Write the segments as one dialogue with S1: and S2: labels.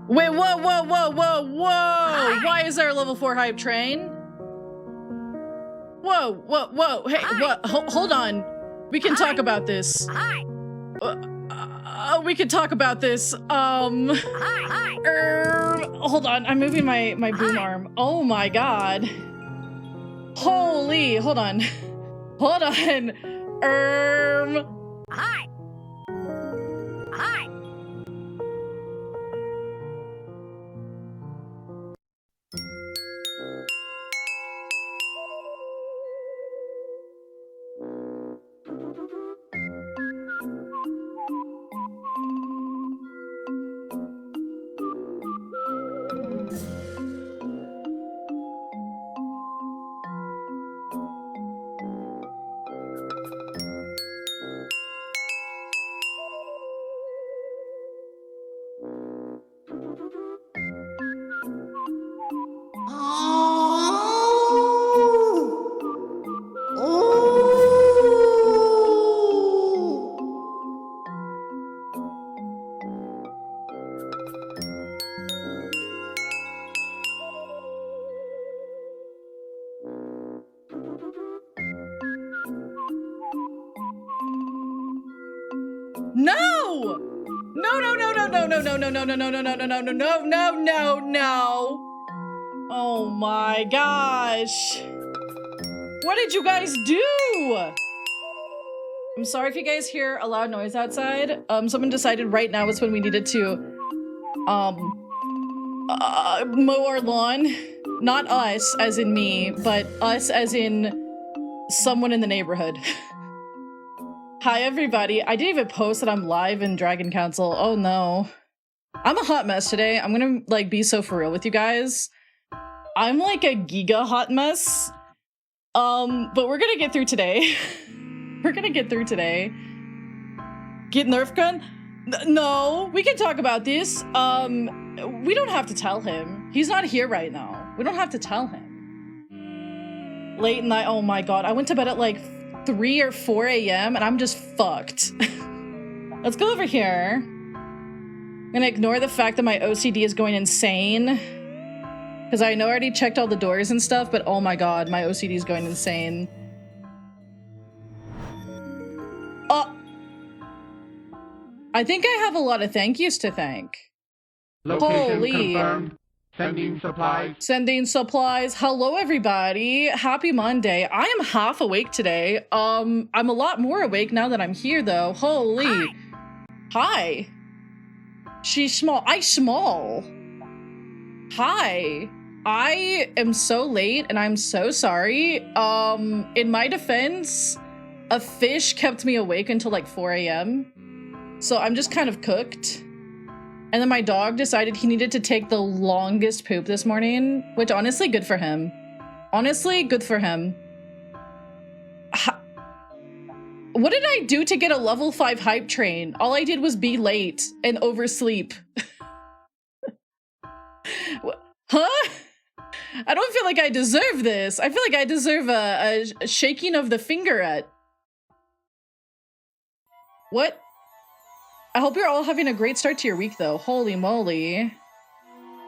S1: Wait, whoa, whoa, whoa, whoa, whoa! Why is there a level 4 hype train? Whoa, whoa, whoa, hey, what? Hold on. We can talk about this. We can talk about this. Hold on, I'm moving my boom arm. Oh my god. Holy, hold on. Hold on. Hi. No! No, no, no, no, no, no, no, no, no, no, no, no, no, no, no, no, no, no, no, no. Oh my gosh. What did you guys do? I'm sorry if you guys hear a loud noise outside. Someone decided right now is when we needed to mow our lawn. Not us as in me, but us as in someone in the neighborhood. Hi everybody, I didn't even post that I'm live in Dragon Council. Oh no. I'm a hot mess today. I'm gonna like be so for real with you guys. I'm like a giga hot mess. But we're gonna get through today. We're gonna get through today. Get Nerf gun? No, we can talk about this. We don't have to tell him. He's not here right now. We don't have to tell him. Late night, oh my god. I went to bed at like 3 or 4 a.m. and I'm just fucked. Let's go over here. I'm gonna ignore the fact that my OCD is going insane. Because I know I already checked all the doors and stuff, but oh my god, my OCD is going insane. I think I have a lot of thank yous to thank.
S2: Location
S1: Holy.
S2: confirmed. Sending supplies.
S1: Sending supplies. Hello, everybody. Happy Monday. I am half awake today. I'm a lot more awake now that I'm here, though. Holy. Hi. She's small. I small. Hi. I am so late, and I'm so sorry. In my defense, a fish kept me awake until like 4 a.m. So I'm just kind of cooked. And then my dog decided he needed to take the longest poop this morning, which honestly, good for him. Honestly, good for him. What did I do to get a level 5 hype train? All I did was be late and oversleep. Huh? I don't feel like I deserve this. I feel like I deserve a shaking of the finger at. What? I hope you're all having a great start to your week, though. Holy moly.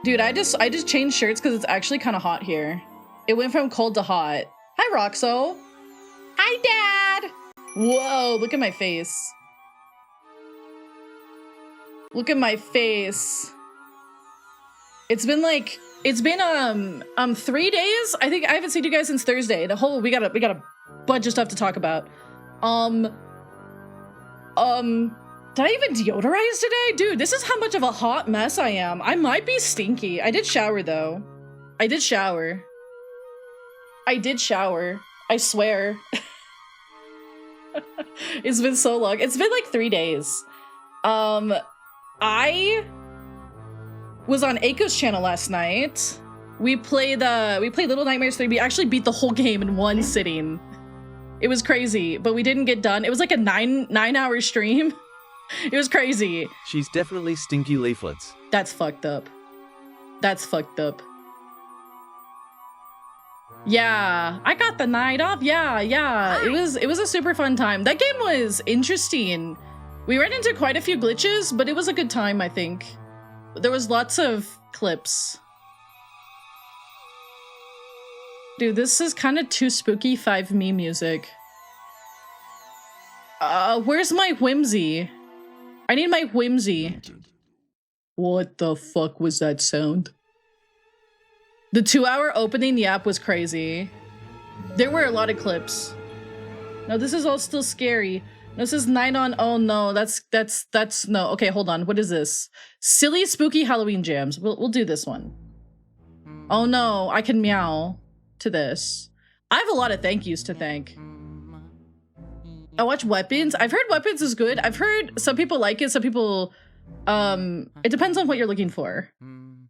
S1: Dude, I just changed shirts because it's actually kind of hot here. It went from cold to hot. Hi, Roxo. Hi, Dad. Whoa, look at my face. Look at my face. It's been 3 days? I think I haven't seen you guys since Thursday. We got a bunch of stuff to talk about. Did I even deodorize today? Dude, this is how much of a hot mess I am. I might be stinky. I did shower, though. I did shower. I swear. It's been so long. It's been like 3 days. I was on Aiko's channel last night. We played Little Nightmares 3. We actually beat the whole game in one sitting. It was crazy, but we didn't get done. It was like a nine-hour stream. It was crazy.
S3: She's definitely stinky leaflets.
S1: That's fucked up. That's fucked up. Yeah, I got the night off. Yeah. It was a super fun time. That game was interesting. We ran into quite a few glitches, but it was a good time, I think. there was lots of clips. Dude, this is kind of too spooky 5Me music. Where's my whimsy? I need my whimsy. What the fuck was that sound? The 2-hour opening yap was crazy. There were a lot of clips. No, this is all still scary. This is 9 on. Oh no, that's no. Okay, hold on. What is this? Silly spooky Halloween jams. We'll do this one. Oh no, I can meow to this. I have a lot of thank yous to thank. I watch Weapons. I've heard Weapons is good. I've heard some people like it. Some people, it depends on what you're looking for,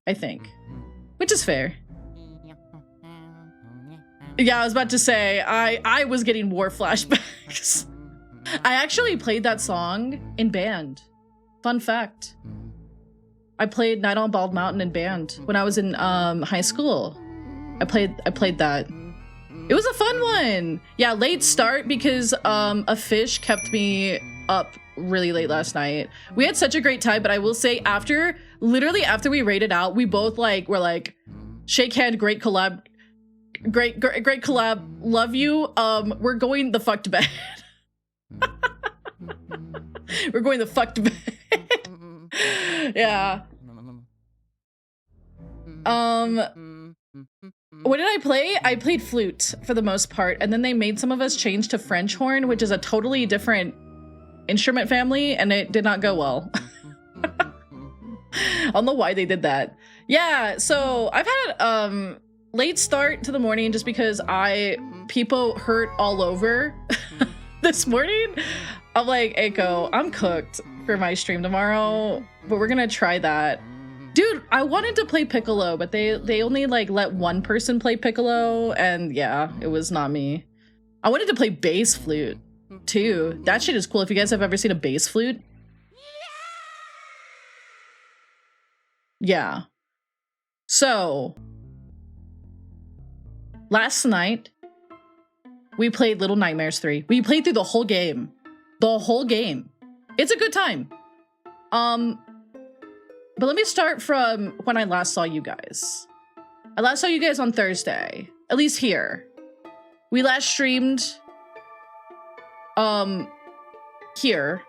S1: I think, which is fair. Yeah, I was about to say, I was getting war flashbacks. I actually played that song in band. Fun fact. I played Night on Bald Mountain in band when I was in high school. I played that. It was a fun one. Yeah, late start because a fish kept me up really late last night. We had such a great time, but I will say literally after we rated out, we both were like, shake hand, great collab, great collab, love you. We're going the fuck to bed. We're going the fuck to bed. Yeah. What did I play? I played flute for the most part, and then they made some of us change to French horn, which is a totally different instrument family, and it did not go well. I don't know why they did that. Yeah, so I've had a late start to the morning just because people hurt all over this morning. I'm like, Echo, I'm cooked for my stream tomorrow, but we're gonna try that. Dude, I wanted to play Piccolo, but they only let one person play Piccolo, and yeah, it was not me. I wanted to play bass flute too. That shit is cool. If you guys have ever seen a bass flute. Yeah. So, last night, we played Little Nightmares 3. We played through the whole game. The whole game. It's a good time. But let me start from when I last saw you guys. I last saw you guys on Thursday, at least here. We last streamed, here.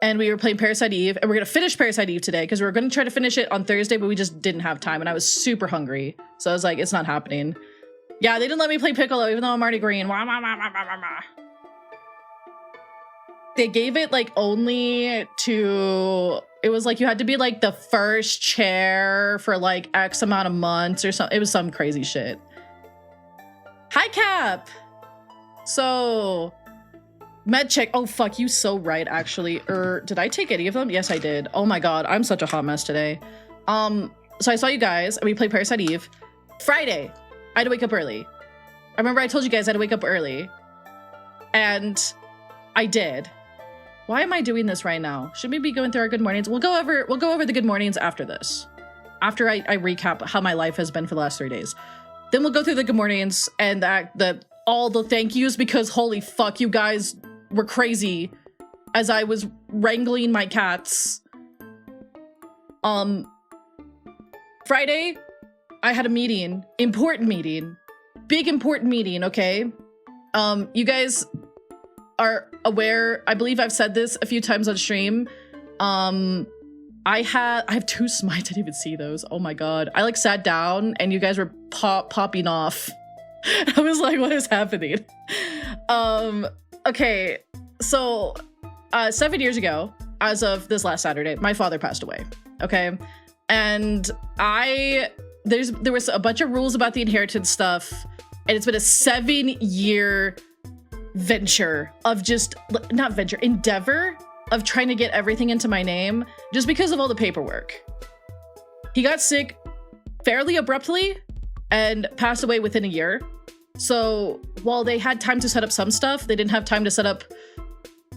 S1: And we were playing Parasite Eve, and we're gonna finish Parasite Eve today because we were gonna try to finish it on Thursday, but we just didn't have time, and I was super hungry. So I was like, it's not happening. Yeah, they didn't let me play Piccolo, even though I'm already green. Wah, wah, wah, wah, wah, wah. They gave it only to, it was you had to be the first chair for X amount of months or something. It was some crazy shit. Hi, Cap. So, med check. Oh, fuck, you so right, actually. Did I take any of them? Yes, I did. Oh my God, I'm such a hot mess today. So I saw you guys and we played Parasite Eve. Friday, I had to wake up early. I remember I told you guys I had to wake up early. And I did. Why am I doing this right now? Should we be going through our good mornings? We'll go over the good mornings after this. After I recap how my life has been for the last 3 days. Then we'll go through the good mornings and all the thank yous because holy fuck, you guys were crazy as I was wrangling my cats. Friday, I had a meeting, important meeting, big important meeting, okay? You guys are aware, I believe I've said this a few times on stream. I have 2 smites. I didn't even see those. Oh my God. I sat down and you guys were popping off. I was like, what is happening? Okay. So, 7 years ago, as of this last Saturday, my father passed away. Okay. And there was a bunch of rules about the inheritance stuff. And it's been a 7-year venture of endeavor of trying to get everything into my name just because of all the paperwork. He got sick fairly abruptly and passed away within a year. So while they had time to set up some stuff, they didn't have time to set up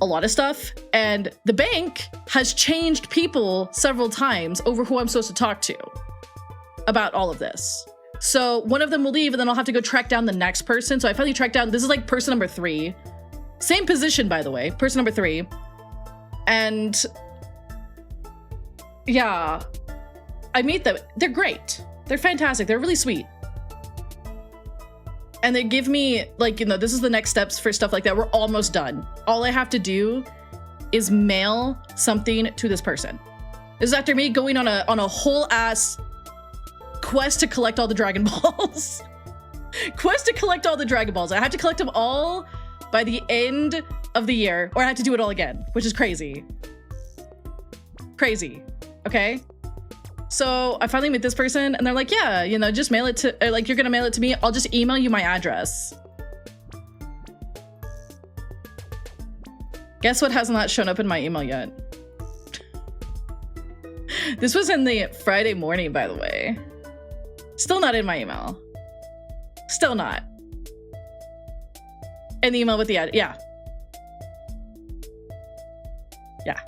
S1: a lot of stuff. And the bank has changed people several times over who I'm supposed to talk to about all of this. So one of them will leave and then I'll have to go track down the next person. So I finally tracked down, this is person number 3. Same position, by the way, person number 3. And yeah, I meet them. They're great. They're fantastic. They're really sweet. And they give me, like, you know, this is the next steps for stuff like that. We're almost done. All I have to do is mail something to this person. This is after me going on a whole ass quest to collect all the Dragon Balls. Quest to collect all the Dragon Balls. I have to collect them all by the end of the year, or I have to do it all again, which is crazy. Crazy, okay? So I finally met this person and they're like, yeah, you know, just mail it to, or like, you're gonna mail it to me. I'll just email you my address. Guess what has not shown up in my email yet? This was in the Friday morning, by the way. Still not in my email. Still not. An email with the ad, yeah. Yeah.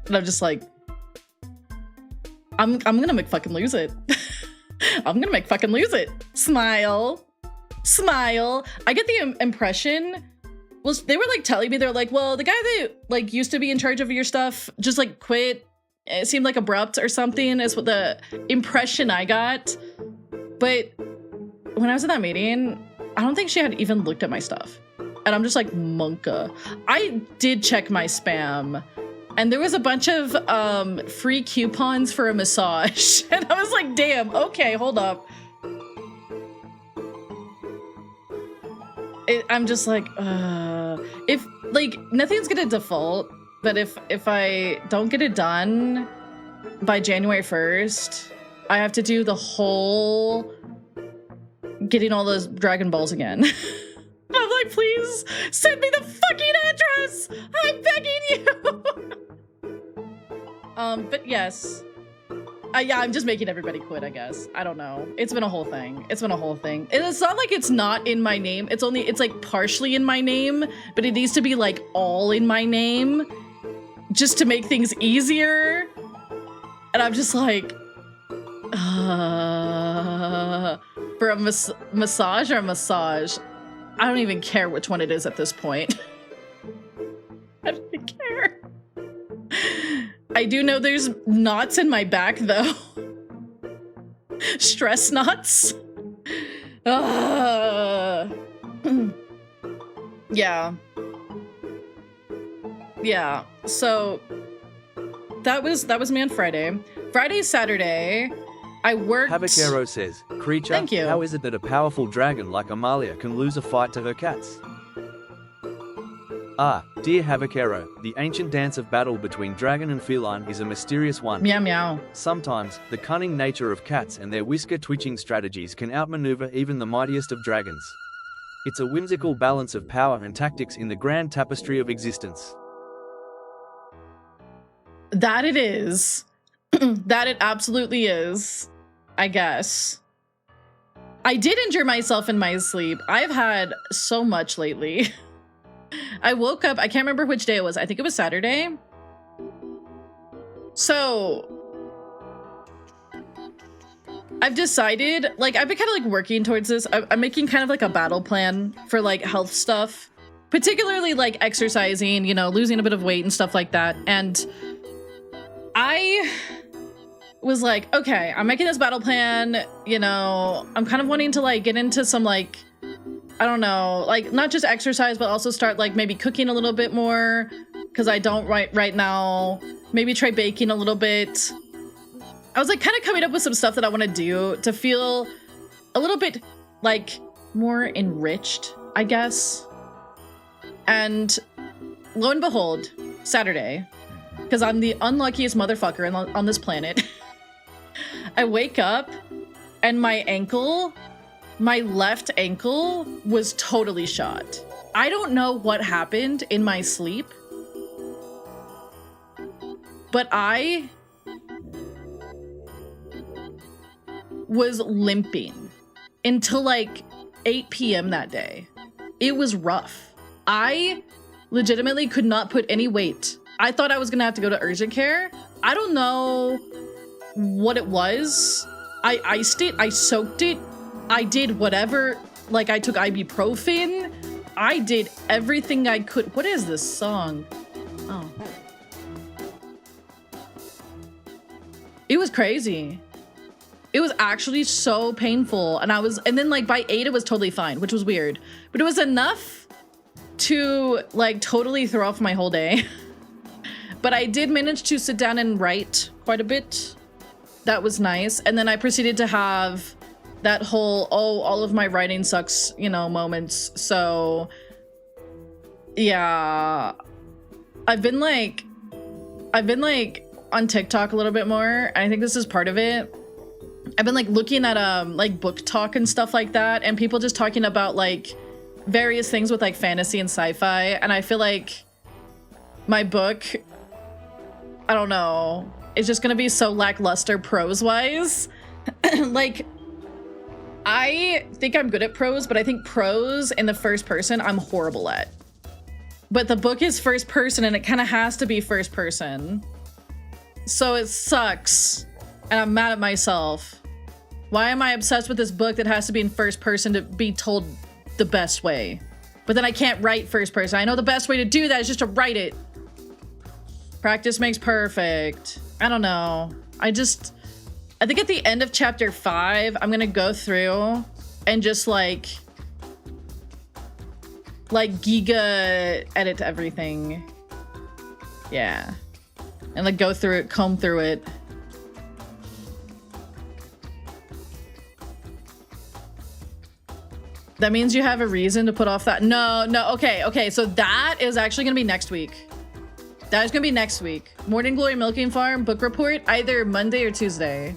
S1: And I'm just like, I'm gonna make fucking lose it. I'm gonna make fucking lose it. Smile. Smile. I get the impression, well, they were like telling me, they're like, well, the guy that like used to be in charge of your stuff just like quit. It seemed like abrupt or something is what the impression I got. But when I was in that meeting, I don't think she had even looked at my stuff. And I'm just like, monka. I did check my spam. And there was a bunch of free coupons for a massage. And I was like, damn, okay, hold up. I'm just like, if, like, nothing's gonna default, but if I don't get it done by January 1st, I have to do the whole getting all those Dragon Balls again. I'm like, please send me the fucking address! I'm begging you! But yes. Yeah, I'm just making everybody quit, I guess. I don't know. It's been a whole thing. It's been a whole thing. It's not like it's not in my name. It's like partially in my name, but it needs to be like all in my name just to make things easier. And I'm just like, for a massage or a massage? I don't even care which one it is at this point. I don't even care. I do know there's knots in my back though. Stress knots. Yeah. Yeah. So that was me on Friday. Friday, Saturday, I worked.
S3: Havocaro says, creature,
S1: Thank you.
S3: how is it that a powerful dragon like Amalia can lose a fight to her cats? Ah, dear Havocaro, the ancient dance of battle between dragon and feline is a mysterious one.
S1: Meow meow.
S3: Sometimes, the cunning nature of cats and their whisker-twitching strategies can outmaneuver even the mightiest of dragons. It's a whimsical balance of power and tactics in the grand tapestry of existence.
S1: That it is. That it absolutely is, I guess. I did injure myself in my sleep. I've had so much lately. I woke up, I can't remember which day it was. I think it was Saturday. So I've decided, like, I've been kind of like working towards this. I'm making kind of like a battle plan for like health stuff, particularly like exercising, you know, losing a bit of weight and stuff like that. And I was like, okay, I'm making this battle plan, you know, I'm kind of wanting to like get into some like, I don't know, like not just exercise, but also start like maybe cooking a little bit more because I don't right now. Maybe try baking a little bit. I was like kind of coming up with some stuff that I want to do to feel a little bit like more enriched, I guess. And lo and behold, Saturday, because I'm the unluckiest motherfucker on this planet, I wake up and my left ankle was totally shot. I don't know what happened in my sleep, but I was limping until like 8 p.m. that day. It was rough. I legitimately could not put any weight. I thought I was gonna have to go to urgent care. I don't know what it was. I iced it, I soaked it, I did whatever, like I took ibuprofen. I did everything I could. What is this song? Oh. It was crazy. It was actually so painful. And then like by 8, it was totally fine, which was weird. But it was enough to like totally throw off my whole day. But I did manage to sit down and write quite a bit. That was nice. And then I proceeded to have that whole, oh, all of my writing sucks, you know, moments. So yeah, I've been like on TikTok a little bit more. I think this is part of it. I've been like looking at like book talk and stuff like that, and people just talking about like various things with like fantasy and sci-fi. And I feel like my book, I don't know, it's just gonna be so lackluster prose wise. Like, I think I'm good at prose, but I think prose in the first person I'm horrible at. But the book is first person, and it kind of has to be first person. So it sucks, and I'm mad at myself. Why am I obsessed with this book that has to be in first person to be told the best way? But then I can't write first person. I know the best way to do that is just to write it. Practice makes perfect. I don't know. I think at the end of chapter 5, I'm gonna go through and just like giga edit everything. Yeah. And like go through it, comb through it. That means you have a reason to put off that. No, okay. So that is actually gonna be next week. That is gonna be next week. Morning Glory Milking Farm book report, either Monday or Tuesday.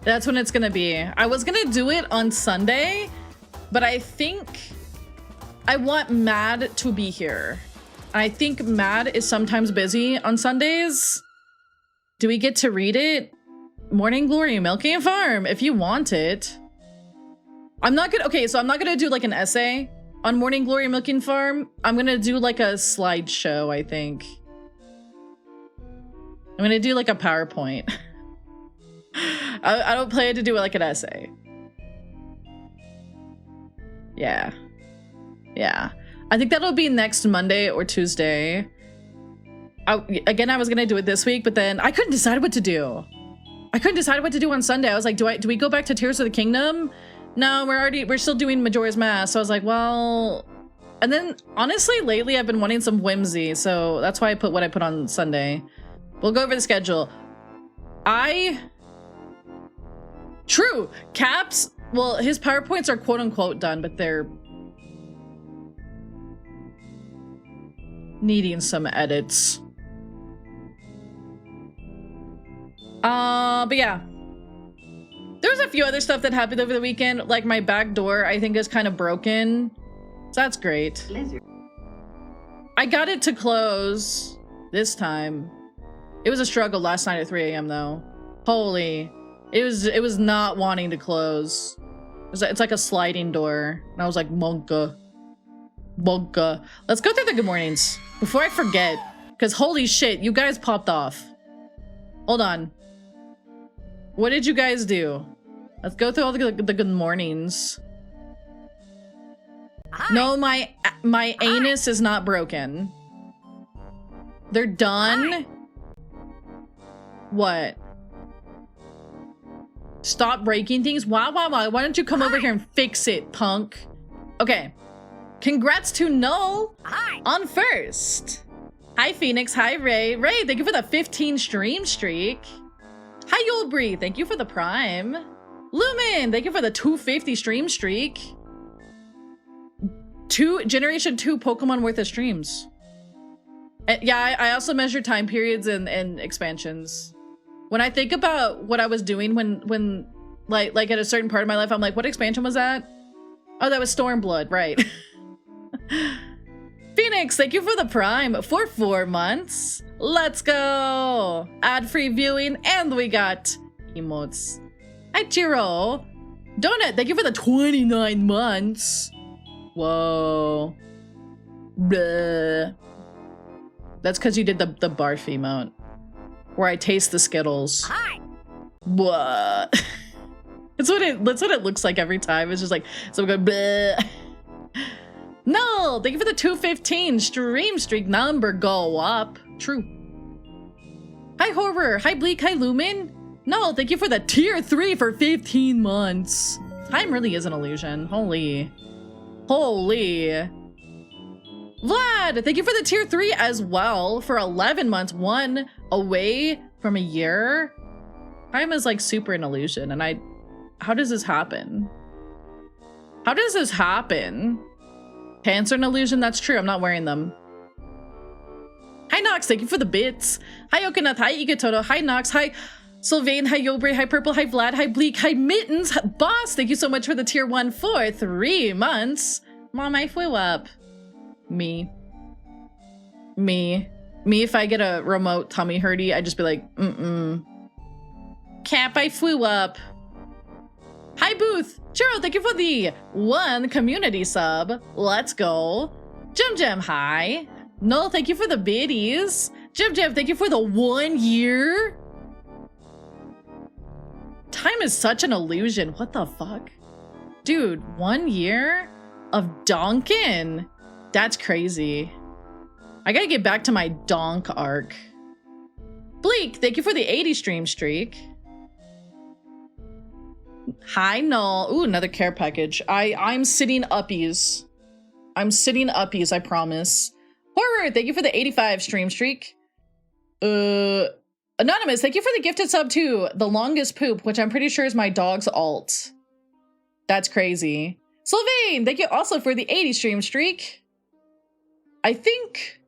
S1: That's when it's gonna be. I was gonna do it on Sunday, but I think I want Mad to be here. I think Mad is sometimes busy on Sundays. Do we get to read it? Morning Glory Milking Farm, if you want it. I'm not gonna do like an essay on Morning Glory Milking Farm. I'm gonna do like a slideshow, I think. I'm gonna do like a PowerPoint. I don't plan to do like an essay. Yeah. I think that'll be next Monday or Tuesday. I was gonna do it this week, but then I couldn't decide what to do. I couldn't decide what to do on Sunday. I was like, do we go back to Tears of the Kingdom? No, we're still doing Majora's Mask. So I was like, well, and then honestly, lately I've been wanting some whimsy. So that's why I put what I put on Sunday. We'll go over the schedule. True, Caps, well, his PowerPoints are quote unquote done, but they're needing some edits. But yeah. There's a few other stuff that happened over the weekend, like my back door I think is kind of broken. So that's great. I got it to close this time. It was a struggle last night at 3 a.m. though. Holy. It was not wanting to close. It's like a sliding door. And I was like, Monka. Let's go through the good mornings before I forget. Because holy shit, you guys popped off. Hold on. What did you guys do? Let's go through all the good mornings. Hi. No, my anus is not broken. They're done. Hi. What? Stop breaking things. Wow. Why don't you come over here and fix it, punk? Okay. Congrats to Null on first. Hi, Phoenix. Hi, Ray. Ray, thank you for the 15 stream streak. Hi, Yulbree. Thank you for the Prime. Lumen, thank you for the 250 stream streak. Generation 2 Pokemon worth of streams. And yeah, I also measure time periods and expansions. When I think about what I was doing when like at a certain part of my life, I'm like, what expansion was that? Oh, that was Stormblood, right. Phoenix, thank you for the Prime for 4 months. Let's go. Ad-free viewing, and we got emotes. Hi, Chiro. Donut, thank you for the 29 months. Whoa. Bleh. That's because you did the barf emote. Where I taste the Skittles. Hi. What? That's what it looks like every time. It's just like someone going bleh. No, thank you for the 215 stream streak number. Go up. True. Hi, Horror. Hi, Bleak. Hi, Lumen. No, thank you for the tier 3 for 15 months. Time really is an illusion. Holy. Holy. Vlad, thank you for the tier 3 as well for 11 months. 1 away from a year. Time is like super an illusion. And how does this happen? How does this happen? Pants are an illusion. That's true. I'm not wearing them. Hi, Nox. Thank you for the bits. Hi, Okanath. Hi, Igatoto. Hi, Nox. Hi, Sylvain. Hi, Yobre. Hi, Purple. Hi, Vlad. Hi, Bleak. Hi, Mittens. Boss, thank you so much for the tier 1 for 3 months. Mom, I flew up. Me, if I get a remote tummy hurty, I'd just be like, Cap, I flew up. Hi, Booth. Churro, thank you for the 1 community sub. Let's go. Jim, hi. No, thank you for the biddies. Jim, thank you for the 1 year. Time is such an illusion. What the fuck? Dude, 1 year of Donkin. That's crazy. I gotta get back to my donk arc. Bleak, thank you for the 80 stream streak. Hi, Null. Ooh, another care package. I'm sitting uppies. I'm sitting uppies, I promise. Horror, thank you for the 85 stream streak. Anonymous, thank you for the gifted sub to The Longest Poop, which I'm pretty sure is my dog's alt. That's crazy. Sylvain, thank you also for the 80 stream streak. I think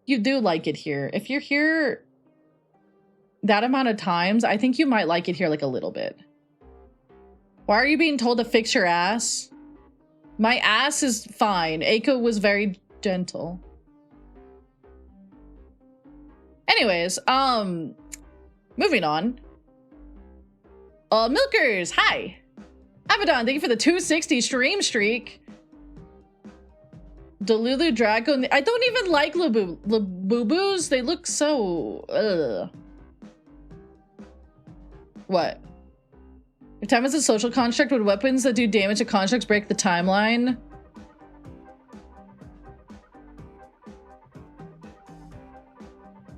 S1: you do like it here. If you're here that amount of times, I think you might like it here like a little bit. Why are you being told to fix your ass? My ass is fine. Aiko was very gentle. Anyways, moving on. Milkers, hi. Abaddon, thank you for the 260 stream streak. Delulu, Draggo, I don't even like Labubu's. They look so, ugh. What? If time is a social construct, would weapons that do damage to constructs break the timeline?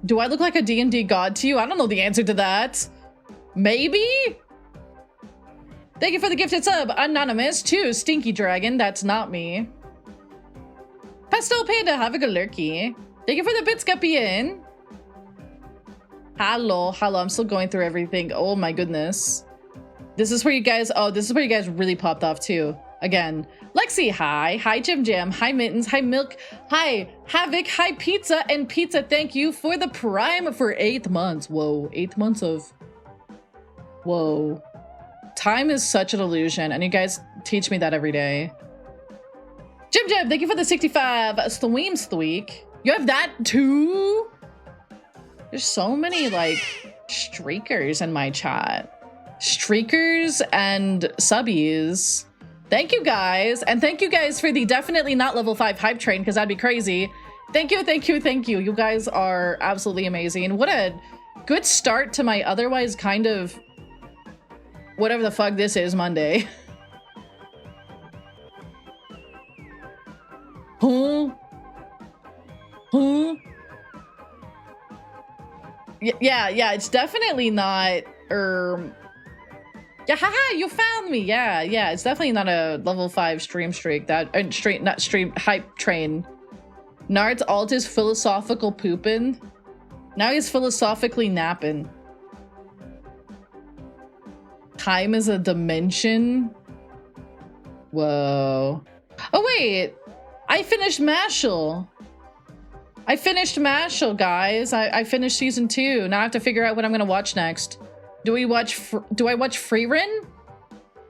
S1: Do I look like a D&D god to you? I don't know the answer to that. Maybe? Thank you for the gifted sub, Anonymous, to Stinky Dragon. That's not me. Pastel Panda, have a good lurky. Thank you for the bits, Guppy. Hello, I'm still going through everything. Oh my goodness. This is where you guys, really popped off too. Again, Lexi, hi. Hi, Jim. Hi, Mittens. Hi, Milk. Hi, Havoc. Hi, Pizza. And Pizza, thank you for the Prime for 8 months. Whoa, 8 months of... Whoa. Time is such an illusion, and you guys teach me that every day. Jim, thank you for the 65 Thweek. You have that too? There's so many, like, streakers in my chat. Streakers and subbies. Thank you guys. And thank you guys for the definitely not level 5 hype train, because that'd be crazy. Thank you. You guys are absolutely amazing. What a good start to my otherwise kind of whatever the fuck this is Monday. Huh? Yeah, it's definitely not, yeah, haha, you found me. Yeah, it's definitely not a level 5 stream streak. Not stream hype train. Nard's alt is philosophical poopin'. Now he's philosophically napping. Time is a dimension. Whoa. Oh wait, I finished Mashal. Guys. I finished season 2. Now I have to figure out what I'm gonna watch next. Do I watch Freerin?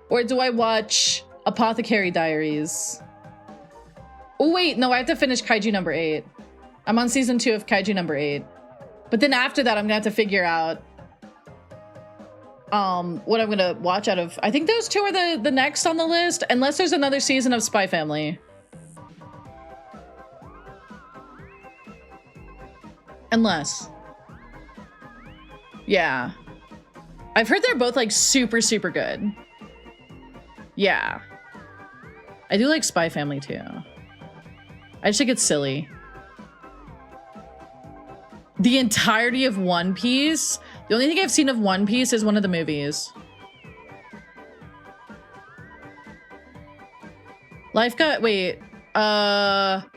S1: Or do I watch Apothecary Diaries? Oh wait, no, I have to finish Kaiju number 8. I'm on season 2 of Kaiju number 8. But then after that, I'm gonna have to figure out what I'm gonna watch out of. I think those 2 are the next on the list, unless there's another season of Spy Family. Unless. Yeah. I've heard they're both like super good. Yeah. I do like Spy Family too. I just think it's silly. The entirety of One Piece? The only thing I've seen of One Piece is one of the movies. Life got, wait, Kaiju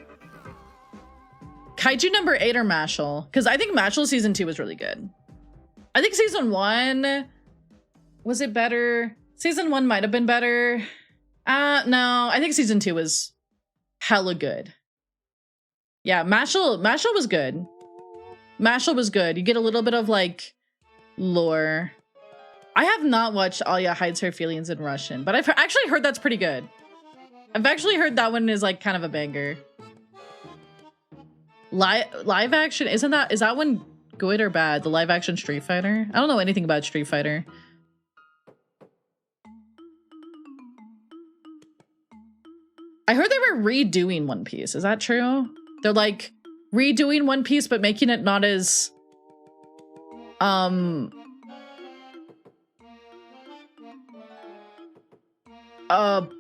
S1: number 8 or Mashal? Because I think Mashal season 2 was really good. I think season 1, was it better? Season 1 might have been better. No, I think season 2 was hella good. Yeah, Mashal was good. Mashal was good. You get a little bit of like lore. I have not watched Alya Hides Her Feelings in Russian, but I've actually heard that's pretty good. I've actually heard that one is like kind of a banger. Live action, is that one good or bad? The live action Street Fighter? I don't know anything about Street Fighter. I heard they were redoing One Piece. Is that true? They're like redoing One Piece, but making it not as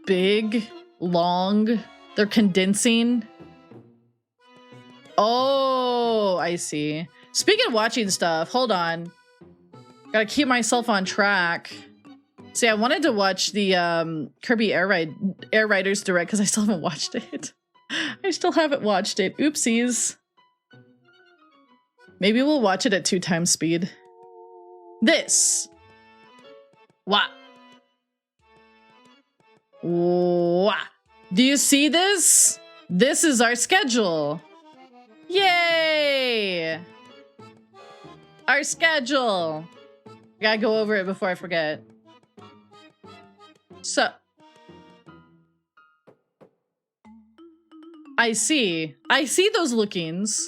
S1: big, long. They're condensing. Oh, I see. Speaking of watching stuff, hold on. Gotta keep myself on track. See, I wanted to watch the Kirby Air Riders Direct because I still haven't watched it. I still haven't watched it. Oopsies. Maybe we'll watch it at 2x speed. This. What? What? Do you see this? This is our schedule. Yay! Our schedule. I gotta go over it before I forget. So, I see those lookings.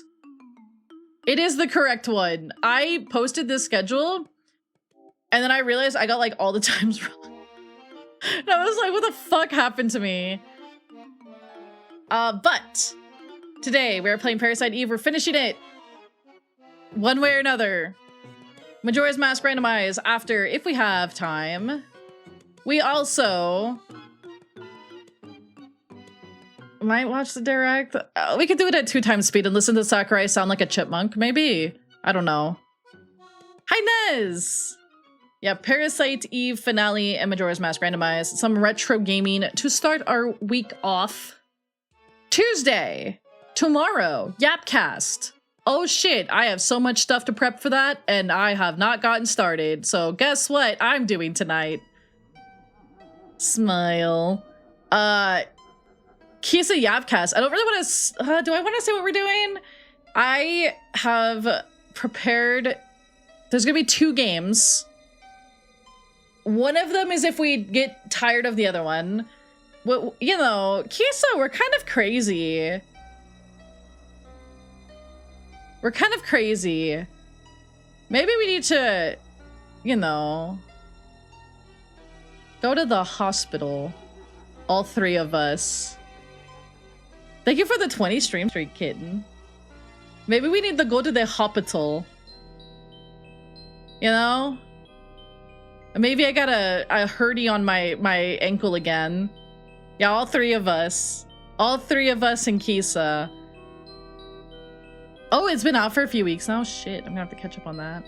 S1: It is the correct one. I posted this schedule and then I realized I got like all the times wrong. And I was like, what the fuck happened to me? But today we're playing Parasite Eve. We're finishing it one way or another. Majora's Mask randomize after, if we have time. We also might watch the direct. We could do it at 2x speed and listen to Sakurai sound like a chipmunk, maybe. I don't know. Hi, Nez! Yeah, Parasite Eve finale and Majora's Mask randomize. Some retro gaming to start our week off. Tuesday, tomorrow, Yapcast. Oh shit, I have so much stuff to prep for that, and I have not gotten started. So guess what I'm doing tonight? Smile. Kisa Yapcast. I don't really want to, do I want to say what we're doing? I have prepared, there's gonna be 2 games. One of them is if we get tired of the other one. Well, you know, Kisa, we're kind of crazy. We're kind of crazy. Maybe we need to, you know, go to the hospital. All 3 of us. Thank you for the 20 stream streak, kitten. Maybe we need to go to the hospital. You know? Maybe I got a hurdy on my ankle again. Yeah, all 3 of us. All 3 of us in Kisa. Oh, it's been out for a few weeks now. Shit, I'm gonna have to catch up on that.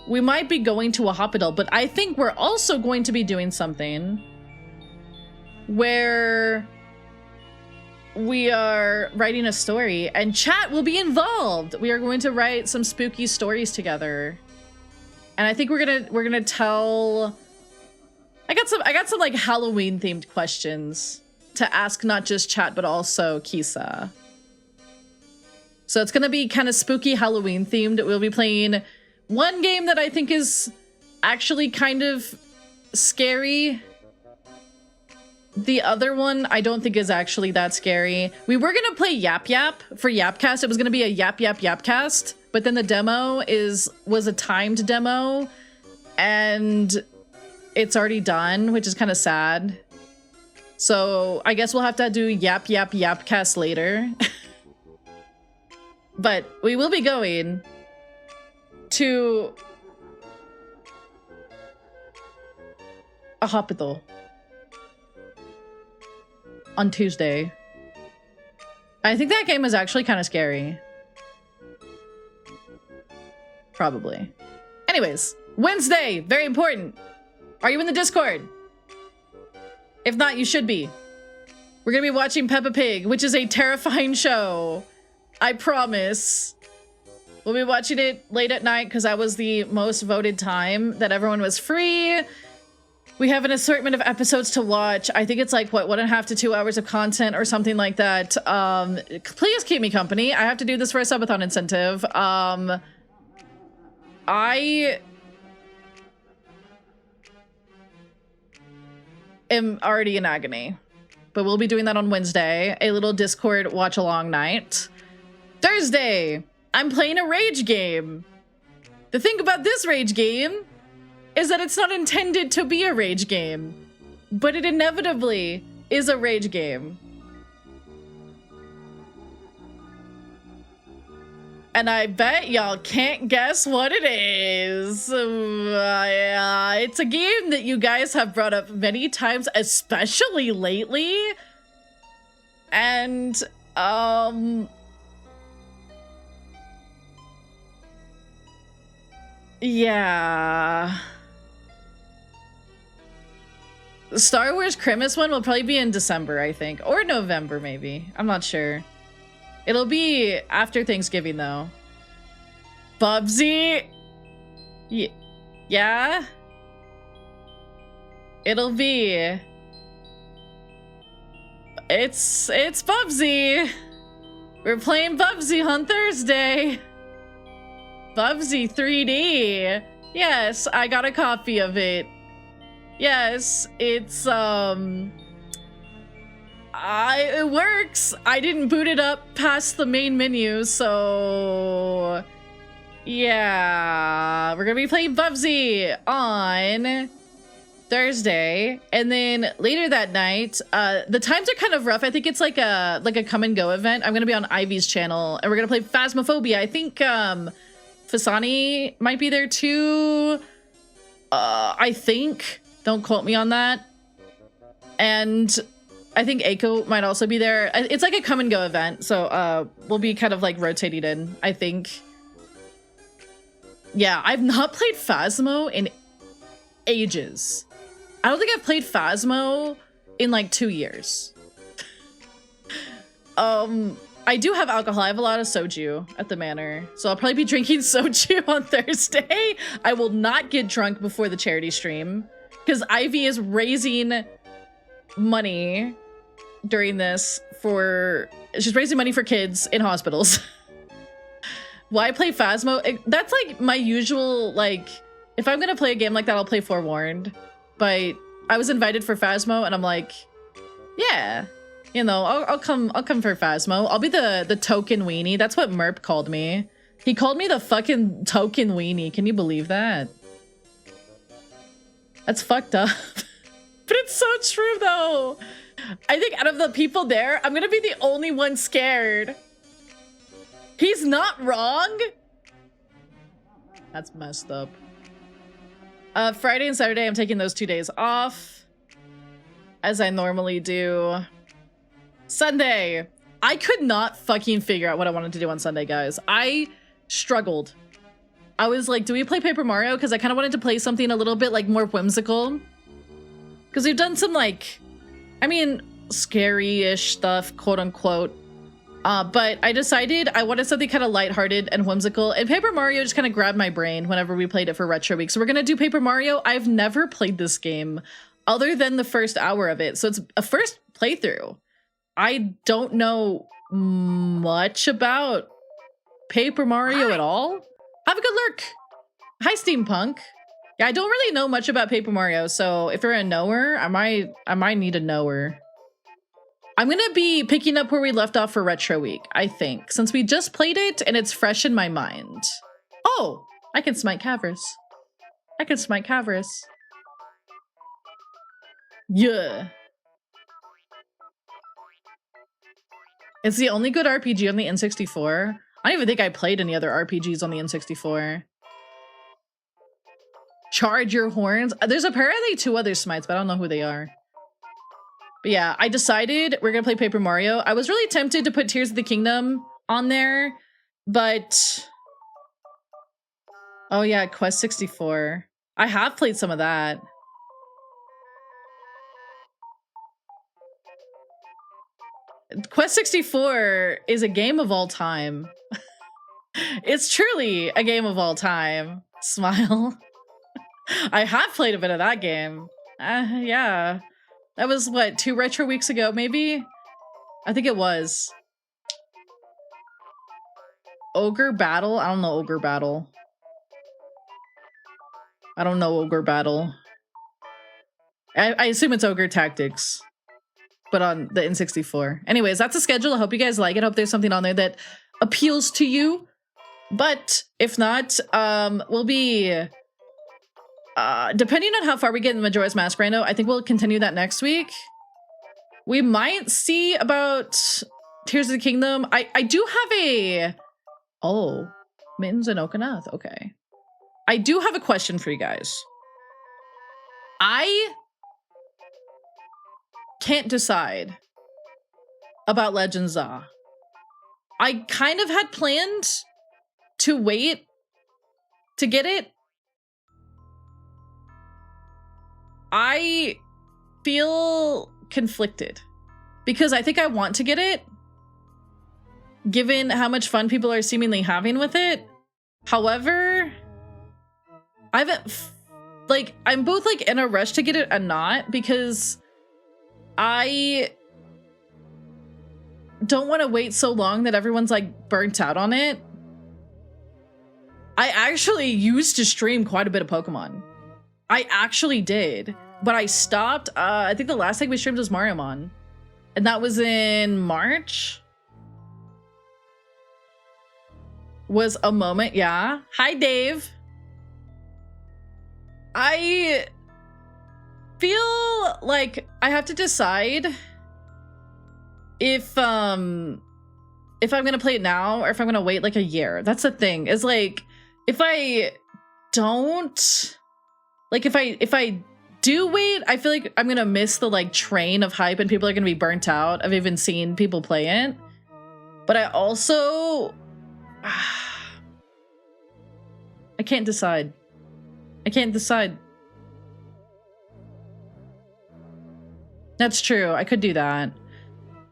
S1: We might be going to a hospital, but I think we're also going to be doing something where we are writing a story and chat will be involved. We are going to write some spooky stories together. And I think we're gonna tell, I got some like Halloween themed questions to ask not just chat, but also Kisa. So it's gonna be kind of spooky Halloween themed. We'll be playing one game that I think is actually kind of scary. The other one I don't think is actually that scary. We were gonna play Yap Yap for Yapcast. It was gonna be a Yap Yap Yapcast, but then the demo was a timed demo and it's already done, which is kind of sad. So I guess we'll have to do Yap Yap Yapcast later. But we will be going to a hospital on Tuesday. I think that game is actually kind of scary. Probably. Anyways, Wednesday, very important. Are you in the Discord? If not, you should be. We're gonna be watching Peppa Pig, which is a terrifying show. I promise. We'll be watching it late at night because that was the most voted time that everyone was free. We have an assortment of episodes to watch. I think it's like, what, 1.5 to 2 hours of content or something like that. Please keep me company. I have to do this for a subathon incentive. I am already in agony, but we'll be doing that on Wednesday. A little Discord watch along night. Thursday, I'm playing a rage game. The thing about this rage game is that it's not intended to be a rage game, but it inevitably is a rage game. And I bet y'all can't guess what it is. It's a game that you guys have brought up many times, especially lately. And, yeah. The Star Wars Christmas one will probably be in December, I think. Or November, maybe. I'm not sure. It'll be after Thanksgiving, though. Bubsy? Yeah? It'll be... It's Bubsy. We're playing Bubsy on Thursday. Bubsy 3D. Yes, I got a copy of it. Yes, it's, it works. I didn't boot it up past the main menu, so yeah, we're gonna be playing Bubsy on Thursday, and then later that night, the times are kind of rough. I think it's like a come and go event. I'm gonna be on Ivy's channel, and we're gonna play Phasmophobia. I think Fasani might be there too. I think. Don't quote me on that. And I think Aiko might also be there. It's like a come and go event, so we'll be kind of like rotating in, I think. Yeah, I've not played Phasmo in ages. I don't think I've played Phasmo in like 2 years. I do have alcohol. I have a lot of soju at the manor, so I'll probably be drinking soju on Thursday. I will not get drunk before the charity stream because Ivy is raising money during this she's raising money for kids in hospitals. Why play Phasmo? That's like my usual, like, if I'm gonna play a game like that, I'll play Forewarned. But I was invited for Phasmo and I'm like, yeah, you know, I'll come for Phasmo. I'll be the token weenie. That's what Merp called me. He called me the fucking token weenie. Can you believe that? That's fucked up. But it's so true though. I think out of the people there, I'm gonna be the only one scared. He's not wrong. That's messed up. Friday and Saturday, I'm taking those 2 days off, as I normally do. Sunday, I could not fucking figure out what I wanted to do on Sunday, guys. I struggled. I was like, do we play Paper Mario? Because I kind of wanted to play something a little bit like more whimsical. Because we've done some like, I mean, scary-ish stuff, quote unquote. But I decided I wanted something kind of lighthearted and whimsical, and Paper Mario just kind of grabbed my brain whenever we played it for Retro Week. So we're gonna do Paper Mario. I've never played this game other than the first hour of it, so it's a first playthrough. I don't know much about Paper Mario at all. Have a good lurk. Hi, Steampunk. Yeah, I don't really know much about Paper Mario, so if you're a knower, I might need a knower. I'm gonna be picking up where we left off for Retro Week, I think, since we just played it and it's fresh in my mind. Oh, I can smite Cavers. I can smite Cavers. Yeah. It's the only good RPG on the N64. I don't even think I played any other RPGs on the N64. Charge your horns. There's apparently 2 other smites, but I don't know who they are. But yeah, I decided we're gonna play Paper Mario. I was really tempted to put Tears of the Kingdom on there, but Oh yeah, Quest 64. I have played some of that. Quest 64 is a game of all time. It's truly a game of all time. Smile. I have played a bit of that game. Yeah. That was, what, 2 retro weeks ago, maybe? I think it was. Ogre Battle? I don't know Ogre Battle. I don't know Ogre Battle. I assume it's Ogre Tactics. But on the N64. Anyways, that's a schedule. I hope you guys like it. I hope there's something on there that appeals to you. But if not, we'll be... depending on how far we get in Majora's Mask Rhino, I think we'll continue that next week. We might see about Tears of the Kingdom. I do have a... Oh, Mittens and Okanath. Okay. I do have a question for you guys. I can't decide about Legends Za. I kind of had planned to wait to get it. I feel conflicted because I think I want to get it, given how much fun people are seemingly having with it. However, I haven't, like, I'm both like in a rush to get it and not, because I don't want to wait so long that everyone's like burnt out on it. I actually used to stream quite a bit of Pokemon. I actually did, but I stopped. I think the last thing we streamed was Mariamon, and that was in March. Was a moment, yeah. Hi, Dave. I feel like I have to decide if I'm gonna play it now or if I'm gonna wait like a year. That's the thing. Is like, if I don't, like, if I do wait, I feel like I'm gonna miss the like train of hype and people are gonna be burnt out of even seeing people play it. But I also I can't decide. I can't decide. That's true. I could do that.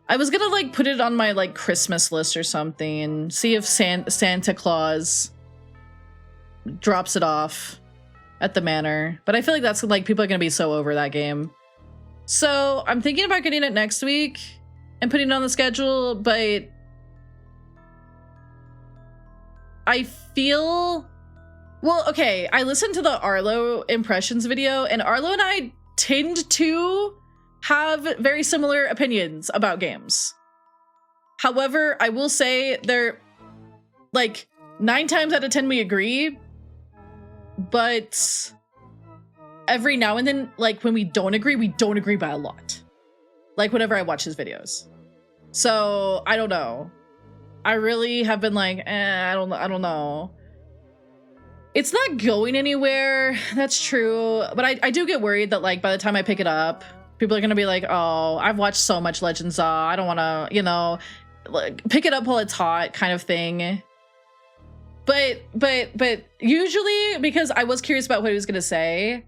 S1: I was gonna like put it on my like Christmas list or something. See if Santa Claus drops it off at the manor. But I feel like that's like, people are gonna be so over that game. So I'm thinking about getting it next week and putting it on the schedule, but I feel, well, okay, I listened to the Arlo impressions video, and Arlo and I tend to have very similar opinions about games. However, I will say they're like 9 times out of 10 we agree, but every now and then, like when we don't agree by a lot. Like whenever I watch his videos. So I don't know. I really have been like, I don't know. It's not going anywhere. That's true. But I do get worried that like by the time I pick it up, people are gonna be like, oh, I've watched so much Legends. I don't wanna, you know, like, pick it up while it's hot kind of thing. But usually, because I was curious about what he was gonna say,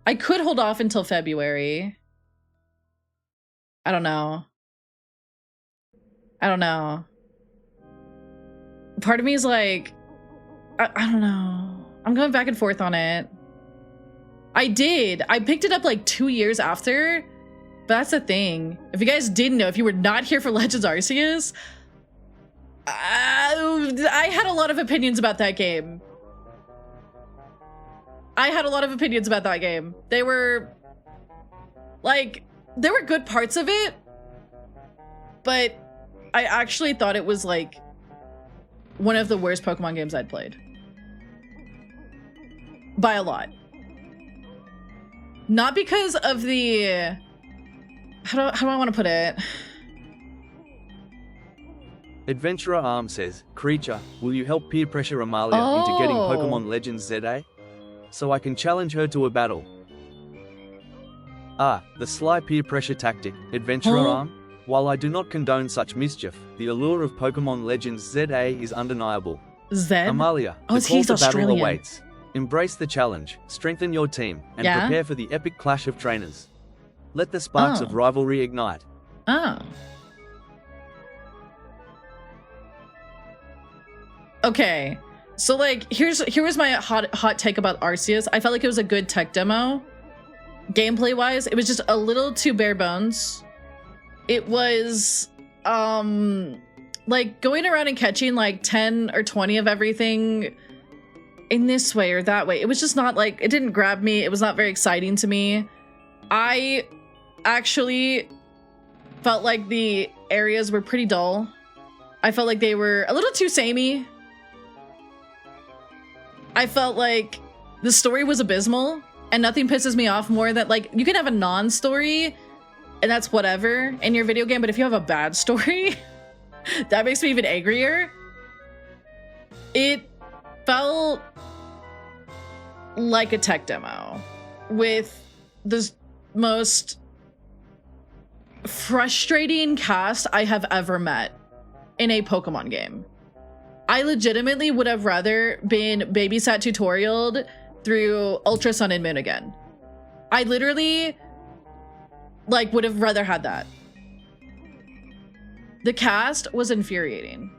S1: I could hold off until February. I don't know. Part of me is like, I don't know. I'm going back and forth on it. I picked it up like 2 years after, but that's the thing. If you guys didn't know, if you were not here for Legends Arceus, I had a lot of opinions about that game. They were like, there were good parts of it, but I actually thought it was like one of the worst Pokemon games I'd played. By a lot. Not because of the, how do I want to put it?
S3: Adventurer Arm says, Creature, will you help peer pressure Amalia into getting Pokemon Legends ZA? So I can challenge her to a battle. Ah, the sly peer pressure tactic, Adventurer Arm. While I do not condone such mischief, the allure of Pokemon Legends ZA is undeniable.
S1: Zed?
S3: Amalia,
S1: Oh,
S3: the call
S1: he's
S3: to battle
S1: Australian.
S3: awaits. Embrace the challenge, strengthen your team, and
S1: Yeah?
S3: prepare for the epic clash of trainers. Let the sparks
S1: Oh.
S3: of rivalry ignite.
S1: Oh. Okay. So like here was my hot take about Arceus. I felt like it was a good tech demo. Gameplay wise, it was just a little too bare bones. It was like going around and catching like 10 or 20 of everything in this way or that way. It was just not like, it didn't grab me. It was not very exciting to me. I actually felt like the areas were pretty dull. I felt like they were a little too samey. I felt like the story was abysmal, and nothing pisses me off more than like you can have a non-story and that's whatever in your video game, but if you have a bad story, that makes me even angrier. It felt like a tech demo with the most frustrating cast I have ever met in a Pokemon game. I legitimately would have rather been babysat tutorialed through Ultra Sun and Moon again. I literally like would have rather had that. The cast was infuriating.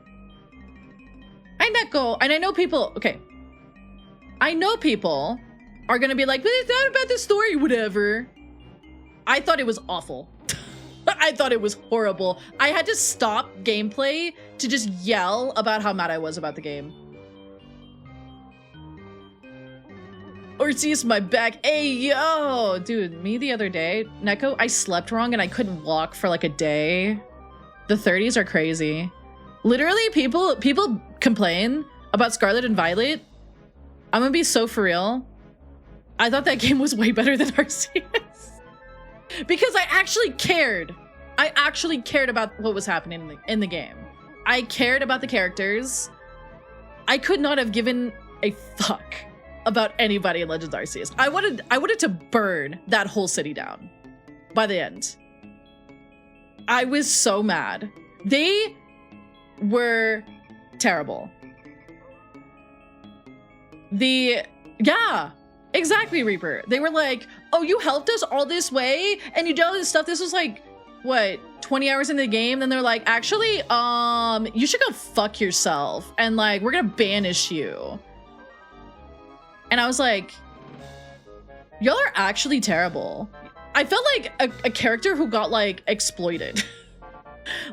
S1: And I know people, okay. I know people are gonna be like, but it's not about the story, whatever. I thought it was awful. I thought it was horrible. I had to stop gameplay to just yell about how mad I was about the game. Arceus, my back. Hey, yo. Dude, me the other day, Neko, I slept wrong and I couldn't walk for like a day. The 30s are crazy. Literally, people complain about Scarlet and Violet. I'm gonna be so for real. I thought that game was way better than Arceus. Because I actually cared. I actually cared about what was happening in the game. I cared about the characters. I could not have given a fuck about anybody in Legends Arceus. I wanted to burn that whole city down by the end. I was so mad. They were terrible. Yeah, exactly, Reaper. They were like, oh, you helped us all this way and you did all this stuff. This was like, what, 20 hours into the game? Then they're like, actually, you should go fuck yourself. And like, we're gonna banish you. And I was like, y'all are actually terrible. I felt like a character who got like exploited.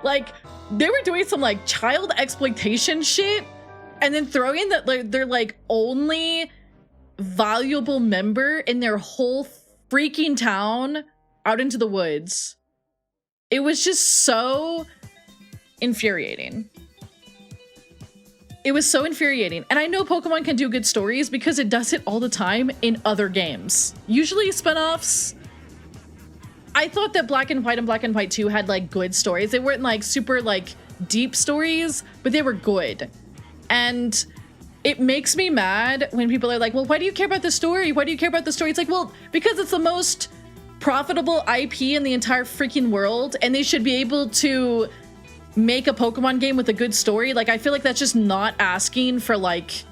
S1: Like they were doing some like child exploitation shit and then throwing that like their like only valuable member in their whole freaking town out into the woods. It was just so infuriating. It was so infuriating. And I know Pokemon can do good stories because it does it all the time in other games. Usually spinoffs. I thought that Black and White and Black and White 2 had like good stories. They weren't like super like deep stories, but they were good. And it makes me mad when people are like, well, why do you care about the story? Why do you care about the story? It's like, well, because it's the most profitable IP in the entire freaking world, and they should be able to make a Pokemon game with a good story. Like, I feel like that's just not asking for like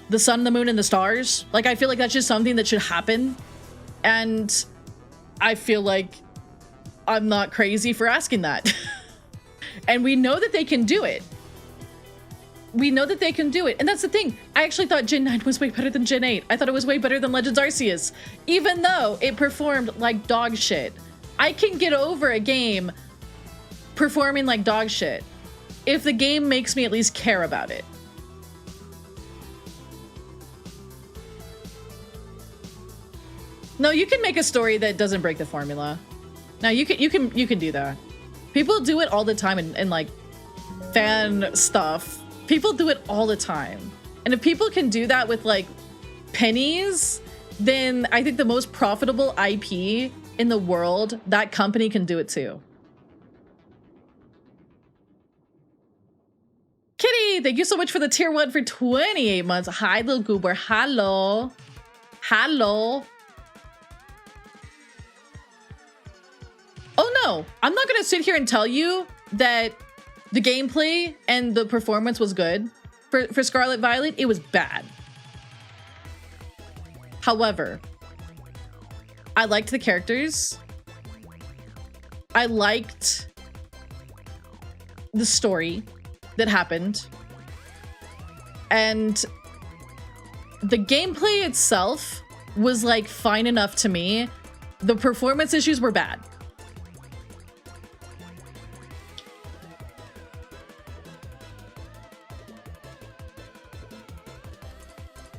S1: the sun, the moon, and the stars. Like, I feel like that's just something that should happen. And I feel like I'm not crazy for asking that. And we know that they can do it. We know that they can do it. And that's the thing. I actually thought Gen 9 was way better than Gen 8. I thought it was way better than Legends Arceus, even though it performed like dog shit. I can get over a game performing like dog shit if the game makes me at least care about it. No, you can make a story that doesn't break the formula. No, you can do that. People do it all the time in like fan stuff. People do it all the time. And if people can do that with like pennies, then I think the most profitable IP in the world, that company can do it too. Kitty, thank you so much for the tier 1 for 28 months. Hi, little goober. Hello. Hello. Oh no, I'm not gonna sit here and tell you that the gameplay and the performance was good. for Scarlet Violet, it was bad. However, I liked the characters. I liked the story that happened. And the gameplay itself was like fine enough to me. The performance issues were bad.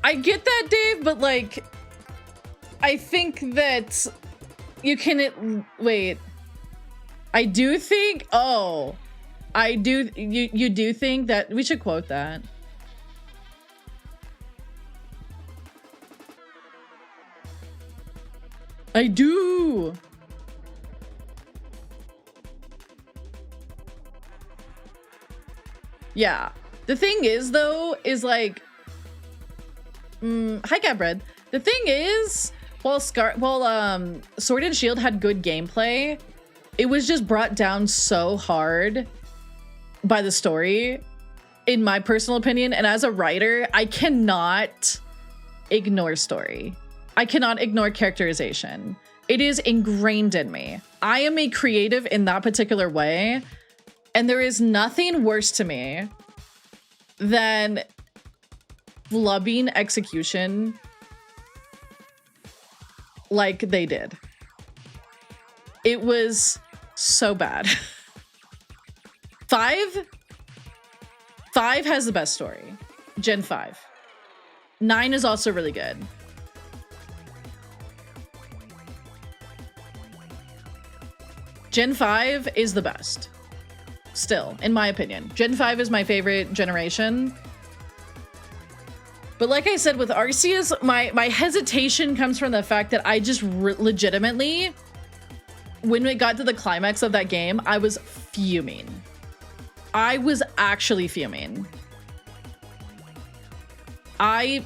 S1: I get that, Dave, but like, I think that you can wait. I do think, oh, I do, you do think that we should quote that. I do. Yeah. The thing is, though, is like, hi, Gabred. The thing is, while Sword and Shield had good gameplay, it was just brought down so hard by the story, in my personal opinion. And as a writer, I cannot ignore story. I cannot ignore characterization. It is ingrained in me. I am a creative in that particular way, and there is nothing worse to me than flubbing execution like they did. It was so bad. 5 has the best story. Gen 5. 9 is also really good. Gen 5 is the best. Still, in my opinion. Gen 5 is my favorite generation. But like I said, with Arceus, my hesitation comes from the fact that I just legitimately, when it got to the climax of that game, I was fuming. I was actually fuming. I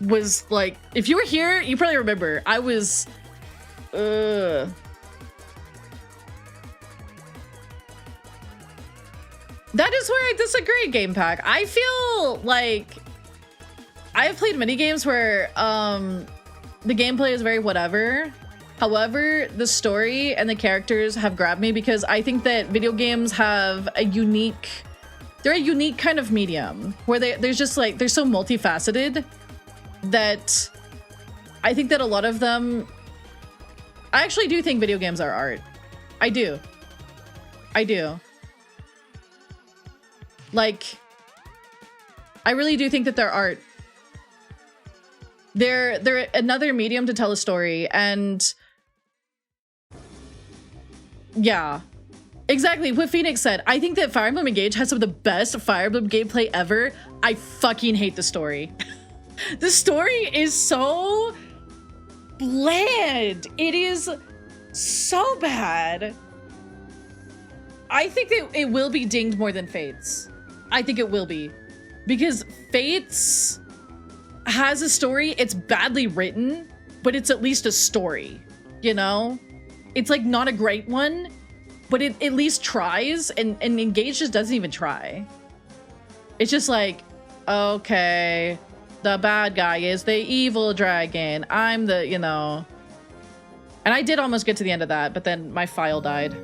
S1: was like, if you were here, you probably remember. I was, That is where I disagree, Game Pack. I feel like I have played many games where the gameplay is very whatever. However, the story and the characters have grabbed me because I think that video games have a unique, they're a unique kind of medium where there's just like, they're so multifaceted that I think that a lot of them, I actually do think video games are art. I do. I do. Like, I really do think that they're art. They're another medium to tell a story, and yeah, exactly what Phoenix said. I think that Fire Emblem Engage has some of the best Fire Emblem gameplay ever. I fucking hate the story. The story is so bland. It is so bad. I think that it will be dinged more than Fates. I think it will be, because Fates has a story. It's badly written, but it's at least a story, you know? It's like not a great one, but it at least tries, and Engage just doesn't even try. It's just like, okay, the bad guy is the evil dragon. I'm the, you know. And I did almost get to the end of that, but then my file died.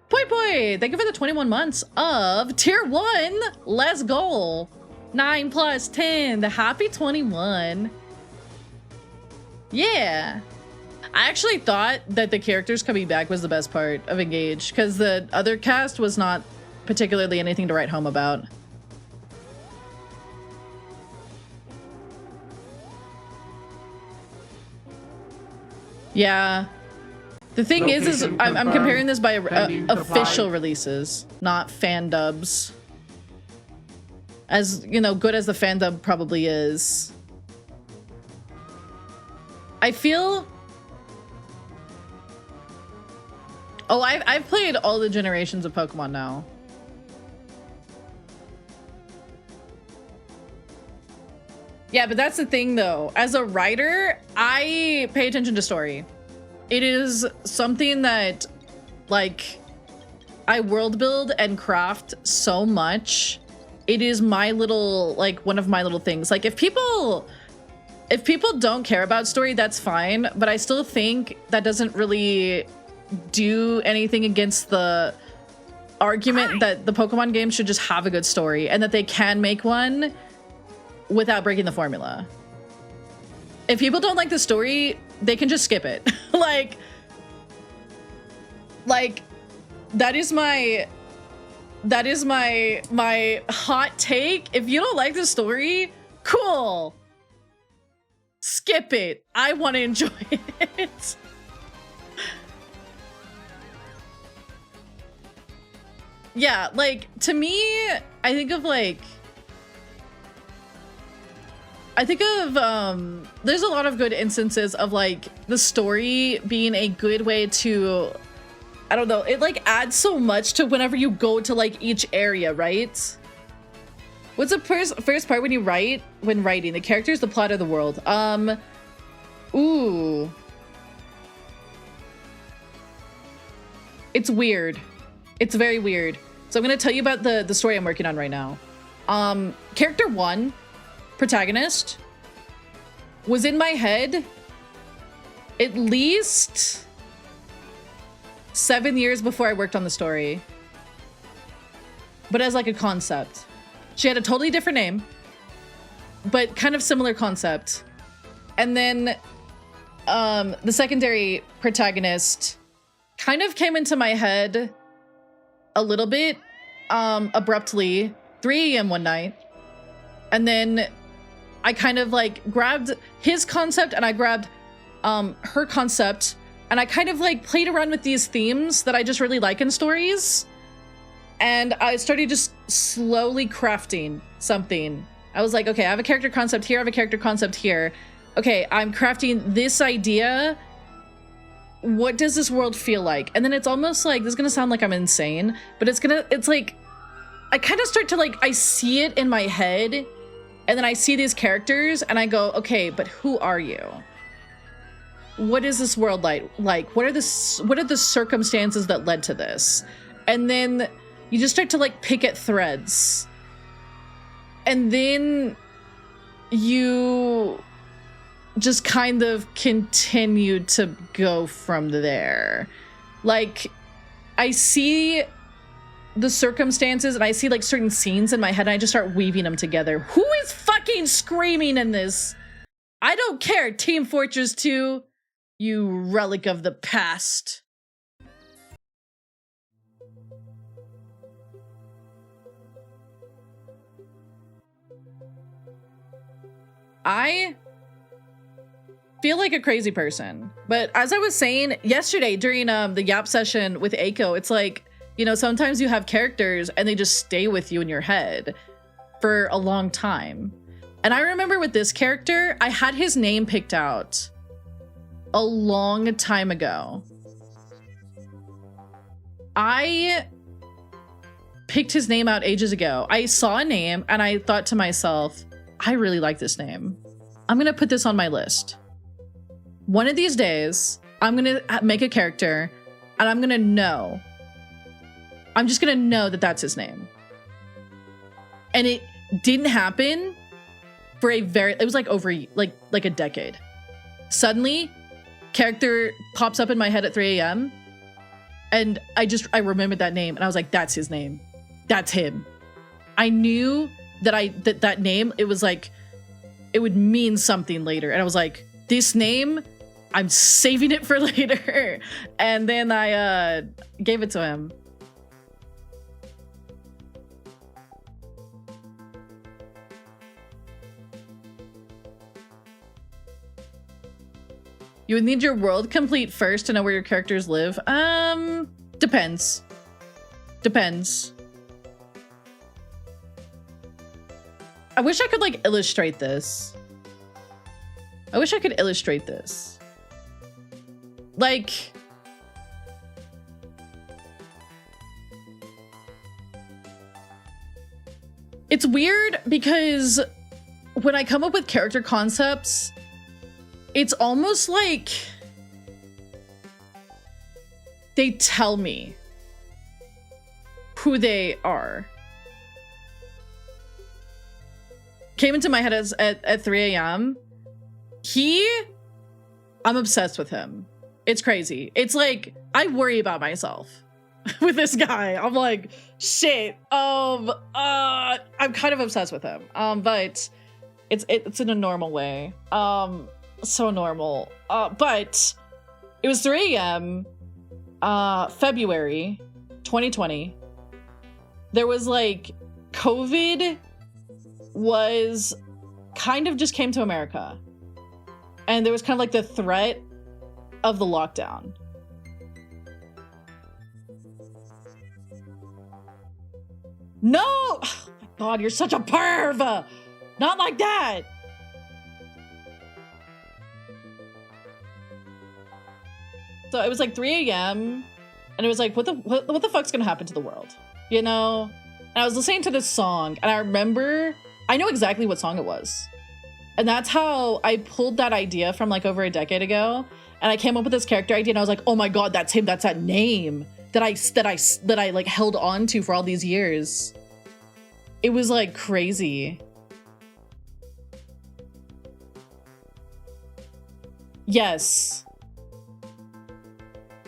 S1: Poi Poi, thank you for the 21 months of tier 1. Let's go. 9 plus 10, the happy 21. Yeah. I actually thought that the characters coming back was the best part of Engage, because the other cast was not particularly anything to write home about. Yeah. The thing is I'm comparing this by official releases, not fan dubs. As, you know, good as the fan dub probably is. I feel... Oh, I've played all the generations of Pokemon now. Yeah, but that's the thing though. As a writer, I pay attention to story. It is something that, like, I world build and craft so much. It is my little, like, one of my little things. Like, if people don't care about story, that's fine. But I still think that doesn't really do anything against the argument that the Pokemon game should just have a good story and that they can make one without breaking the formula. If people don't like the story, they can just skip it. like that is my hot take. If you don't like the story, cool. Skip it. I want to enjoy it. Yeah, like, to me, I think of there's a lot of good instances of like the story being a good way to, I don't know, it like adds so much to whenever you go to like each area, right? What's the first part when writing? The characters, the plot of the world. Ooh. It's weird. It's very weird. So I'm gonna tell you about the story I'm working on right now. Character 1, protagonist, was in my head at least 7 years before I worked on the story. But as like a concept. She had a totally different name, but kind of similar concept. And then the secondary protagonist kind of came into my head a little bit abruptly, 3 a.m. one night. And then I kind of like grabbed his concept and I grabbed her concept and I kind of like played around with these themes that I just really like in stories. And I started just slowly crafting something. I was like, okay, I have a character concept here, I have a character concept here. Okay, I'm crafting this idea. What does this world feel like? And then it's almost like, this is gonna sound like I'm insane, but it's like, I kind of start to like, I see it in my head and then I see these characters and I go, okay, but who are you? What is this world like? What are the circumstances that led to this? And then you just start to like pick at threads. And then you just kind of continue to go from there. Like, I see the circumstances and I see like certain scenes in my head and I just start weaving them together. Who is fucking screaming in this? I don't care, Team Fortress 2, you relic of the past. I feel like a crazy person, but as I was saying yesterday during the Yap session with Aiko, it's like, you know, sometimes you have characters and they just stay with you in your head for a long time. And I remember with this character, I had his name picked out a long time ago. I picked his name out ages ago. I saw a name and I thought to myself, I really like this name. I'm gonna put this on my list. One of these days, I'm gonna make a character and I'm gonna know. I'm just gonna know that that's his name. And it didn't happen for it was like over like a decade. Suddenly, character pops up in my head at 3 a.m. and I remembered that name and I was like, that's his name. That's him. I knew that that name, it was like, it would mean something later. And I was like, this name, I'm saving it for later. And then I gave it to him. You would need your world complete first to know where your characters live. Depends. Depends. I wish I could like illustrate this. I wish I could illustrate this. Like, it's weird because when I come up with character concepts, it's almost like they tell me. who they are. Came into my head at 3 a.m. I'm obsessed with him. It's crazy. It's like, I worry about myself with this guy. I'm like, shit. I'm kind of obsessed with him. But it's in a normal way. So normal. But it was 3 a.m. February 2020. There was like COVID was kind of just came to America. And there was kind of like the threat of the lockdown. No! Oh my God, you're such a perv! Not like that! So it was like 3 a.m. and it was like, what the fuck's gonna happen to the world? You know? And I was listening to this song and I remember, I know exactly what song it was. And that's how I pulled that idea from like over a decade ago. And I came up with this character idea and I was like, oh my God, that's him. That's that name that I like held on to for all these years. It was like crazy. Yes.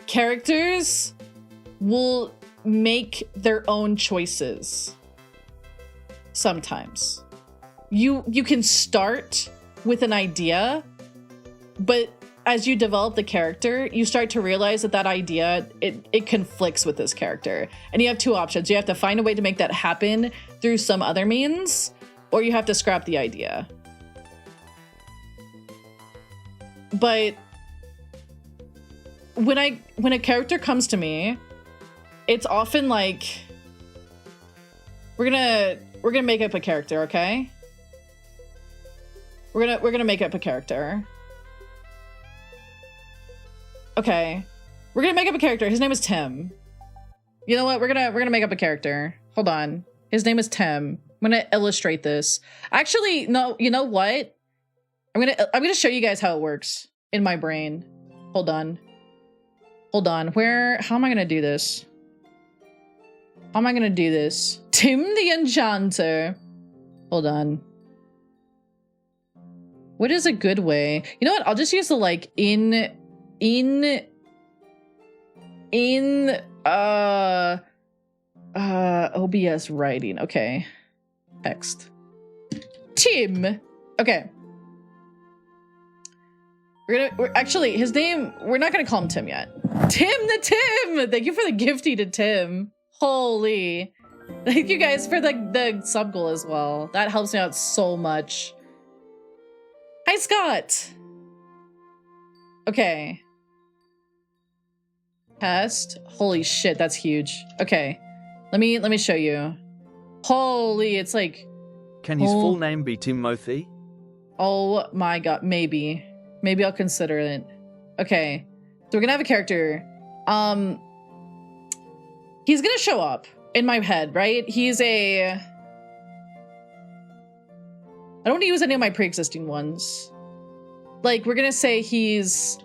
S1: Characters will make their own choices. Sometimes. You can start with an idea, but as you develop the character, you start to realize that that idea, it conflicts with this character. And you have two options. You have to find a way to make that happen through some other means, or you have to scrap the idea. But when a character comes to me, it's often like, we're gonna make up a character, okay? We're gonna make up a character. Okay. We're gonna make up a character. His name is Tim. You know what? We're gonna make up a character. Hold on. His name is Tim. I'm gonna illustrate this. Actually, no, you know what? I'm gonna show you guys how it works in my brain. Hold on. Hold on. How am I gonna do this? How am I gonna do this? Tim the Enchanter. Hold on. What is a good way? You know what? I'll just use the like in OBS writing. Okay. Text. Tim. Okay. We're actually his name, we're not gonna call him Tim yet. Tim the Tim! Thank you for the gifty to Tim. Holy. Thank you guys for the sub goal as well. That helps me out so much. Hi, Scott. Okay. Test. Holy shit, that's huge. Okay. Let me show you. Holy, it's like...
S3: Can his full name be Timothy?
S1: Oh my God, maybe. Maybe I'll consider it. Okay. So we're gonna have a character. He's gonna show up in my head, right? He's a... I don't want to use any of my pre-existing ones. Like, we're gonna say he's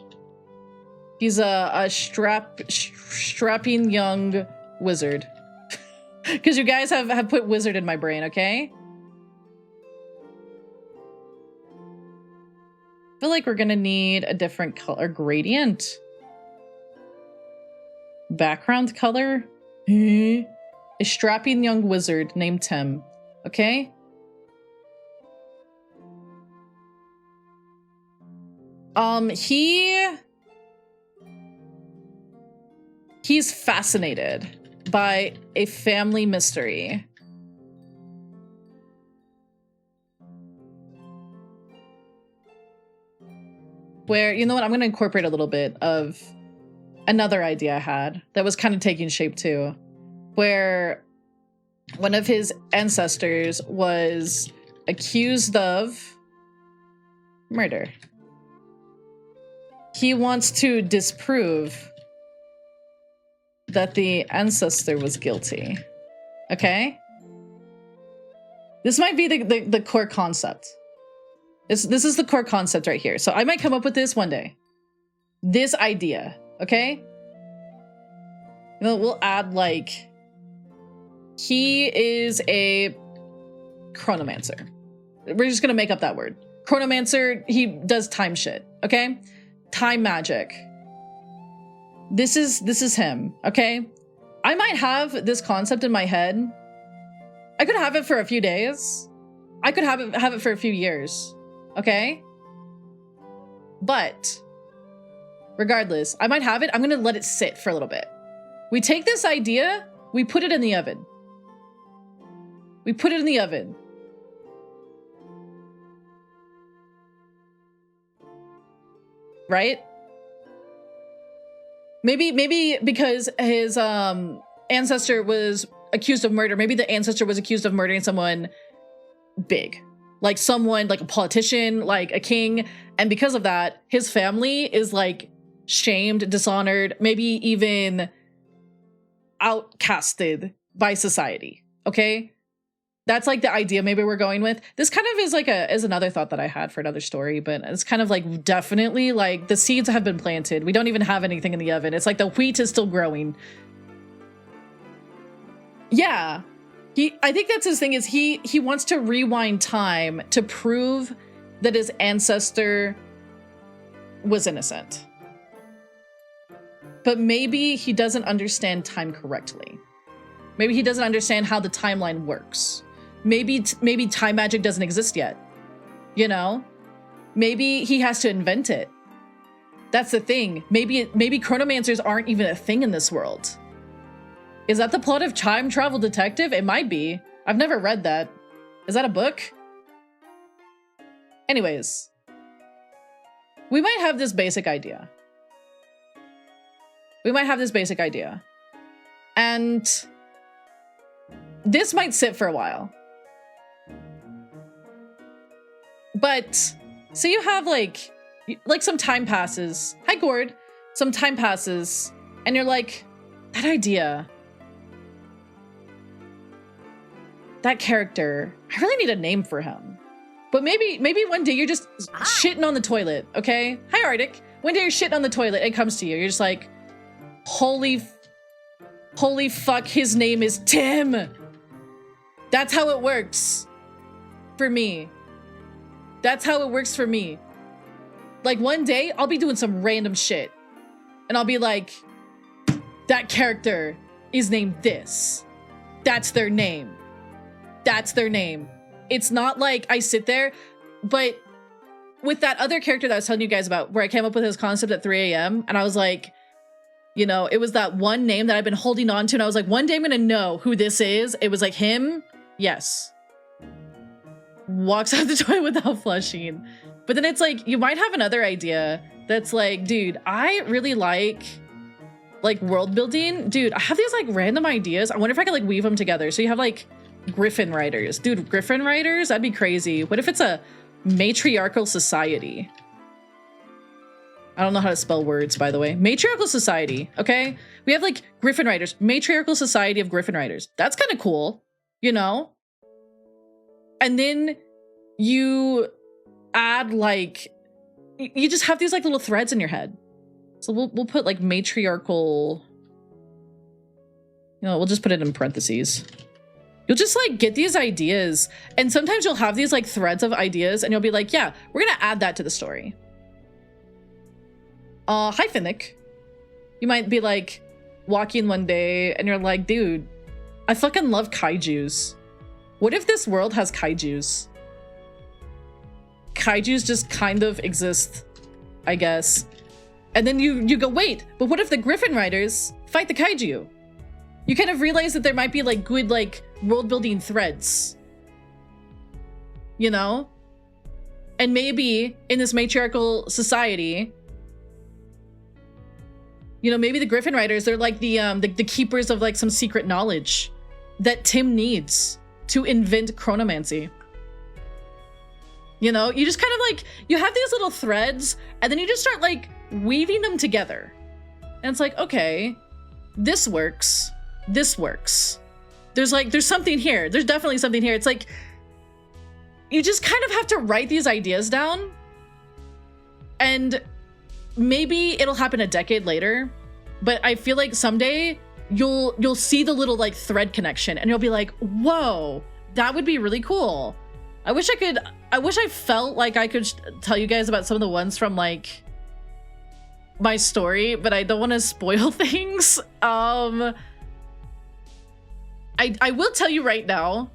S1: a strapping young wizard. Because you guys have put wizard in my brain, okay? I feel like we're gonna need a different color gradient. Background color. A strapping young wizard named Tim. Okay? He's fascinated by a family mystery. Where, you know what, I'm gonna incorporate a little bit of another idea I had that was kind of taking shape too. Where one of his ancestors was accused of murder. He wants to disprove that the ancestor was guilty. Okay? This might be the core concept. This is the core concept right here. So I might come up with this one day. This idea, okay? You know, we'll add like He is a chronomancer. We're just gonna make up that word. Chronomancer, he does time shit, okay? Time magic. This is him, okay? I might have this concept in my head. I could have it for a few days. I could have it for a few years, okay? But regardless, I might have it. I'm gonna let it sit for a little bit. We take this idea, we put it in the oven. We put it in the oven. Right? Maybe because his ancestor was accused of murder. Maybe the ancestor was accused of murdering someone big. Like someone, like a politician, like a king. And because of that, his family is like shamed, dishonored, maybe even outcasted by society. Okay? That's like the idea maybe we're going with. This kind of is like is another thought that I had for another story, but it's kind of like definitely like the seeds have been planted. We don't even have anything in the oven. It's like the wheat is still growing. Yeah. I think that's his thing, is he wants to rewind time to prove that his ancestor was innocent. But maybe he doesn't understand time correctly. Maybe he doesn't understand how the timeline works. Maybe time magic doesn't exist yet. You know? Maybe he has to invent it. That's the thing. Maybe chronomancers aren't even a thing in this world. Is that the plot of Time Travel Detective? It might be. I've never read that. Is that a book? Anyways. We might have this basic idea. And this might sit for a while. But so you have like some time passes. Hi, Gord. Some time passes, and you're like, that idea, that character, I really need a name for him. But maybe one day you're just shitting on the toilet, okay? Hi, Arctic. One day you're shitting on the toilet, it comes to you. You're just like, holy fuck, his name is Tim. That's how it works for me. That's how it works for me. Like one day I'll be doing some random shit and I'll be like, that character is named this. That's their name. That's their name. It's not like I sit there, but with that other character that I was telling you guys about, where I came up with his concept at 3 a.m. and I was like, you know, it was that one name that I've been holding on to, and I was like, one day I'm gonna know who this is. It was like him. Yes. Walks out the toilet without flushing. But then it's like, you might have another idea that's like, dude, I really like world building. Dude, I have these like random ideas. I wonder if I could like weave them together. So you have like Griffin Riders. Dude, Griffin Riders? That'd be crazy. What if it's a matriarchal society? I don't know how to spell words, by the way. Matriarchal society, okay? We have like Griffin Riders. Matriarchal society of Griffin Riders. That's kind of cool, you know? And then you add like, you just have these like little threads in your head. So we'll put like matriarchal, you know, we'll just put it in parentheses. You'll just like get these ideas, and sometimes you'll have these like threads of ideas and you'll be like, yeah, we're gonna add that to the story. Hi, Finnick. You might be like walking one day and you're like, dude, I fucking love kaijus. What if this world has kaijus? Kaijus just kind of exist, I guess. And then you go, wait, but what if the Griffin Riders fight the kaiju? You kind of realize that there might be like good like world building threads, you know? And maybe in this matriarchal society, you know, maybe the Griffin Riders, they're like the keepers of like some secret knowledge that Tim needs to invent chronomancy. You know, you just kind of like, you have these little threads and then you just start like weaving them together. And it's like, okay, this works. This works. There's something here. There's definitely something here. It's like, you just kind of have to write these ideas down, and maybe it'll happen a decade later, but I feel like someday you'll see the little like thread connection and you'll be like, whoa, that would be really cool. I wish I felt like I could tell you guys about some of the ones from like my story, but I don't want to spoil things. I will tell you right now,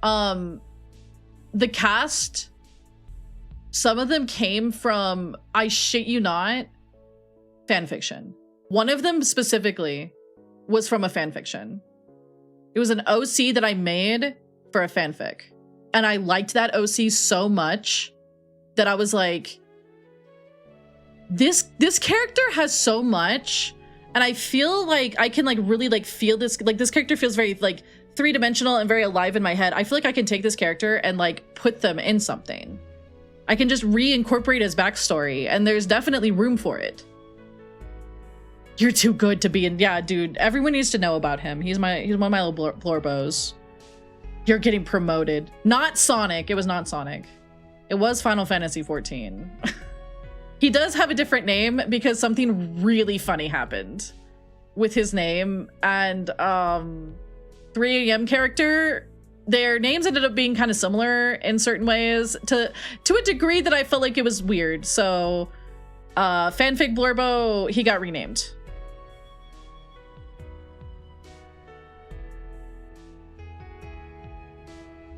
S1: the cast, some of them came from, I shit you not, fanfiction. One of them specifically was from a fanfiction. It was an OC that I made for a fanfic. And I liked that OC so much that I was like, this character has so much, and I feel like I can like really like feel this, like this character feels very like three-dimensional and very alive in my head. I feel like I can take this character and like put them in something. I can just reincorporate his backstory, and there's definitely room for it. You're too good to be in. Yeah, dude, everyone needs to know about him. He's one of my little blorbos. You're getting promoted. Not Sonic. It was not Sonic. It was Final Fantasy 14. He does have a different name because something really funny happened with his name, and 3 AM character, their names ended up being kind of similar in certain ways to a degree that I felt like it was weird. So fanfic Blorbo, he got renamed.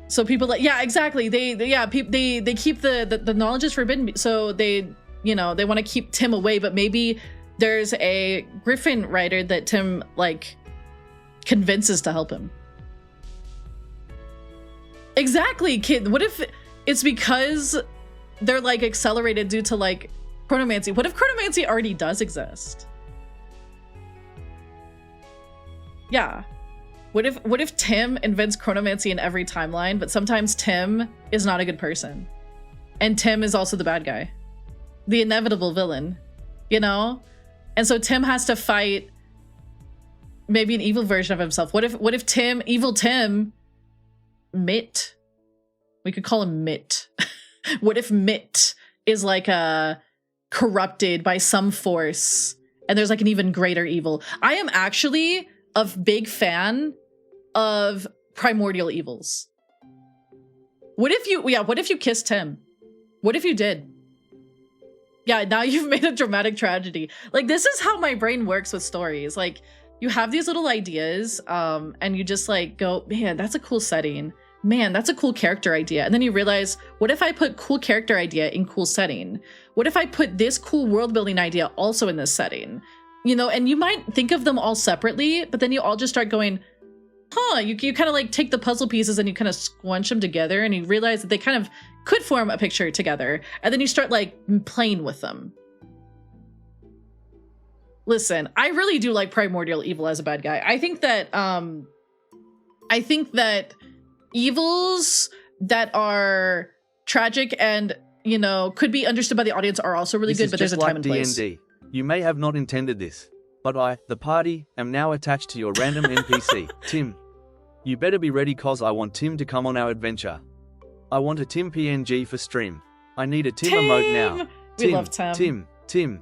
S1: So people like, yeah, exactly. They keep the knowledge is forbidden. So they, you know, they want to keep Tim away, but maybe there's a Griffin writer that Tim like convinces to help him. Exactly, kid. What if it's because they're like accelerated due to like chronomancy? What if chronomancy already does exist? Yeah. What if Tim invents chronomancy in every timeline, but sometimes Tim is not a good person, and Tim is also the bad guy, the inevitable villain, you know? And so Tim has to fight maybe an evil version of himself. What if Tim, evil Tim, Mitt, we could call him Mitt. What if Mitt is like corrupted by some force, and there's like an even greater evil? I am actually a big fan of primordial evils. What if you kissed him? What if you did? Yeah, now you've made a dramatic tragedy. Like, this is how my brain works with stories. Like, you have these little ideas, and you just like go, man, that's a cool setting. Man, that's a cool character idea. And then you realize, what if I put cool character idea in cool setting? What if I put this cool world building idea also in this setting? You know, and you might think of them all separately, but then you all just start going, huh, you kind of like take the puzzle pieces and you kind of squunch them together, and you realize that they kind of could form a picture together. And then you start like playing with them. Listen, I really do like primordial evil as a bad guy. I think that evils that are tragic and, you know, could be understood by the audience are also really good, but there's a time and place.
S3: D&D. You may have not intended this, but I, the party, am now attached to your random NPC, Tim. You better be ready, cause I want Tim to come on our adventure. I want a Tim PNG for stream. I need a Tim emote now.
S1: We love Tim. Tim.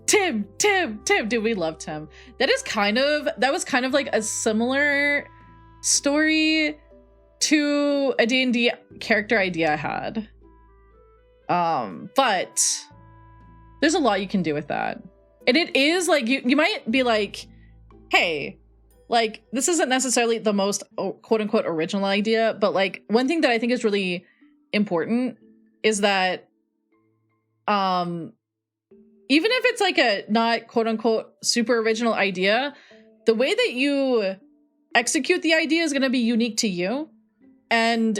S1: Dude, we love Tim. That was kind of like a similar story to a D&D character idea I had. But there's a lot you can do with that. And it is like, you might be like, hey, like, this isn't necessarily the most quote unquote original idea, but like one thing that I think is really important is that even if it's like a not quote unquote super original idea, the way that you execute the idea is going to be unique to you, and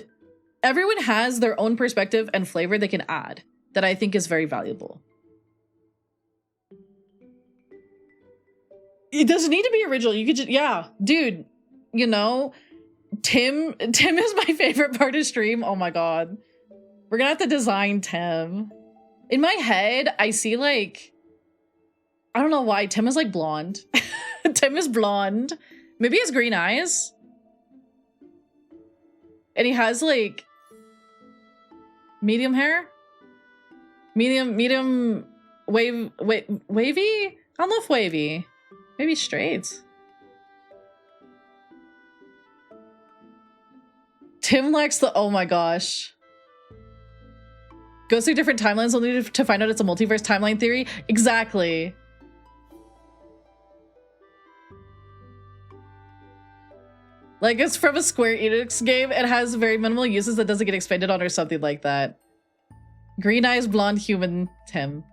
S1: everyone has their own perspective and flavor they can add that I think is very valuable. It doesn't need to be original. You could just, yeah, dude, you know, Tim is my favorite part of stream. Oh my God. We're gonna have to design Tim. In my head, I see like, I don't know why, Tim is like blonde. Tim is blonde. Maybe he has green eyes. And he has like medium hair? Medium wavy? I don't know if wavy. Maybe straight. Tim likes the, oh my gosh. Goes through different timelines only to find out it's a multiverse timeline theory. Exactly. Like it's from a Square Enix game. It has very minimal uses that doesn't get expanded on or something like that. Green eyes, blonde human Tim.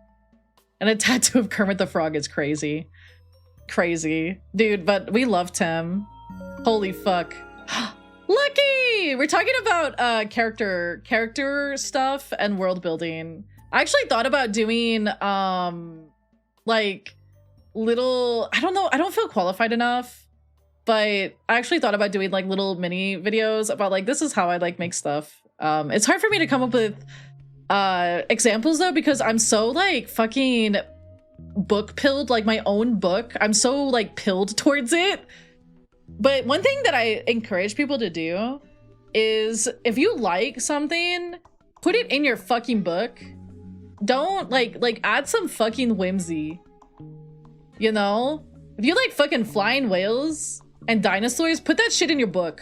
S1: And a tattoo of Kermit the Frog is crazy. Crazy. Dude, but we love Tim. Holy fuck. Lucky! We're talking about character stuff and world building. I actually thought about doing like little, I don't know, I don't feel qualified enough, but I actually thought about doing like little mini videos about like this is how I like make stuff. It's hard for me to come up with examples though, because I'm so like fucking book pilled, like my own book. I'm so like pilled towards it. But one thing that I encourage people to do is if you like something, put it in your fucking book. Don't like add some fucking whimsy. You know? If you like fucking flying whales and dinosaurs, put that shit in your book.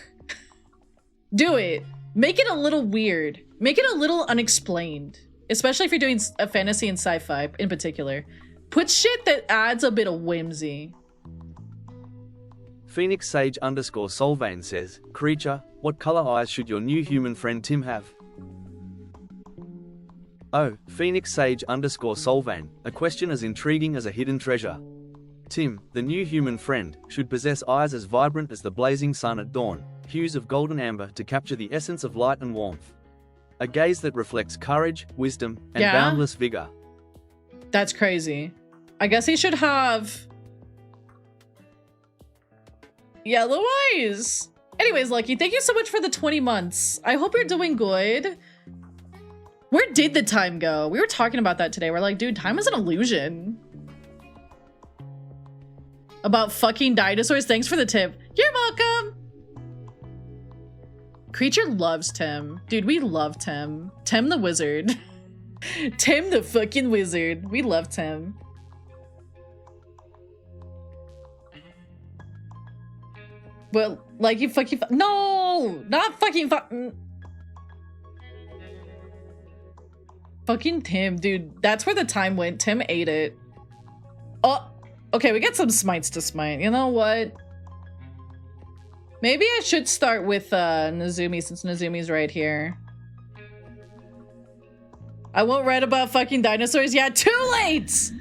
S1: Do it. Make it a little weird. Make it a little unexplained. Especially if you're doing a fantasy and sci-fi in particular. Put shit that adds a bit of whimsy.
S3: Phoenix Sage _ Solvane says, Creature, what color eyes should your new human friend Tim have? Oh, Phoenix Sage _ Solvane, a question as intriguing as a hidden treasure. Tim, the new human friend, should possess eyes as vibrant as the blazing sun at dawn, hues of golden amber to capture the essence of light and warmth. A gaze that reflects courage, wisdom, and boundless vigor.
S1: That's crazy. I guess he should have yellow eyes. Anyways, Lucky, thank you so much for the 20 months. I hope you're doing good. Where did the time go? We were talking about that today. We're like, dude, time is an illusion. About fucking dinosaurs. Thanks for the tip. You're welcome. Creature loves Tim. Dude, we love Tim. Tim the wizard. Tim the fucking wizard. We love Tim. Well, like you fucking no, not fucking fucking Tim, dude. That's where the time went. Tim ate it. Oh, okay. We got some smites to smite. You know what? Maybe I should start with Nezumi since Nezumi's right here. I won't write about fucking dinosaurs. Yeah, too late.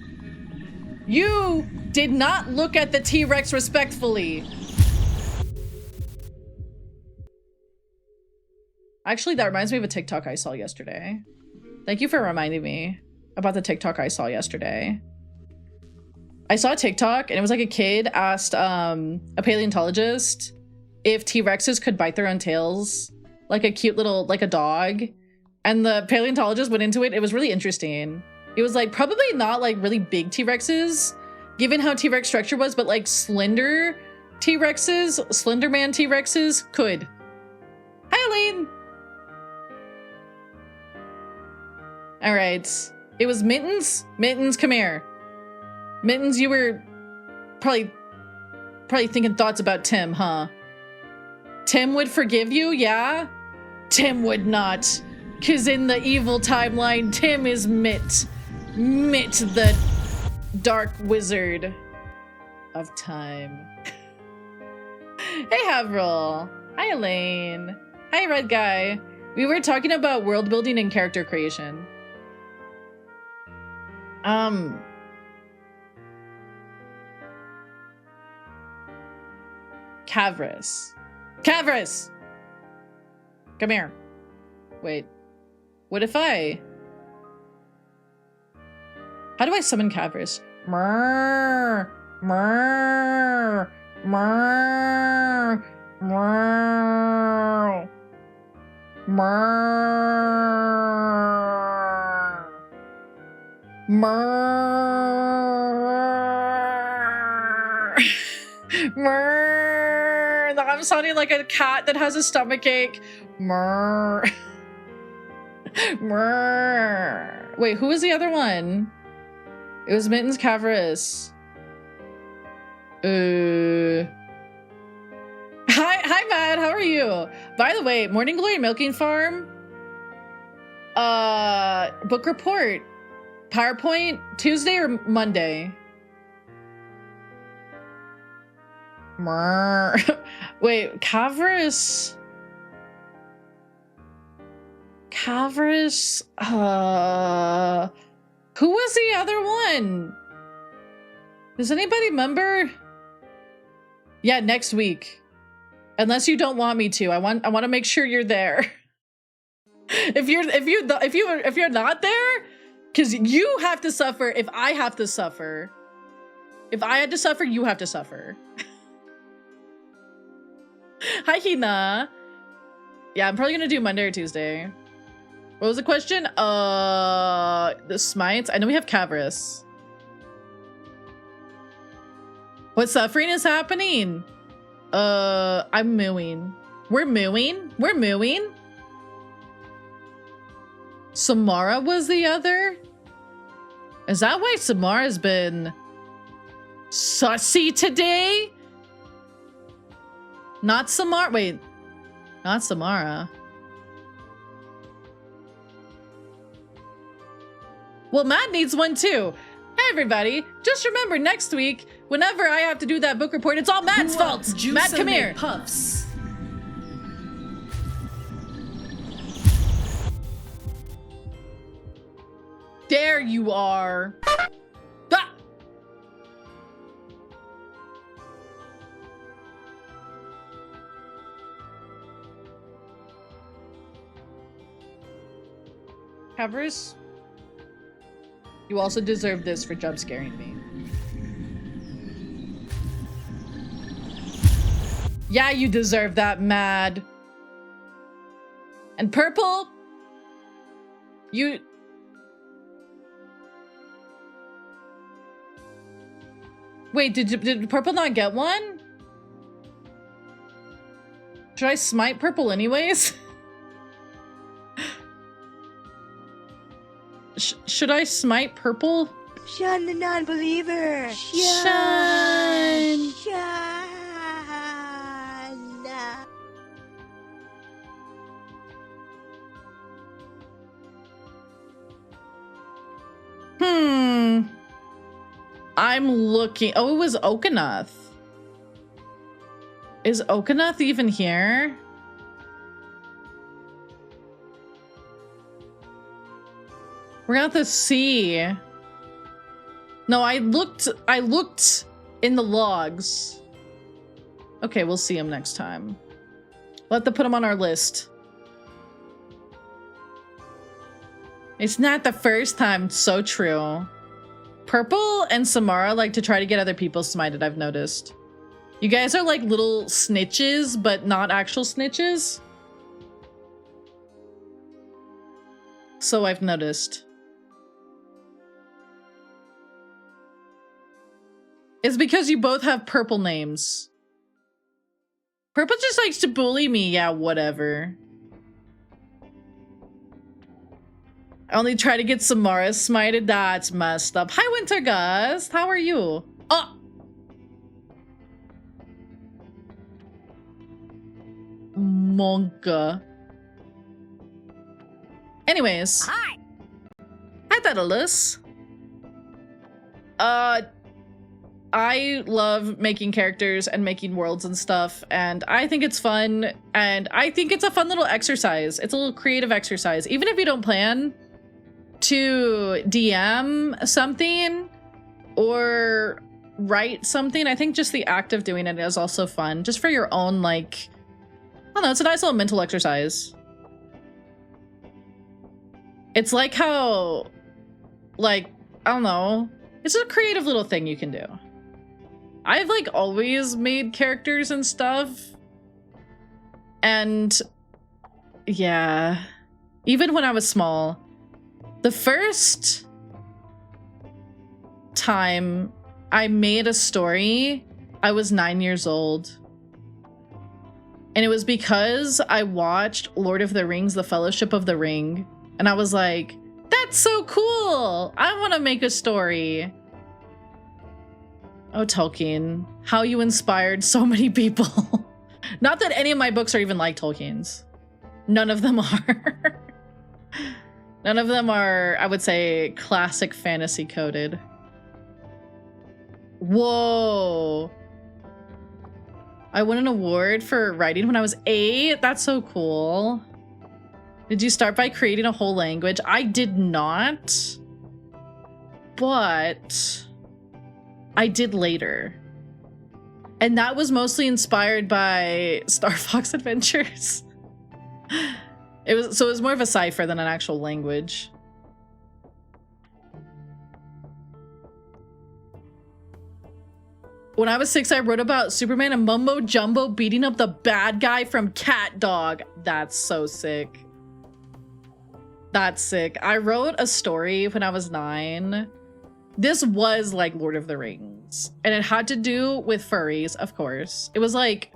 S1: You did not look at the T-Rex respectfully. Actually, that reminds me of a TikTok I saw yesterday. Thank you for reminding me about the TikTok I saw yesterday. I saw a TikTok and it was like a kid asked a paleontologist if T-Rexes could bite their own tails, like a cute little, like a dog. And the paleontologist went into it. It was really interesting. It was like probably not like really big T-Rexes, given how T-Rex structure was, but like slender T-Rexes, Slender Man T-Rexes could. Hi, Eileen. All right. It was Mittens. Mittens, come here. Mittens, you were probably thinking thoughts about Tim, huh? Tim would forgive you, yeah? Tim would not. Cause in the evil timeline, Tim is Mitt. Mitt, the dark wizard of time. Hey, Havril. Hi, Elaine. Hi, Red Guy. We were talking about world building and character creation. Cavris. Cavris! Come here. Wait. What if I... How do I summon Cavris? Mrrr. Mrrr. Mrrr. Mrrr. Mrrr. Mrrr. Mrrr. I'm sounding like a cat that has a stomachache. Mrrr. Mrrr. Wait, who was the other one? It was Mittens Cavris. Hi, Matt. How are you? By the way, Morning Glory Milking Farm. Book report. PowerPoint Tuesday or Monday? Wait, Cavris. Who was the other one? Does anybody remember? Yeah, next week. Unless you don't want me to. I want to make sure you're there. if you're not there, because you have to suffer if I have to suffer. If I had to suffer, you have to suffer. Hi, Hina. Yeah, I'm probably gonna do Monday or Tuesday. What was the question? The Smites. I know we have Cavris. What suffering is happening? I'm mooing. We're mooing. We're mooing. Samara was the other? Is that why Samara's been sussy today? Not Samara. Wait. Not Samara. Well, Matt needs one too. Hey, everybody. Just remember next week, whenever I have to do that book report, it's all Matt's fault. Matt, come here.
S4: Puffs.
S1: There you are. Ah! Cavers, you also deserve this for jump scaring me. Yeah, you deserve that, Mad. And Purple, you... Wait, did Purple not get one? Should I smite Purple anyways? Should I smite Purple?
S5: Shun the non-believer.
S1: Shun.
S5: Shun.
S1: I'm looking. Oh, it was Okanath. Is Okanath even here? We're gonna have to see. No, I looked in the logs. Okay, we'll see him next time. We'll have to put him on our list. It's not the first time. It's so true. Purple and Samara like to try to get other people smited, I've noticed. You guys are like little snitches, but not actual snitches. So I've noticed. It's because you both have purple names. Purple just likes to bully me. Yeah, whatever. I only try to get Samara smited. That's messed up. Hi, Winter Gust. How are you? Oh! Monka. Anyways.
S5: Hi.
S1: Hi, Daedalus. I love making characters and making worlds and stuff, and I think it's fun, and I think it's a fun little exercise. It's a little creative exercise. Even if you don't plan to DM something or write something, I think just the act of doing it is also fun, just for your own, like, I don't know, it's a nice little mental exercise. It's like how, like, I don't know, it's a creative little thing you can do. I've like always made characters and stuff, and yeah, even when I was small. The first time I made a story, I was 9 years old. And it was because I watched Lord of the Rings, The Fellowship of the Ring. And I was like, that's so cool. I want to make a story. Oh, Tolkien, how you inspired so many people. Not that any of my books are even like Tolkien's. None of them are. None of them are, I would say, classic fantasy coded. Whoa. I won an award for writing when I was 8. That's so cool. Did you start by creating a whole language? I did not. But I did later. And that was mostly inspired by Star Fox Adventures. It was more of a cipher than an actual language. When I was 6, I wrote about Superman and Mumbo Jumbo beating up the bad guy from Cat Dog. That's so sick. That's sick. I wrote a story when I was 9. This was like Lord of the Rings. And it had to do with furries, of course. It was like,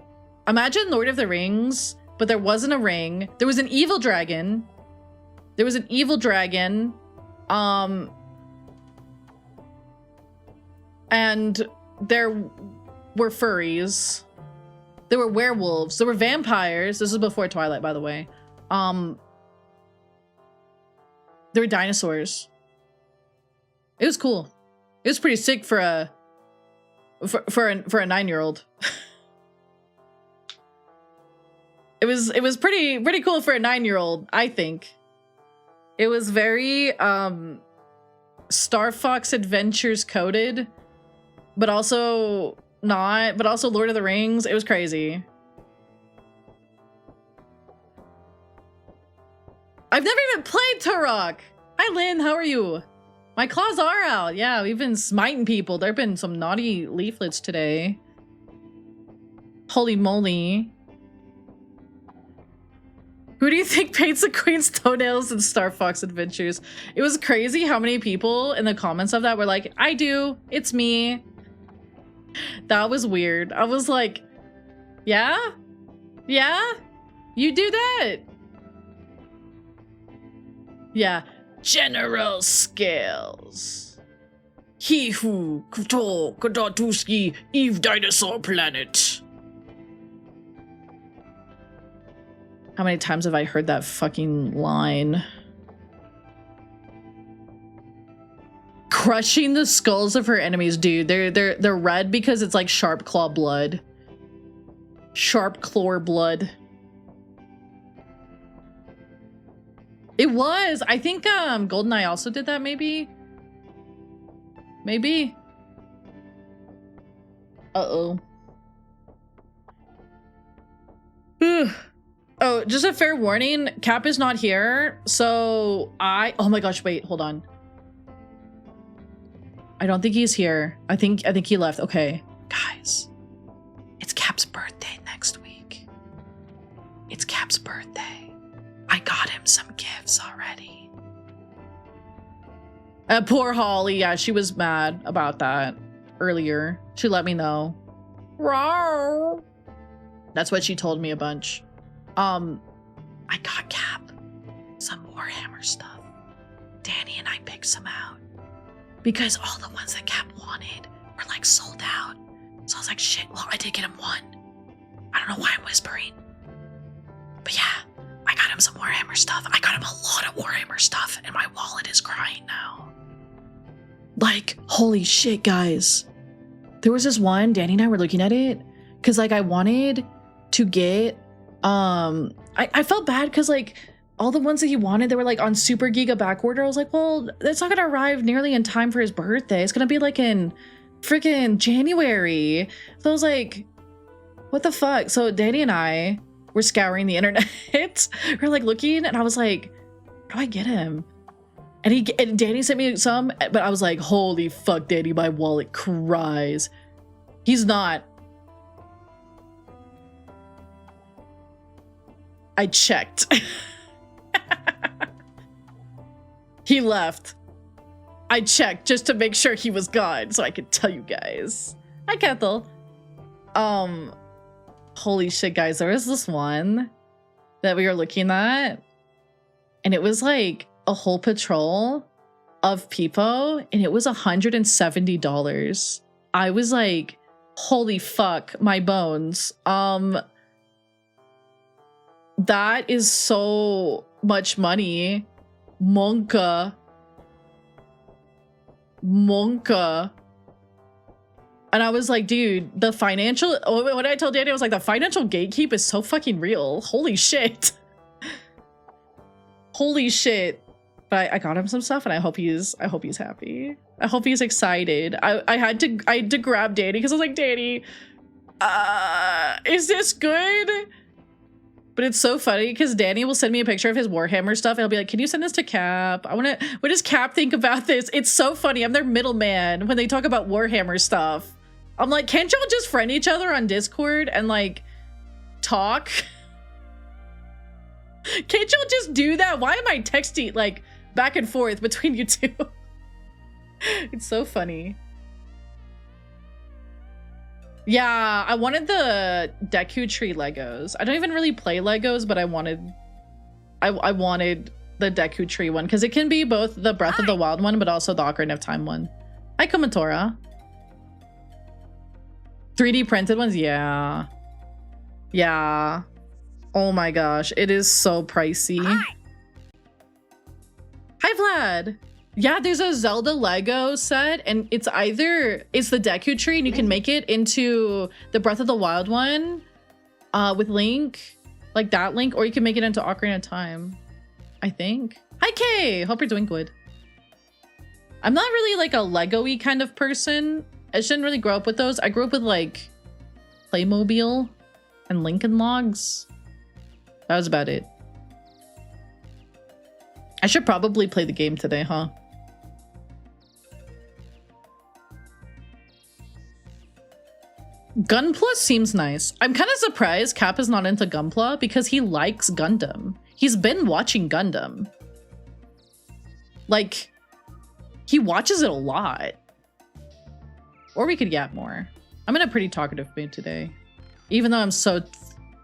S1: imagine Lord of the Rings, but there wasn't a ring. There was an evil dragon. There was an evil dragon. And there were furries. There were werewolves. There were vampires. This is before Twilight, by the way. There were dinosaurs. It was cool. It was pretty sick for a 9-year-old. It was pretty cool for a 9-year-old, I think. It was very Star Fox Adventures coded, but also not, but also Lord of the Rings. It was crazy. I've never even played Turok. Hi Lynn, how are you? My claws are out. Yeah, we've been smiting people. There've been some naughty leaflets today. Holy moly. Who do you think paints the Queen's toenails in Star Fox Adventures? It was crazy how many people in the comments of that were like, I do, it's me. That was weird. I was like, yeah? Yeah? You do that? Yeah. General Scales. He who Kuto Kodatuski Eve Dinosaur Planet. How many times have I heard that fucking line? Crushing the skulls of her enemies, dude. They're red because it's like sharp claw blood. Sharp claw blood. It was. I think GoldenEye also did that, maybe. Maybe. Uh-oh. Oh, just a fair warning. Cap is not here, so oh my gosh, wait, hold on. I don't think he's here. I think he left. Okay, guys. It's Cap's birthday next week. It's Cap's birthday. I got him some gifts already. Poor Holly. Yeah, she was mad about that earlier. She let me know. Rawr. That's what she told me a bunch. I got Cap some Warhammer stuff. Danny and I picked some out because all the ones that Cap wanted were like sold out. So I was like, shit, well, I did get him one. I don't know why I'm whispering. But yeah, I got him some Warhammer stuff. I got him a lot of Warhammer stuff and my wallet is crying now. Like, holy shit, guys. There was this one, Danny and I were looking at it because like I wanted to get I felt bad because like all the ones that he wanted, they were like on super giga back order. I was like, well, it's not gonna arrive nearly in time for his birthday. It's gonna be like in freaking January. So I was like, what the fuck? So Danny and I were scouring the internet. We're like looking and I was like, how do I get him? And Danny sent me some, but I was like, holy fuck, Danny, my wallet cries. He's not. I checked. He left. I checked just to make sure he was gone so I could tell you guys. Hi, Kethel. Holy shit, guys. There was this one that we were looking at and it was like a whole patrol of people and it was $170. I was like, holy fuck, my bones. That is so much money. Monka. And I was like, dude, the financial, when I told Danny, I was like, the financial gatekeep is so fucking real. Holy shit. Holy shit. But I got him some stuff and I hope he's happy. I hope he's excited. I had to grab Danny because I was like, Danny, is this good? But it's so funny because Danny will send me a picture of his Warhammer stuff and I'll be like, can you send this to Cap? What does Cap think about this? It's so funny. I'm their middleman when they talk about Warhammer stuff. I'm like, can't y'all just friend each other on Discord and like talk? Can't y'all just do that? Why am I texting like back and forth between you two? It's so funny. Yeah, I wanted the Deku Tree Legos. I don't even really play Legos, but I wanted the Deku Tree one because it can be both the Breath of the Wild one, but also the Ocarina of Time one. Hi, Komatora. 3D printed ones, yeah. Yeah. Oh my gosh, it is so pricey. Hi, Vlad. Yeah, there's a Zelda Lego set and it's the Deku Tree and you can make it into the Breath of the Wild one with Link, like that Link, or you can make it into Ocarina of Time, I think. Hi, Kay. Hope you're doing good. I'm not really like a Lego-y kind of person. I shouldn't really grow up with those. I grew up with like Playmobil and Lincoln Logs. That was about it. I should probably play the game today, huh? Gunpla seems nice. I'm kind of surprised Cap is not into Gunpla because he likes Gundam. He's been watching Gundam. Like, he watches it a lot. Or we could yap more. I'm in a pretty talkative mood today. Even though I'm so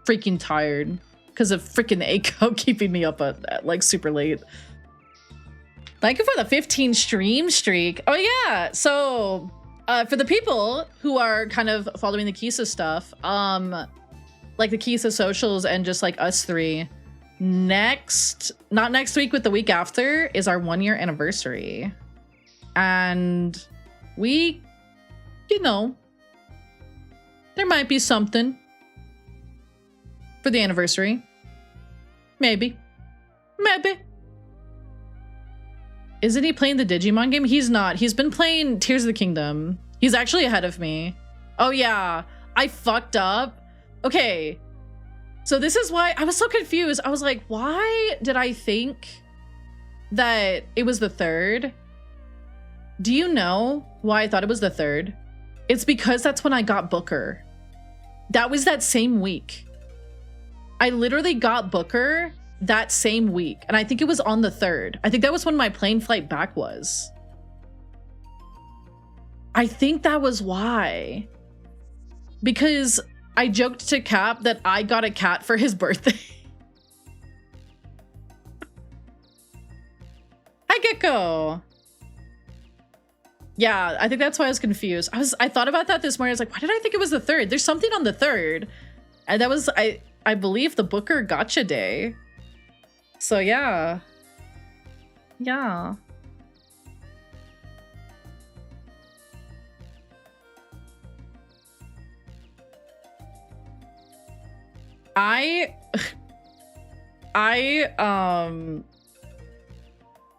S1: freaking tired because of freaking Aiko keeping me up at like super late. Thank you for the 15 stream streak. Oh yeah, so for the people who are kind of following the Kisa stuff, like the Kisa socials and just like us three, not next week, but the week after is our 1-year anniversary. And we, you know, there might be something for the anniversary. Maybe. Isn't he playing the Digimon game? He's not. He's been playing Tears of the Kingdom. He's actually ahead of me. Oh yeah, I fucked up. Okay, so this is why I was so confused. I was like, why did I think that it was the 3rd? Do you know why I thought it was the 3rd? It's because that's when I got Booker. That was that same week. I literally got Booker that same week. And I think it was on the 3rd. I think that was when my plane flight back was. I think that was why. Because I joked to Cap that I got a cat for his birthday. Hi, Gecko. Yeah, I think that's why I was confused. I thought about that this morning. I was like, why did I think it was the 3rd? There's something on the 3rd. And that was, I believe, the Booker Gotcha Day. So yeah. Yeah.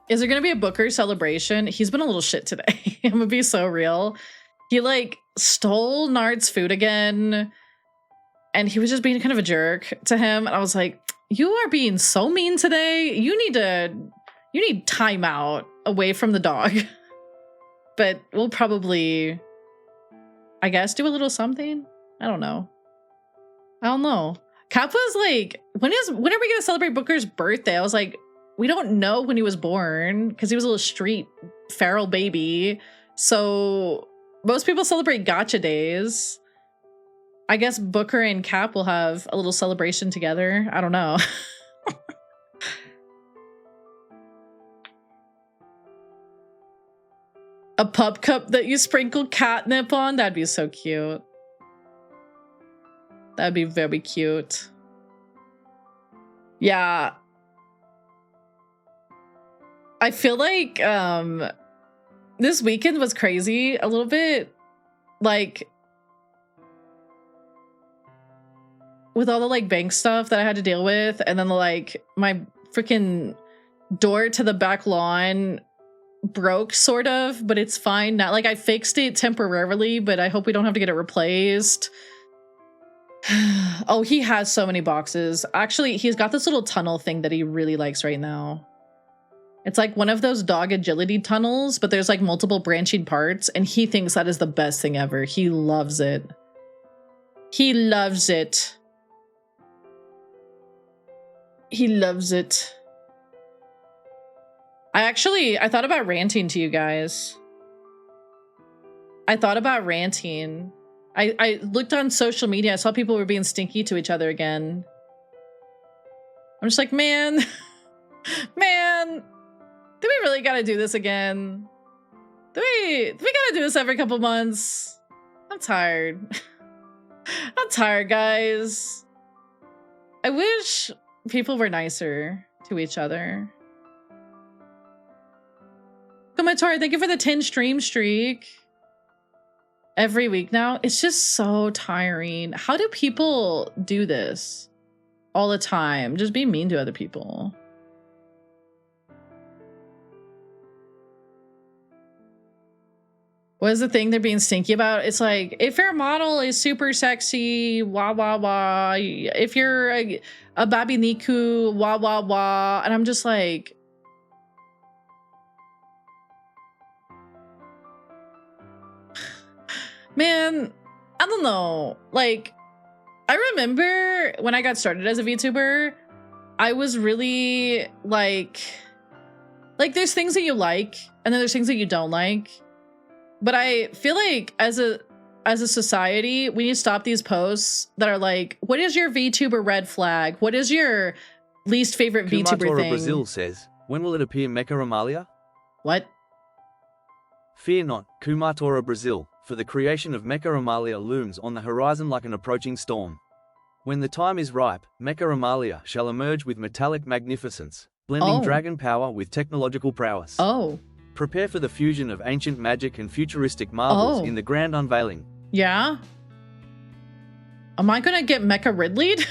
S1: Is there gonna be a Booker celebration? He's been a little shit today. I'm gonna be so real. He like stole Nard's food again. And he was just being kind of a jerk to him. And I was like, you are being so mean today. You need time out away from the dog. But we'll probably, I guess, do a little something. I don't know. Cap was like, when are we gonna celebrate Booker's birthday? I was like, we don't know when he was born because he was a little street feral baby. So most people celebrate gotcha days. I guess Booker and Cap will have a little celebration together. I don't know. A pup cup that you sprinkle catnip on? That'd be so cute. That'd be very cute. Yeah. I feel like this weekend was crazy a little bit. Like, with all the like bank stuff that I had to deal with, and then like my freaking door to the back lawn broke sort of, but it's fine now. Like I fixed it temporarily, but I hope we don't have to get it replaced. Oh, he has so many boxes. Actually, he's got this little tunnel thing that he really likes right now. It's like one of those dog agility tunnels, but there's like multiple branching parts, and he thinks that is the best thing ever. He loves it. He loves it. He loves it. I thought about ranting to you guys. I thought about ranting. I looked on social media. I saw people were being stinky to each other again. I'm just like, man, man, do we really gotta do this again? Do we gotta do this every couple months? I'm tired. I'm tired, guys. I wish people were nicer to each other. Komatori, thank you for the 10 stream streak. Every week now. It's just so tiring. How do people do this all the time? Just be mean to other people. What is the thing they're being stinky about? It's like, if your model is super sexy, wah, wah, wah. If you're a babi niku, wah, wah, wah. And I'm just like, man, I don't know. Like, I remember when I got started as a VTuber, I was really like there's things that you like, and then there's things that you don't like. But I feel like as a society, we need to stop these posts that are like, what is your VTuber red flag? What is your least favorite VTuber
S3: Kumatora
S1: thing?
S3: Brazil says, when will it appear Mecha Amalia?
S1: What?
S3: Fear not, Kumatora Brazil, for the creation of Mecha Amalia looms on the horizon like an approaching storm. When the time is ripe, Mecha Amalia shall emerge with metallic magnificence, blending dragon power with technological prowess.
S1: Oh.
S3: Prepare for the fusion of ancient magic and futuristic marvels in the grand unveiling.
S1: Yeah? Am I gonna get Mecha Ridley'd?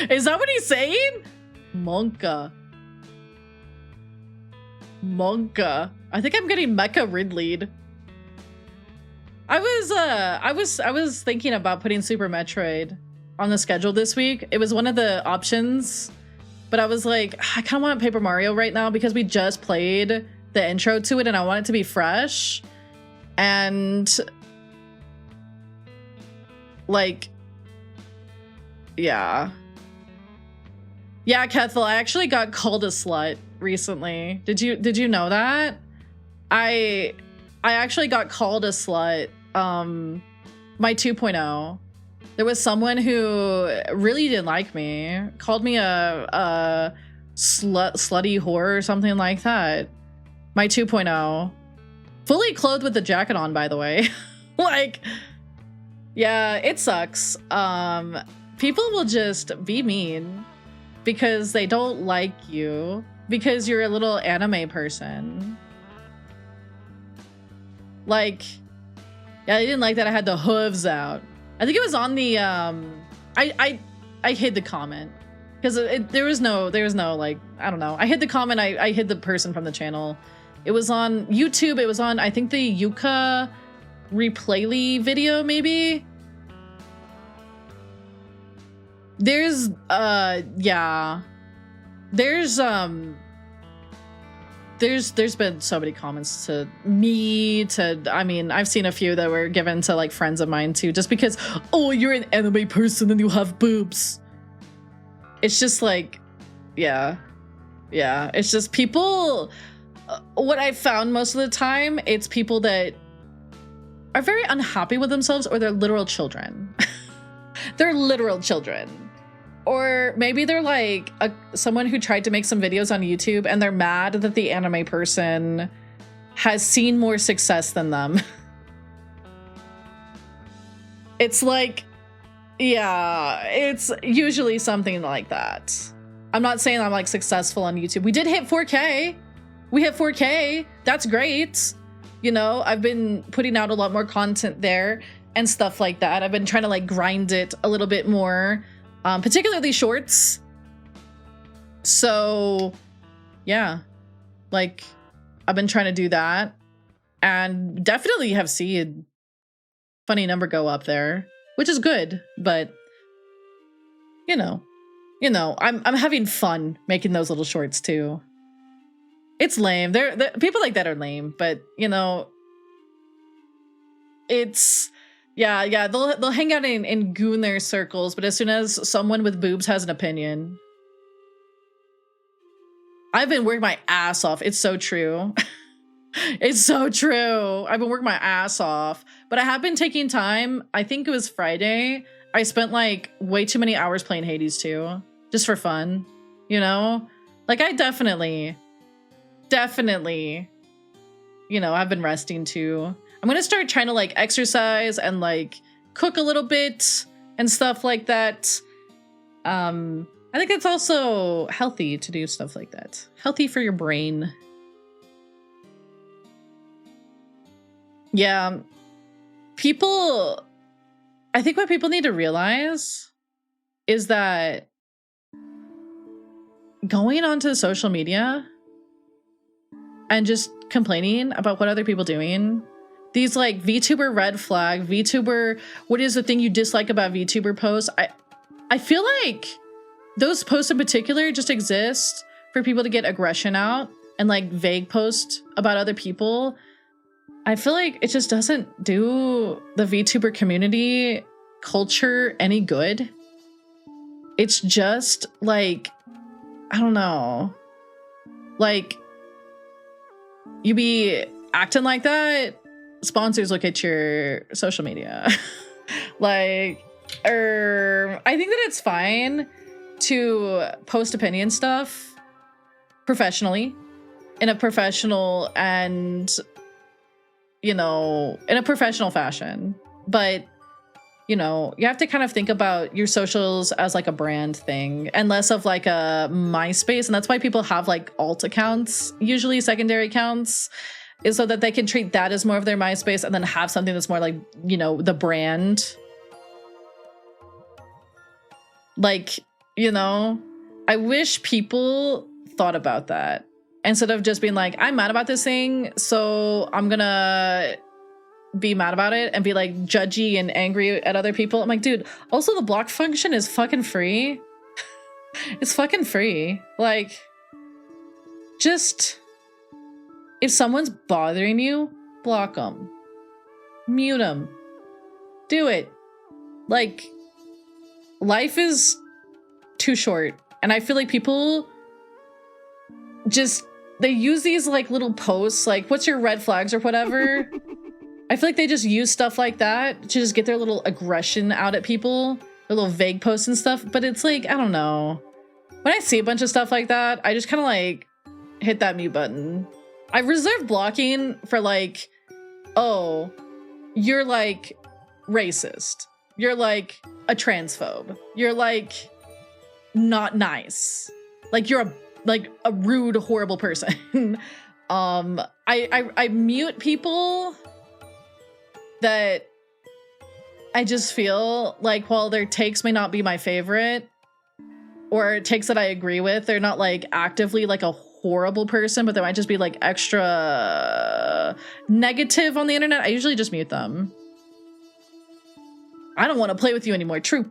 S1: Is that what he's saying? Monka. I think I'm getting Mecha Ridley'd. I was thinking about putting Super Metroid on the schedule this week. It was one of the options, but I was like, I kind of want Paper Mario right now because we just played the intro to it and I want it to be fresh. And like, yeah, Kethel, I actually got called a slut recently. Did you know that? I actually got called a slut. My 2.0. There was someone who really didn't like me, called me a slutty whore or something like that. My 2.0. Fully clothed with the jacket on, by the way. Like, yeah, it sucks. People will just be mean because they don't like you because you're a little anime person. Like, yeah, I didn't like that I had the hooves out. I think it was on the I hid the comment because there was no like, I don't know. I hid the comment. I hid the person from the channel. It was on YouTube. It was on, I think, the Yuka Replayly video, maybe. There's yeah. There's been so many comments to me, I mean, I've seen a few that were given to like friends of mine too, just because, oh, you're an anime person and you have boobs. It's just like, yeah, it's just people, what I found most of the time, it's people that are very unhappy with themselves or they're literal children. They're literal children. Or maybe they're like someone who tried to make some videos on YouTube and they're mad that the anime person has seen more success than them. It's like, yeah, it's usually something like that. I'm not saying I'm like successful on YouTube. We did hit 4K. We hit 4K. That's great. You know, I've been putting out a lot more content there and stuff like that. I've been trying to like grind it a little bit more, particularly shorts. So yeah, like I've been trying to do that and definitely have seen funny number go up there, which is good, but you know, I'm having fun making those little shorts too. It's lame. They're people like that are lame, but you know, it's yeah. They'll hang out in goon their circles, but as soon as someone with boobs has an opinion, I've been working my ass off. It's so true. It's so true. I've been working my ass off, but I have been taking time. I think it was Friday. I spent like way too many hours playing Hades 2 just for fun, you know? Like I definitely, you know, I've been resting too. I'm going to start trying to like exercise and like cook a little bit and stuff like that. I think it's also healthy to do stuff like that. Healthy for your brain. Yeah. People, I think what people need to realize is that going onto social media and just complaining about what other people doing, these like VTuber red flag, VTuber, what is the thing you dislike about VTuber posts? I feel like those posts in particular just exist for people to get aggression out and like vague post about other people. I feel like it just doesn't do the VTuber community culture any good. It's just like, I don't know, like you be acting like that, sponsors look at your social media. Like, I think that it's fine to post opinion stuff professionally, in a professional and, you know, in a professional fashion. But, you know, you have to kind of think about your socials as like a brand thing and less of like a MySpace. And that's why people have like alt accounts, usually secondary accounts, is so that they can treat that as more of their MySpace and then have something that's more like, you know, the brand. Like, you know, I wish people thought about that instead of just being like, I'm mad about this thing, so I'm gonna be mad about it and be like judgy and angry at other people. I'm like, dude, also the block function is fucking free. It's fucking free. Like, just, if someone's bothering you, block them. Mute them. Do it. Like, life is too short. And I feel like people just, they use these like little posts, like, what's your red flags or whatever. I feel like they just use stuff like that to just get their little aggression out at people, their little vague posts and stuff. But it's like, I don't know. When I see a bunch of stuff like that, I just kind of like hit that mute button. I reserve blocking for like, oh, you're like racist. You're like a transphobe. You're like not nice. Like you're a rude, horrible person. I mute people that I just feel like, while their takes may not be my favorite or takes that I agree with, they're not like actively like a horrible person, but they might just be like extra negative on the internet. I usually just mute them. I don't want to play with you anymore. True.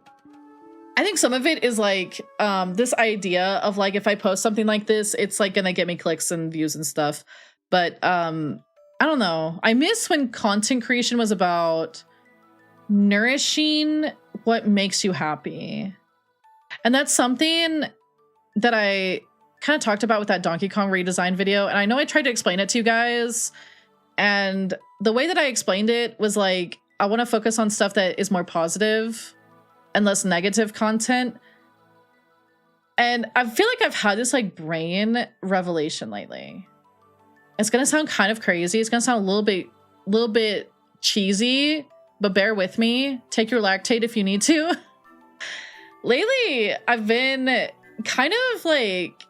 S1: I think some of it is like this idea of like, if I post something like this, it's like gonna get me clicks and views and stuff. But I don't know. I miss when content creation was about nourishing what makes you happy. And that's something that I kind of talked about with that Donkey Kong redesign video. And I know I tried to explain it to you guys. And the way that I explained it was like, I want to focus on stuff that is more positive and less negative content. And I feel like I've had this like brain revelation lately. It's gonna sound kind of crazy. It's gonna sound a little bit cheesy, but bear with me. Take your lactate if you need to. Lately, I've been kind of like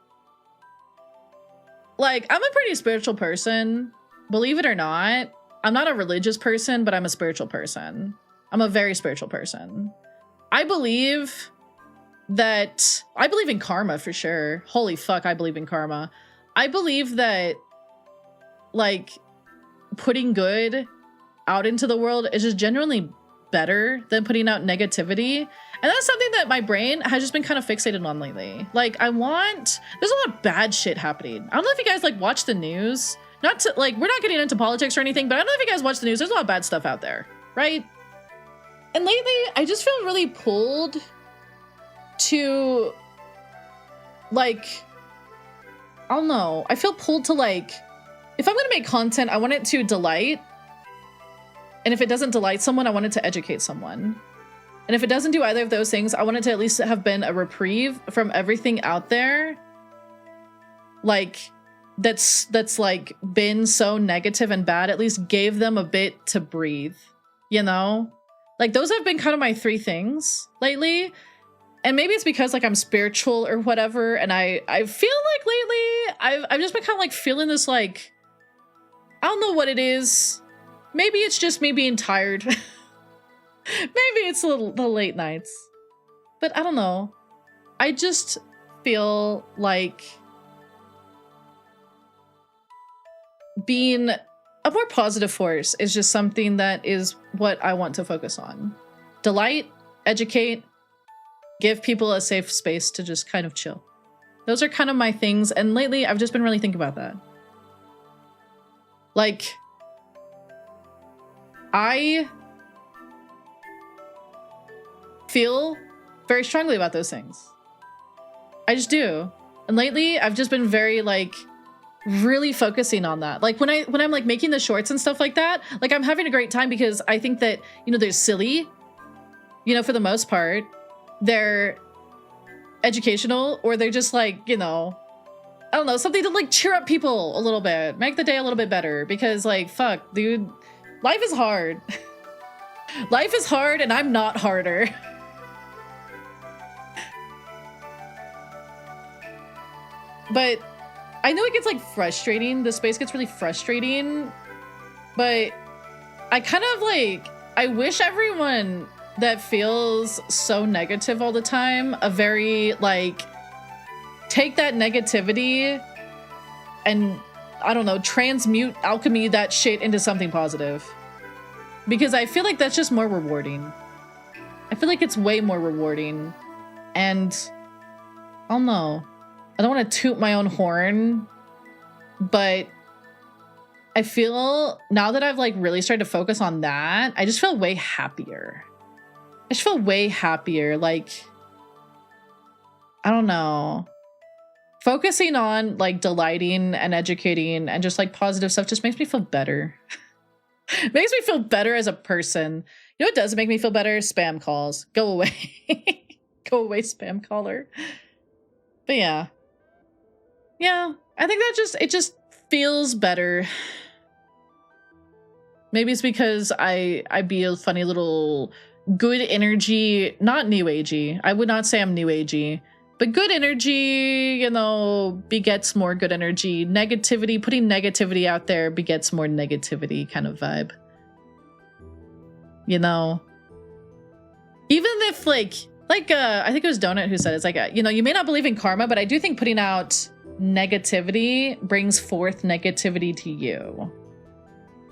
S1: I'm a pretty spiritual person, believe it or not. I'm not a religious person, but I'm a spiritual person. I'm a very spiritual person. I believe in karma for sure. Holy fuck, I believe in karma. I believe that like putting good out into the world is just genuinely better than putting out negativity. And that's something that my brain has just been kind of fixated on lately. Like there's a lot of bad shit happening. I don't know if you guys like watch the news. Not to we're not getting into politics or anything, but I don't know if you guys watch the news. There's a lot of bad stuff out there, right? And lately I just feel really pulled to I don't know. I feel pulled to if I'm gonna make content, I want it to delight. And if it doesn't delight someone, I want it to educate someone. And if it doesn't do either of those things, I want it to at least have been a reprieve from everything out there. That's been so negative and bad, at least gave them a bit to breathe, you know? Those have been kind of my three things lately. And maybe it's because I'm spiritual or whatever. And I feel like lately I've just been kind of feeling this I don't know what it is. Maybe it's just me being tired. Maybe it's the late nights. But I don't know. I just feel like being a more positive force is just something that is what I want to focus on. Delight, educate, give people a safe space to just kind of chill. Those are kind of my things. And lately I've just been really thinking about that. I feel very strongly about those things. I just do. And lately I've just been very really focusing on that. When I'm making the shorts and stuff like that, I'm having a great time because I think that, they're silly, for the most part. They're educational, or they're just I don't know, something to cheer up people a little bit, make the day a little bit better, because fuck, dude, life is hard. Life is hard and I'm not harder. But I know it gets frustrating. The space gets really frustrating, but I kind of I wish everyone that feels so negative all the time a very take that negativity and I don't know, transmute, alchemy that shit into something positive. Because I feel like that's just more rewarding. I feel like it's way more rewarding. And I don't know. I don't want to toot my own horn, but I feel now that I've really started to focus on that, I just feel way happier. I just feel way happier. I don't know. Focusing on delighting and educating and just positive stuff just makes me feel better. Makes me feel better as a person. You know what doesn't make me feel better? Spam calls. Go away. Go away, spam caller. But yeah. Yeah, I think that it just feels better. Maybe it's because I be a funny little good energy, not new agey. I would not say I'm new agey, but good energy, begets more good energy. Negativity, putting negativity out there begets more negativity kind of vibe. Even if I think it was Donut who said it's you may not believe in karma, but I do think putting out negativity brings forth negativity to you.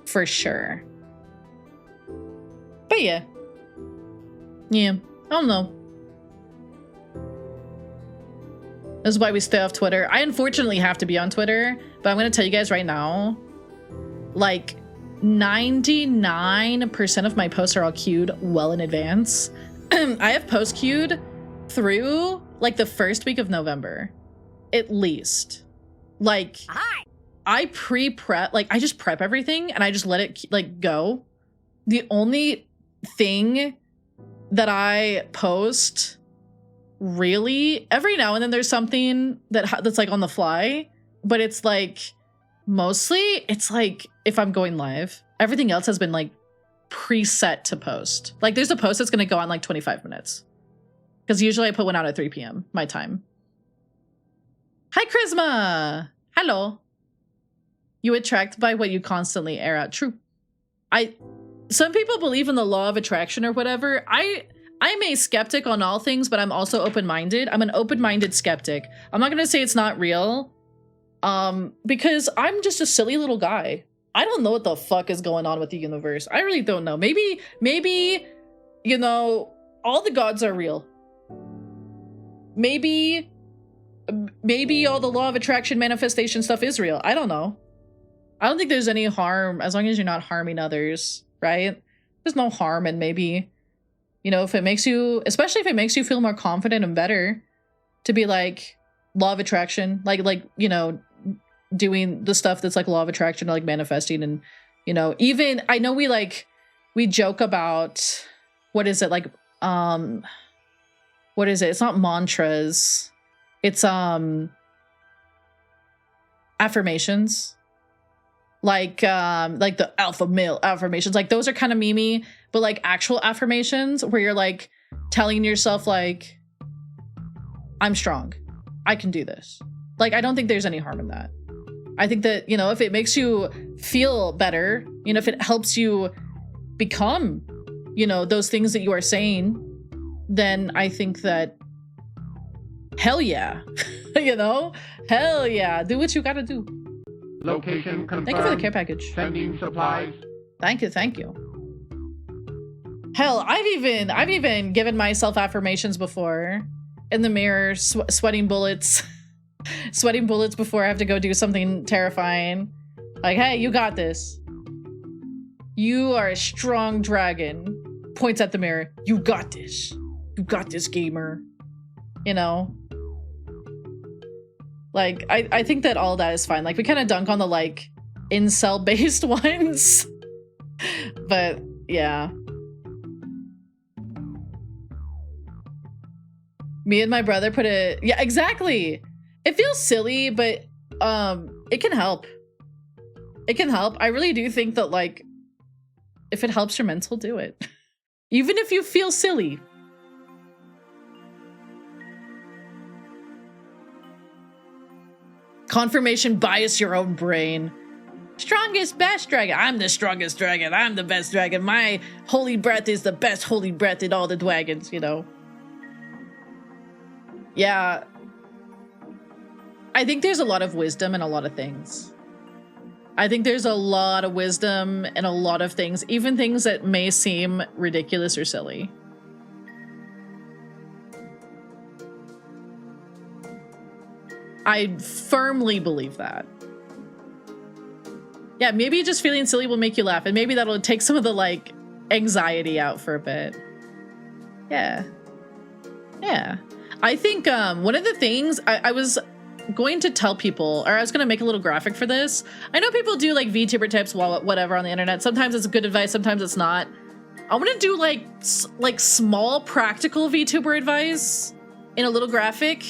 S1: For sure. But yeah. Yeah. I don't know. This is why we stay off Twitter. I unfortunately have to be on Twitter, but I'm going to tell you guys right now, 99% of my posts are all queued well in advance. I have post queued through the first week of November. At least. I pre-prep, I just prep everything and I just let it go. The only thing that I post, really, every now and then there's something that's on the fly, but it's Mostly, it's like if I'm going live, everything else has been like preset to post. Like there's a post that's going to go on like 25 minutes. Because usually I put one out at 3 p.m. my time. Hi, Charisma. Hello. You attract by what you constantly air out. True. Some people believe in the law of attraction or whatever. I'm a skeptic on all things, but I'm also open-minded. I'm an open-minded skeptic. I'm not going to say it's not real. Because I'm just a silly little guy. I don't know what the fuck is going on with the universe. I really don't know. Maybe, you know, all the gods are real. Maybe all the law of attraction manifestation stuff is real. I don't know. I don't think there's any harm as long as you're not harming others, right? There's no harm in maybe, you know, if it makes you, especially if it makes you feel more confident and better to be like law of attraction, like, you know, doing the stuff that's like law of attraction, like manifesting. And, you know, even I know we joke about, what is it? Like, what is it? It's not mantras. It's affirmations. Like the alpha male affirmations. Like those are kind of memey, but like actual affirmations where you're like telling yourself like, I'm strong. I can do this. Like, I don't think there's any harm in that. I think that, you know, if it makes you feel better, you know, if it helps you become, you know, those things that you are saying, then I think that hell yeah, you know, hell yeah, do what you gotta do.
S2: Location confirmed.
S1: Thank you for the care package.
S2: Sending supplies.
S1: Thank you. Hell, I've even given myself affirmations before in the mirror, sweating bullets. Sweating bullets before I have to go do something terrifying. Like, hey, you got this. You are a strong dragon. Points at the mirror. You got this. You got this, gamer. You know? Like, I think that all that is fine. Like, we kind of dunk on the, like, incel-based ones. But, yeah. Me and my brother put it... Yeah, exactly! It feels silly, but it can help. It can help. I really do think that, like, if it helps your mental, do it. Even if you feel silly. Confirmation bias your own brain. Strongest, best dragon. I'm the strongest dragon. I'm the best dragon. My holy breath is the best holy breath in all the dragons, you know? Yeah. I think there's a lot of wisdom in a lot of things. I think there's a lot of wisdom in a lot of things, even things that may seem ridiculous or silly. I firmly believe that. Yeah, maybe just feeling silly will make you laugh, and maybe that'll take some of the, like, anxiety out for a bit. Yeah. Yeah. I think one of the things I was going to tell people, or I was going to make a little graphic for this. I know people do like VTuber tips, whatever on the internet. Sometimes it's good advice, sometimes it's not. I want to do like small practical VTuber advice in a little graphic.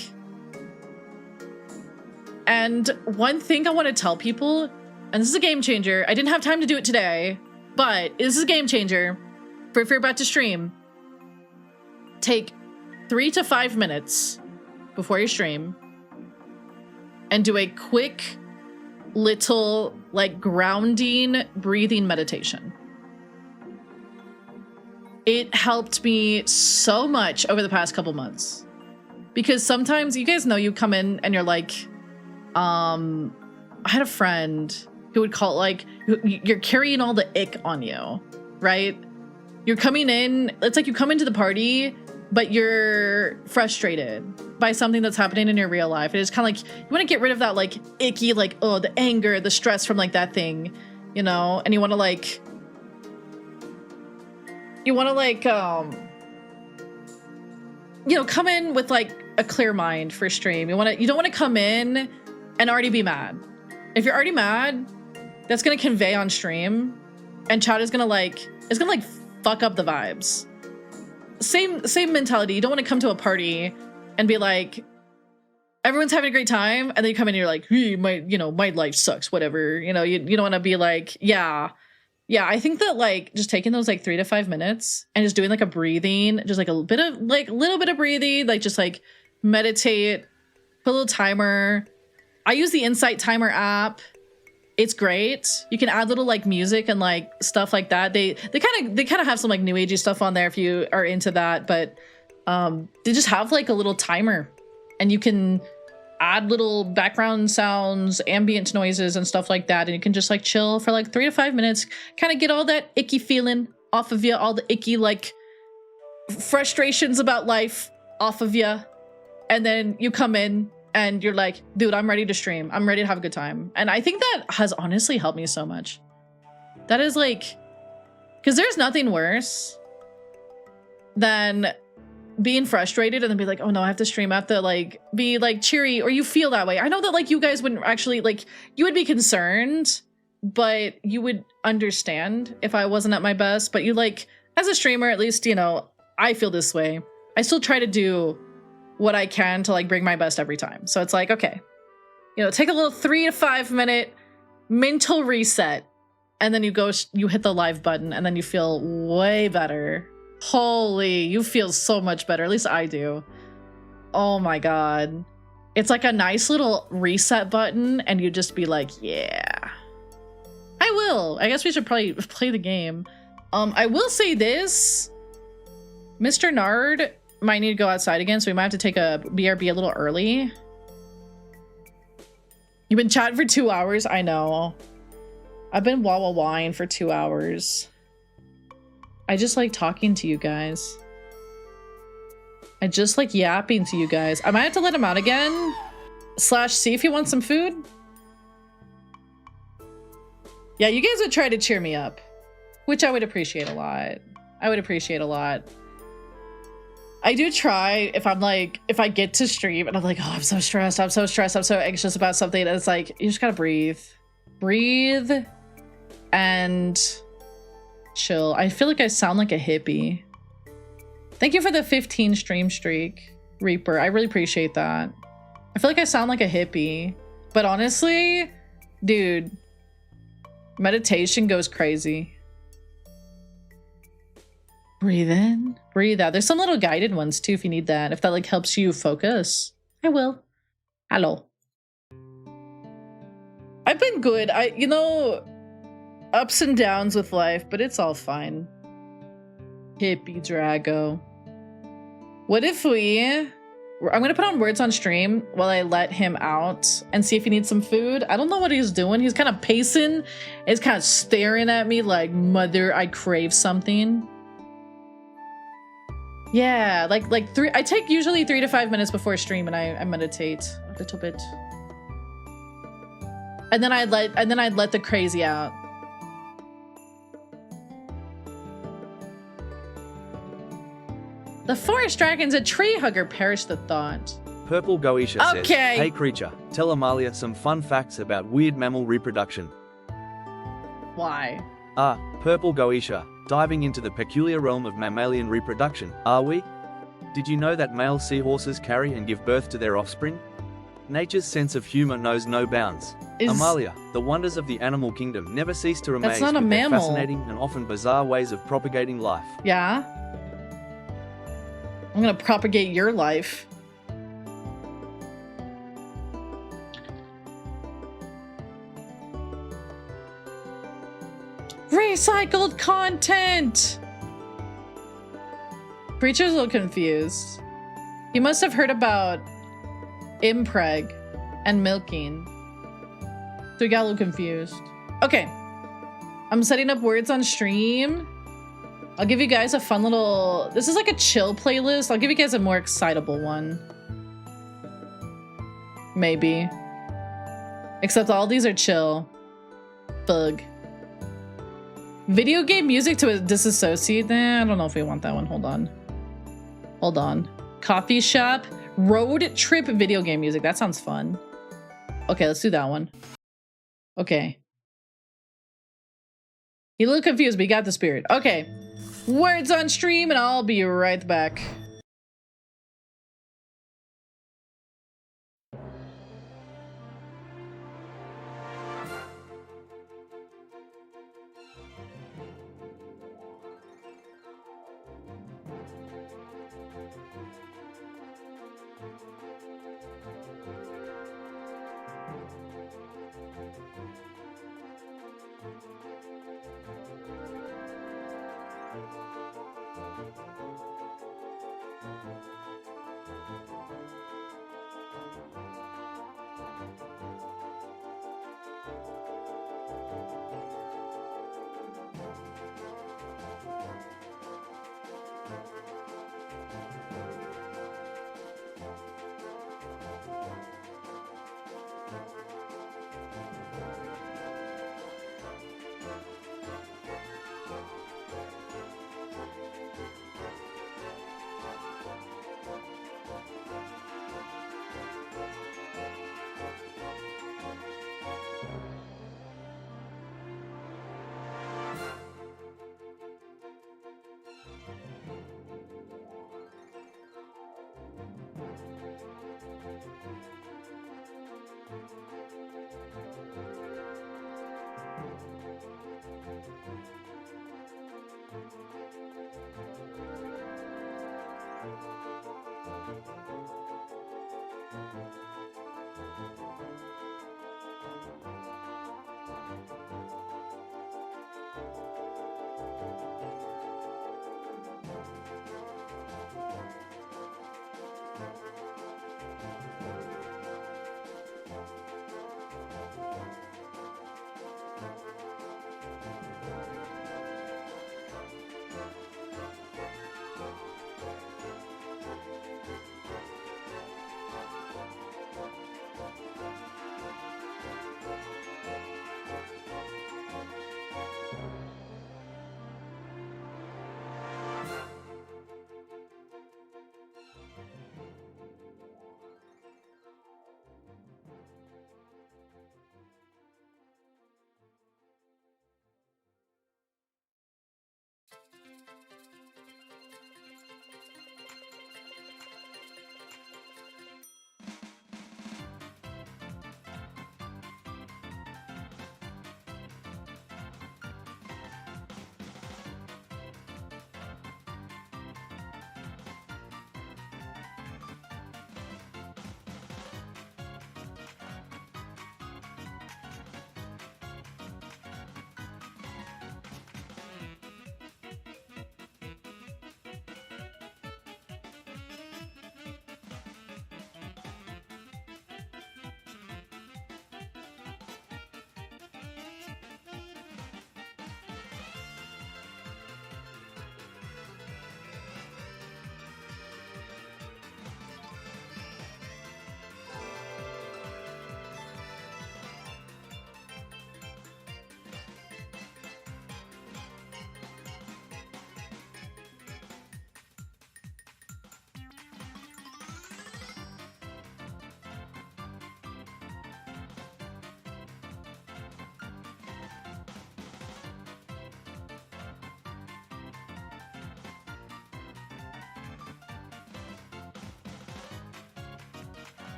S1: And one thing I want to tell people, and this is a game changer. I didn't have time to do it today, but this is a game changer for if you're about to stream. Take 3 to 5 minutes before you stream and do a quick little like grounding breathing meditation. It helped me so much over the past couple months, because sometimes, you guys know, you come in and you're like, I had a friend who would call, like, you're carrying all the ick on you, right? You're coming in, it's like you come into the party, but you're frustrated by something that's happening in your real life. And it's kind of like, you want to get rid of that, like, icky, like, oh, the anger, the stress from, like, that thing, you know? And you want to, like, you know, come in with, like, a clear mind for stream. You don't want to come in and already be mad. If you're already mad, that's going to convey on stream, and chat is going to, like, it's going to, like, fuck up the vibes. Same mentality. You don't want to come to a party and be like, everyone's having a great time, and then you come in and you're like, my life sucks, whatever. You don't want to be like, yeah. I think that like just taking those like 3 to 5 minutes and just doing like a breathing, just like a little bit of breathing, like just like meditate, put a little timer. I use the Insight Timer app. It's great. You can add little like music and like stuff like that. They kind of have some like new agey stuff on there if you are into that, but they just have like a little timer, and you can add little background sounds, ambient noises and stuff like that, and you can just like chill for like 3 to 5 minutes, kind of get all that icky feeling off of you, all the icky like frustrations about life off of you, and then you come in and you're like, dude, I'm ready to stream, I'm ready to have a good time. And I think that has honestly helped me so much. That is like, because there's nothing worse than being frustrated and then be like, oh no, I have to stream, I have to like be like cheery, or you feel that way. I know that like you guys wouldn't actually like, you would be concerned, but you would understand if I wasn't at my best. But you like, as a streamer, at least, I feel this way. I still try to do what I can to like bring my best every time. So it's like, okay, take a little 3 to 5 minute mental reset, and then you hit the live button, and then you feel way better. Holy, you feel so much better. At least I do. Oh my god. It's like a nice little reset button, and you just be like, yeah. I will. I guess we should probably play the game. I will say this. Mr. Nard might need to go outside again, so we might have to take a BRB a little early. You've been chatting for 2 hours? I know. I've been wah-wah-wahing for 2 hours. I just like talking to you guys. I just like yapping to you guys. I might have to let him out again. / see if he wants some food. Yeah, you guys would try to cheer me up, which I would appreciate a lot. I would appreciate a lot. I do try if I get to stream and I'm like, oh, I'm so stressed, I'm so anxious about something. And it's like, you just gotta breathe. Breathe and chill. I feel like I sound like a hippie. Thank you for the 15 stream streak, Reaper. I really appreciate that. I feel like I sound like a hippie, but honestly, dude, meditation goes crazy. Breathe in, breathe out. There's some little guided ones too if you need that. If that like helps you focus, I will. Hello. I've been good. Ups and downs with life, but it's all fine. Hippie Draggo. What if I'm gonna put on words on stream while I let him out and see if he needs some food. I don't know what he's doing. He's kind of pacing. He's kind of staring at me like, mother, I crave something. Yeah, I take usually 3 to 5 minutes before stream, and I meditate a little bit. And then I'd let the crazy out. The forest dragon's a tree hugger, perish the thought.
S3: Purple Goetia says,
S1: Okay.
S3: hey creature, tell Amalia some fun facts about weird mammal reproduction.
S1: Why?
S3: Purple Goetia, diving into the peculiar realm of mammalian reproduction, are we? Did you know that male seahorses carry and give birth to their offspring? Nature's sense of humor knows no bounds. Amalia, the wonders of the animal kingdom never cease to amaze
S1: not a
S3: with their
S1: mammal.
S3: fascinating and often bizarre ways of propagating life.
S1: Yeah? I'm gonna propagate your life. Recycled content! Preacher's a little confused. He must have heard about impreg and milking. So he got a little confused. Okay. I'm setting up words on stream. I'll give you guys a fun little... This is like a chill playlist. I'll give you guys a more excitable one. Maybe. Except all these are chill. Bug. Video game music to disassociate? I don't know if we want that one. Hold on. Hold on. Coffee shop. Road trip video game music. That sounds fun. Okay, let's do that one. Okay. You look confused, but you got the spirit. Okay. Words on stream, and I'll be right back.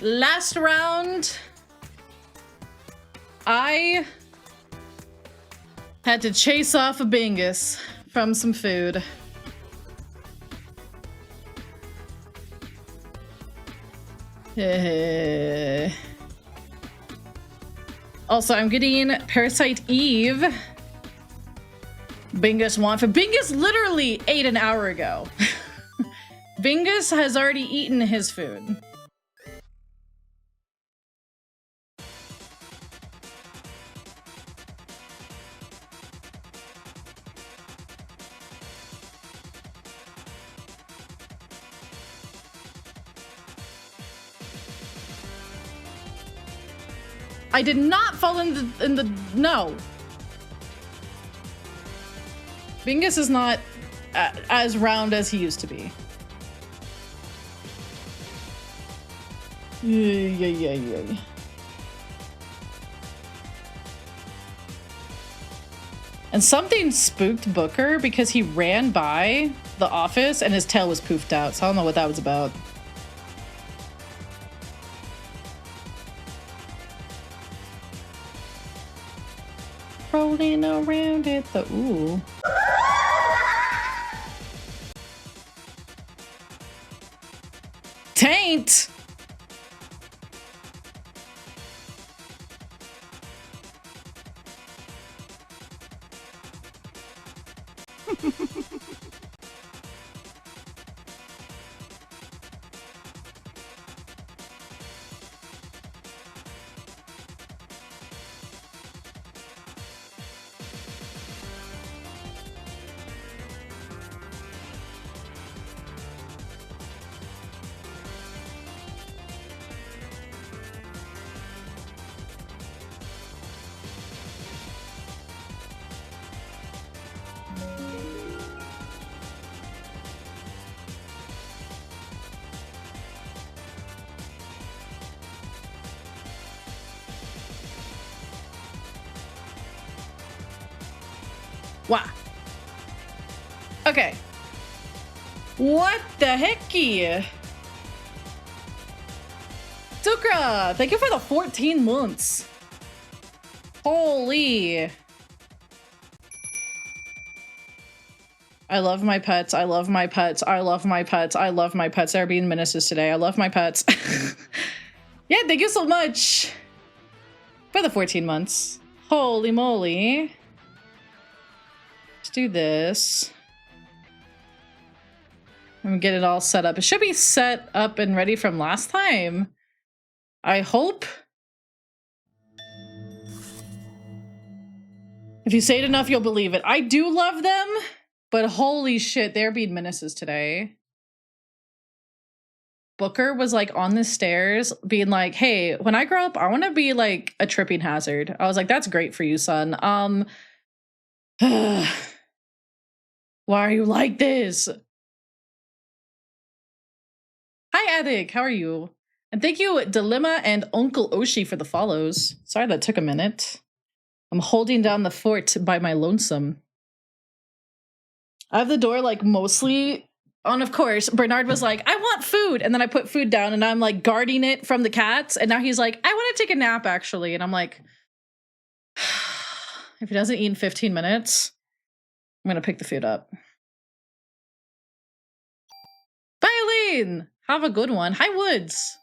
S1: Last round, I had to chase off a Bingus from some food. Also, I'm getting Parasite Eve. Bingus want for Bingus literally ate an hour ago. Bingus has already eaten his food. I did not fall in the no. Bingus is not as round as he used to be. Yeah. And something spooked Booker because he ran by the office and his tail was poofed out. So I don't know what that was about. Rolling around it, the ooh. Taint! Wow. Okay. What the hecky? Tukra, thank you for the 14 months. Holy. I love my pets. I love my pets. I love my pets. I love my pets. They're being menaces today. I love my pets. Yeah, thank you so much for the 14 months. Holy moly. Let's do this. And get it all set up. It should be set up and ready from last time. I hope. If you say it enough, you'll believe it. I do love them, but holy shit, they're being menaces today. Booker was like on the stairs being like, hey, when I grow up, I want to be like a tripping hazard. I was like, that's great for you, son. Why are you like this? Hi, Attic. How are you? And thank you, Dilemma and Uncle Oshi for the follows. Sorry that took a minute. I'm holding down the fort by my lonesome. I have the door like mostly on, of course. Bernard was like, I want food. And then I put food down and I'm like guarding it from the cats. And now he's like, I want to take a nap actually. And I'm like, if he doesn't eat in 15 minutes, I'm going to pick the food up. Bye, Eileen. Have a good one. Hi, Woods.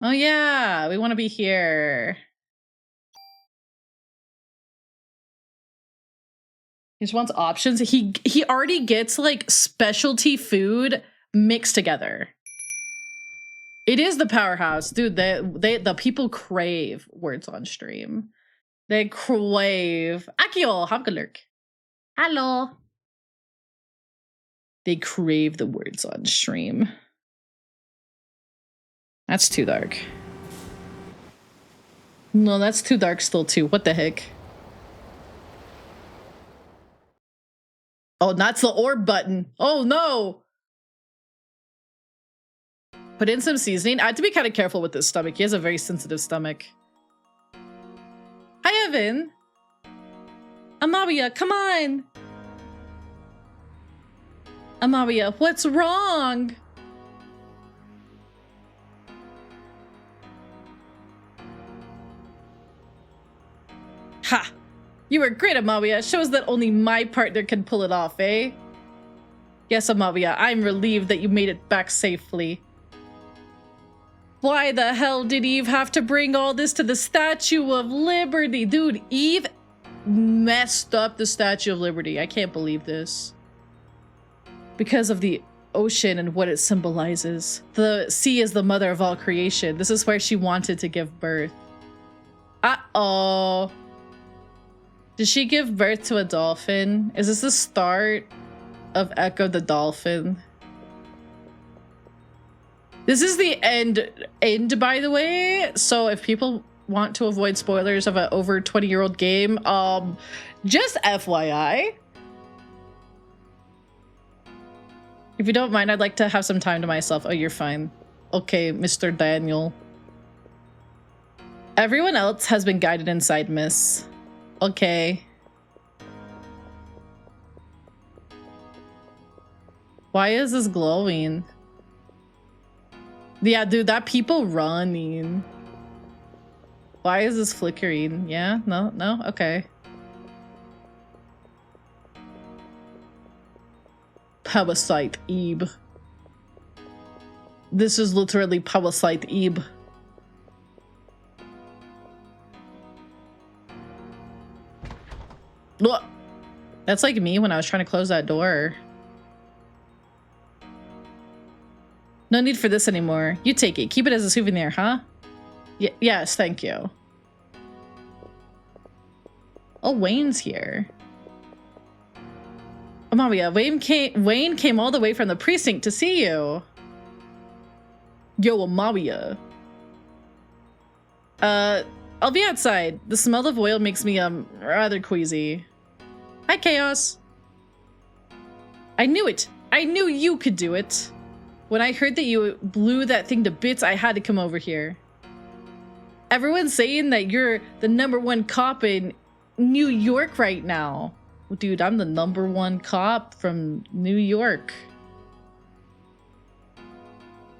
S1: Oh, yeah. We want to be here. He just wants options. He already gets like specialty food mixed together. It is the powerhouse. Dude, the people crave words on stream. They crave. Akio, have a good lurk. Hello. They crave the words on stream. That's too dark. No, that's too dark still too. What the heck? Oh, that's the orb button. Oh no. Put in some seasoning. I have to be kind of careful with this stomach. He has a very sensitive stomach. Hi, Evan. Amabia, come on. Amalia, what's wrong? Ha! You were great, Amalia. Shows that only my partner can pull it off, eh? Yes, Amalia, I'm relieved that you made it back safely. Why the hell did Eve have to bring all this to the Statue of Liberty? Dude, Eve messed up the Statue of Liberty. I can't believe this. Because of the ocean and what it symbolizes. The sea is the mother of all creation. This is where she wanted to give birth. Uh-oh. Did she give birth to a dolphin? Is this the start of Echo the Dolphin? This is the end, by the way. So if people want to avoid spoilers of an over 20-year-old game, just FYI. If you don't mind, I'd like to have some time to myself. Oh, you're fine. Okay, Mr. Daniel. Everyone else has been guided inside, miss. Okay. Why is this glowing? Yeah, dude, that people running. Why is this flickering? Yeah? No? No? Okay. Parasite Ebe. This is literally Parasite Ebe. Look! That's like me when I was trying to close that door. No need for this anymore. You take it. Keep it as a souvenir, huh? Yes, thank you. Oh, Wayne's here. Amalia, Wayne came all the way from the precinct to see you. Yo, Amalia. I'll be outside. The smell of oil makes me, rather queasy. Hi, Chaos. I knew it. I knew you could do it. When I heard that you blew that thing to bits, I had to come over here. Everyone's saying that you're the #1 cop in New York right now. Well, dude, I'm the #1 cop from New York.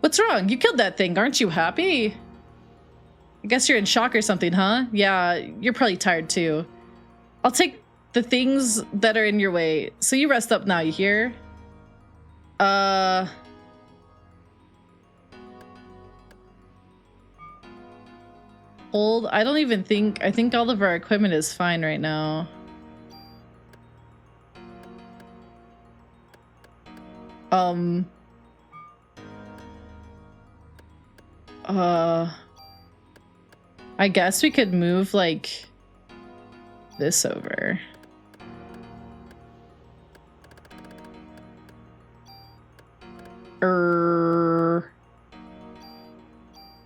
S1: What's wrong? You killed that thing. Aren't you happy? I guess you're in shock or something, huh? Yeah, you're probably tired too. I'll take the things that are in your way. So you rest up now, you hear? Hold, I don't even think, I think all of our equipment is fine right now. I guess we could move like this over.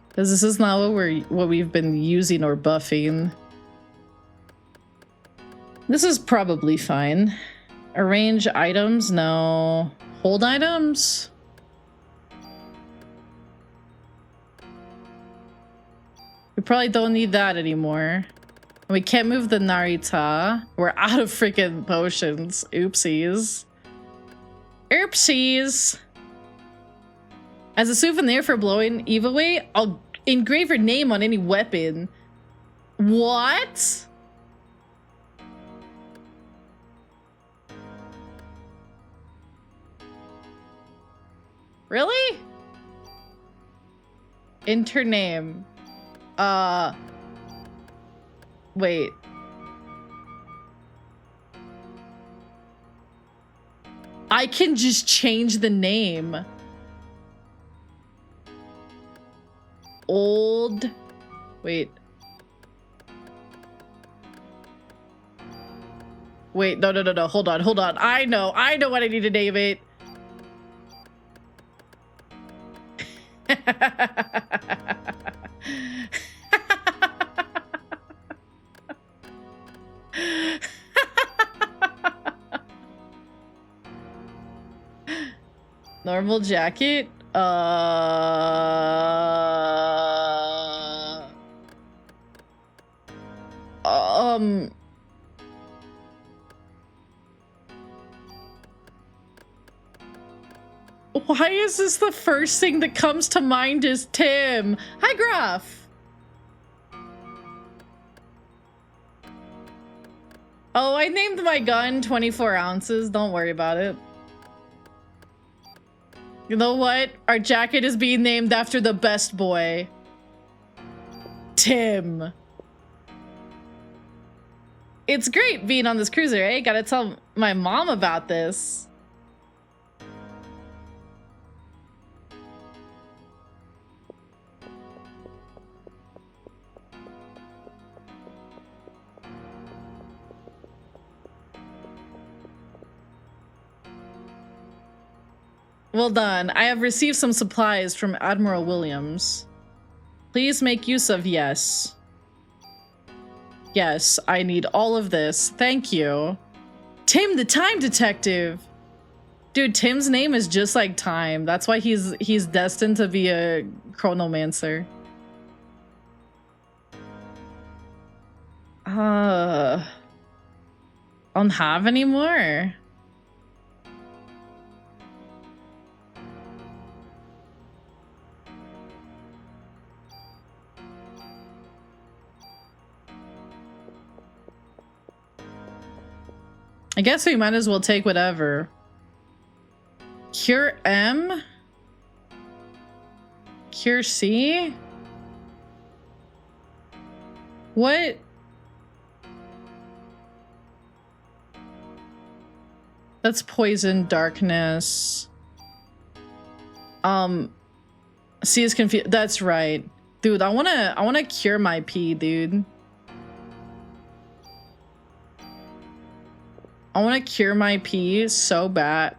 S1: Because this is not what we've been using or buffing. This is probably fine. Arrange items? No. Hold items? We probably don't need that anymore. We can't move the Narita. We're out of freaking potions. Oopsies. Oopsies. As a souvenir for blowing Eve away, I'll engrave her name on any weapon. What? Really? Enter name. Wait. I can just change the name. Old. Wait. Wait, no. Hold on. I know what I need to name it. Normal jacket? Why is this the first thing that comes to mind is Tim? Hi, Gruff. Oh, I named my gun 24 ounces. Don't worry about it. You know what? Our jacket is being named after the best boy. Tim. It's great being on this cruiser, eh? Gotta tell my mom about this. Well done. I have received some supplies from Admiral Williams. Please make use of yes. Yes, I need all of this. Thank you. Tim, the time detective. Dude, Tim's name is just like time. That's why he's destined to be a chronomancer. I don't have any more. I guess we might as well take whatever. Cure M? Cure C? What? That's poison, darkness. C is confused. That's right. Dude, I wanna cure my pee, dude. I want to cure my pee so bad.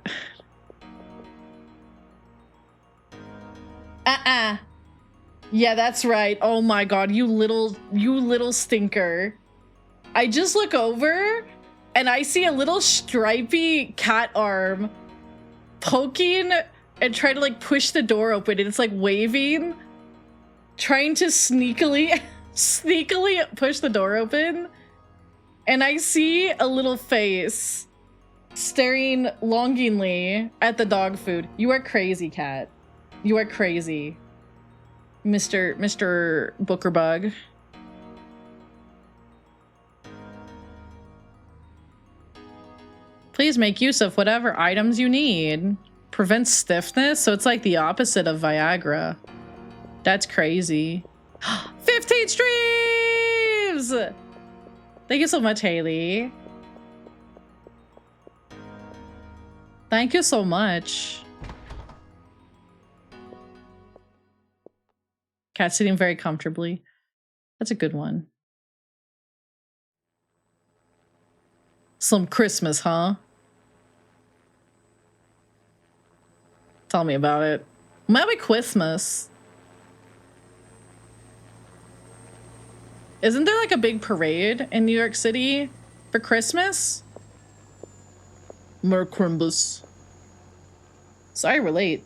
S1: Yeah, that's right. Oh my god, you little stinker. I just look over and I see a little stripy cat arm poking and trying to like push the door open, and it's like waving, trying to sneakily push the door open. And I see a little face staring longingly at the dog food. You are crazy, cat. You are crazy. Mr. Bookerbug. Please make use of whatever items you need. Prevents stiffness, so it's like the opposite of Viagra. That's crazy. 15 streams! Thank you so much, Haley. Thank you so much. Cat sitting very comfortably. That's a good one. Some Christmas, huh? Tell me about it. Merry Christmas. Isn't there like a big parade in New York City for Christmas? Merry Christmas. Sorry, we're late.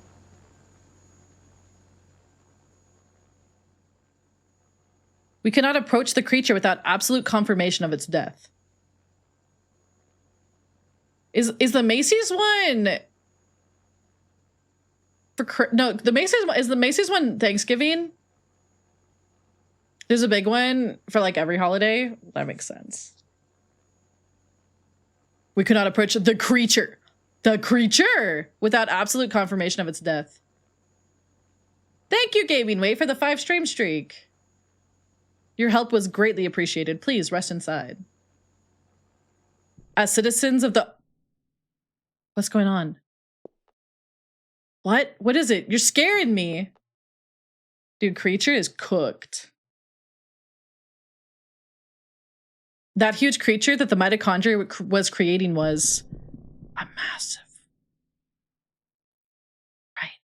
S1: We cannot approach the creature without absolute confirmation of its death. Is the Macy's one for no, the Macy's one Thanksgiving? There's a big one for like every holiday. That makes sense. We could not approach the creature without absolute confirmation of its death. Thank you, Gaming Way, for the 5 stream streak. Your help was greatly appreciated. Please rest inside. As citizens of the... What's going on? What? What is it? You're scaring me. Dude, creature is cooked. That huge creature that the mitochondria was creating was a massive. Right.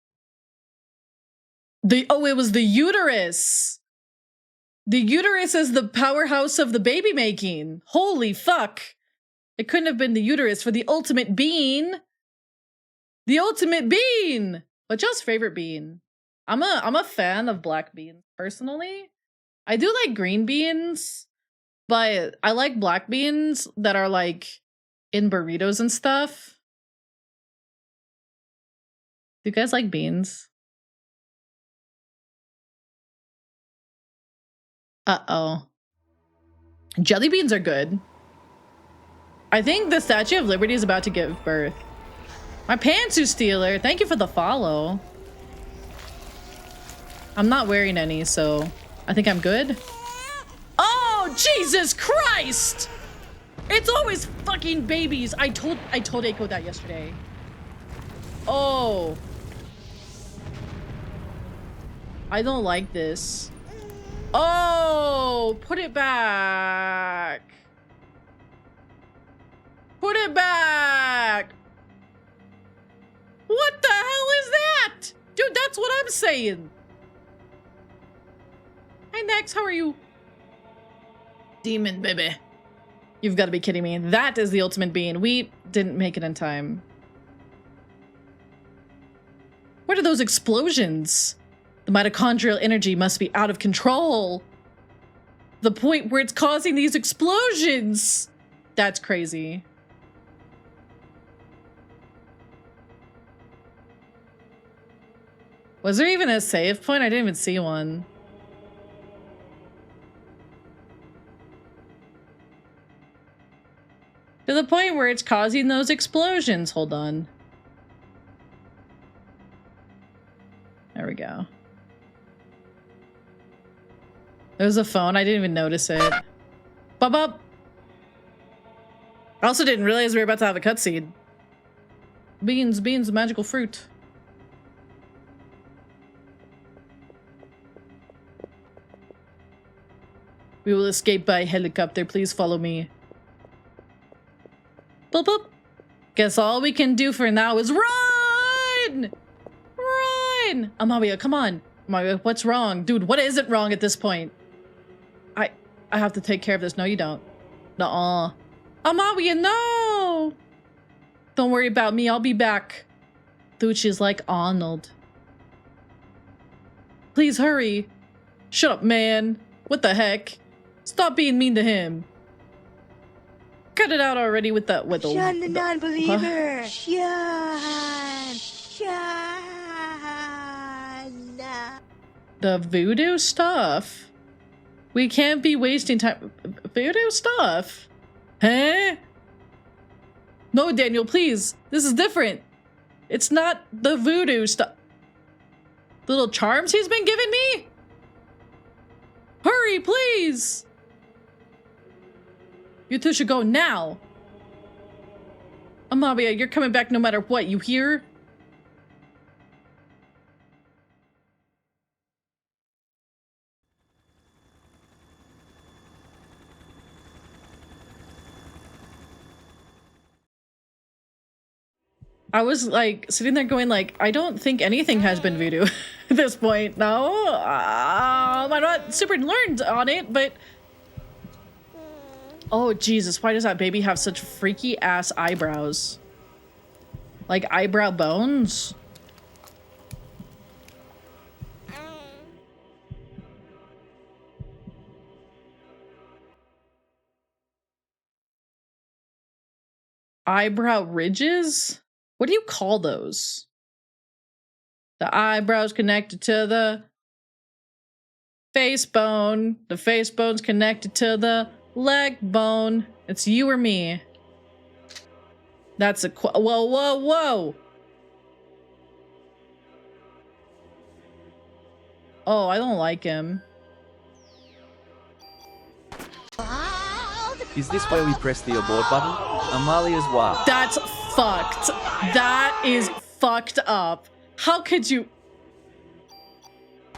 S1: It was the uterus. The uterus is the powerhouse of the baby making. Holy fuck. It couldn't have been the uterus for the ultimate bean. The ultimate bean. What's y'all's favorite bean? I'm a fan of black beans personally. I do like green beans, but I like black beans that are like in burritos and stuff. Do you guys like beans? Uh-oh. Jelly beans are good. I think the Statue of Liberty is about to give birth. My pantsuit stealer, thank you for the follow. I'm not wearing any, so I think I'm good. Oh, Jesus Christ! It's always fucking babies. I told Aiko that yesterday. Oh. I don't like this. Oh, put it back. Put it back. What the hell is that? Dude, that's what I'm saying. Hi, Nex, how are you? Demon baby. You've got to be kidding me. That is the ultimate bean. We didn't make it in time. What are those explosions? The mitochondrial energy must be out of control. The point where it's causing these explosions. That's crazy. Was there even a save point? I didn't even see one. To the point where it's causing those explosions. Hold on. There we go. There's a phone. I didn't even notice it. Bop bop. I also didn't realize we were about to have a cutscene. Beans, beans, magical fruit. We will escape by helicopter. Please follow me. Boop boop. Guess all we can do for now is run! Run! Amalia, come on. Amalia, what's wrong? Dude, what isn't wrong at this point? I have to take care of this. No, you don't. Nuh-uh. Amalia, no! Don't worry about me. I'll be back. Dude, she's like Arnold. Please hurry. Shut up, man. What the heck? Stop being mean to him. Cut it out already with the
S5: Shun the non-believer. Shun.
S1: The voodoo stuff. We can't be wasting time. Voodoo stuff? Huh? No, Daniel, please. This is different. It's not the voodoo stuff. The little charms he's been giving me? Hurry, please. You two should go now. Amalia, you're coming back no matter what, you hear? I was like sitting there going like, I don't think anything has been voodoo at this point. No, I'm not super learned on it, but oh Jesus, why does that baby have such freaky ass eyebrows? Like eyebrow bones? Eyebrow ridges? What do you call those? The eyebrows connected to the face bone. The face bone's connected to the leg bone. It's you or me. That's a whoa, whoa, whoa. Oh, I don't like him.
S3: Is this where we press the abort button? Amalia's wow.
S1: That's fucked. That is fucked up. How could you?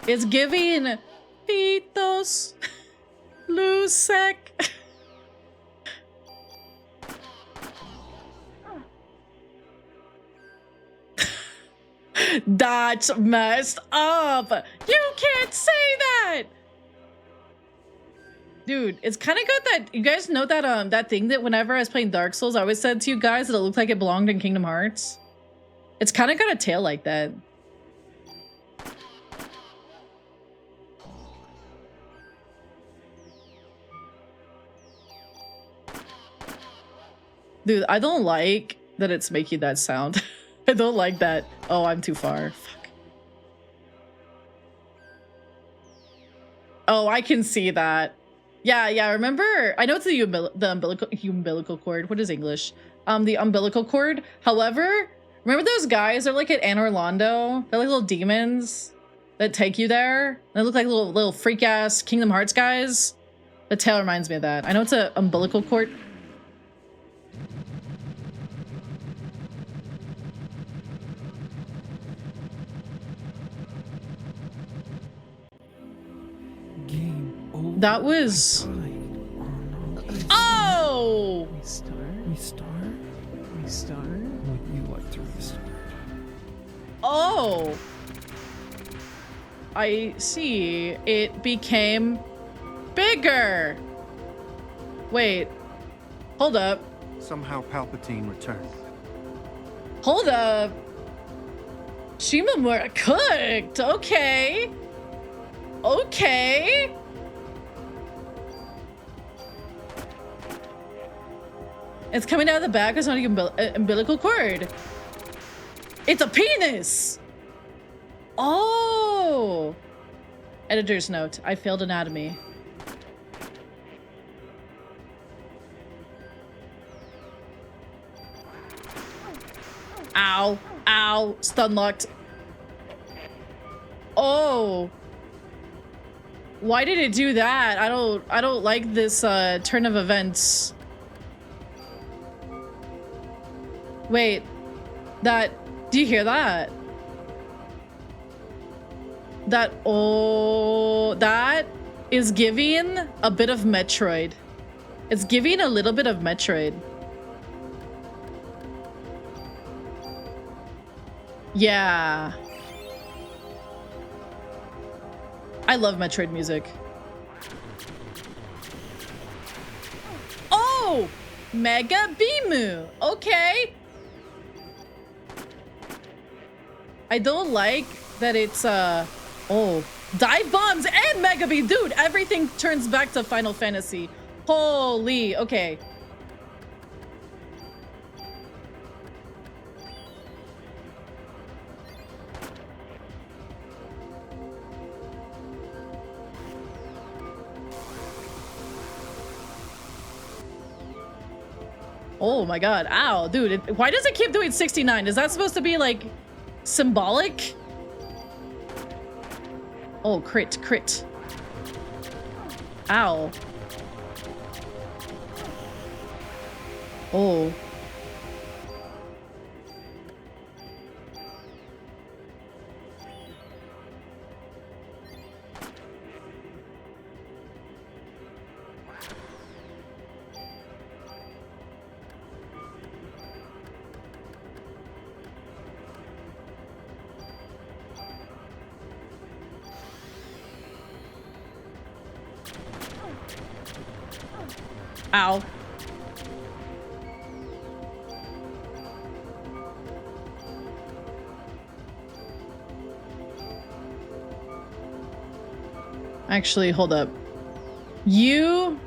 S1: It's giving Pitos Lusek. That's messed up. You can't say that. Dude, it's kind of good that you guys know that that thing that whenever I was playing Dark Souls, I always said to you guys that it looked like it belonged in Kingdom Hearts. It's kind of got a tail like that. Dude, I don't like that it's making that sound. I don't like that. Oh, I'm too far. Fuck. Oh, I can see that. Yeah, remember? I know it's the umbilical cord. What is English? The umbilical cord. However, remember those guys? They're like at Anne Orlando. They're like little demons that take you there. They look like little freak ass Kingdom Hearts guys. The tail reminds me of that. I know it's an umbilical cord.
S4: Game over.
S1: That was.
S4: I died. Oh, no.
S1: Oh!
S4: Restart. Would you like to restart?
S1: Oh! I see. It became bigger. Wait. Hold up.
S6: Somehow Palpatine returned.
S1: Hold up. Shimamura cooked. Okay. Okay. It's coming out of the back. It's not an umbilical cord. It's a penis. Oh. Editor's note. I failed anatomy. Ow. Ow. Stun locked. Oh. Why did it do that? I don't like this turn of events. Wait. That, do you hear that? That, oh, that is giving a bit of Metroid. It's giving a little bit of Metroid. Yeah. I love Metroid music. Oh! Mega Bimu! Okay. I don't like that it's, oh. Dive bombs and Mega Beam! Dude, everything turns back to Final Fantasy. Holy, okay. Oh my god, ow, dude, why does it keep doing 69? Is that supposed to be, like, symbolic? Oh, crit, crit. Ow. Oh. Ow. Actually, hold up. You.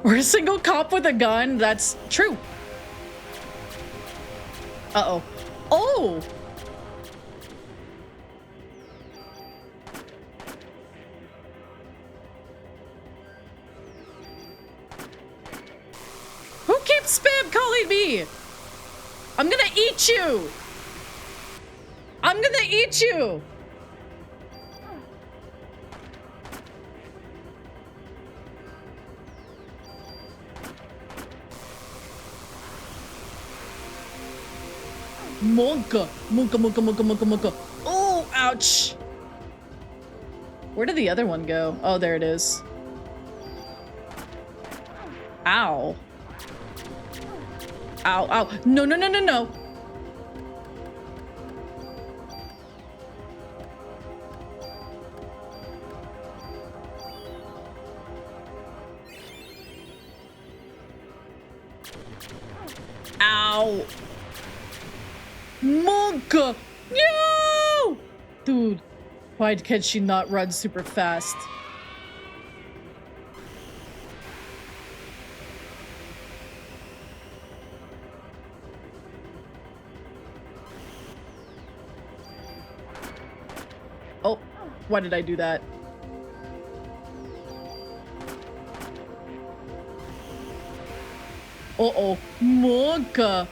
S1: We're a single cop with a gun? That's true. Uh-oh. Oh! Who keeps spam calling me? I'm gonna eat you! I'm gonna eat you! Monka! Monka, monka, monka, monka, monka. Oh, ouch! Where did the other one go? Oh, there it is. Ow. Ow, ow. No, no, no, no, no. Ow. Monka! No! Dude, why can she not run super fast? Why did I do that? Uh-oh. Mocha.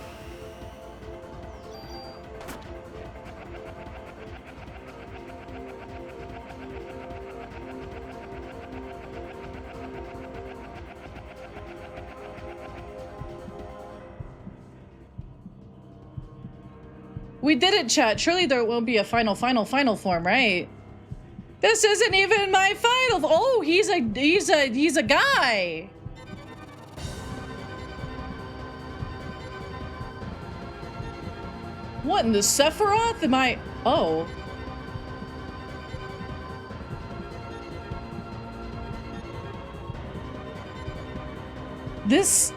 S1: We did it, chat. Surely there won't be a final form, right? This isn't even my final. Oh, he's a guy. What in the Sephiroth? Am I? Oh. This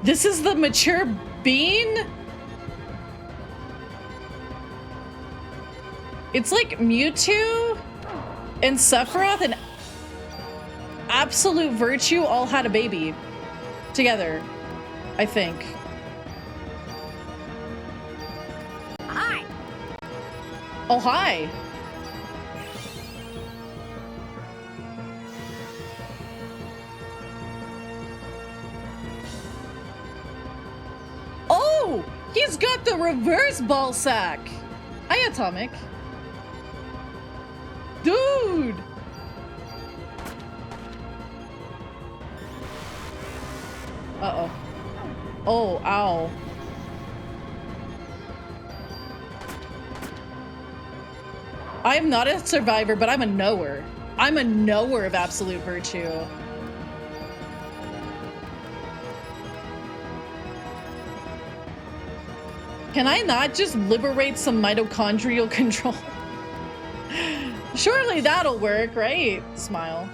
S1: is the mature bean? It's like Mewtwo and Sephiroth and Absolute Virtue all had a baby together, I think.
S5: Hi.
S1: Oh, hi. Oh, he's got the reverse ball sack. Hi, Atomic. Dude! Uh-oh. Oh, ow. I am not a survivor, but I'm a knower. I'm a knower of Absolute Virtue. Can I not just liberate some mitochondrial control? Surely that'll work, right? Smile.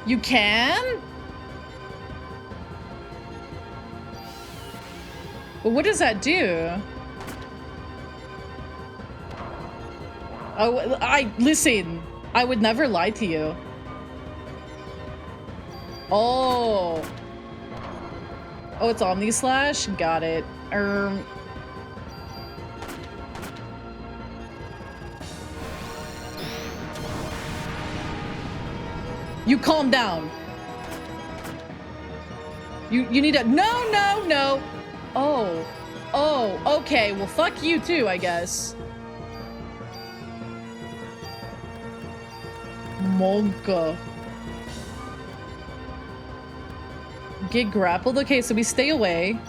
S1: You can? But what does that do? Oh, listen. I would never lie to you. Oh. Oh, it's Omni Slash? Got it. You calm down. You need a no. Oh, okay. Well, fuck you too, I guess. Monka. Get grappled. Okay, so we stay away.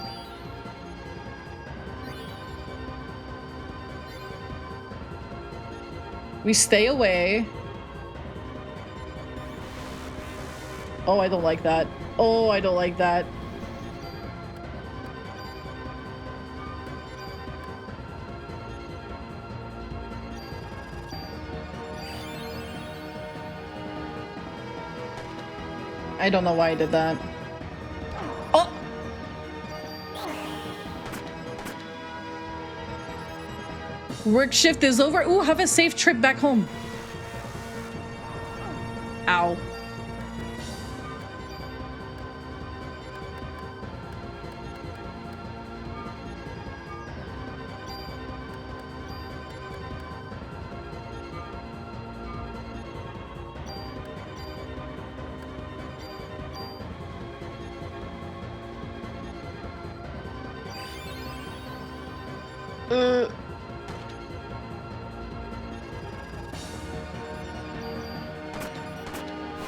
S1: We stay away. Oh, I don't like that. Oh, I don't like that. I don't know why I did that. Oh! Work shift is over. Ooh, have a safe trip back home. Ow.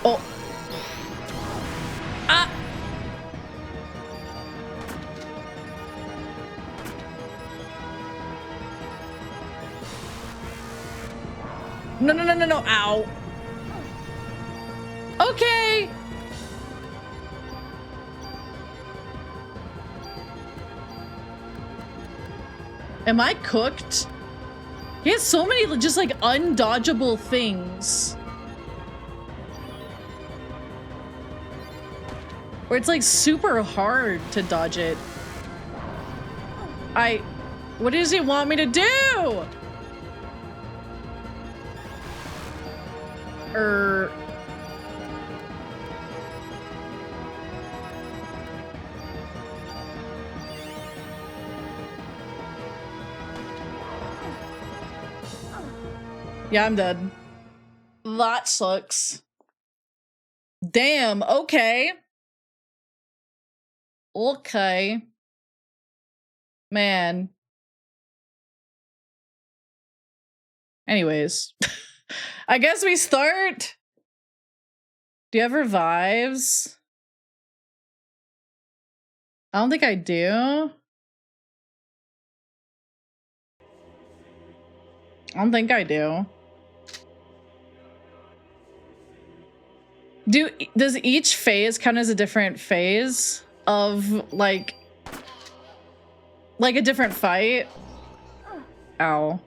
S1: Oh. Ah. No. Ow. Okay. Am I cooked? He has so many just like undodgeable things. Where it's like super hard to dodge it. What does he want me to do? Yeah, I'm dead. That sucks. Damn, okay. Okay. Man. Anyways. I guess we start. Do you have revives? I don't think I do. I don't think I do. Does each phase count as a different phase of like a different fight? Ow.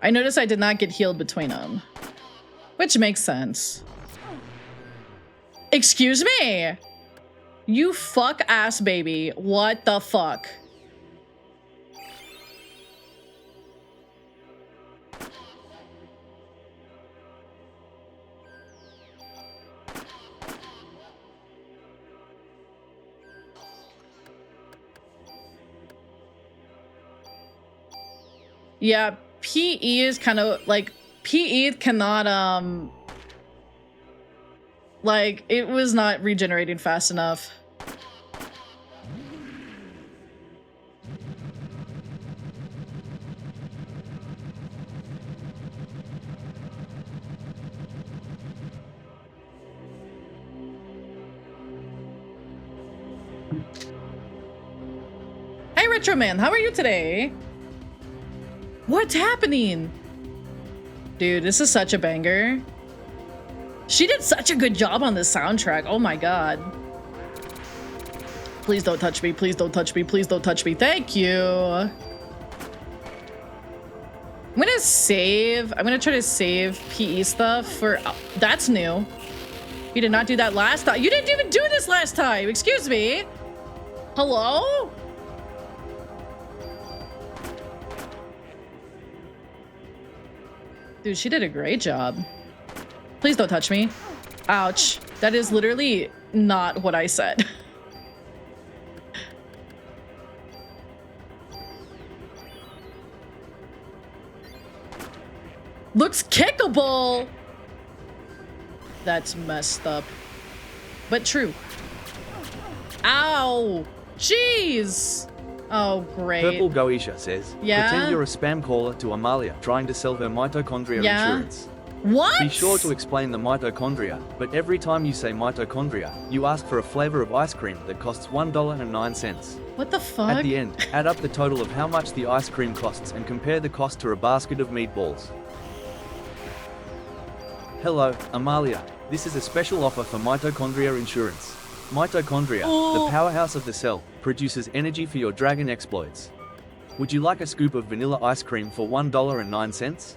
S1: I noticed I did not get healed between them, which makes sense. Excuse me? You fuck ass baby. What the fuck? Yeah, PE is kind of like PE cannot like it was not regenerating fast enough. Hey Retro Man, how are you today? What's happening? Dude, this is such a banger. She did such a good job on this soundtrack. Oh my god. Please don't touch me. Please don't touch me. Please don't touch me. Thank you. I'm gonna save. I'm gonna try to save PE stuff for... that's new. You did not do that last time. You didn't even do this last time. Excuse me. Hello? Dude, she did a great job. Please don't touch me. Ouch. That is literally not what I said. Looks kickable! That's messed up. But true. Ow! Jeez! Oh, great.
S3: Purple Goisha says,
S1: Yeah?
S3: pretend you're a spam caller to Amalia trying to sell her mitochondria
S1: Yeah?
S3: insurance.
S1: What?
S3: Be sure to explain the mitochondria, but every time you say mitochondria, you ask for a flavor of ice cream that costs $1.09.
S1: What the fuck?
S3: At the end, add up the total of how much the ice cream costs and compare the cost to a basket of meatballs. Hello, Amalia. This is a special offer for mitochondria insurance. Mitochondria, the powerhouse of the cell, produces energy for your dragon exploits. Would you like a scoop of vanilla ice cream for $1.09?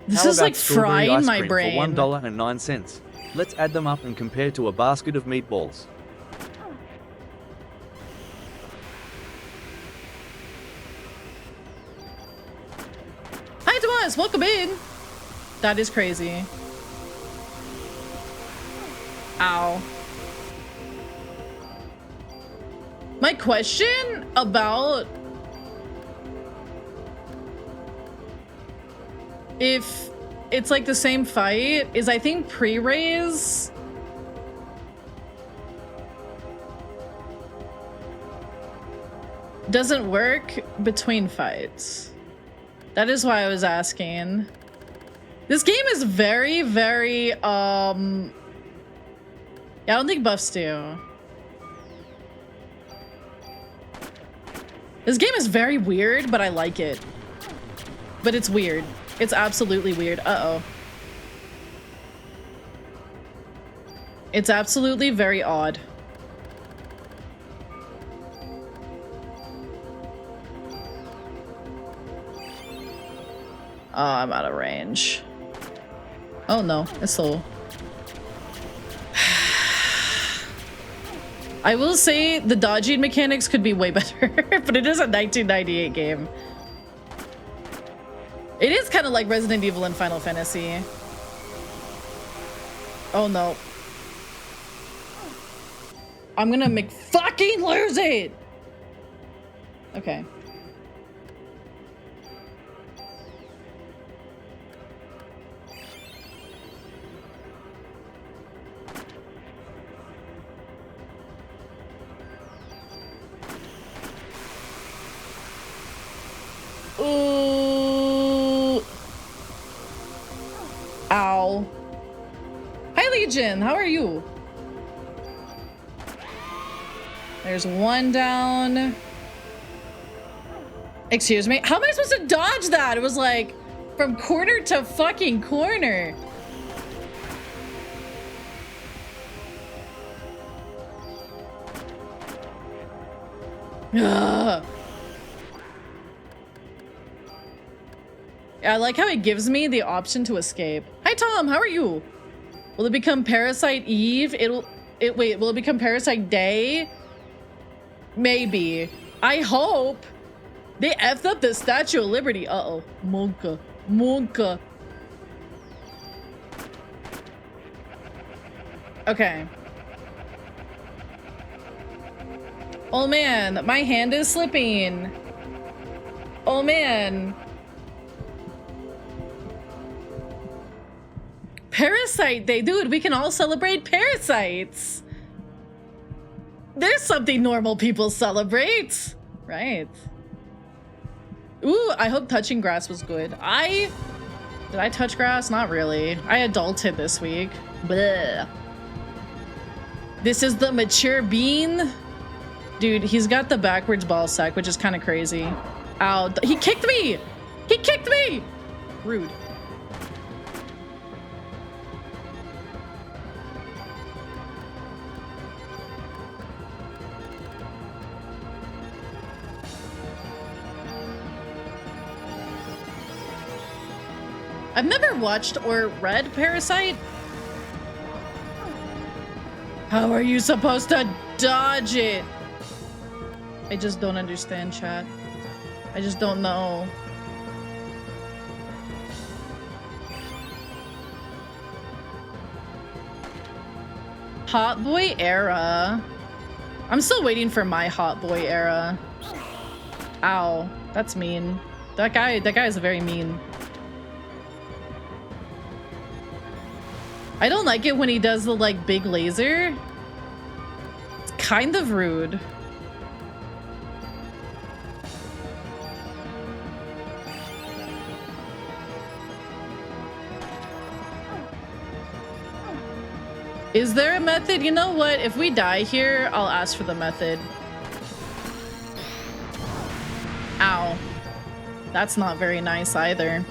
S1: This
S3: How
S1: is
S3: about
S1: like
S3: strawberry
S1: frying
S3: ice
S1: my
S3: cream
S1: brain.
S3: for $1.09? Let's add them up and compare to a basket of meatballs.
S1: Hi Tomas, welcome in. That is crazy. Ow. My question about if it's like the same fight is I think pre-raise doesn't work between fights. That is why I was asking. This game is very, very, yeah, I don't think buffs do. This game is very weird, but I like it. But it's weird. It's absolutely weird. Uh-oh. It's absolutely very odd. Oh, I'm out of range. Oh no, it's still... I will say the dodging mechanics could be way better, but it is a 1998 game. It is kind of like Resident Evil and Final Fantasy. Oh no. I'm gonna make fucking lose it! Okay. Ooh. Ow. Hi, Legion. How are you? There's one down. Excuse me. How am I supposed to dodge that? It was like from corner to fucking corner. Ugh. I like how it gives me the option to escape. Hi Tom, how are you? Will it become Parasite Eve? Wait, will it become Parasite Day? Maybe. I hope. They effed up the Statue of Liberty. Uh-oh. Monka. Monka. Okay. Oh man, my hand is slipping. Oh man. Parasite Day, dude, we can all celebrate parasites. There's something normal people celebrate, right? Ooh, I hope touching grass was good. Did I touch grass? Not really. I adulted this week. Bleh. This is the mature bean. Dude, he's got the backwards ball sack, which is kind of crazy. Ow, he kicked me! He kicked me! Rude. I've never watched or read Parasite. How are you supposed to dodge it? I just don't understand, chat. I just don't know. Hot boy era. I'm still waiting for my hot boy era. Ow, that's mean. That guy is very mean. I don't like it when he does the like big laser. It's kind of rude. Is there a method? You know what? If we die here, I'll ask for the method. Ow. That's not very nice either.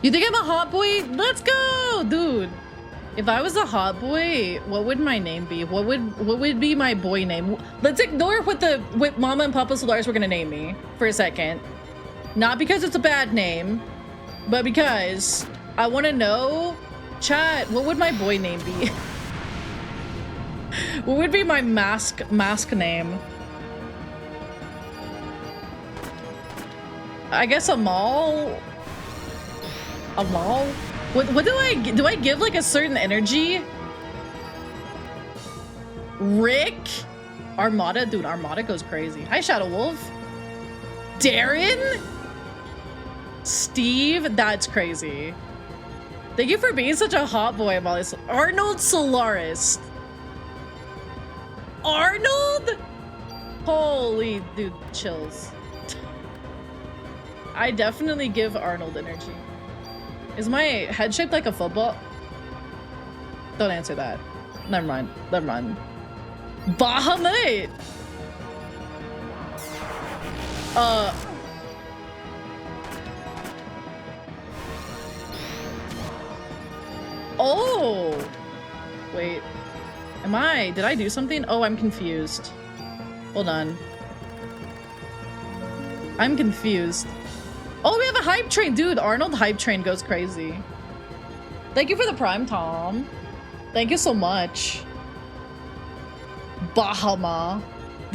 S1: You think I'm a hot boy? Let's go, dude. If I was a hot boy, what would my name be? What would be my boy name? Let's ignore what Mama and Papa Solaris were gonna name me for a second. Not because it's a bad name, but because I want to know, chat, what would my boy name be? What would be my mask name? I guess Amal. Amal? What do I give like a certain energy? Rick? Armada? Dude, Armada goes crazy. Hi, Shadow Wolf. Darren? Steve? That's crazy. Thank you for being such a hot boy, Molly. Arnold Solaris. Arnold? Holy dude, chills. I definitely give Arnold energy. Is my head shaped like a football? Don't answer that. Never mind. Never mind. Bahamut! Oh! Wait. Did I do something? Oh, I'm confused. Hold on. I'm confused. Oh, we have a hype train. Dude, Arnold hype train goes crazy. Thank you for the prime, Tom. Thank you so much. Bahama.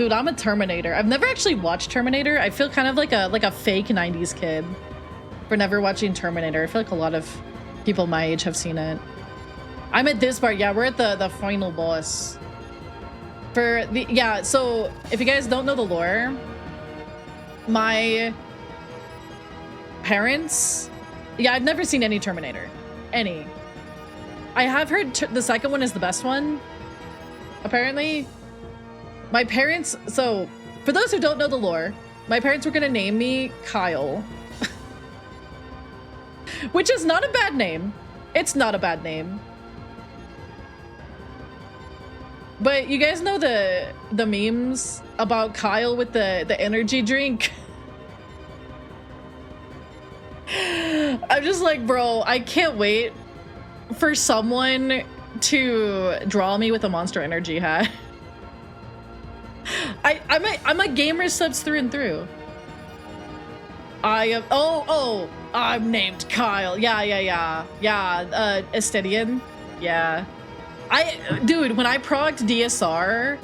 S1: Dude, I'm a Terminator. I've never actually watched Terminator. I feel kind of like a fake 90s kid for never watching Terminator. I feel like a lot of people my age have seen it. I'm at this part. Yeah, we're at the final boss. For the yeah, so if you guys don't know the lore, my parents, yeah, I've never seen any Terminator. Any. I have heard the second one is the best one, apparently. My parents, so for those who don't know the lore, my parents were gonna name me Kyle. Which is not a bad name. It's not a bad name. But you guys know the memes about Kyle with the energy drink? I'm just like, bro, I can't wait for someone to draw me with a Monster Energy hat. I'm a gamer subs through and through. I am I'm named Kyle. Yeah, Estedian. Yeah. Dude, when I progged DSR,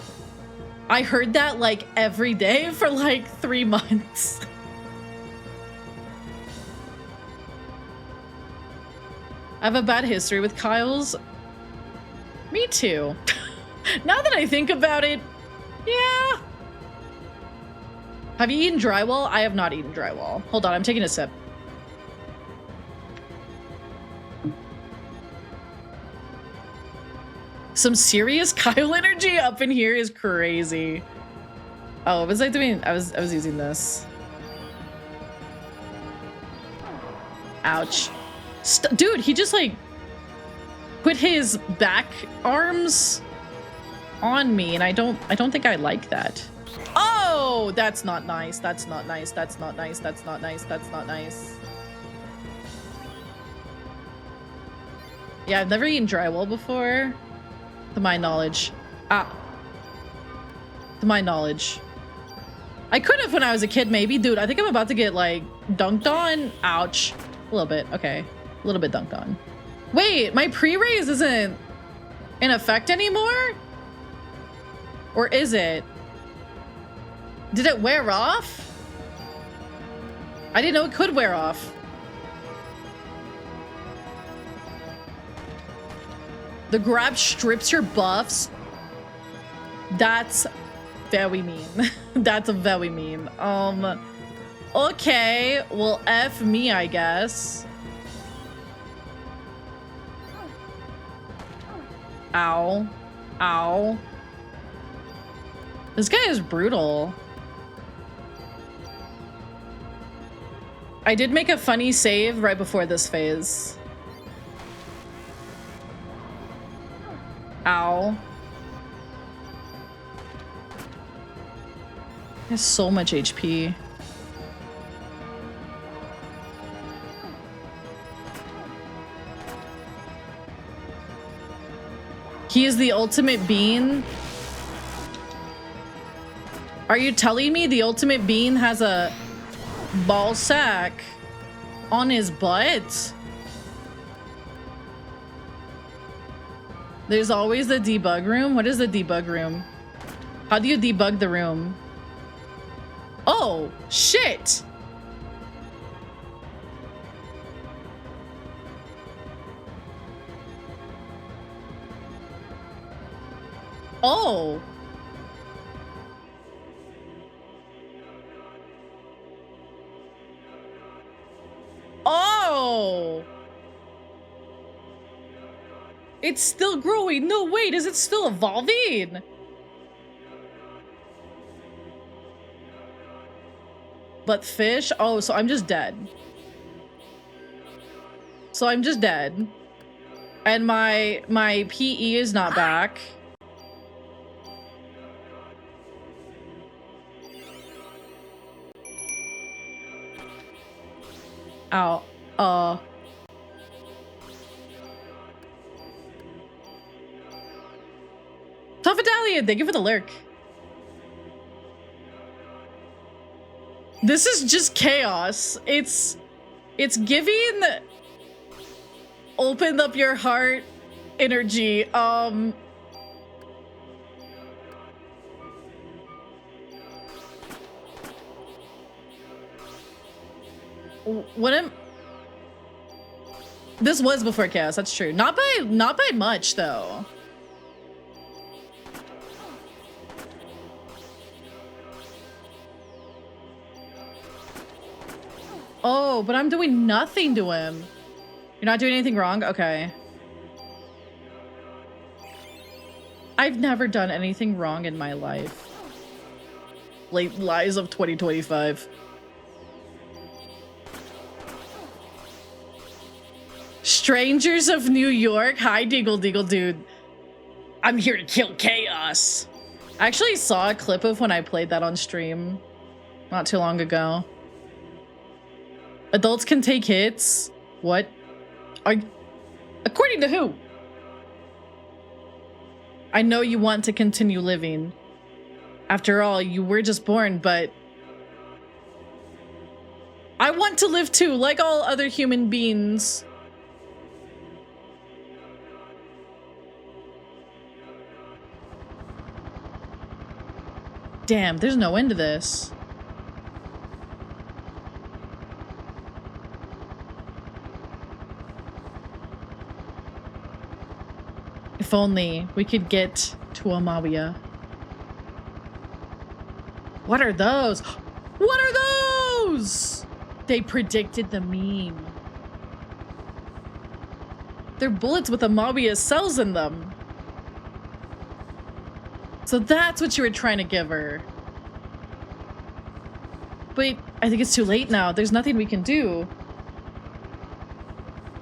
S1: I heard that like every day for like 3 months. I have a bad history with Kyles. Me too. Now that I think about it, yeah. Have you eaten drywall? I have not eaten drywall. Hold on, I'm taking a sip. Some serious Kyle energy up in here is crazy. Oh, what was I doing? I was using this. Ouch. Dude, he just like put his back arms on me, and I don't think I like that. Oh, that's not nice. That's not nice. That's not nice. That's not nice. That's not nice. Yeah, I've never eaten drywall before. To my knowledge. To my knowledge. I could have when I was a kid, maybe. Dude, I think I'm about to get, like, dunked on. Ouch. A little bit. Okay. A little bit dunked on. Wait, my pre-raise isn't in effect anymore? Or is it? Did it wear off? I didn't know it could wear off. The grab strips your buffs. That's very mean. That's very mean. Okay, well, F me, I guess. Ow. Ow. This guy is brutal. I did make a funny save right before this phase. Ow. He has so much HP. He is the ultimate bean. Are you telling me the ultimate bean has a ball sack on his butt? There's always the debug room. What is the debug room? How do you debug the room? Oh, shit. Oh. Oh. It's still growing. No, wait, is it still evolving? But fish? Oh, so I'm just dead. So I'm just dead. And my PE is not back. Ow. Tough Italian, thank you for the lurk. This is just chaos. It's giving open up your heart energy. What am... This was before chaos, that's true. Not by much though. Oh, but I'm doing nothing to him. You're not doing anything wrong? Okay. I've never done anything wrong in my life. Late lies of 2025. Strangers of New York. Hi, Deagle Deagle dude. I'm here to kill chaos. I actually saw a clip of when I played that on stream not too long ago. Adults can take hits. What? According to who? I know you want to continue living. After all, you were just born, but I want to live too, like all other human beings. Damn, there's no end to this. If only we could get to Amawiya. What are those? What are those? They predicted the meme. They're bullets with Amawiya cells in them. So that's what you were trying to give her. But I think it's too late now. There's nothing we can do.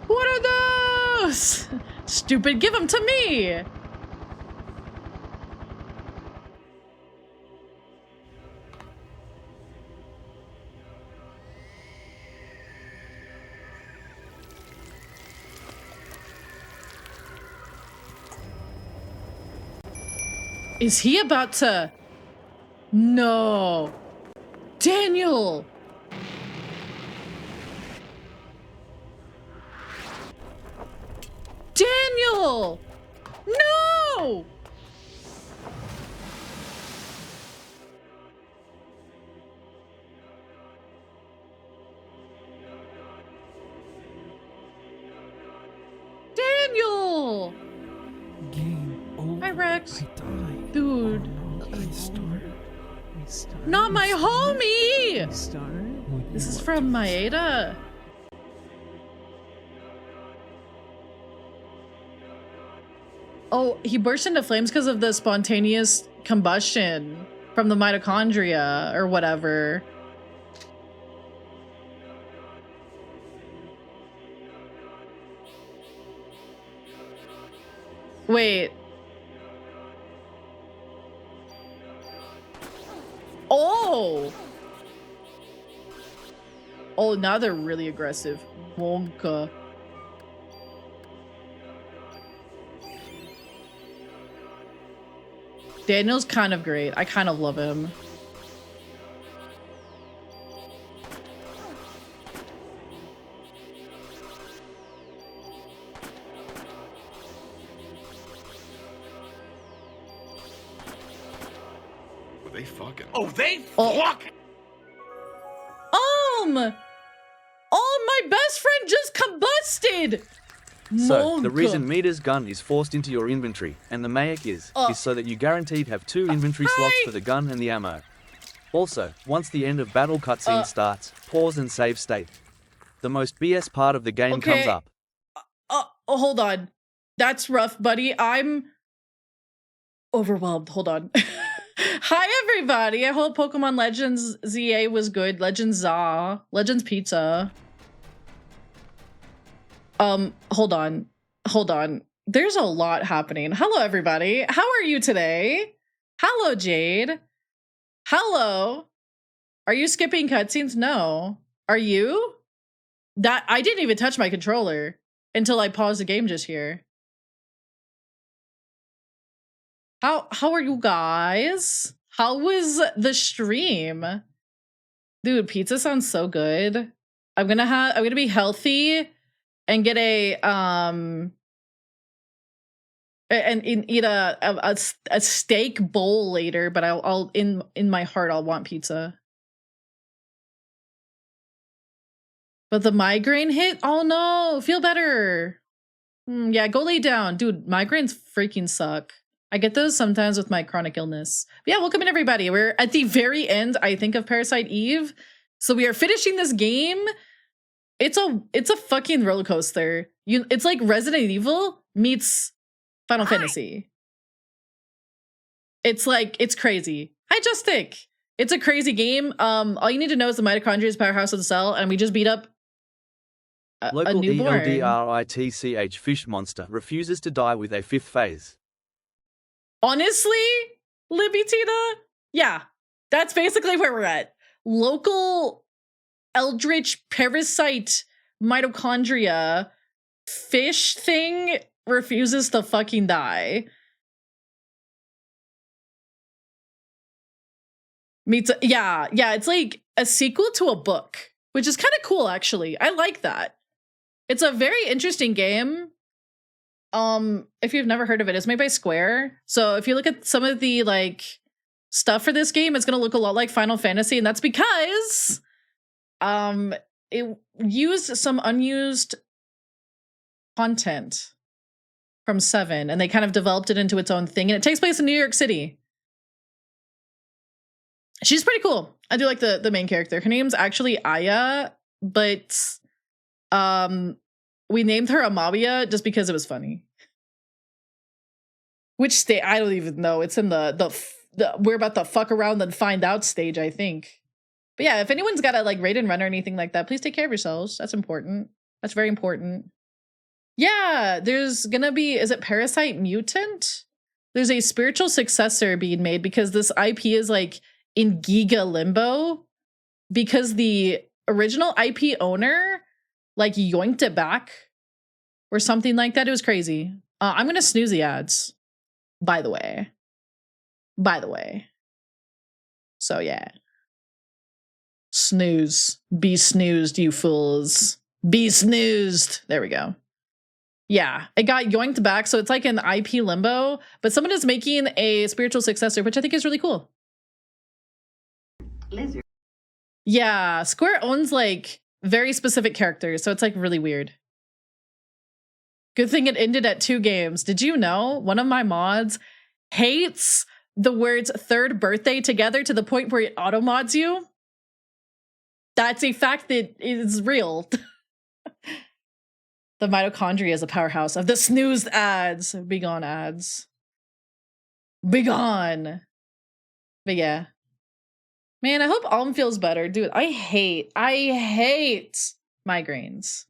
S1: What are those? Stupid, give them to me. Is he about to... No. Daniel! Daniel! No! Daniel!
S4: Game over.
S1: Hi, Rex.
S4: I died.
S1: Dude.
S4: Oh, no. Restart. Restart.
S1: Not my homie!
S4: Restart. Would
S1: This
S4: you
S1: is
S4: like
S1: from
S4: to
S1: Maeda. Oh, he burst into flames because of the spontaneous combustion from the mitochondria or whatever. Wait. Oh! Oh, now they're really aggressive. Wonka. Daniel's kind of great. I kind of love him.
S7: They fucking.
S2: Oh, they
S1: Oh.
S2: fuck!
S1: Oh, my best friend just combusted!
S3: So, the
S1: Monka.
S3: reason Mita's gun is forced into your inventory and the Mayak is so that you guaranteed have 2 inventory slots for the gun and the ammo. Also, once the end of battle cutscene starts, pause and save state. The most BS part of the game comes up.
S1: Hold on. That's rough, buddy. I'm overwhelmed. Hold on. Hi, everybody. I hope Pokemon Legends ZA was good. Legends ZA. Legends Pizza. Hold on. Hold on. There's a lot happening. Hello, everybody. How are you today? Hello, Jade. Hello. Are you skipping cutscenes? No. Are you? That I didn't even touch my controller until I paused the game just here. How are you guys? How was the stream? Dude, pizza sounds so good. I'm gonna be healthy and get a and eat a steak bowl later, but I'll in my heart I'll want pizza. But the migraine hit? Oh no, feel better. Yeah, go lay down. Dude, migraines freaking suck. I get those sometimes with my chronic illness. But yeah, welcome in everybody. We're at the very end, I think, of Parasite Eve. So we are finishing this game. It's a fucking roller coaster. It's like Resident Evil meets Final Fantasy. It's like, it's crazy. Hi, Justic. It's a crazy game. All you need to know is the mitochondria is powerhouse of the cell, and we just beat up a
S3: Local
S1: newborn.
S3: ELDRITCH fish monster refuses to die with a 5th phase.
S1: Honestly, Libby Tina, yeah, that's basically where we're at. Local eldritch parasite mitochondria fish thing refuses to fucking die. Yeah, it's like a sequel to a book, which is kind of cool, actually. I like that. It's a very interesting game. If you've never heard of it, it's made by Square. So if you look at some of the like stuff for this game, it's gonna look a lot like Final Fantasy, and that's because it used some unused content from 7, and they kind of developed it into its own thing, and it takes place in New York City. She's pretty cool. I do like the main character. Her name's actually Aya, but we named her Amabia just because it was funny. Which state? I don't even know. It's in the we're about to fuck around and find out stage, I think. But yeah, if anyone's got a like raid and run or anything like that, please take care of yourselves. That's important. That's very important. Yeah, there's gonna be, is it Parasite Mutant? There's a spiritual successor being made because this IP is like in Giga limbo because the original IP owner like yoinked it back or something like that. It was crazy. I'm gonna snooze the ads, by the way. So yeah. Snooze. Be snoozed, you fools. Be snoozed. There we go. Yeah, it got yoinked back, so it's like an IP limbo, but someone is making a spiritual successor, which I think is really cool.
S5: Lizard.
S1: Yeah, Square owns like very specific characters, so it's like really weird. Good thing it ended at 2 games. Did you know one of my mods hates the words third birthday together to the point where it auto mods you? That's a fact that is real. The mitochondria is a powerhouse of the snoozed ads. Be gone, ads. Be gone. But yeah. Man, I hope Alm feels better. Dude, I hate migraines.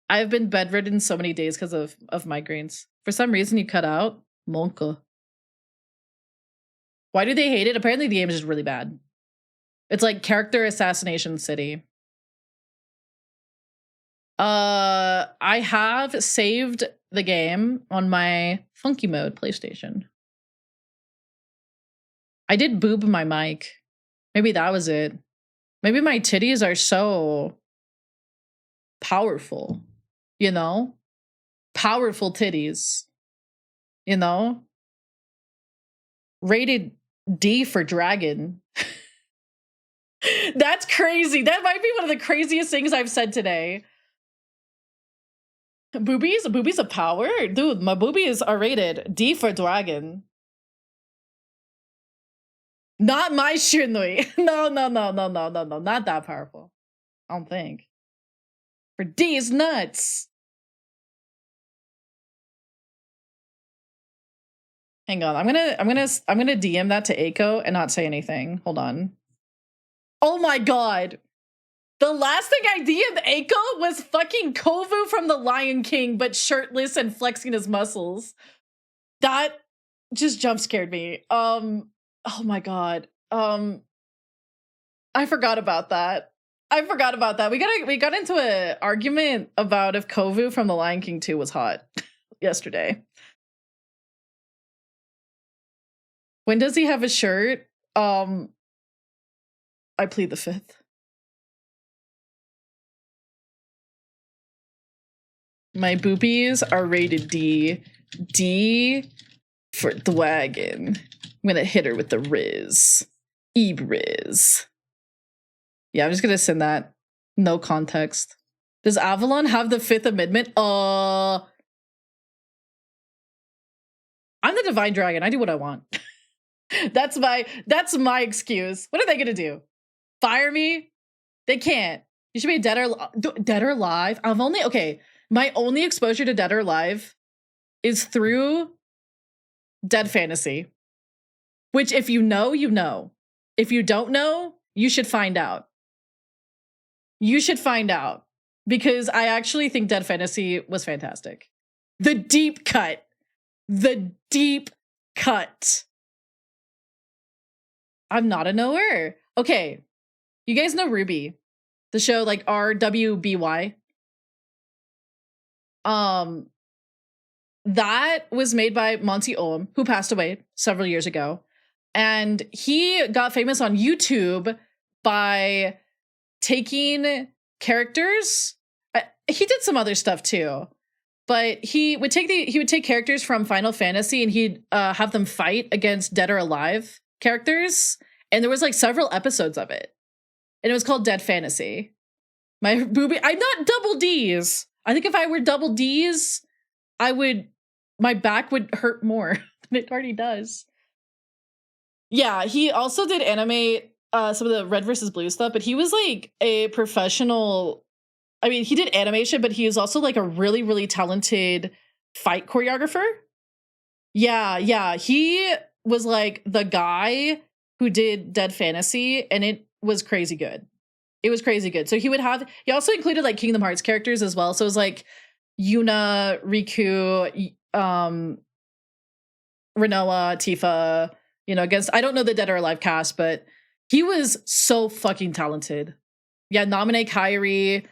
S1: I've been bedridden so many days because of migraines. For some reason, you cut out. Monka. Why do they hate it? Apparently, the game is just really bad. It's like character assassination city. I have saved the game on my funky mode PlayStation. I did boob my mic. Maybe that was it. Maybe my titties are so powerful, you know? Powerful titties, you know? Rated D for dragon. That's crazy. That might be one of the craziest things I've said today. Boobies of power? Dude, my boobies are rated D for dragon. Not my Shinui. No, not that powerful. I don't think. For D is nuts. Hang on, I'm gonna DM that to Aiko and not say anything. Hold on. Oh my god. The last thing I DM'd Aiko was fucking Kovu from The Lion King, but shirtless and flexing his muscles. That just jump scared me. Oh my god. I forgot about that. We got into an argument about if Kovu from The Lion King 2 was hot yesterday. When does he have a shirt? I plead the 5th. My boobies are rated D. D for the wagon. I'm gonna hit her with the Riz. E-Riz. Yeah, I'm just gonna send that. No context. Does Avalon have the Fifth Amendment? I'm the Divine Dragon. I do what I want. That's my excuse. What are they gonna do? Fire me? They can't. You should be dead or alive. My only exposure to Dead or Alive is through Dead Fantasy. Which, if you know, you know. If you don't know, you should find out. You should find out. Because I actually think Dead Fantasy was fantastic. The deep cut. The deep cut. I'm not a knower. Okay. You guys know Ruby. The show, like RWBY. That was made by Monty Oum, who passed away several years ago. And he got famous on YouTube by taking characters. He did some other stuff too, but he would take characters from Final Fantasy and he'd have them fight against Dead or Alive characters. And there was like several episodes of it, and it was called Dead Fantasy. I'm not double D's. I think if I were double D's, my back would hurt more than it already does. Yeah, he also did animate some of the Red vs. Blue stuff, but he was like a professional. I mean, he did animation, but he is also like a really, really talented fight choreographer. Yeah. He was like the guy who did Dead Fantasy, and it was crazy good. It was crazy good. So he also included like Kingdom Hearts characters as well. So it was like Yuna, Riku, Rinoa, Tifa, against, I don't know the Dead or Alive cast, but he was so fucking talented. Yeah, Namine Kairi.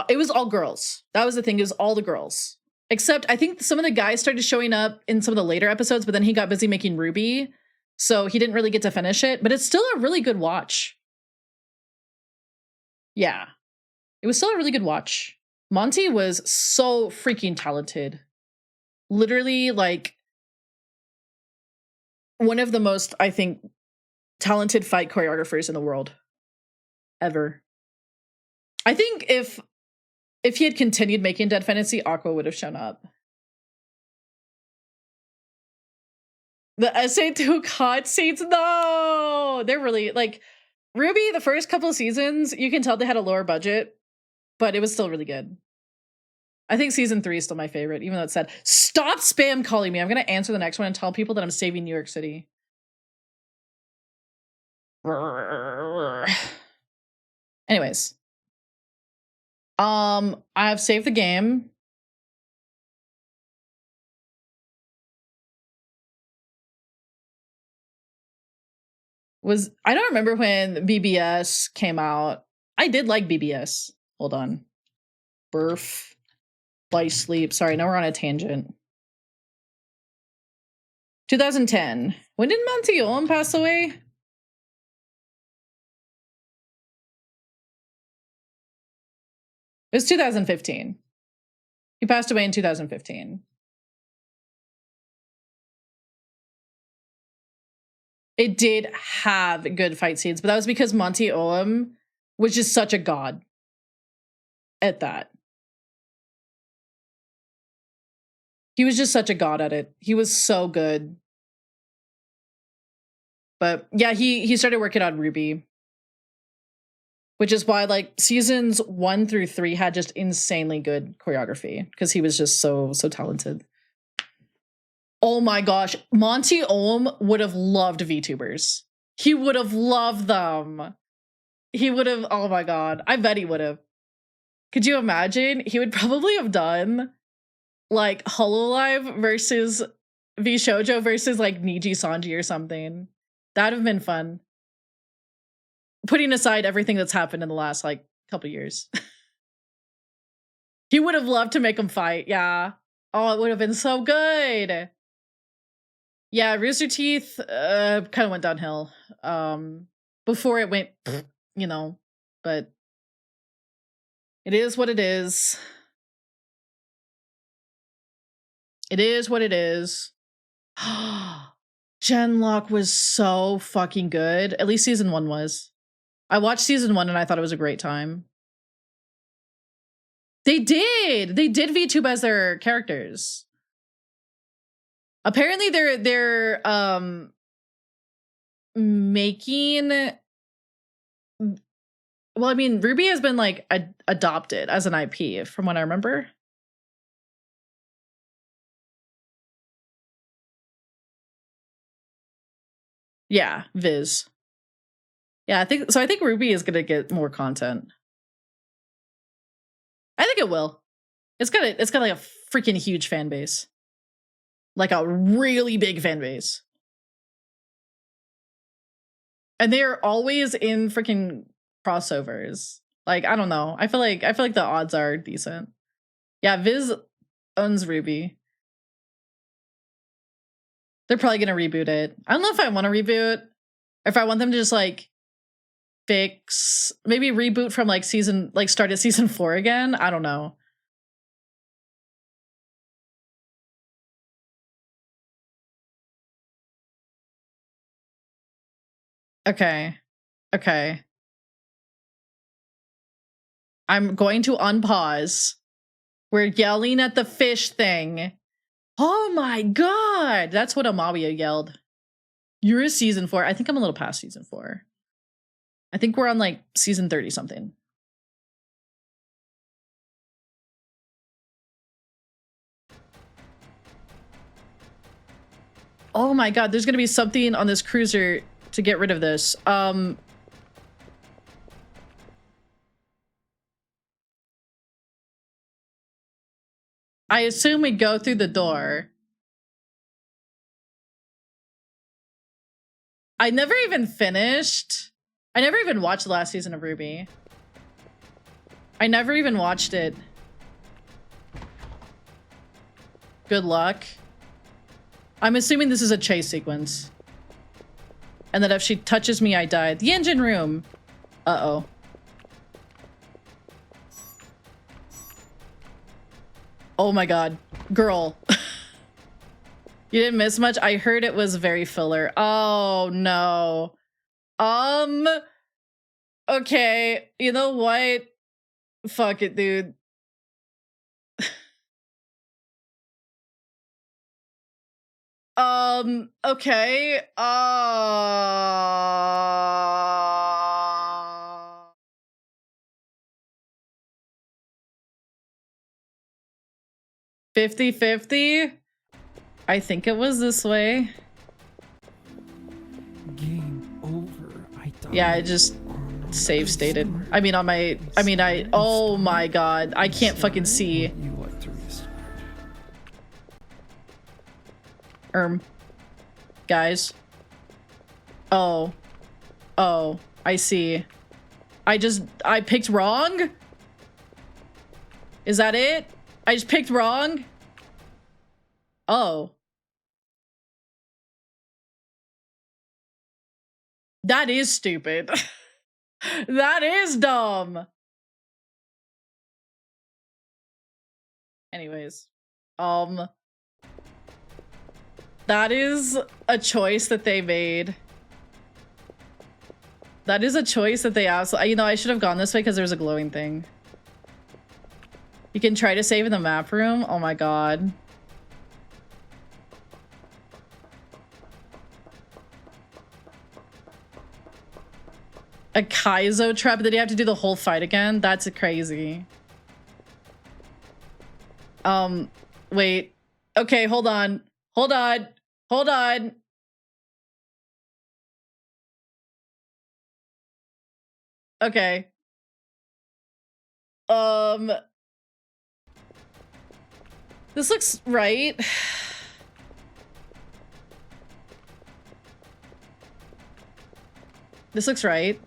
S1: It was all girls. That was the thing. It was all the girls. Except I think some of the guys started showing up in some of the later episodes, but then he got busy making Ruby. So he didn't really get to finish it, but it's still a really good watch. Yeah. It was still a really good watch. Monty was so freaking talented. Literally, like, one of the most, I think, talented fight choreographers in the world. Ever. I think if he had continued making Dead Fantasy, Aqua would have shown up. The SA2 cutscenes, no! They're really, like, Ruby, the first couple of seasons, you can tell they had a lower budget, but it was still really good. I think season 3 is still my favorite, even though it said, stop spam calling me. I'm going to answer the next one and tell people that I'm saving New York City. Anyways. I've saved the game. I don't remember when BBS came out. I did like BBS. Hold on. Birth. Life Sleep. Sorry, now we're on a tangent. 2010. When did Monty Oum pass away? It was 2015. He passed away in 2015. It did have good fight scenes, but that was because Monty Oum was just such a god at that. He was just such a god at it. He was so good. But yeah, he started working on Ruby. Which is why, like, seasons 1 through 3 had just insanely good choreography because he was just so talented. Oh my gosh, Monty Oum would have loved VTubers. He would have loved them. He would have, oh my god, I bet he would have. Could you imagine? He would probably have done like Hololive versus VShojo versus like Niji Sanji or something. That'd have been fun. Putting aside everything that's happened in the last like couple years. He would have loved to make them fight, yeah. Oh, it would have been so good. Yeah, Rooster Teeth kind of went downhill. Before it went, but it is what it is. It is what it is. Genlock was so fucking good. At least season 1 was. I watched season 1 and I thought it was a great time. They did VTube as their characters. Apparently they're making, well, I mean, Ruby has been like adopted as an IP from what I remember. Yeah, Viz. Yeah, I think Ruby is gonna get more content. I think it will. It's got like a freaking huge fan base. Like a really big fan base. And they are always in freaking crossovers. Like, I don't know. I feel like the odds are decent. Yeah, Viz owns Ruby. They're probably gonna reboot it. I don't know if I want to reboot. Or if I want them to just like fix, maybe reboot from like start at season 4 again. I don't know. Okay. I'm going to unpause. We're yelling at the fish thing. Oh my god! That's what Amalia yelled. You're a season 4. I think I'm a little past season 4. I think we're on like season 30 something. Oh my god, there's gonna be something on this cruiser to get rid of this. I assume we go through the door. I never even finished. I never even watched the last season of Ruby. I never even watched it. Good luck. I'm assuming this is a chase sequence. And that if she touches me, I die. The engine room. Uh-oh. Oh my god. Girl. You didn't miss much? I heard it was very filler. Oh no. Okay. You know what? Fuck it, dude. Okay. 50-50? I think it was this way.
S4: Game over. I died.
S1: Yeah, I just save stated. I mean, oh my god. I can't fucking see.
S4: You like to restart.
S1: Guys. Oh, I see. I picked wrong? Is that it? I just picked wrong? Oh. That is stupid. That is dumb. Anyways. That is a choice that they made. That is a choice that they absolutely... You know, I should have gone this way because there's a glowing thing. You can try to save in the map room. Oh my god. A Kaizo trap? Did you have to do the whole fight again? That's crazy. Wait. Okay, hold on. Hold on. Hold on. Okay. This looks right. This looks right.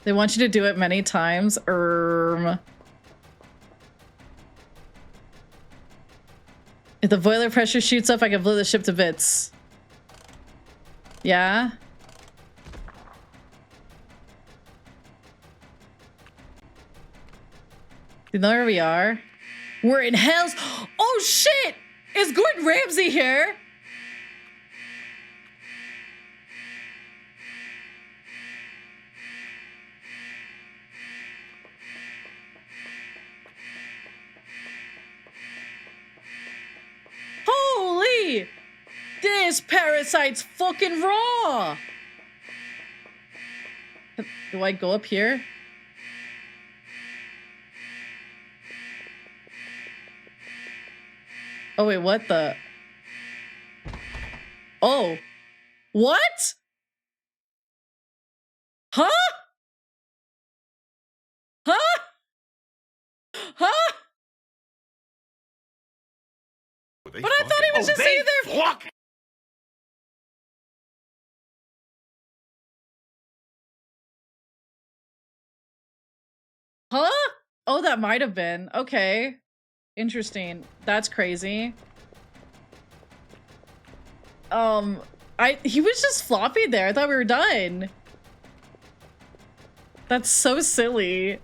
S1: They want you to do it many times. If the boiler pressure shoots up, I can blow the ship to bits. Yeah? You know where we are? We're in Hell's... Oh shit! Is Gordon Ramsay here? Parasite's fucking raw. Do I go up here? Oh wait, what the? Oh, what? Huh? Huh? Huh? But I thought he was just sitting there. Huh? Oh, that might have been. Okay. Interesting. That's crazy. He was just floppy there. I thought we were done. That's so silly.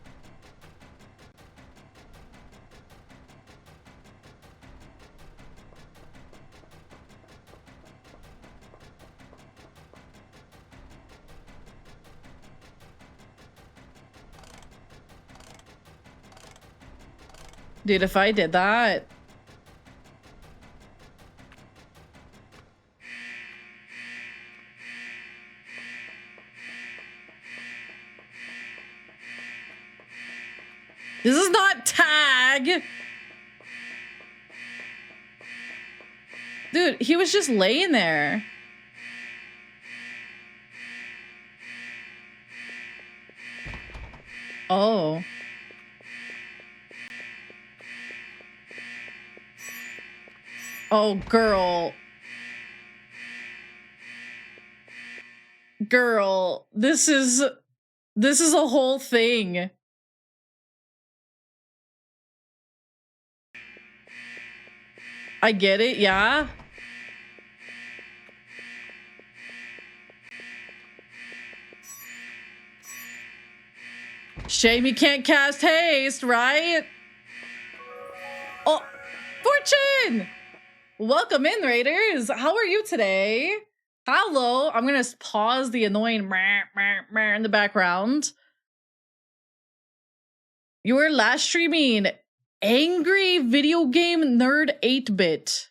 S1: Dude, if I did that... This is not tag! Dude, he was just laying there. Oh. Oh, girl. Girl, this is a whole thing. I get it, yeah. Shame you can't cast haste, right? Oh, Fortune! Welcome in, Raiders. How are you today? Hello. I'm gonna pause the annoying meh, meh, meh in the background. You were last streaming Angry Video Game Nerd 8-Bit.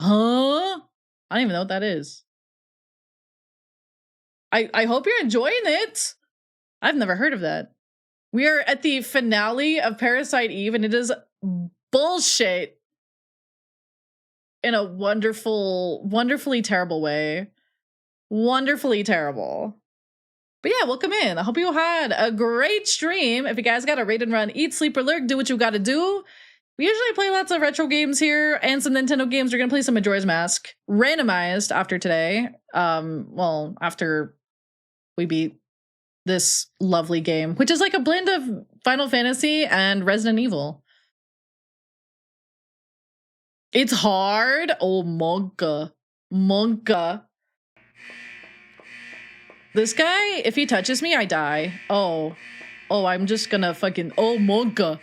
S1: Huh? I don't even know what that is. I hope you're enjoying it. I've never heard of that. We are at the finale of Parasite Eve, and it is bullshit. In a wonderfully terrible way. Wonderfully terrible. But yeah, welcome in. I hope you had a great stream. If you guys got a raid and run, eat, sleep, or lurk, do what you gotta do. We usually play lots of retro games here and some Nintendo games. We're gonna play some Majora's Mask. Randomized after today. Well, after we beat this lovely game, which is like a blend of Final Fantasy and Resident Evil. It's hard. Oh, Monka. Monka. This guy, if he touches me, I die. Oh. Oh, I'm just gonna fucking... Oh, Monka.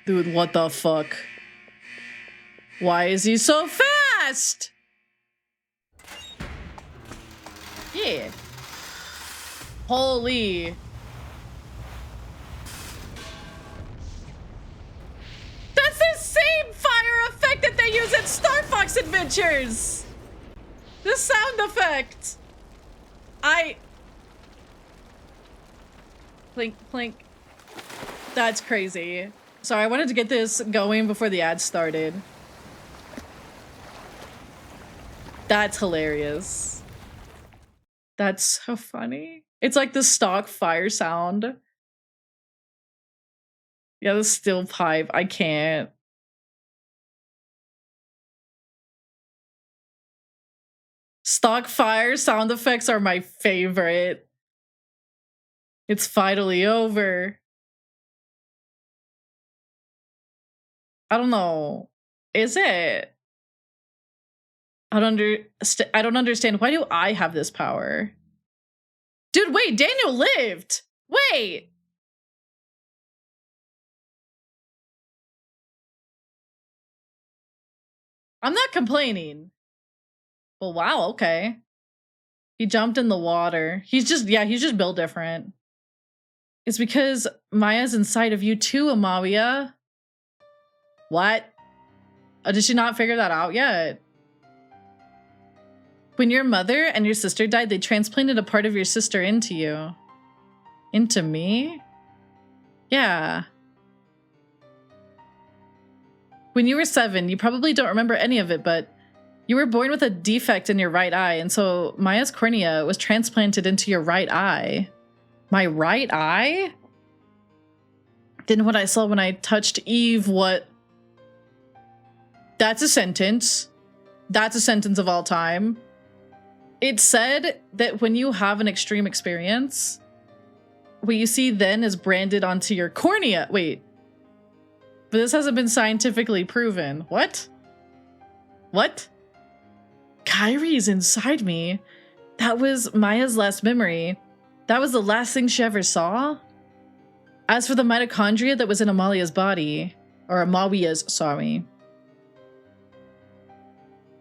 S1: Dude, what the fuck? Why is he so fast? Yeah. Holy... That's the same fire effect that they use in Star Fox Adventures! The sound effect! Plink, plink. That's crazy. Sorry, I wanted to get this going before the ad started. That's hilarious. That's so funny. It's like the stock fire sound. Yeah, the steel pipe. I can't. Stock fire sound effects are my favorite. It's finally over. I don't know. Is it? I don't understand. Why do I have this power? Dude, wait, Daniel lived. Wait. I'm not complaining. Well, wow, okay. He jumped in the water. He's just built different. It's because Maya's inside of you too, Amalia. What? Did she not figure that out yet? When your mother and your sister died, they transplanted a part of your sister into you. Into me? Yeah. When you were 7, you probably don't remember any of it, but you were born with a defect in your right eye, and so Maya's cornea was transplanted into your right eye. My right eye? Then what I saw when I touched Eve, what? That's a sentence. That's a sentence of all time. It said that when you have an extreme experience, what you see then is branded onto your cornea. Wait. But this hasn't been scientifically proven. What? What? Kyrie's inside me. That was Maya's last memory. That was the last thing she ever saw. As for the mitochondria that was in Amalia's body, or Amawia's, sorry,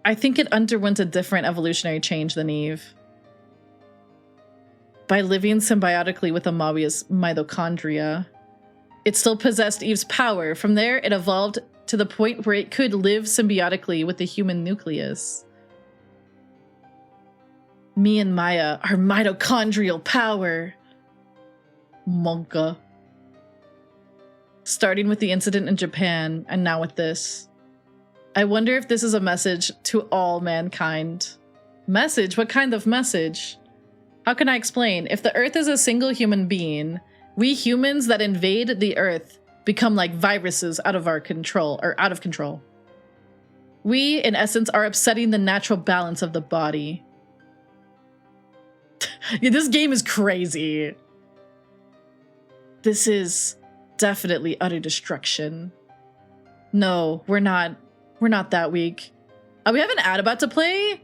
S1: I think it underwent a different evolutionary change than Eve. By living symbiotically with Amawia's mitochondria, it still possessed Eve's power. From there, it evolved to the point where it could live symbiotically with the human nucleus. Me and Maya are mitochondrial power. Monka. Starting with the incident in Japan, and now with this. I wonder if this is a message to all mankind. Message? What kind of message? How can I explain? If the Earth is a single human being, we humans that invade the Earth become like viruses out of our control, or out of control. We, in essence, are upsetting the natural balance of the body. Yeah, this game is crazy. This is definitely utter destruction. No, we're not that weak. We have an ad about to play.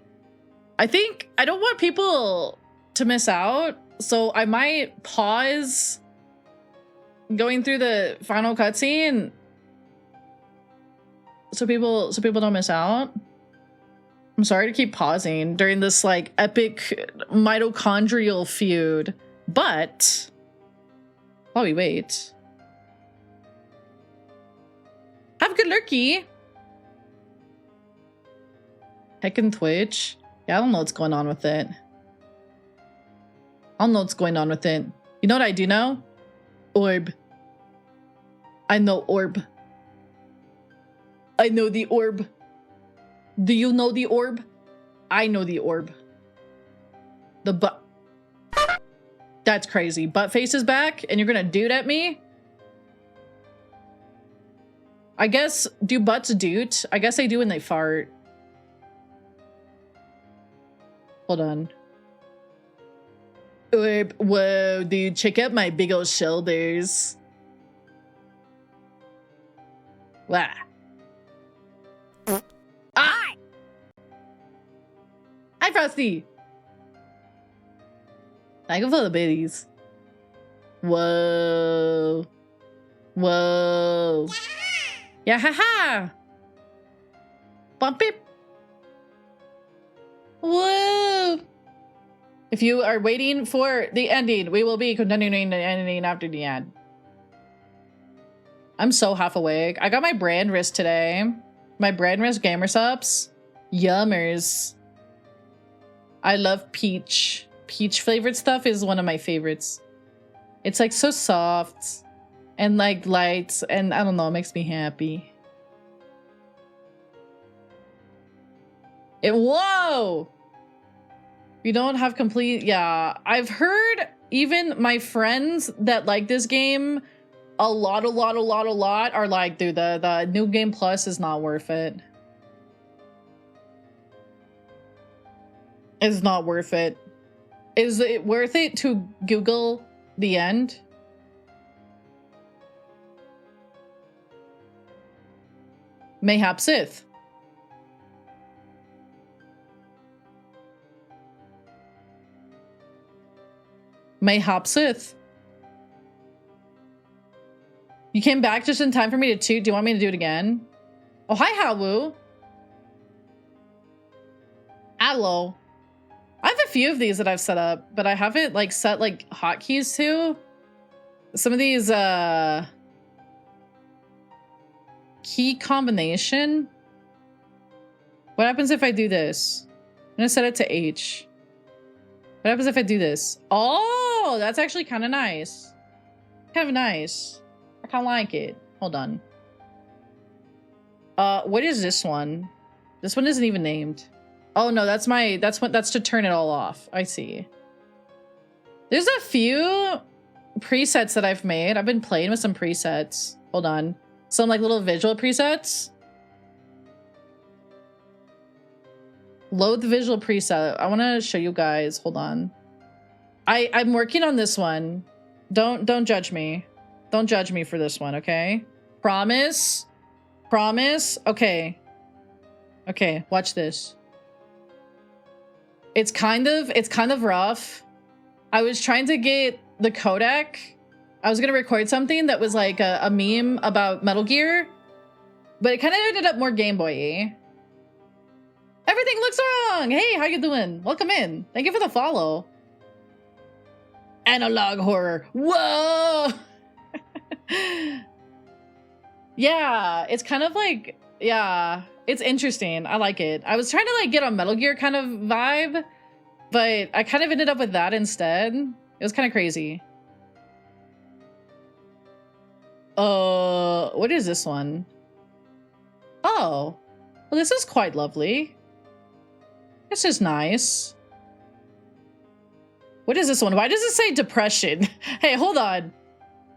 S1: I don't want people to miss out, so I might pause going through the final cutscene so people don't miss out. I'm sorry to keep pausing during this like epic mitochondrial feud, but while we wait, have a good lurky. Heckin' Twitch. Yeah, I don't know what's going on with it. I don't know what's going on with it. You know what I do know? Orb. I know orb. I know the orb. Do you know the orb? I know the orb. The butt. That's crazy. Butt face is back and you're gonna dude at me? I guess, do butts doot? I guess they do when they fart. Hold on. Orb. Whoa, dude. Check out my big old shoulders. Wow.
S5: Hi.
S1: Hi, Frosty. I can feel the bitties. Whoa. Whoa. Yeah, haha. Bump it. Whoa. If you are waiting for the ending, we will be continuing the ending after the ad. I'm so half awake. I got my brand wrist today. My brand wrist gamer subs. Yummers. I love peach. Peach flavored stuff is one of my favorites. It's like so soft and like light, and I don't know, it makes me happy. Whoa! You don't have complete, yeah. I've heard even my friends that like this game a lot are like, dude, the new game plus is not worth it. It's not worth it. Is it worth it to Google the end? Mayhap Sith. Mayhap Sith. You came back just in time for me to toot. Do you want me to do it again? Oh, hi, Hawu. Hello. I have a few of these that I've set up, but I haven't like set like hotkeys to. Some of these key combination. What happens if I do this? I'm gonna set it to H. What happens if I do this? Oh, that's actually kind of nice. Kind of nice. I kind of like it. Hold on. What is this one? This one isn't even named. Oh no, that's to turn it all off. I see. There's a few presets that I've made. I've been playing with some presets. Hold on. Some like little visual presets. Load the visual preset. I want to show you guys. Hold on. I'm working on this one. Don't judge me. Don't judge me for this one, okay? Promise. Promise. Okay. Okay, watch this. It's kind of rough. I was trying to get the codec. I was gonna record something that was like a meme about Metal Gear, but it kind of ended up more Game Boy-y. Everything looks wrong. Hey, how you doing? Welcome in. Thank you for the follow. Analog horror. Whoa. Yeah, it's kind of like, yeah, it's interesting. I like it. I was trying to like get a Metal Gear kind of vibe, but I kind of ended up with that instead. It was kind of crazy. What is this one? Oh, well, this is quite lovely. This is nice. What is this one? Why does it say depression? Hey, hold on.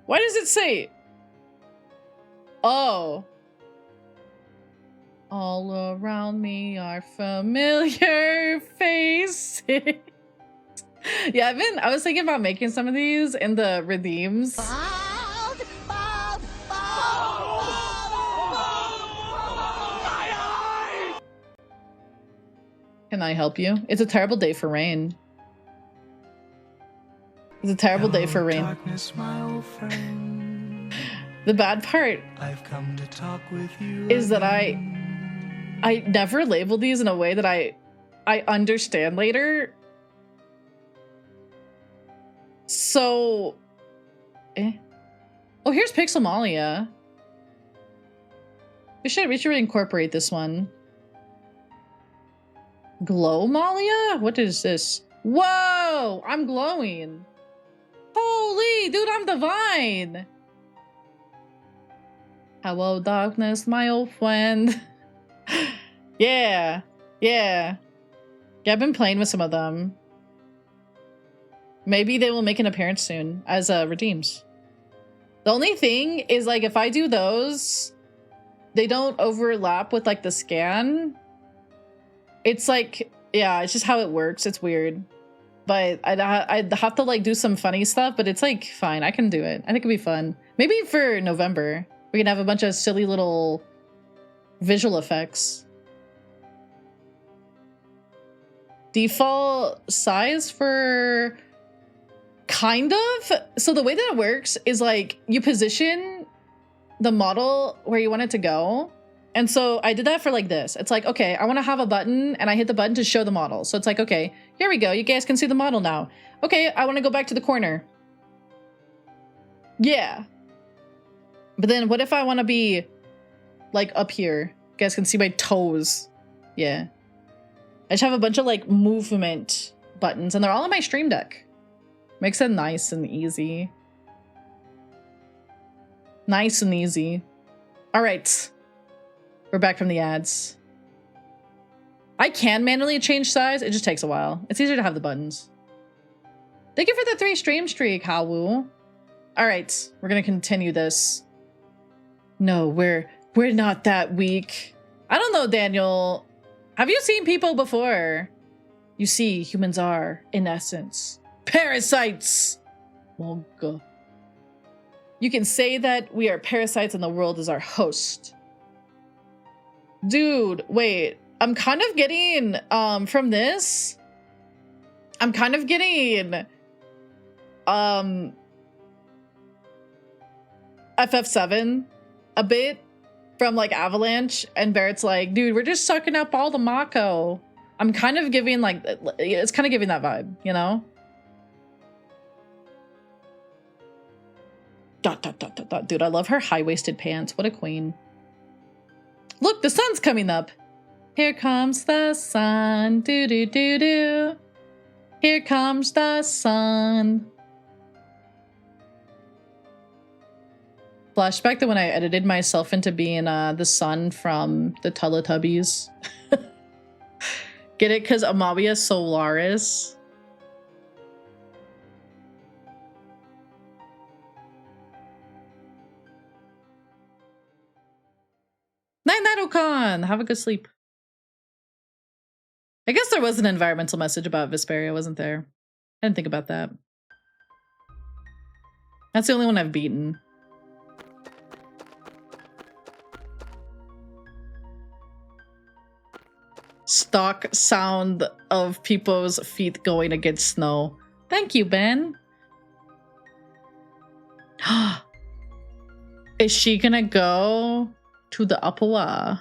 S1: Why does it say? Oh. All around me are familiar faces. Yeah, I was thinking about making some of these in the redeems. Can I help you? It's a terrible day for rain. It's a terrible day for rain.
S4: Darkness, my old friend.
S1: The bad part
S4: I've come to talk with you
S1: is that
S4: again.
S1: I never label these in a way that I understand later. So, oh, here's Pixelmalia. We should incorporate this one. Glowmalia? What is this? Whoa! I'm glowing. Holy, dude, I'm divine. Hello, darkness, my old friend. Yeah. Yeah, I've been playing with some of them. Maybe they will make an appearance soon as redeems. The only thing is, like, if I do those, they don't overlap with, like, the scan. It's like, yeah, it's just how it works. It's weird. But I'd have to, like, do some funny stuff, but it's, like, fine. I can do it. I think it'd be fun. Maybe for November, we can have a bunch of silly little visual effects. Default size for... Kind of. So the way that it works is, like, you position the model where you want it to go. And so I did that for like this. It's like, okay, I want to have a button, and I hit the button to show the model. So it's like, okay, here we go. You guys can see the model now. Okay, I want to go back to the corner. Yeah. But then what if I want to be like up here? You guys can see my toes. Yeah. I just have a bunch of like movement buttons, and they're all on my Stream Deck. Makes it nice and easy. Nice and easy. All right. We're back from the ads. I can manually change size. It just takes a while. It's easier to have the buttons. Thank you for the 3 stream streak, Hawu. All right. We're going to continue this. No, we're not that weak. I don't know, Daniel. Have you seen people before? You see, humans are, in essence, parasites. Wonka. You can say that we are parasites and the world is our host. Dude, wait. I'm kind of getting, from this, I'm kind of getting, FF7 a bit from, like, Avalanche, and Barrett's like, dude, we're just sucking up all the Mako. I'm kind of giving, like, it's kind of giving that vibe, you know? Dot, dot, dot, dot, dot. Dude, I love her high-waisted pants. What a queen. Look, the sun's coming up. Here comes the sun. Do do do do. Here comes the sun. Flashback to when I edited myself into being the sun from the Teletubbies. Get it? Because Amabia Solaris. Night Night Okan! Have a good sleep. I guess there was an environmental message about Vesperia, wasn't there? I didn't think about that. That's the only one I've beaten. Stock sound of people's feet going against snow. Thank you, Ben. Is she gonna go to the Apawa?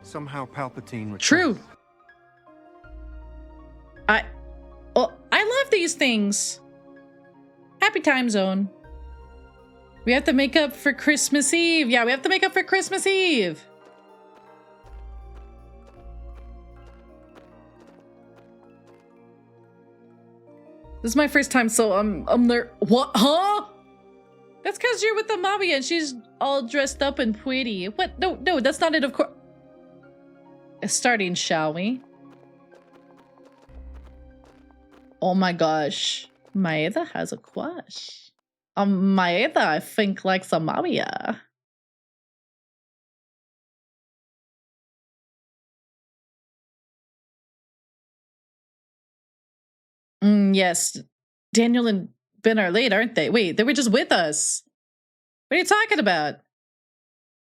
S6: Somehow Palpatine returns.
S1: True. I love these things. Happy time zone. We have to make up for Christmas Eve. Yeah, we have to make up for Christmas Eve. This is my first time, so I'm there. What? Huh? That's because you're with the mommy and she's all dressed up and pretty. What? No, that's not it, of course. Starting, shall we? Oh my gosh. Maeda has a crush. Maeda, I think, likes Amabia. Yes. Daniel and Ben are late, aren't they? Wait, they were just with us. What are you talking about?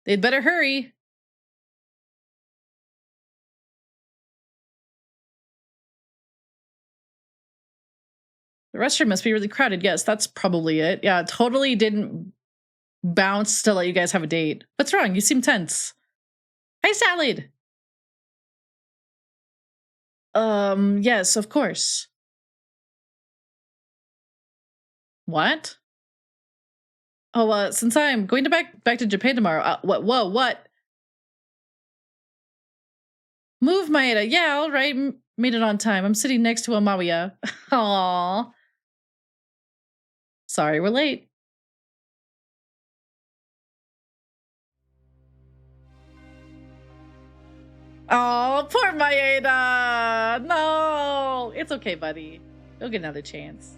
S1: They'd better hurry. The restroom must be really crowded. Yes, that's probably it. Yeah, totally didn't bounce to let you guys have a date. What's wrong? You seem tense. Hi, Salad. Yes, of course. What? Oh, since I'm going to back to Japan tomorrow. What? Move, Maeda. Yeah, all right. Made it on time. I'm sitting next to Amabia. Aww. Sorry, we're late. Oh, poor Maeda. No, it's okay, buddy. You'll get another chance.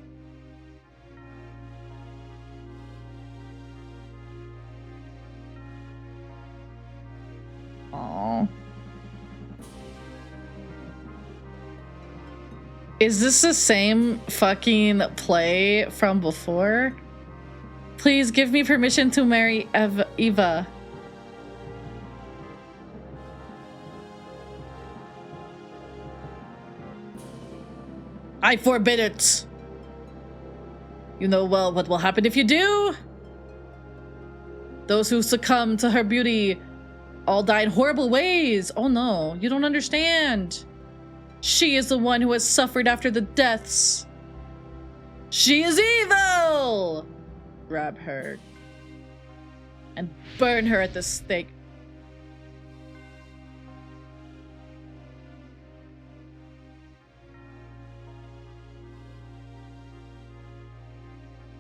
S1: Aww. Is this the same fucking play from before? Please give me permission to marry Eva. I forbid it. You know well what will happen if you do. Those who succumb to her beauty all die in horrible ways. Oh no, you don't understand. She is the one who has suffered after the deaths. She is evil! Grab her and burn her at the stake.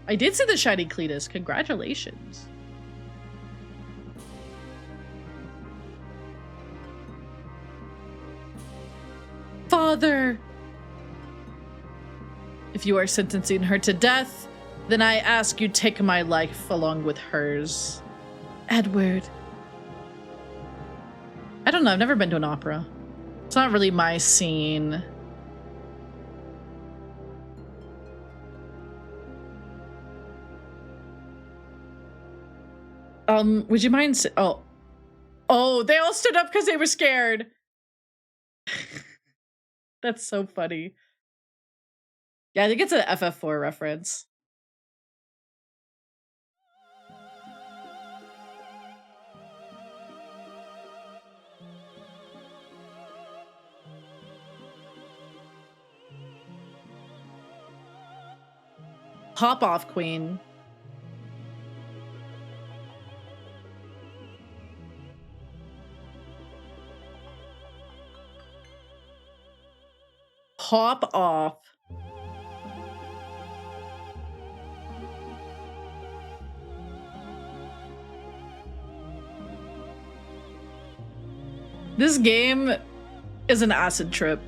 S1: I did see the shiny Cletus. Congratulations. Father! If you are sentencing her to death, then I ask you take my life along with hers. Edward. I don't know, I've never been to an opera. It's not really my scene. Would you mind Oh, they all stood up because they were scared. That's so funny. Yeah, I think it's an FF4 reference. Hop off, Queen. pop off. This game is an acid trip.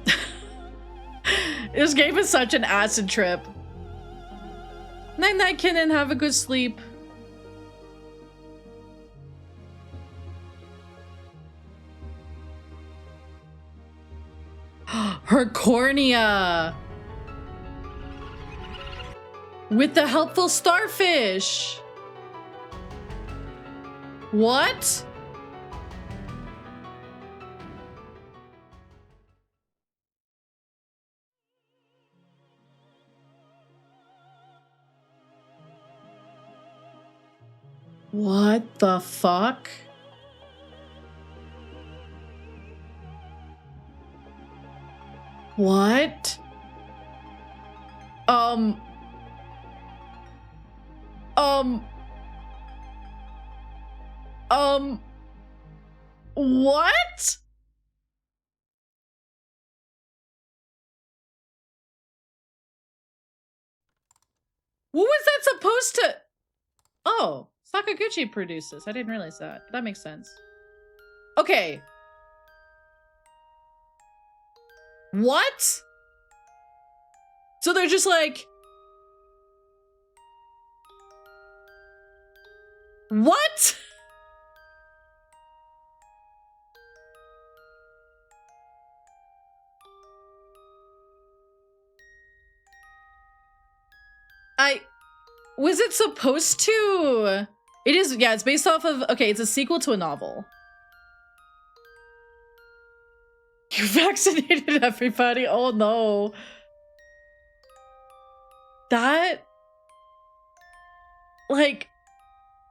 S1: This game is such an acid trip. Night night, kid, and have a good sleep. Her cornea! With the helpful starfish! What? What the fuck? What? What? What was that supposed to? Oh, Sakaguchi produced this. I didn't realize that. That makes sense. Okay. What? So they're just like... What? Was it supposed to? It is, yeah, it's based off of, okay, it's a sequel to a novel. You vaccinated everybody? Oh no. That, like,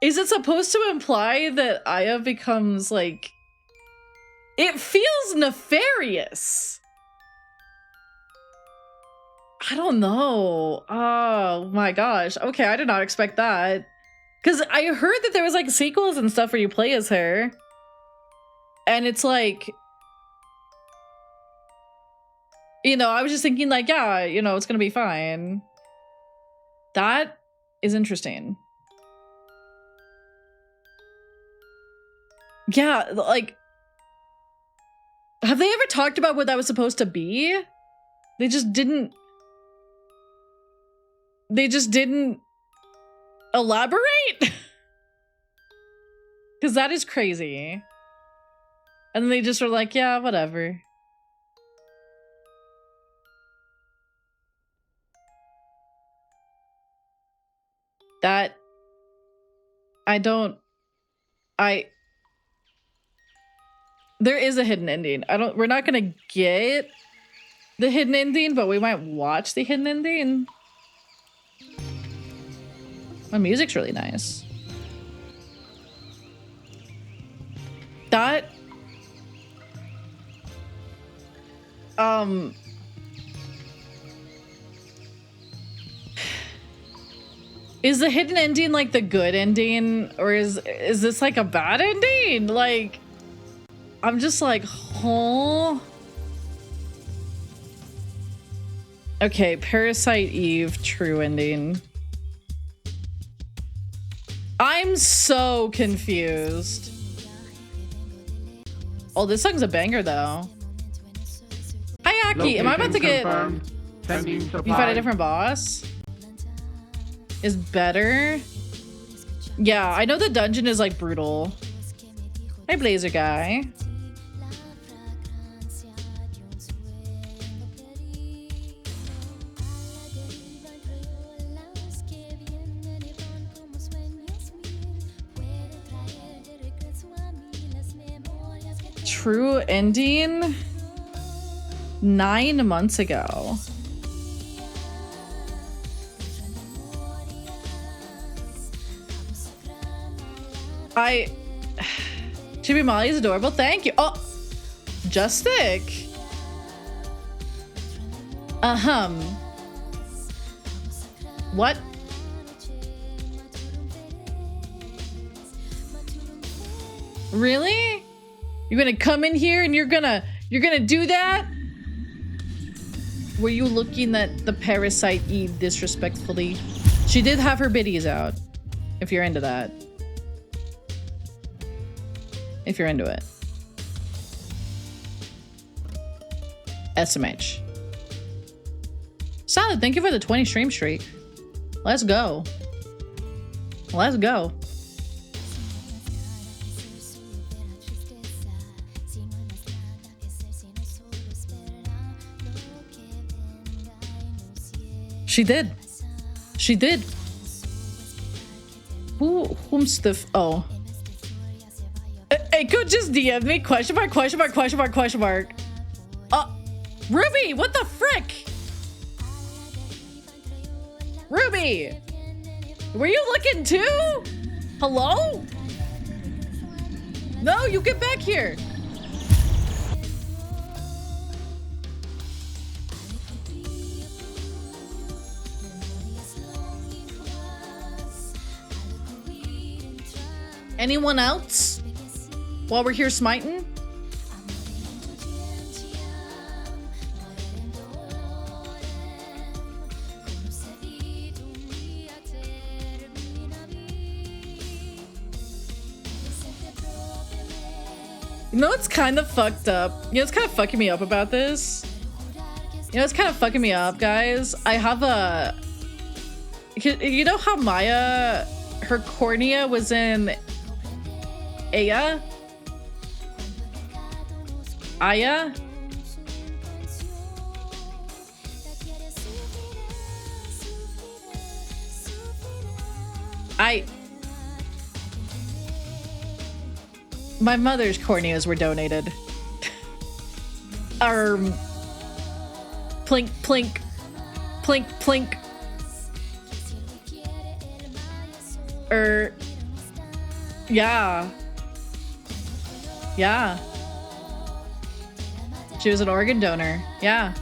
S1: is it supposed to imply that Aya becomes, like, it feels nefarious. I don't know. Oh my gosh. Okay, I did not expect that. Because I heard that there was like sequels and stuff where you play as her. And it's like, you know, I was just thinking like, yeah, you know, it's gonna be fine. That is interesting. Yeah, like, have they ever talked about what that was supposed to be? They just didn't elaborate? Because that is crazy. And then they just were like, yeah, whatever. That... There is a hidden ending. We're not gonna get the hidden ending, but we might watch the hidden ending. The music's really nice. That... Is the hidden ending like the good ending? Or is this like a bad ending? Like... I'm just like, huh? Okay, Parasite Eve, true ending. I'm so confused. Oh, this song's a banger though. Hi, Aki. Am I about to get...
S2: Sending
S1: You fight a
S2: supplies.
S1: different boss? Is better? Yeah, I know the dungeon is like brutal. Hi, Blazer guy. True ending 9 months ago. Chibi Molly is adorable. Thank you. Oh, Justic. What? Really? You're gonna come in here and you're gonna do that? Were you looking at the Parasite Eve disrespectfully? She did have her biddies out. If you're into that. If you're into it. SMH. Solid, thank you for the 20 stream streak. Let's go. Let's go. She did. She did. Whom's the oh. It could just DM me question mark, question mark, question mark, question mark. Ruby, what the frick? Ruby, were you looking too? Hello? No, you get back here. Anyone else? While we're here smiting? You know what's kind of fucked up? You know what's kind of fucking me up about this? You know what's kind of fucking me up, guys? I have a... You know how Maya, her cornea was in Aya? Aya? My mother's corneas were donated. Plink, plink. Plink, plink. Yeah. Yeah. She was an organ donor. Yeah.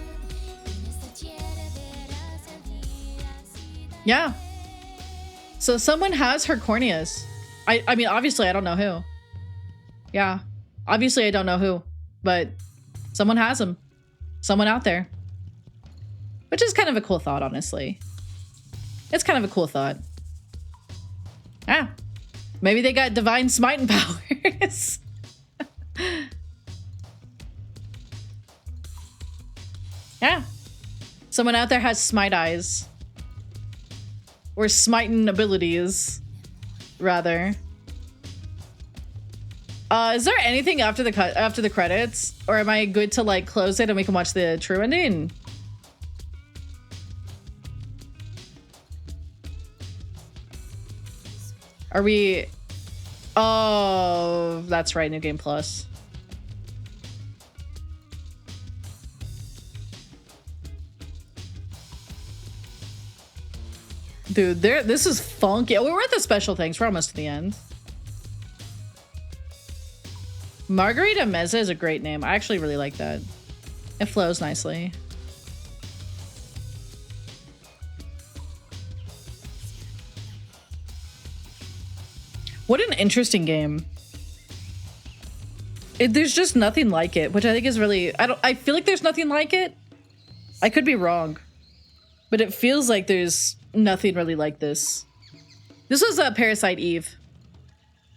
S1: Yeah. So someone has her corneas. I mean, obviously I don't know who. Yeah. Obviously I don't know who, but someone has them. Someone out there. Which is kind of a cool thought, honestly. It's kind of a cool thought. Ah. Maybe they got divine smiting powers. Yeah. Someone out there has smite eyes. Or smiting abilities, rather. Is there anything after the credits? Or am I good to like close it and we can watch the true ending? Are we... Oh, that's right, New Game Plus. Dude, this is funky. Oh, we're at the special things. We're almost to the end. Margarita Meza is a great name. I actually really like that. It flows nicely. What an interesting game. There's just nothing like it, which I think is really... I feel like there's nothing like it. I could be wrong. But it feels like there's nothing really like this. This was Parasite Eve,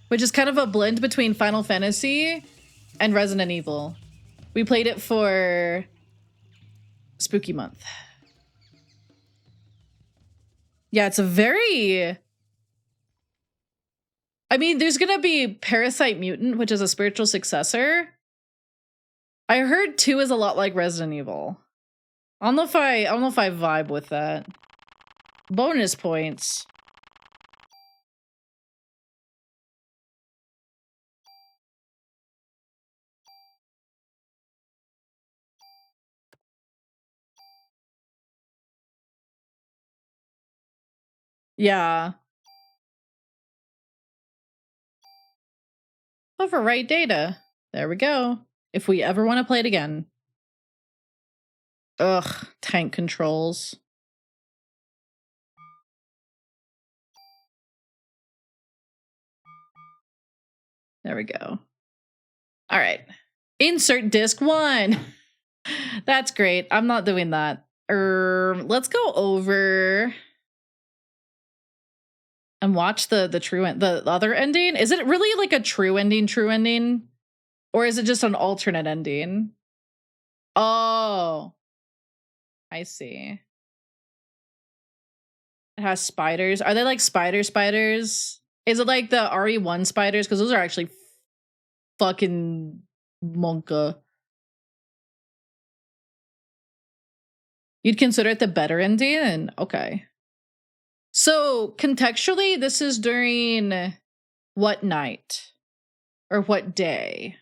S1: which is kind of a blend between Final Fantasy and Resident Evil. We played it for Spooky Month. Yeah, it's a very... I mean, there's gonna be Parasite Mutant, which is a spiritual successor. I heard 2 is a lot like Resident Evil. I don't know if I vibe with that. Bonus points. Yeah. Overwrite data. There we go. If we ever want to play it again. Ugh, tank controls. There we go. All right. Insert disc 1. That's great. I'm not doing that. Let's go over and watch the other ending. Is it really like a true ending? Or is it just an alternate ending? Oh, I see. It has spiders. Are they like spiders? Is it like the RE1 spiders? Because those are actually fucking monka. You'd consider it the better ending? Okay. So contextually, this is during what night? Or what day?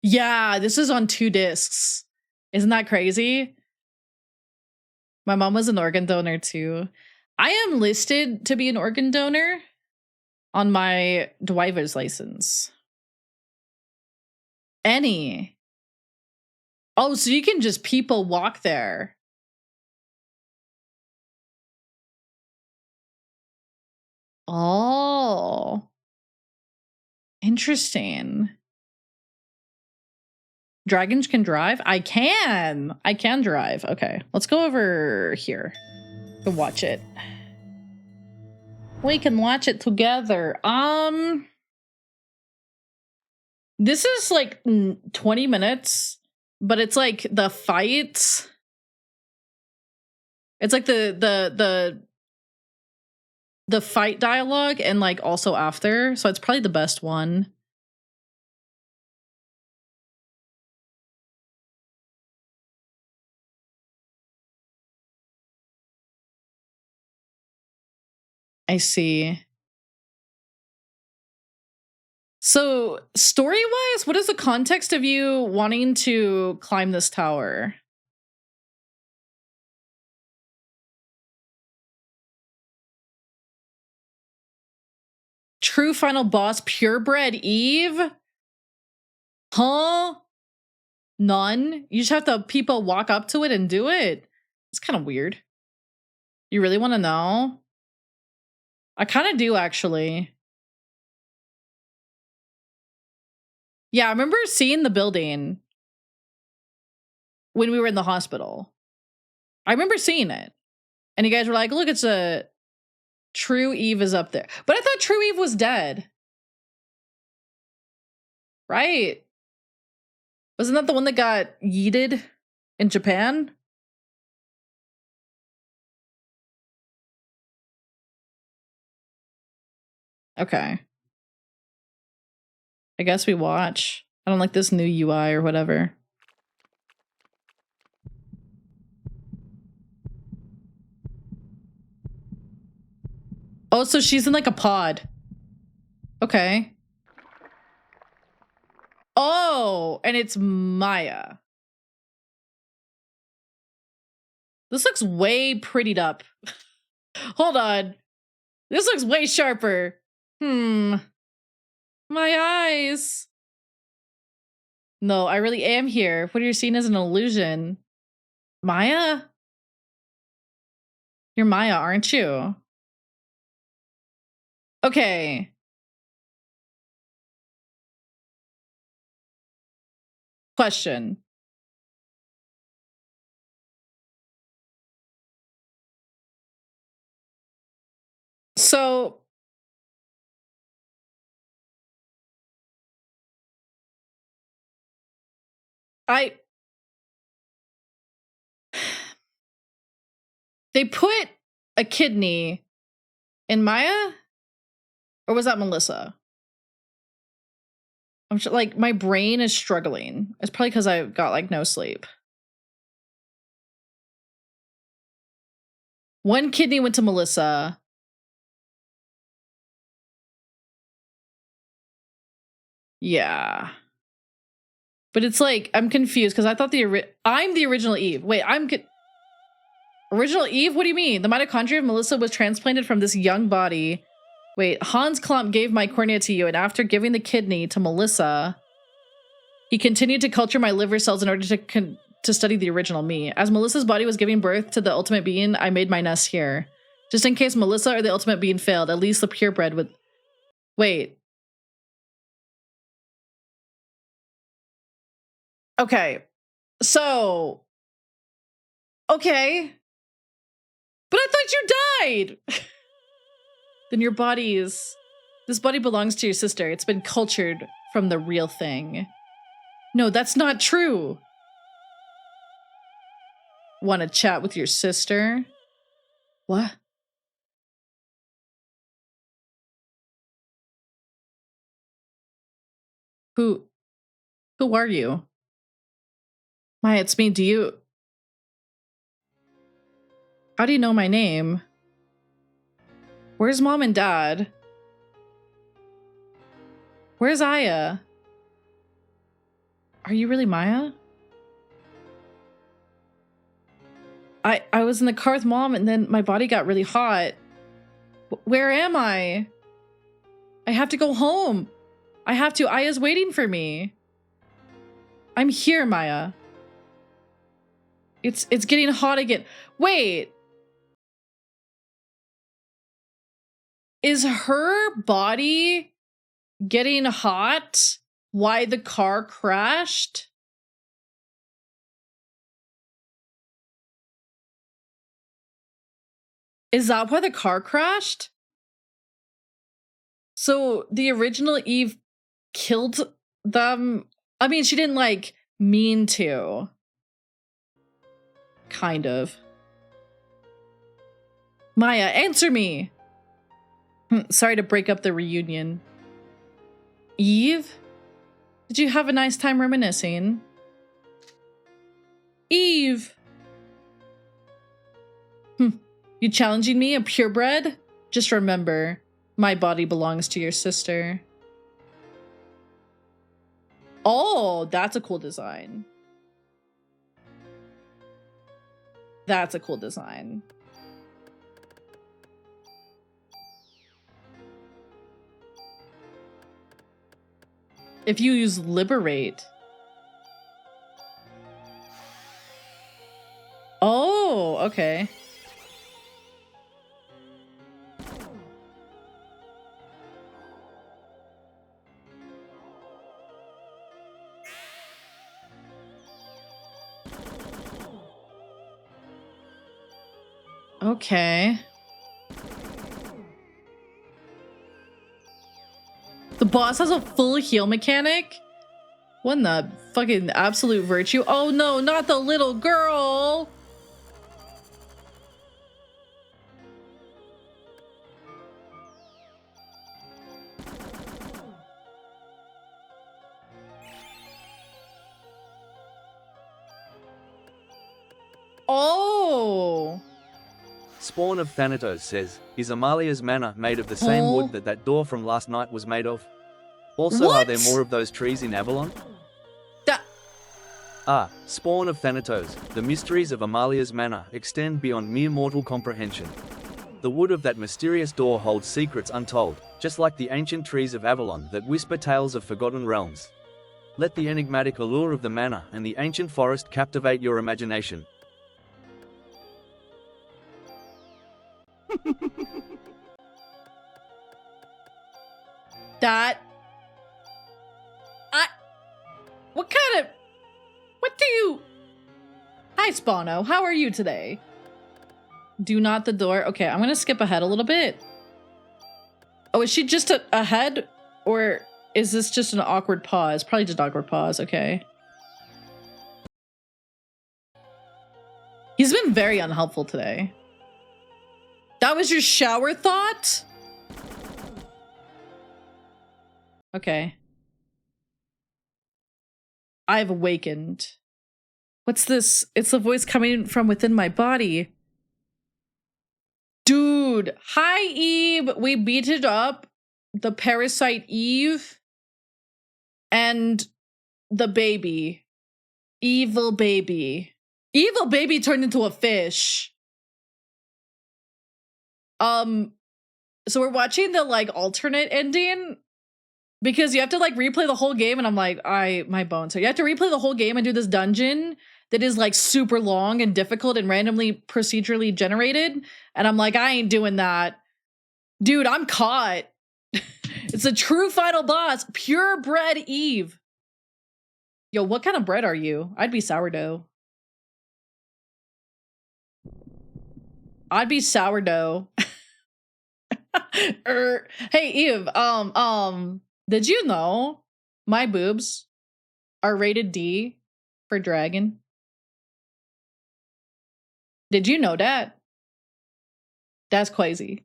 S1: Yeah, this is on 2 discs. Isn't that crazy? My mom was an organ donor too. I am listed to be an organ donor on my driver's license. Any. Oh, so you can just people walk there. Oh. Interesting. Dragons can drive? I can drive. Okay, let's go over here to watch it. We can watch it together. This is like 20 minutes, but it's like the fights. It's like the fight dialogue and like also after, so it's probably the best one. I see. So, story-wise, what is the context of you wanting to climb this tower? True final boss, purebred Eve? Huh? None? You just have to people walk up to it and do it? It's kind of weird. You really want to know? I kind of do, actually. Yeah, I remember seeing the building when we were in the hospital. I remember seeing it. And you guys were like, look, it's a True Eve is up there. But I thought True Eve was dead. Right? Wasn't that the one that got yeeted in Japan? Okay. I guess we watch. I don't like this new UI or whatever. Oh, so she's in like a pod. Okay. Oh, and it's Maya. This looks way prettied up. Hold on. This looks way sharper. My eyes. No, I really am here. What you're seeing is an illusion. Maya? You're Maya, aren't you? Okay. Question. So they put a kidney in Maya? Or was that Melissa? I'm sure, like, my brain is struggling. It's probably because I got like no sleep. One kidney went to Melissa. Yeah. But it's like, I'm confused because I thought I'm the original Eve. Wait, original Eve? What do you mean? The mitochondria of Melissa was transplanted from this young body. Wait, Hans Klump gave my cornea to you, and after giving the kidney to Melissa, he continued to culture my liver cells in order to study the original me. As Melissa's body was giving birth to the ultimate being, I made my nest here. Just in case Melissa or the ultimate being failed, at least the purebred would... Wait. Okay. So. Okay. But I thought you died! Then your body is... This body belongs to your sister. It's been cultured from the real thing. No, that's not true. Want to chat with your sister? What? Who are you? Maya, it's me. Do you... How do you know my name? Where's mom and dad? Where's Aya? Are you really Maya? I was in the car with mom and then my body got really hot. Where am I? I have to go home. I have to. Aya's waiting for me. I'm here, Maya. It's getting hot again. Wait. Is her body getting hot? Why the car crashed? Is that why the car crashed? So the original Eve killed them? I mean, she didn't like mean to. Kind of. Maya, answer me. Sorry to break up the reunion. Eve? Did you have a nice time reminiscing? Eve! You challenging me, a purebred? Just remember, my body belongs to your sister. Oh, that's a cool design. That's a cool design. If you use liberate. Oh, okay. Okay. The boss has a full heal mechanic? What in the fucking absolute virtue? Oh no, not the little girl! Oh!
S3: Spawn of Thanatos says, is Amalia's manor made of the same wood that door from last night was made of? Also,
S1: What?
S3: are there more of those trees in Avalon? Spawn of Thanatos, the mysteries of Amalia's manor extend beyond mere mortal comprehension. The wood of that mysterious door holds secrets untold, just like the ancient trees of Avalon that whisper tales of forgotten realms. Let the enigmatic allure of the manor and the ancient forest captivate your imagination.
S1: What do you... Hi, Spawno. How are you today? Do not the door. Okay, I'm gonna skip ahead a little bit. Oh, is she just ahead? Or is this just an awkward pause? Probably just awkward pause, okay. He's been very unhelpful today. That was your shower thought? Okay. I've awakened. What's this? It's a voice coming from within my body. Dude, hi Eve. We beat it up. The Parasite Eve. And the baby. Evil baby. Evil baby turned into a fish. So we're watching the like alternate ending. Because you have to like replay the whole game and I'm like, my bones. So you have to replay the whole game and do this dungeon that is like super long and difficult and randomly procedurally generated. And I'm like, I ain't doing that. Dude, I'm caught. It's a true final boss. Purebred Eve. Yo, what kind of bread are you? I'd be sourdough. I'd be sourdough. Hey, Eve, did you know my boobs are rated D for dragon? Did you know that? That's crazy.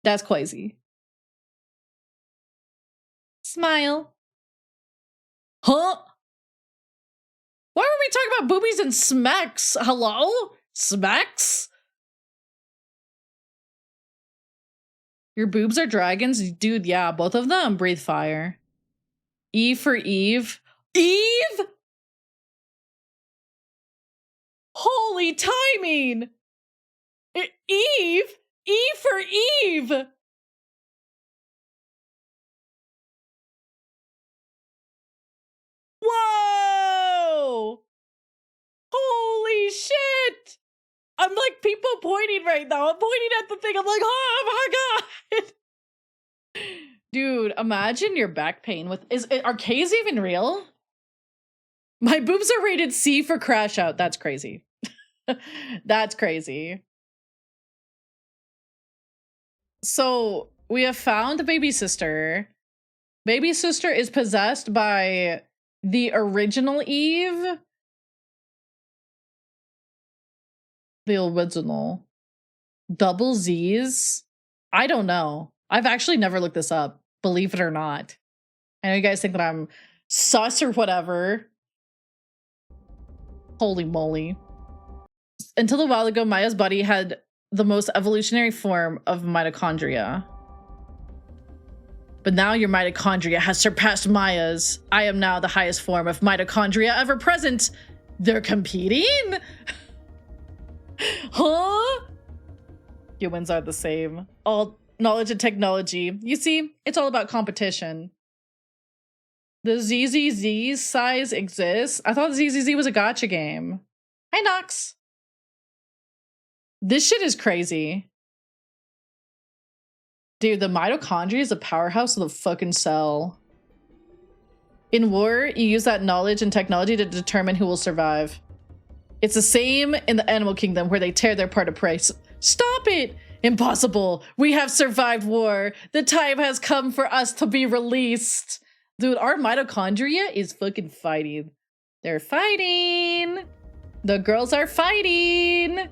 S1: That's crazy. Smile. Huh? Why are we talking about boobies and smacks? Hello? Smacks? Your boobs are dragons? Dude, yeah, both of them breathe fire. E for Eve. Eve? Holy timing! Eve? E for Eve! Whoa! Holy shit! I'm like people pointing right now. I'm pointing at the thing. I'm like, oh my god! Dude, imagine your back pain with are K's even real? My boobs are rated C for crash out. That's crazy. That's crazy. So we have found the baby sister. Baby sister is possessed by the original Eve. The original. Double Z's? I don't know. I've actually never looked this up, believe it or not. I know you guys think that I'm sus or whatever. Holy moly. Until a while ago, Maya's body had the most evolutionary form of mitochondria. But now your mitochondria has surpassed Maya's. I am now the highest form of mitochondria ever present. They're competing? Huh? Humans are the same. All knowledge and technology. You see, it's all about competition. The ZZZ size exists. I thought ZZZ was a gacha game. Hi, Nox. This shit is crazy. Dude, the mitochondria is a powerhouse of the fucking cell. In war, you use that knowledge and technology to determine who will survive. It's the same in the animal kingdom where they tear their part of prey. Stop it! Impossible! We have survived war. The time has come for us to be released. Dude, our mitochondria is fucking fighting. They're fighting. The girls are fighting.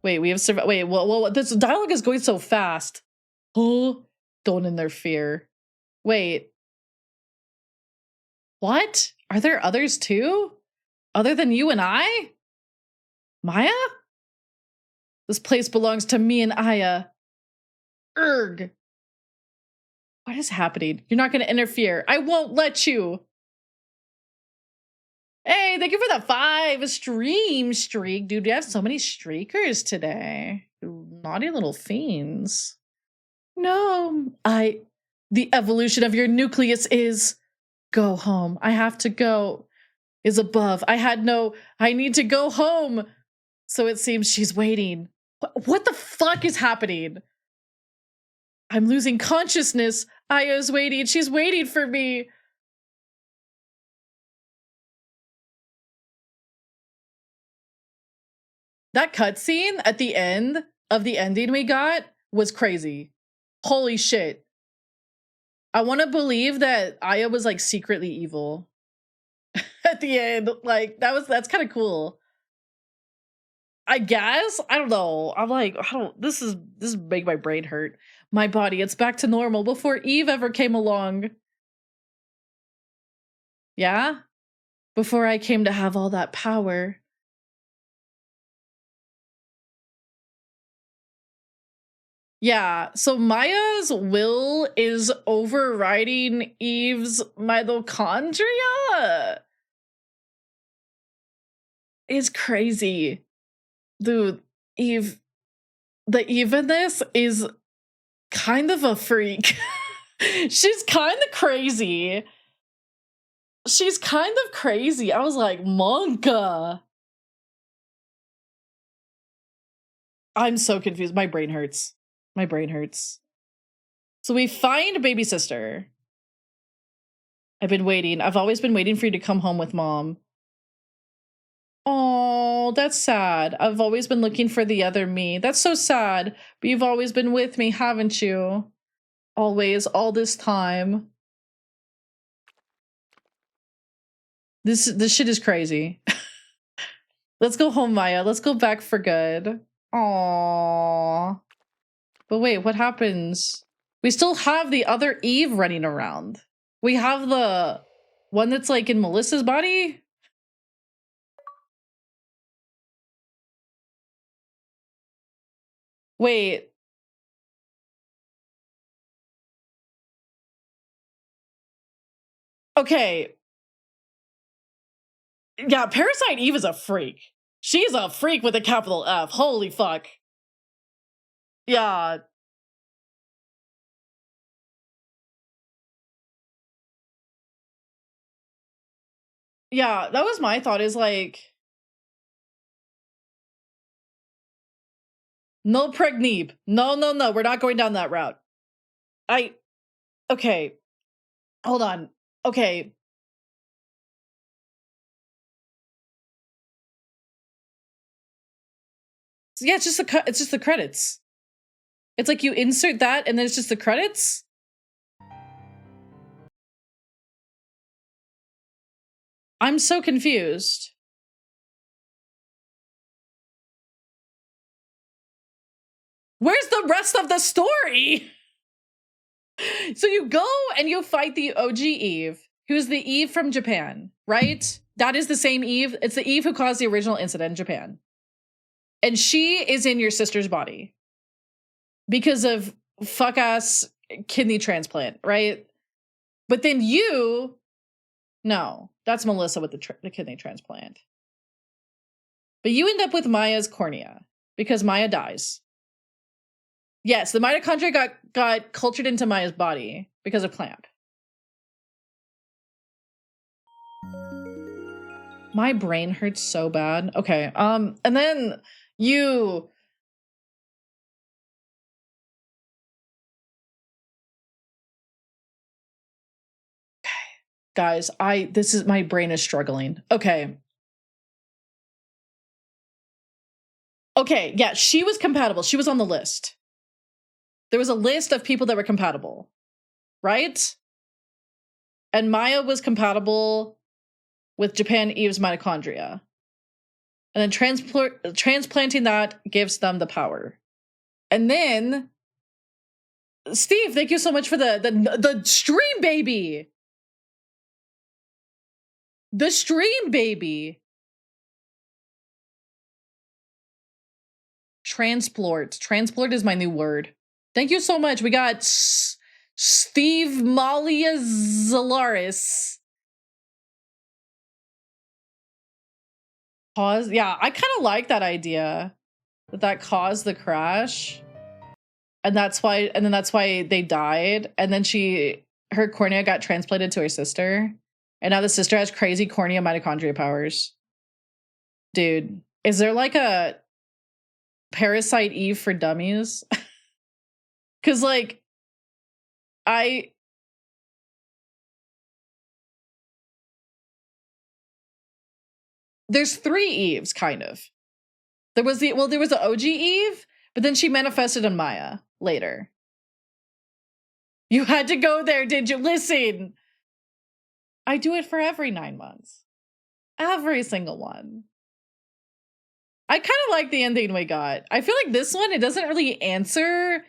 S1: Wait, we have survived. Wait, well, this dialogue is going so fast. Oh, don't interfere. Wait. What? Are there others too? Other than you and I? Maya? This place belongs to me and Aya. Erg. What is happening? You're not going to interfere. I won't let you. Hey, thank you for the 5 stream streak. Dude, we have so many streakers today. Naughty little fiends. No, the evolution of your nucleus is go home. I have to go. Is above. I need to go home. So it seems she's waiting. What the fuck is happening? I'm losing consciousness. Aya's waiting. She's waiting for me. That cutscene at the end of the ending we got was crazy. Holy shit. I want to believe that Aya was like secretly evil. At the end, like that's kind of cool. I guess. I don't know. I'm like, this is making my brain hurt. My body, it's back to normal before Eve ever came along. Yeah? Before I came to have all that power. Yeah, so Maya's will is overriding Eve's mitochondria. It's crazy. Dude, Eve, the Eve in this is kind of a freak. She's kind of crazy. She's kind of crazy. I was like, Monka. I'm so confused. My brain hurts. My brain hurts. So we find baby sister. I've been waiting. I've always been waiting for you to come home with mom. Oh, that's sad. I've always been looking for the other me. That's so sad. But you've always been with me, haven't you? Always, all this time. This shit is crazy. Let's go home, Maya. Let's go back for good. Aww. But wait, what happens? We still have the other Eve running around. We have the one that's like in Melissa's body. Wait. Okay. Yeah, Parasite Eve is a freak. She's a freak with a capital F. Holy fuck. Yeah. Yeah, that was my thought, is like, no pregnebe. No, no, no. We're not going down that route. Okay. Hold on. Okay. Yeah, it's just the credits. It's like you insert that and then it's just the credits. I'm so confused. Where's the rest of the story? So you go and you fight the OG Eve, who's the Eve from Japan, right? That is the same Eve. It's the Eve who caused the original incident in Japan. And she is in your sister's body because of fuck ass kidney transplant, right? But then no, that's Melissa with the kidney transplant. But you end up with Maya's cornea because Maya dies. Yes, the mitochondria got cultured into Maya's body because of clamp. My brain hurts so bad. Okay, and then you... Guys, my brain is struggling. Okay. Okay, yeah, she was compatible. She was on the list. There was a list of people that were compatible, right? And Maya was compatible with Japan Eve's mitochondria. And then transplanting that gives them the power. And then, Steve, thank you so much for the stream, baby. The stream, baby. Transport. Transport is my new word. Thank you so much. We got Steve Malia Zalaris. Pause. Yeah, I kind of like that idea. That caused the crash. And that's why they died. And then her cornea got transplanted to her sister. And now the sister has crazy cornea mitochondria powers. Dude, is there like a Parasite Eve for dummies? Because like, there's 3 Eves, kind of. There was the OG Eve, but then she manifested in Maya later. You had to go there, did you? Listen, I do it for every 9 months. Every single one. I kind of like the ending we got. I feel like this one, it doesn't really answer.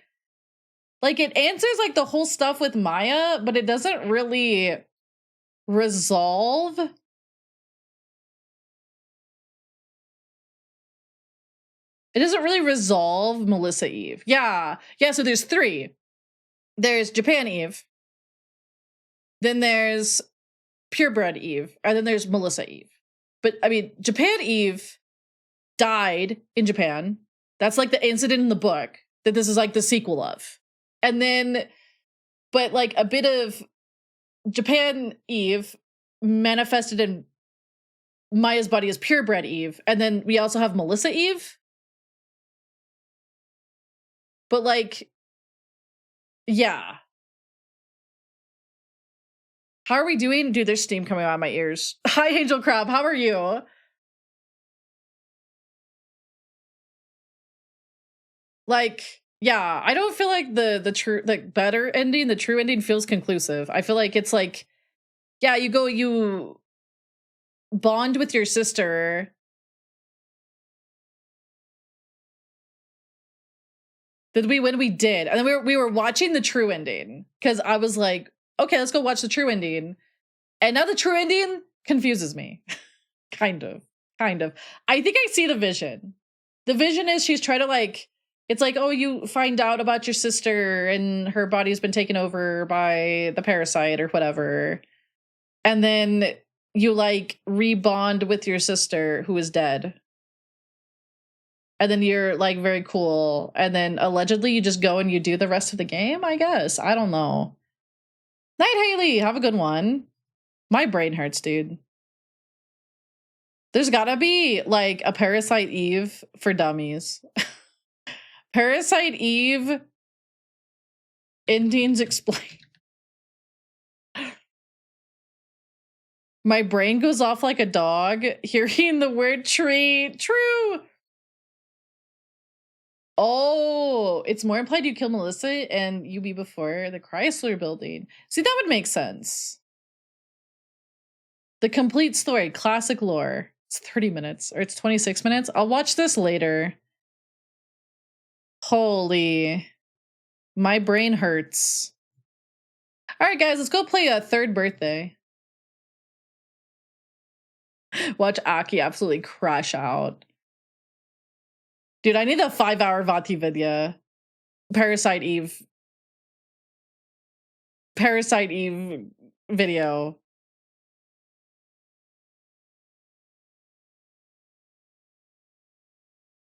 S1: Like, it answers like the whole stuff with Maya, but it doesn't really resolve. It doesn't really resolve Melissa Eve. Yeah. Yeah, so there's 3. There's Japan Eve. Then there's Purebred Eve. And then there's Melissa Eve. But, I mean, Japan Eve died in Japan. That's like the incident in the book that this is like the sequel of. And then, but like a bit of Japan Eve manifested in Maya's body as Purebred Eve. And then we also have Melissa Eve. But like, yeah. How are we doing? Dude, there's steam coming out of my ears. Hi, Angel Crab. How are you? Like, yeah, I don't feel like the true, like, better ending, the true ending feels conclusive. I feel like it's like, yeah, you bond with your sister. Did we when we did? And then we were watching the true ending because I was like, okay, let's go watch the true ending. And now the true ending confuses me. Kind of. I think I see the vision. The vision is she's trying to like, it's like, oh, you find out about your sister and her body's been taken over by the parasite or whatever. And then you like rebond with your sister who is dead. And then you're like very cool. And then allegedly you just go and you do the rest of the game, I guess. I don't know. Night, Haley. Have a good one. My brain hurts, dude. There's gotta be like a Parasite Eve for dummies. Parasite Eve endings explained. My brain goes off like a dog hearing the word tree. True. Oh, it's more implied you kill Melissa and you be before the Chrysler building. See, that would make sense. The complete story, classic lore. It's 30 minutes or it's 26 minutes. I'll watch this later. Holy, my brain hurts. All right, guys, let's go play a third birthday. Watch Aki absolutely crash out. Dude, I need a 5-hour Vati video. Parasite Eve video.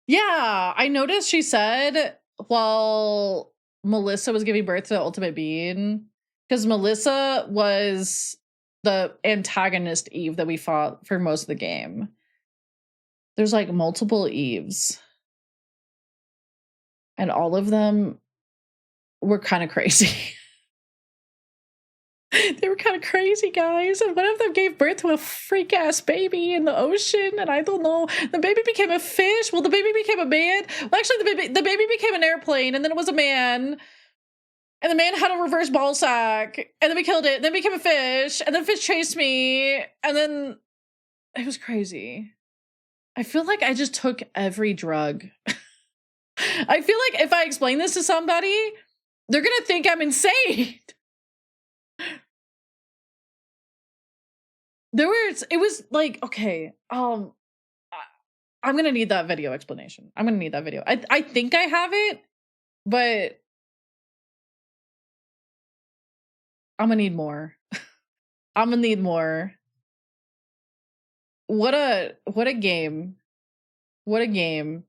S1: Yeah, I noticed she said while Melissa was giving birth to the Ultimate Being, because Melissa was the antagonist Eve that we fought for most of the game. There's like multiple Eves. And all of them were kind of crazy. They were kind of crazy, guys. And one of them gave birth to a freak ass baby in the ocean. And I don't know. The baby became a fish. Well, the baby became a man. Well, actually, the baby became an airplane, and then it was a man. And the man had a reverse ball sack. And then we killed it. Then it became a fish. And then fish chased me. And then it was crazy. I feel like I just took every drug. I feel like if I explain this to somebody, they're gonna think I'm insane. It was like, okay, I'm gonna need that video explanation. I'm gonna need that video. I think I have it, but I'm gonna need more. I'm gonna need more. What a game. What a game.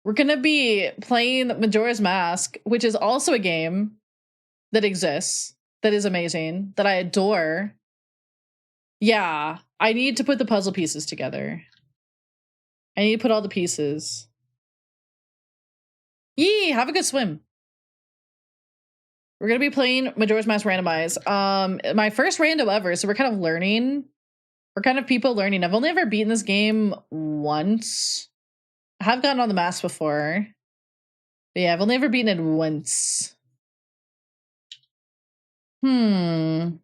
S1: We're gonna be playing Majora's Mask, which is also a game that exists, that is amazing, that I adore. Yeah, I need to put the puzzle pieces together. I need to put all the pieces. Yee, have a good swim. We're gonna be playing Majora's Mask Randomize. My first rando ever, so we're kind of learning. We're kind of people learning. I've only ever beaten this game once. I have gotten on the mask before. But yeah, I've only ever beaten it once. No,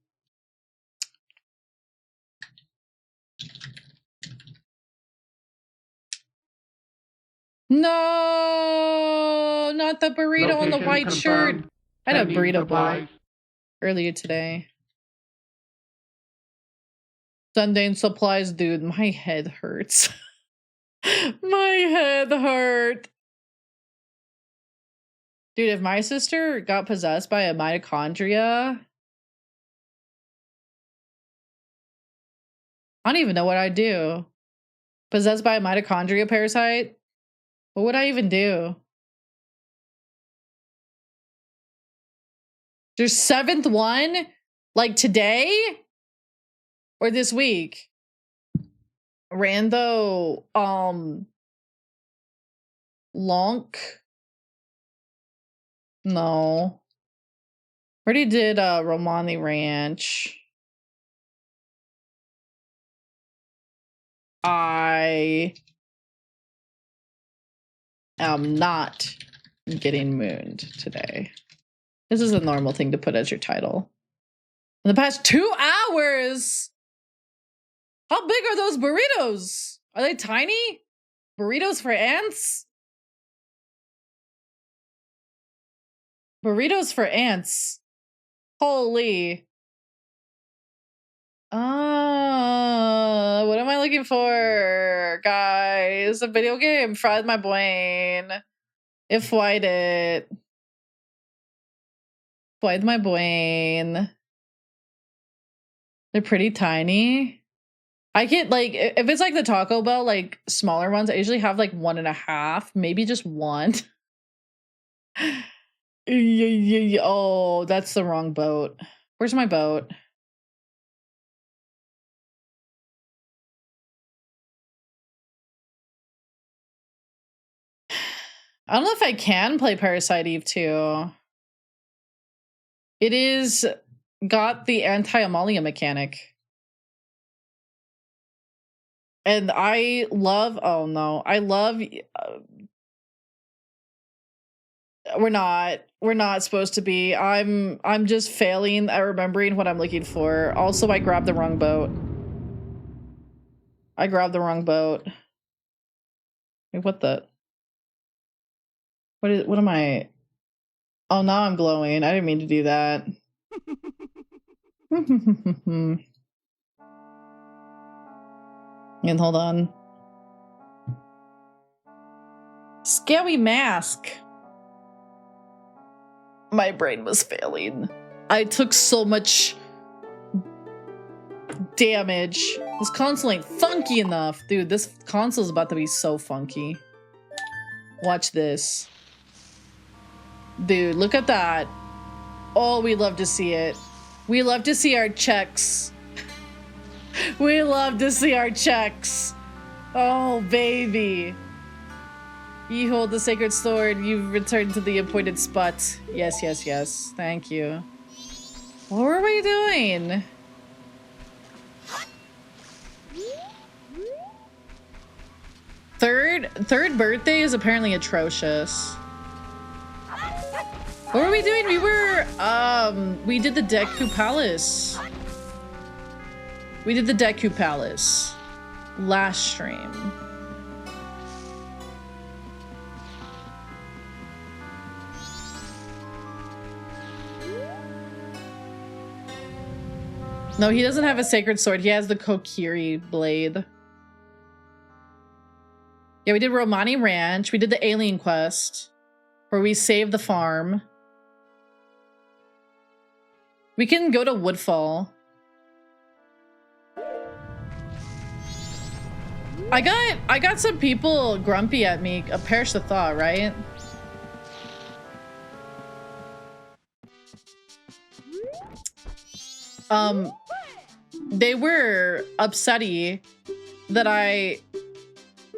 S1: not the burrito on the
S2: Location
S1: white shirt.
S2: confirmed.
S1: I had a
S2: Sending
S1: burrito
S2: supplies.
S1: bowl earlier today. Sending supplies, dude. My head hurts. My head hurt. Dude, if my sister got possessed by a mitochondria, I don't even know what I'd do. Possessed by a mitochondria parasite? What would I even do? There's 7th one? Like today? Or this week? Rando, Lonk? No. Already did Romani Ranch. I am not getting mooned today. This is a normal thing to put as your title. In the past 2 hours? How big are those burritos? Are they tiny? Burritos for ants? Burritos for ants. Holy. What am I looking for, guys? A video game fried my brain. It fried it. Fried my brain. They're pretty tiny. I get like, if it's like the Taco Bell, like smaller ones, I usually have like 1.5, maybe just 1. Oh, that's the wrong boat. Where's my boat? I don't know if I can play Parasite Eve 2. It is got the anti-Amalia mechanic. And I love, oh no, I love, we're not supposed to be. I'm just failing at remembering what I'm looking for. Also, I grabbed the wrong boat. I grabbed the wrong boat. Wait, what the? What am I? Oh, now I'm glowing. I didn't mean to do that. And hold on. Scary mask. My brain was failing. I took so much damage. This console ain't funky enough. Dude, this console's about to be so funky. Watch this. Dude, look at that. Oh, we love to see it. We love to see our checks. We love to see our checks. Oh, baby. You hold the sacred sword. You've returned to the appointed spot. Yes, yes, yes. Thank you. What were we doing? Third birthday is apparently atrocious. What were we doing? We did the Deku Palace. We did the Deku Palace last stream. No, he doesn't have a sacred sword. He has the Kokiri blade. Yeah, we did Romani Ranch. We did the alien quest where we saved the farm. We can go to Woodfall. I got some people grumpy at me. Perish the thought, right? They were upsetty that I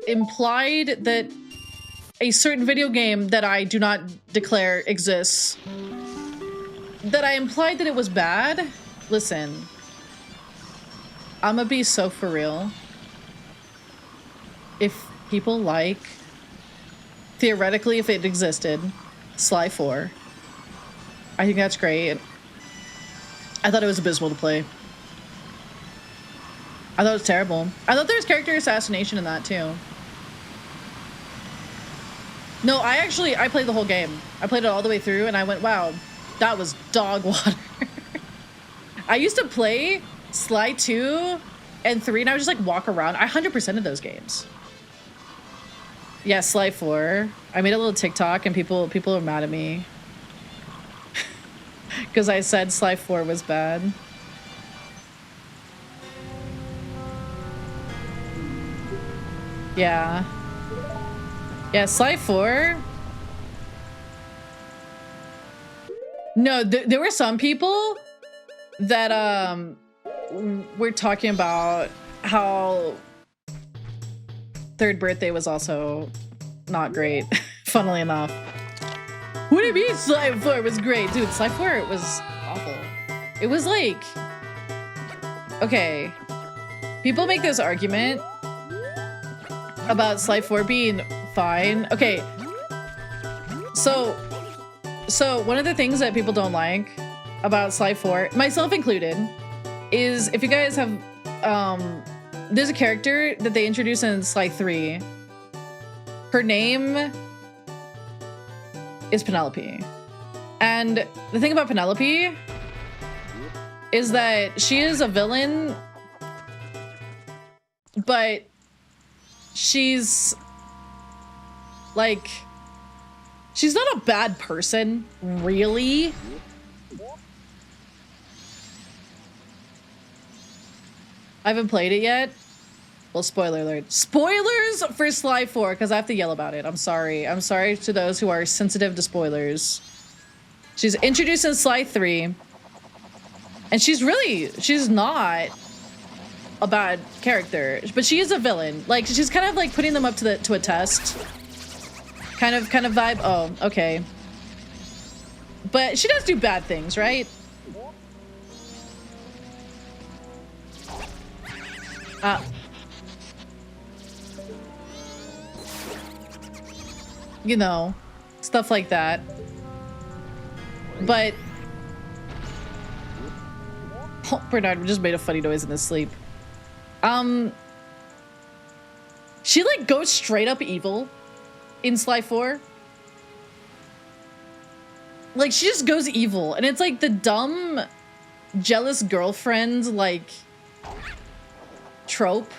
S1: implied that a certain video game that I do not declare exists, that I implied that it was bad. Listen, I'ma be so for real. If people like, theoretically, if it existed, Sly 4, I think that's great. I thought it was abysmal to play. I thought it was terrible. I thought there was character assassination in that too. No, I played the whole game. I played it all the way through and I went, wow, that was dog water. I used to play Sly 2 and 3 and I would just like walk around. I 100%ed those games. Yeah, Sly 4. I made a little TikTok and people are mad at me. Because I said Sly 4 was bad. Yeah. Yeah, Sly 4. No, there were some people that were talking about how third birthday was also not great, funnily enough. What do you mean Sly 4 was great? Dude, Sly 4 was awful. It was like, okay, people make this argument About Sly 4 being fine. Okay. So one of the things that people don't like about Sly 4, myself included, is if you guys have there's a character that they introduced in Sly 3. Her name is Penelope. And the thing about Penelope is that she is a villain, but she's like, she's not a bad person, really. I haven't played it yet. Well, spoiler alert. Spoilers for Sly 4, because I have to yell about it. I'm sorry. I'm sorry to those who are sensitive to spoilers. She's introduced in Sly 3. And she's not a bad character, but she is a villain. Like, she's kind of like putting them up to a test. Kind of vibe. Oh, okay. But she does do bad things, right? You know, stuff like that. But oh, Bernard just made a funny noise in his sleep. She like goes straight up evil in Sly 4. Like, she just goes evil, and it's like the dumb, jealous girlfriend like trope.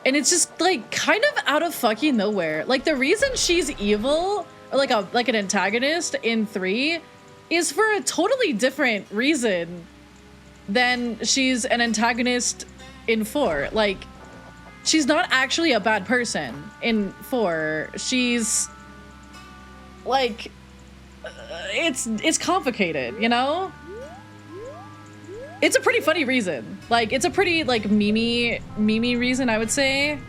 S1: And it's just like kind of out of fucking nowhere. Like, the reason she's evil, or like an antagonist in 3, is for a totally different reason than she's an antagonist in 4. Like, she's not actually a bad person in 4. She's like, it's complicated, you know? It's a pretty funny reason. Like, it's a pretty like memey reason, I would say.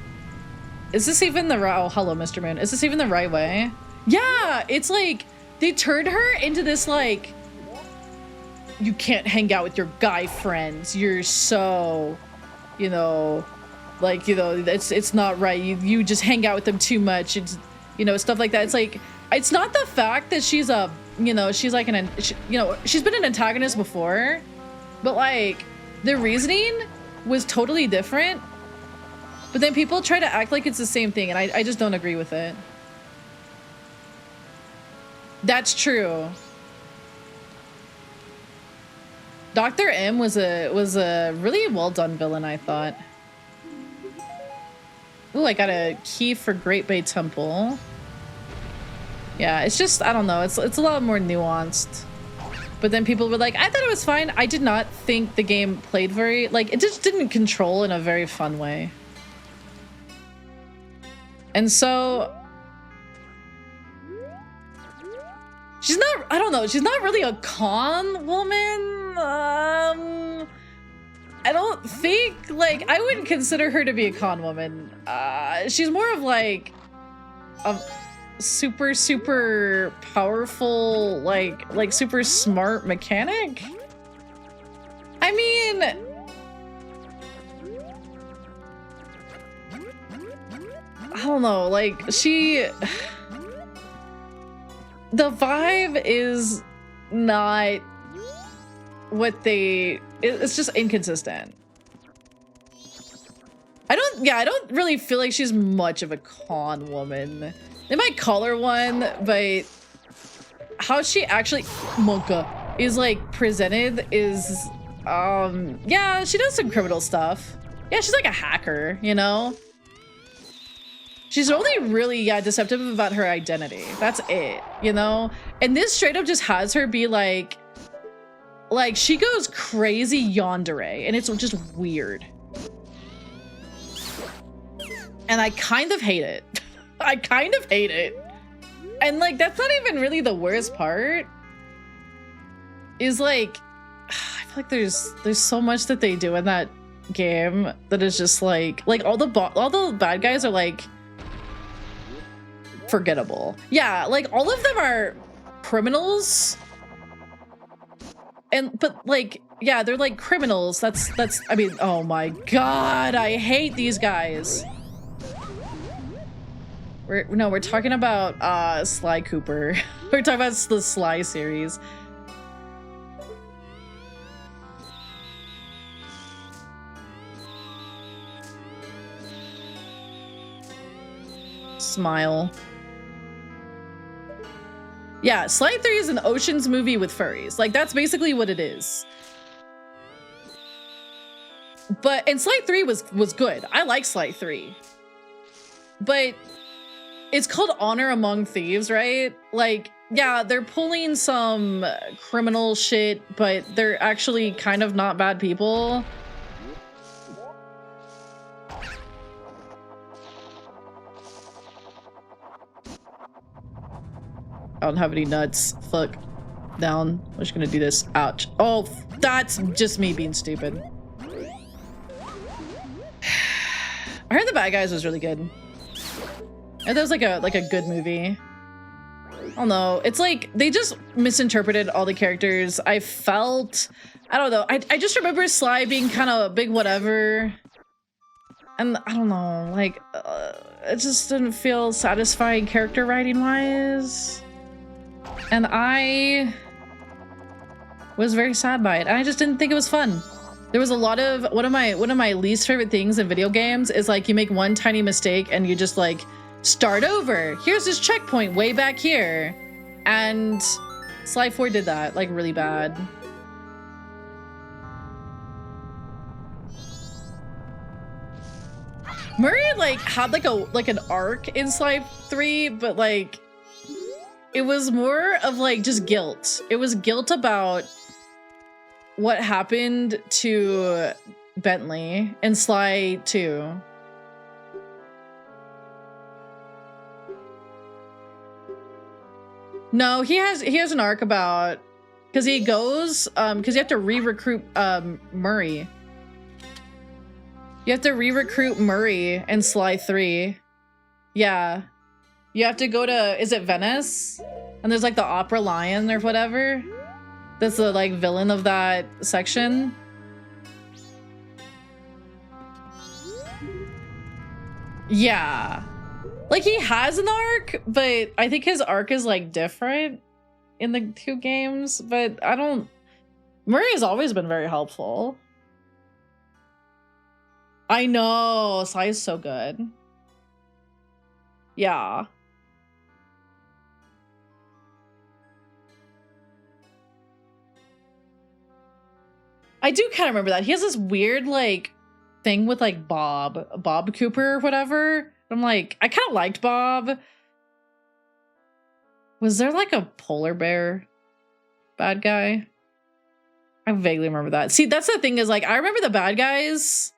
S1: Is this even the right? Oh, hello, Mr. Moon. Is this even the right way? Yeah, it's like they turned her into this like, you can't hang out with your guy friends. You're so, you know, like, you know, it's not right. You just hang out with them too much. It's, you know, stuff like that. It's like, it's not the fact that she's a, you know, she's like she's been an antagonist before. But like, the reasoning was totally different. But then people try to act like it's the same thing, and I just don't agree with it. That's true. Dr. M was a really well done villain, I thought. Ooh, I got a key for Great Bay Temple. Yeah, it's just, I don't know, it's a lot more nuanced. But then people were like, I thought it was fine. I did not think the game played very, like, it just didn't control in a very fun way. And so, she's not, I don't know, she's not really a con woman. I don't think, like, I wouldn't consider her to be a con woman. She's more of like a super powerful, like super smart mechanic. I mean, I don't know, like, the vibe is not what it's just inconsistent. I don't really feel like she's much of a con woman. They might call her one, but how she actually, Monka, is like presented is, yeah, she does some criminal stuff. Yeah, she's like a hacker, you know? She's only really, yeah, deceptive about her identity. That's it, you know? And this straight up just has her be like she goes crazy yandere, and it's just weird. And I kind of hate it. I kind of hate it. And like, that's not even really the worst part. Is like, I feel like there's so much that they do in that game that is just like all the bad guys are like forgettable. Yeah, like all of them are criminals. But like, yeah, they're like criminals. That's I mean, oh my god, I hate these guys. We're talking about Sly Cooper. We're talking about the Sly series. Smile. Yeah, Sly 3 is an Ocean's movie with furries. Like, that's basically what it is. And Sly 3 was good. I like Sly 3. But it's called Honor Among Thieves, right? Like, yeah, they're pulling some criminal shit, but they're actually kind of not bad people. I don't have any nuts. Fuck. Down. I'm just gonna do this. Ouch. Oh, that's just me being stupid. I heard The Bad Guys was really good. And that was like a good movie. I don't know. It's like they just misinterpreted all the characters. I don't know. I just remember Sly being kind of a big whatever. And I don't know, like, it just didn't feel satisfying character writing wise. And I was very sad by it. I just didn't think it was fun. There was a lot of, one of my least favorite things in video games is like you make one tiny mistake and you just like start over. Here's this checkpoint way back here. And Sly 4 did that like really bad. Murray like had like an arc in Sly 3, but like it was more of like just guilt. It was guilt about what happened to Bentley in Sly 2. No, he has an arc about because he goes because you have to re-recruit Murray. You have to re-recruit Murray in Sly 3. Yeah. You have to go to, is it Venice? And there's like the opera lion or whatever. That's the like villain of that section. Yeah. Like he has an arc, but I think his arc is like different in the two games, but Murray has always been very helpful. I know, Sly is so good. Yeah. I do kind of remember that. He has this weird like thing with like Bob Cooper or whatever. I'm like, I kind of liked Bob. Was there like a polar bear bad guy? I vaguely remember that. See, that's the thing is like, I remember the bad guys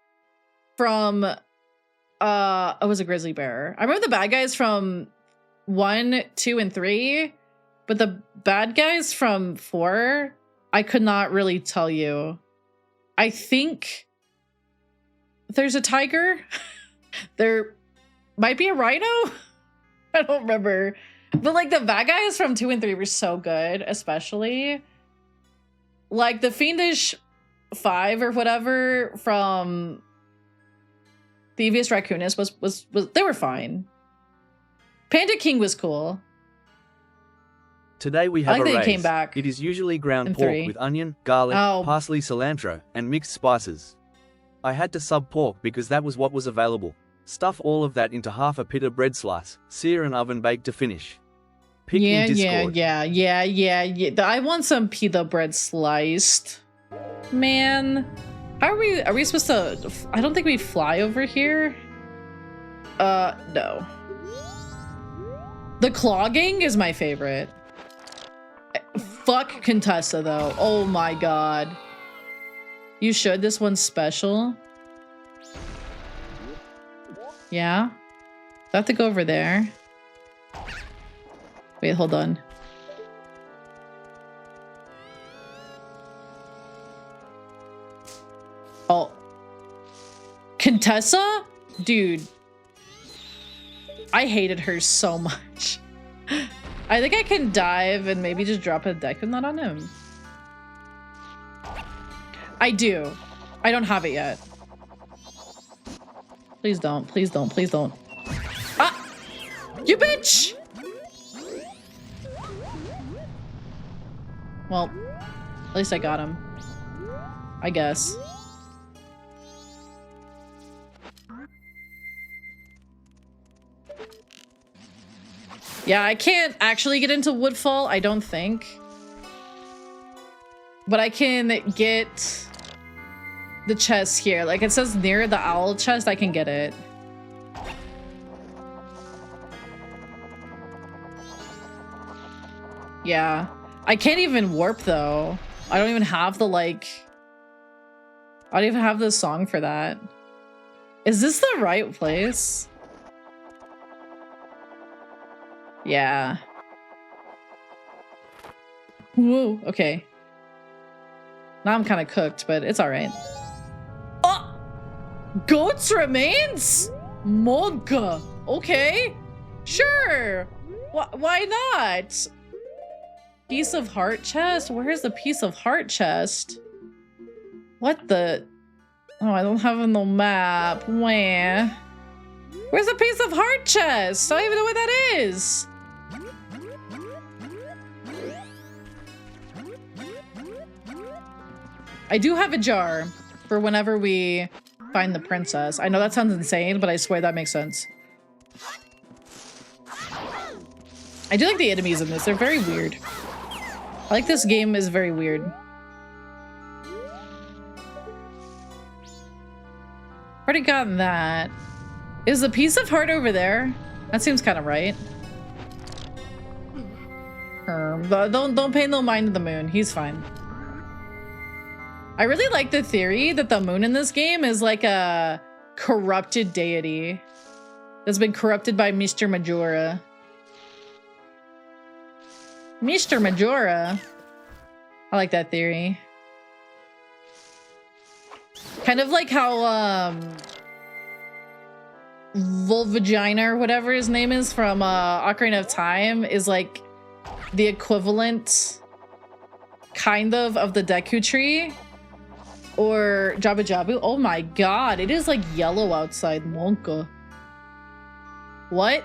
S1: from, it was a grizzly bear. I remember the bad guys from 1, 2, and 3, but the bad guys from 4, I could not really tell you. I think there's a tiger. There might be a rhino. I don't remember. But like the bad guys from 2 and 3 were so good, especially. Like the Fiendish 5 or whatever from Thievius Raccoonus was they were fine. Panda King was cool.
S3: Today we have
S1: like
S3: a
S1: that he
S3: raise.
S1: came back
S3: It is usually ground
S1: in
S3: pork
S1: 3.
S3: with onion, garlic,
S1: Oh.
S3: parsley, cilantro, and mixed spices. I had to sub pork because that was what was available. Stuff all of that into half a pita bread slice, sear and oven bake to finish. Pick in Discord.
S1: Yeah. I want some pita bread sliced. Man. How are we supposed to... I don't think we fly over here. No. The clogging is my favorite. Fuck Contessa, though. Oh my god. You should. This one's special. Yeah? Do I have to go over there? Wait, hold on. Oh. Contessa? Dude. I hated her so much. I think I can dive and maybe just drop a deck nut on him. I do. I don't have it yet. Please don't. Please don't. Please don't. Ah! You bitch! Well, at least I got him. I guess. Yeah, I can't actually get into Woodfall, I don't think. But I can get the chest here. Like it says near the owl chest, I can get it. Yeah. I can't even warp though. I don't even have the like... I don't even have the song for that. Is this the right place? Yeah. Whoa, okay. Now I'm kind of cooked, but it's all right. Oh! Goat's remains? Monka. Okay. Sure. Why not? Piece of heart chest? Where's the piece of heart chest? What the? Oh, I don't have no map. Where? Where's the piece of heart chest? I don't even know what that is. I do have a jar for whenever we find the princess. I know that sounds insane, but I swear that makes sense. I do like the enemies in this. They're very weird. I like this game is very weird. Already gotten that. Is the piece of heart over there? That seems kind of right. Don't pay no mind to the moon. He's fine. I really like the theory that the moon in this game is like a corrupted deity that's been corrupted by Mr. Majora. Mr. Majora. I like that theory. Kind of like how Volvagina or whatever his name is from Ocarina of Time is like the equivalent kind of the Deku tree. Or Jabu Jabu. Oh my god, it is like yellow outside. Monka. What?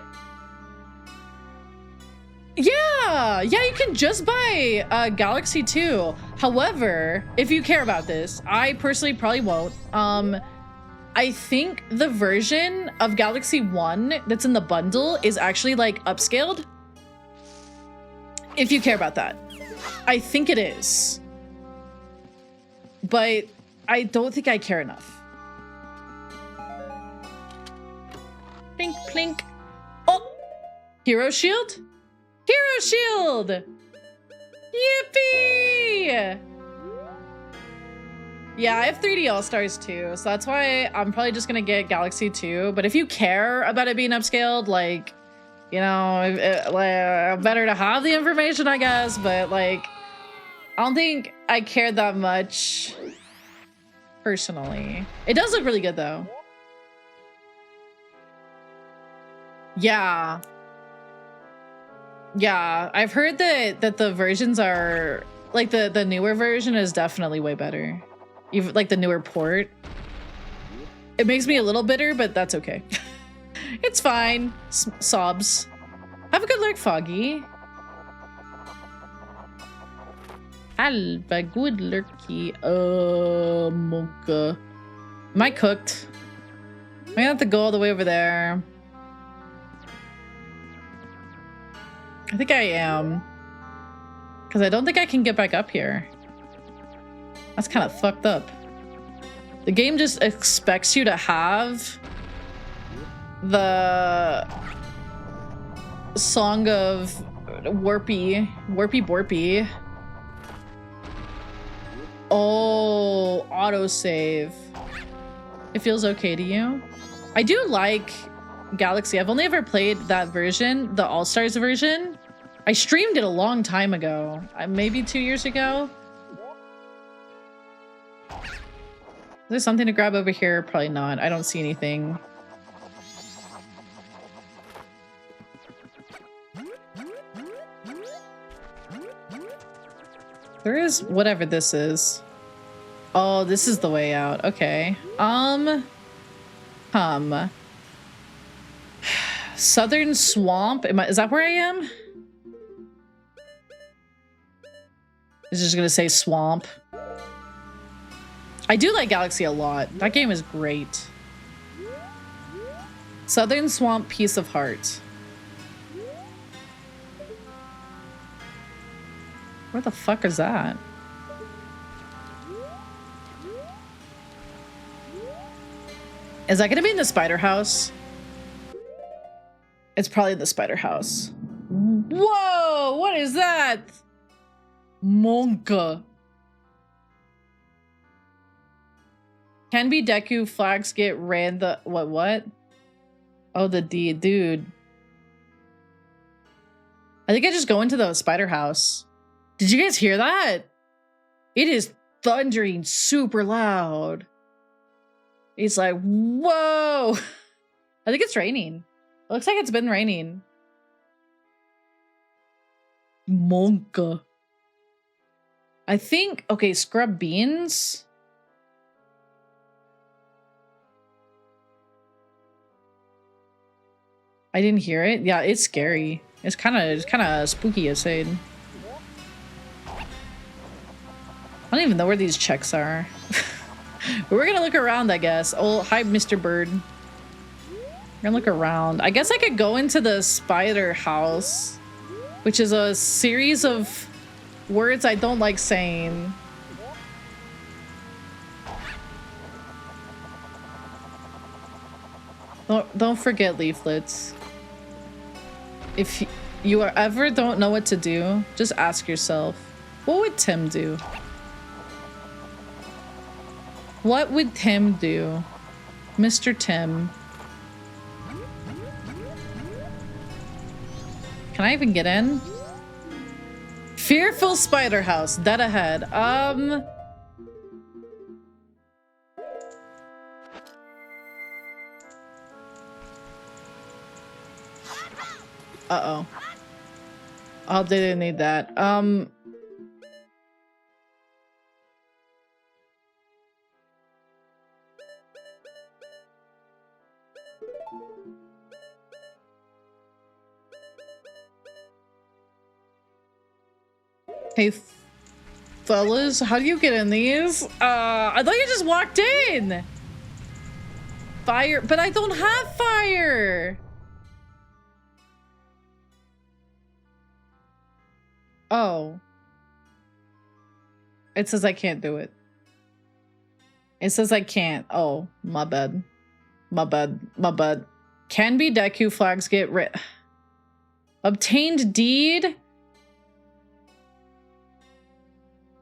S1: Yeah, you can just buy Galaxy 2. However, if you care about this, I personally probably won't. I think the version of Galaxy 1 that's in the bundle is actually like upscaled. If you care about that. I think it is. But I don't think I care enough. Plink, plink. Oh! Hero Shield? Hero Shield! Yippee! Yeah, I have 3D All-Stars too, so that's why I'm probably just gonna get Galaxy 2. But if you care about it being upscaled, like, you know, better to have the information, I guess, but like, I don't think I care that much personally. It does look really good though. Yeah. Yeah, I've heard that the versions are like the newer version is definitely way better. Even like the newer port. It makes me a little bitter, but that's okay. It's fine. Sobs. Have a good lurk, Foggy. Have a good lurky. Mocha. Am I cooked? I'm gonna have to go all the way over there. I think I am. Because I don't think I can get back up here. That's kind of fucked up. The game just expects you to have the song of Warpy Borpy. Oh, autosave. It feels okay to you? I do like Galaxy. I've only ever played that version, the All-Stars version. I streamed it a long time ago, maybe 2 years ago. Is there something to grab over here? Probably not. I don't see anything. There is whatever this is. Oh, this is the way out. Okay. Southern Swamp. Is that where I am? It's just gonna say swamp. I do like Galaxy a lot. That game is great. Southern Swamp, Piece of Heart. Where the fuck is that? Is that gonna be in the spider house? It's probably in the spider house. Whoa! What is that? Monka. Can be Deku flags get ran the what? Oh, the D dude. I think I just go into the spider house. Did you guys hear that? It is thundering super loud. It's like, whoa. I think it's raining. It looks like it's been raining. Monka. I think, okay, scrub beans. I didn't hear it. Yeah, it's scary. It's kind of spooky, I'd say. I don't even know where these checks are. We're gonna look around, I guess. Oh, hi, Mr. Bird. We're gonna look around. I guess I could go into the spider house, which is a series of words I don't like saying. Don't forget leaflets. If you ever don't know what to do, just ask yourself, what would Tim do? What would Tim do? Mr. Tim. Can I even get in? Fearful Spider House, dead ahead. Uh-oh. Oh, they didn't need that. Hey, fellas, how do you get in these? I thought you just walked in. Fire, but I don't have fire. Oh. It says I can't do it. It says I can't. Oh, my bad. My bad. My bad. Can be Deku flags get rid. Obtained deed.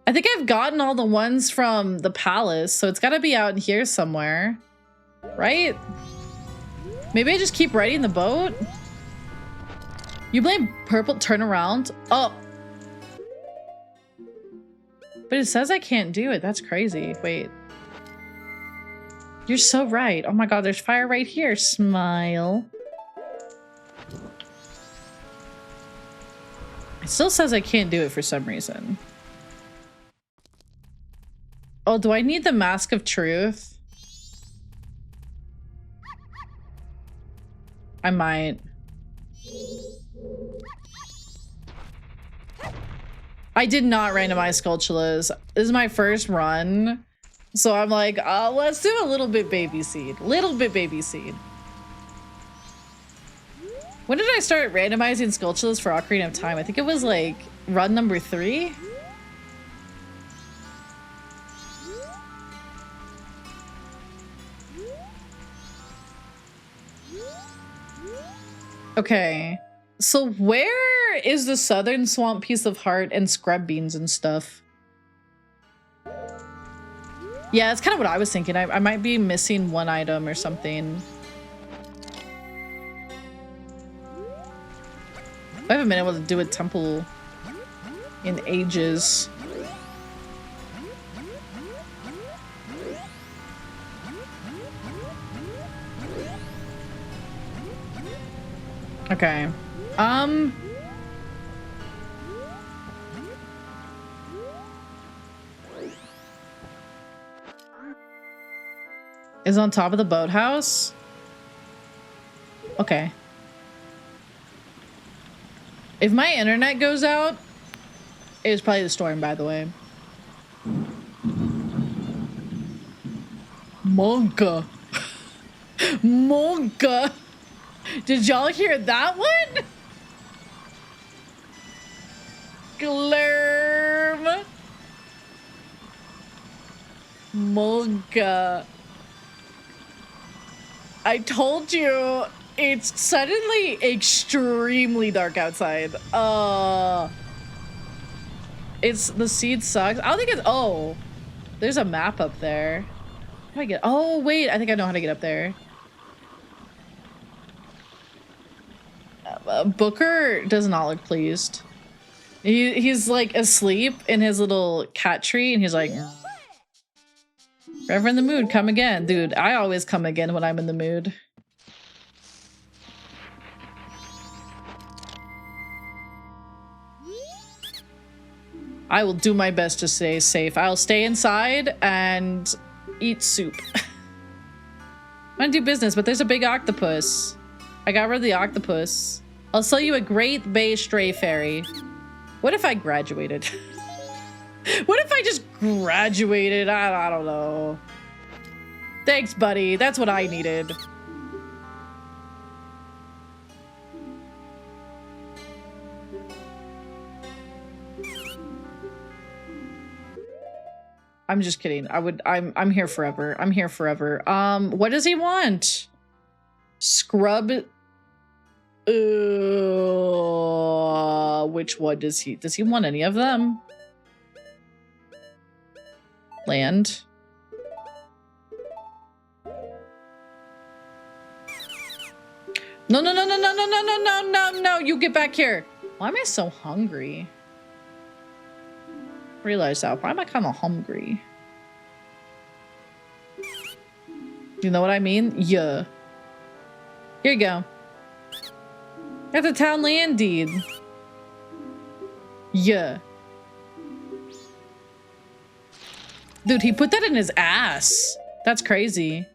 S1: I think I've gotten all the ones from the palace, so it's gotta be out in here somewhere. Right? Maybe I just keep riding the boat? You blame purple turn around? Oh. But it says I can't do it. That's crazy. Wait. You're so right. Oh my god, there's fire right here. Smile. It still says I can't do it for some reason. Oh, do I need the Mask of Truth? I might. I did not randomize Skulltulas. This is my first run. So I'm like, let's do a little bit baby seed. Little bit baby seed. When did I start randomizing Skulltulas for Ocarina of Time? I think it was like run number 3. Okay, so where is the Southern Swamp Piece of Heart and scrub beans and stuff? Yeah, that's kind of what I was thinking. I might be missing one item or something. I haven't been able to do a temple in ages. Okay. Is on top of the boathouse? Okay. If my internet goes out, it was probably the storm, by the way. Monka. Monka. Did y'all hear that one? Glurm. Monka. I told you it's suddenly extremely dark outside. It's the seed sucks. I don't think it's, oh, there's a map up there. How do I get, oh wait, I think I know how to get up there. Booker does not look pleased. He's like asleep in his little cat tree and he's like, "Forever in the mood, come again." Dude, I always come again when I'm in the mood. I will do my best to stay safe. I'll stay inside and eat soup. I'm gonna do business, but there's a big octopus. I got rid of the octopus. I'll sell you a Great Bay Stray Fairy. What if I graduated? What if I just graduated? I don't know. Thanks, buddy. That's what I needed. I'm just kidding. I'm here forever. I'm here forever. What does he want? Scrub. Which one does he want any of them? Land. No, no, no, no, no, no, no, no, no, no, no, you get back here. Why am I so hungry? Realize that. Why am I kind of hungry? You know what I mean? Yeah. Here you go. Got the town land deed. Yeah. Dude, he put that in his ass. That's crazy.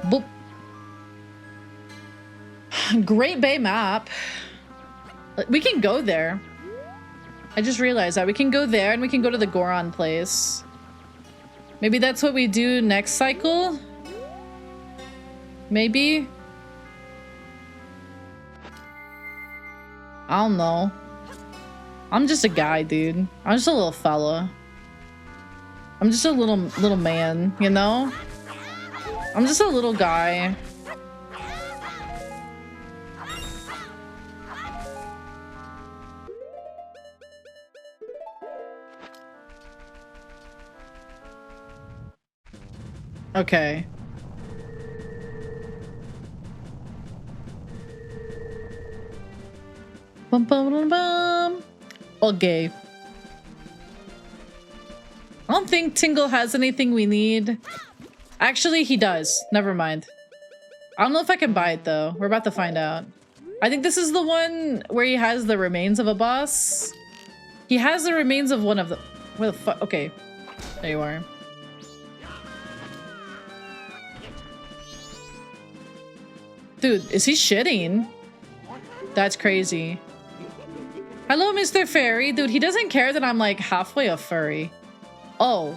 S1: Boop. Great Bay map. We can go there. I just realized that we can go there and we can go to the Goron place. Maybe that's what we do next cycle? Maybe? I don't know. I'm just a guy, dude. I'm just a little fella. I'm just a little man, you know? I'm just a little guy. Okay. Bum bum bum bum. Okay. I don't think Tingle has anything we need. Actually, he does. Never mind. I don't know if I can buy it though. We're about to find out. I think this is the one where he has the remains of a boss. He has the remains of one of the... Where the fuck? Okay. There you are. Dude, is he shitting? That's crazy. Hello, Mr. Fairy. Dude, he doesn't care that I'm like halfway a furry. Oh.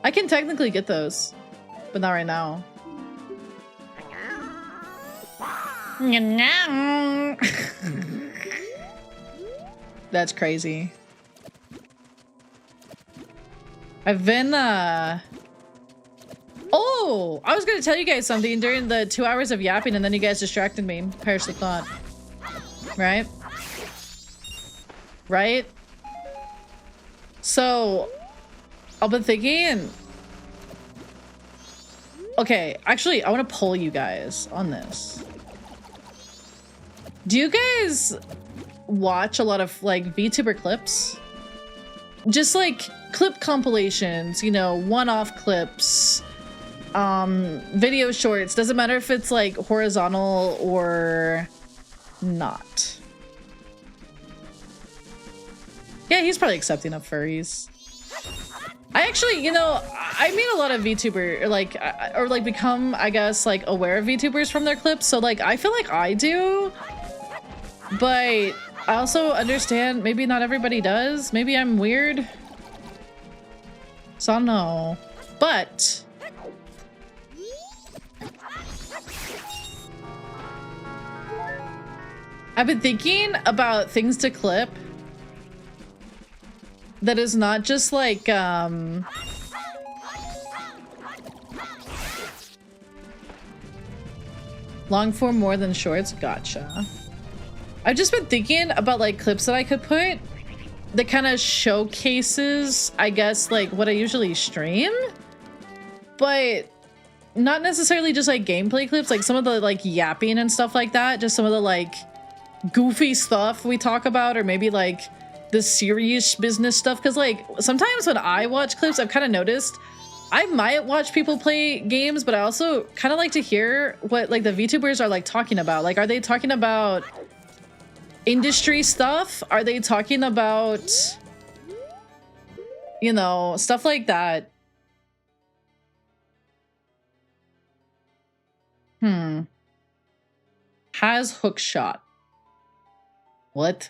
S1: I can technically get those, but not right now. That's crazy. I've been, Oh! I was gonna tell you guys something during the 2 hours of yapping and then you guys distracted me. Perish the thought. Right? Right? So, I've been thinking... Okay, actually, I want to poll you guys on this. Do you guys watch a lot of, like, VTuber clips? Just, like, clip compilations, you know, one-off clips, video shorts. Doesn't matter if it's, like, horizontal or not. Yeah, he's probably accepting of furries. I actually, you know, I meet a lot of VTuber, like, or like become, I guess, like aware of VTubers from their clips. So like, I feel like I do, but I also understand maybe not everybody does. Maybe I'm weird. So I don't know, but I've been thinking about things to clip that is not just like long form more than shorts. Gotcha. I've just been thinking about like clips that I could put that kind of showcases, I guess, like what I usually stream, but not necessarily just like gameplay clips, like some of the like yapping and stuff like that, just some of the like goofy stuff we talk about, or maybe like the serious business stuff. Because like sometimes when I watch clips, I've kind of noticed I might watch people play games, but I also kind of like to hear what like the VTubers are like talking about. Like, are they talking about industry stuff? Are they talking about, you know, stuff like that? Has hook shot. What?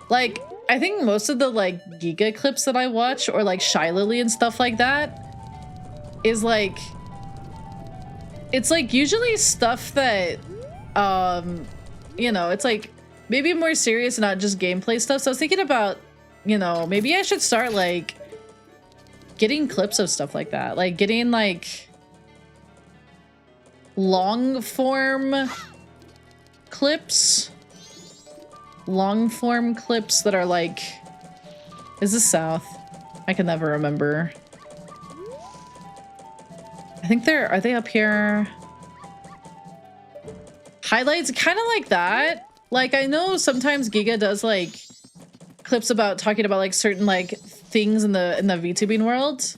S1: Like, I think most of the like Giga clips that I watch, or like Shy Lily and stuff like that, is like, it's like usually stuff that, you know, it's like maybe more serious and not just gameplay stuff. So I was thinking about, you know, maybe I should start like getting clips of stuff like that, like getting like long form clips. Long form clips that are like, is this south? I can never remember. I think are they up here? Highlights, kind of like that. Like, I know sometimes Giga does like clips about talking about like certain like things in the VTubing world.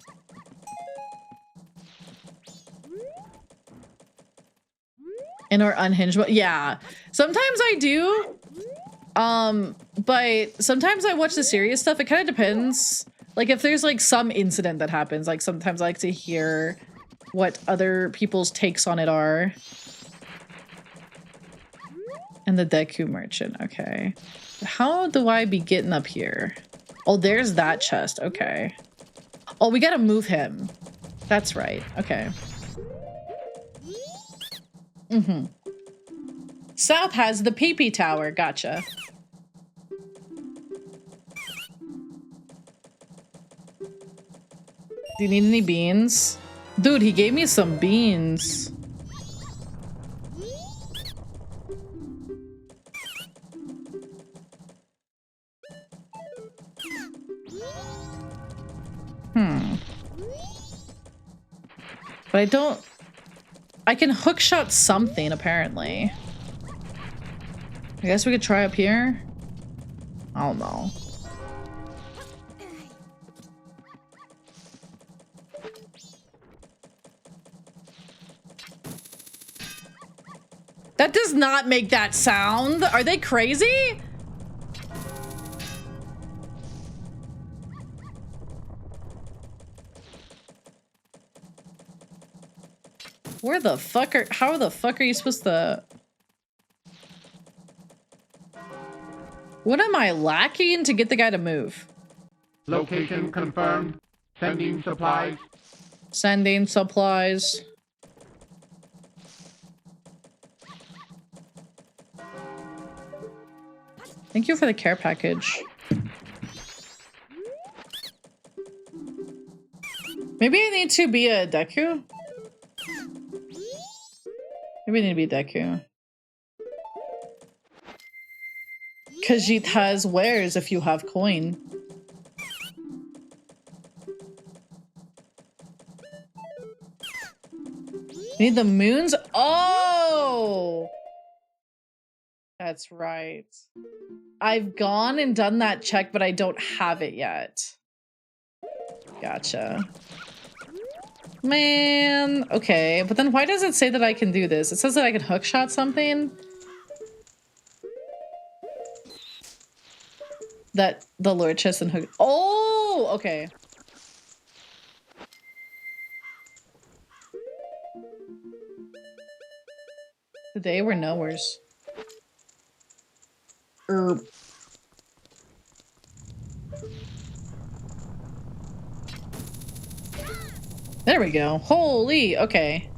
S1: In our unhinged, yeah. Sometimes I do. But sometimes I watch the serious stuff. It kind of depends. Like if there's like some incident that happens, like sometimes I like to hear what other people's takes on it are. And the Deku merchant, okay. How do I be getting up here? Oh, there's that chest, okay. Oh, we gotta move him. That's right, okay. South has the PP tower, gotcha. Do you need any beans? Dude, he gave me some beans. But I can hookshot something, apparently. I guess we could try up here. I don't know. That does not make that sound. Are they crazy? Where the fuck how the fuck are you supposed to... What am I lacking to get the guy to move?
S2: Location confirmed. Sending supplies.
S1: Sending supplies. Thank you for the care package. Maybe I need to be a Deku? Maybe I need to be Deku. Khajiit has wares if you have coin. Need the moons? Oh! That's right. I've gone and done that check, but I don't have it yet. Gotcha. Man, okay, but then why does it say that I can do this? It says that I can hookshot something. That the lore chest and hook. Oh, okay. Today we're nowheres. There we go. Holy, okay.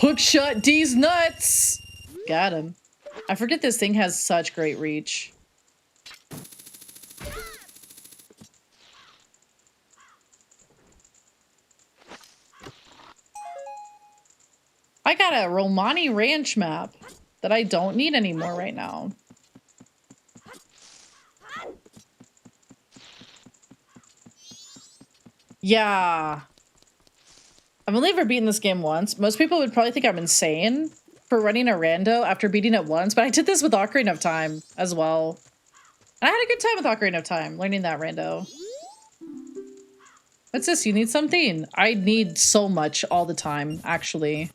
S1: Hookshot D's nuts! Got him. I forget this thing has such great reach. I got a Romani Ranch map that I don't need anymore right now. Yeah. I've only ever beaten this game once. Most people would probably think I'm insane for running a rando after beating it once, but I did this with Ocarina of Time as well. And I had a good time with Ocarina of Time, learning that rando. What's this? You need something? I need so much all the time, actually.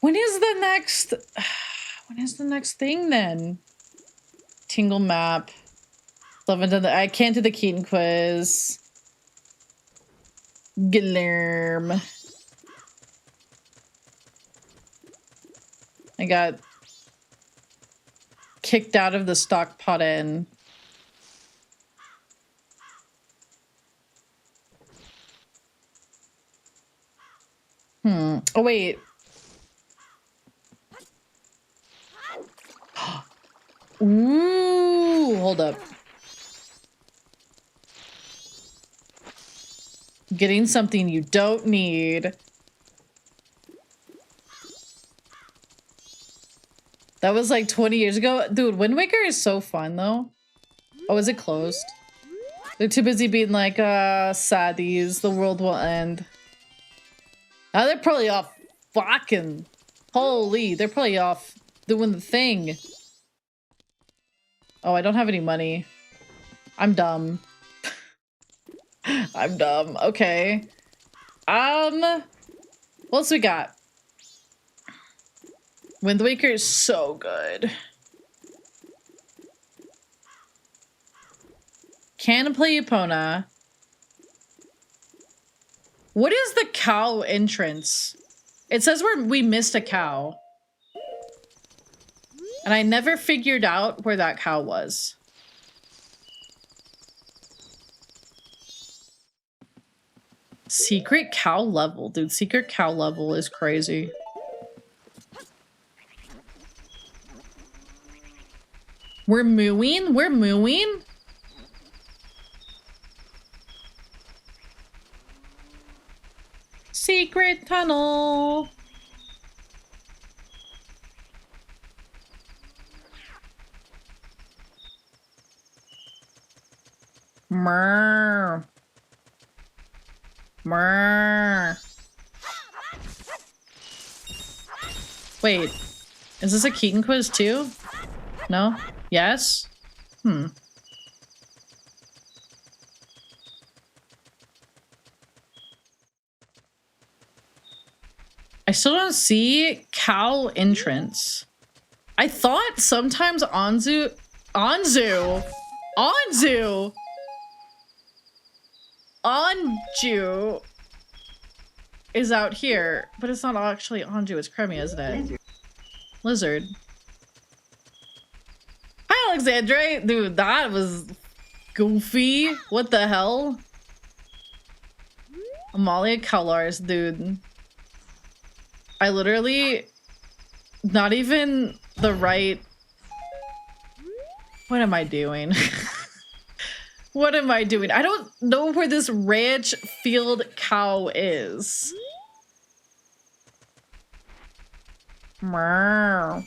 S1: When is the next... When is the next thing, then? Tingle map. I can't do the Keaton quiz. Glerm. I got kicked out of the stock pot in. Oh, wait. Ooh, hold up. Getting something you don't need. That was like 20 years ago. Dude, Wind Waker is so fun though. Oh, is it closed? They're too busy being like, saddies, the world will end. Now they're probably off fucking, holy, they're probably off doing the thing. Oh, I don't have any money. I'm dumb. I'm dumb. Okay. What else we got? Wind Waker is so good. Can play Epona. What is the cow entrance? It says we missed a cow. And I never figured out where that cow was. Secret cow level. Dude, secret cow level is crazy. We're mooing? We're mooing? Secret tunnel. Mrrr. Mrrr. Wait, is this a Keaton quiz too? No? Yes? I still don't see cow entrance. I thought sometimes Anzu is out here, but it's not actually Anju, it's Cremia, isn't it? Lizard. Hi, Alexandre! Dude, that was goofy. What the hell? Amalia Kalars, dude. I literally... Not even the right... What am I doing? What am I doing? I don't know where this ranch field cow is. Meow.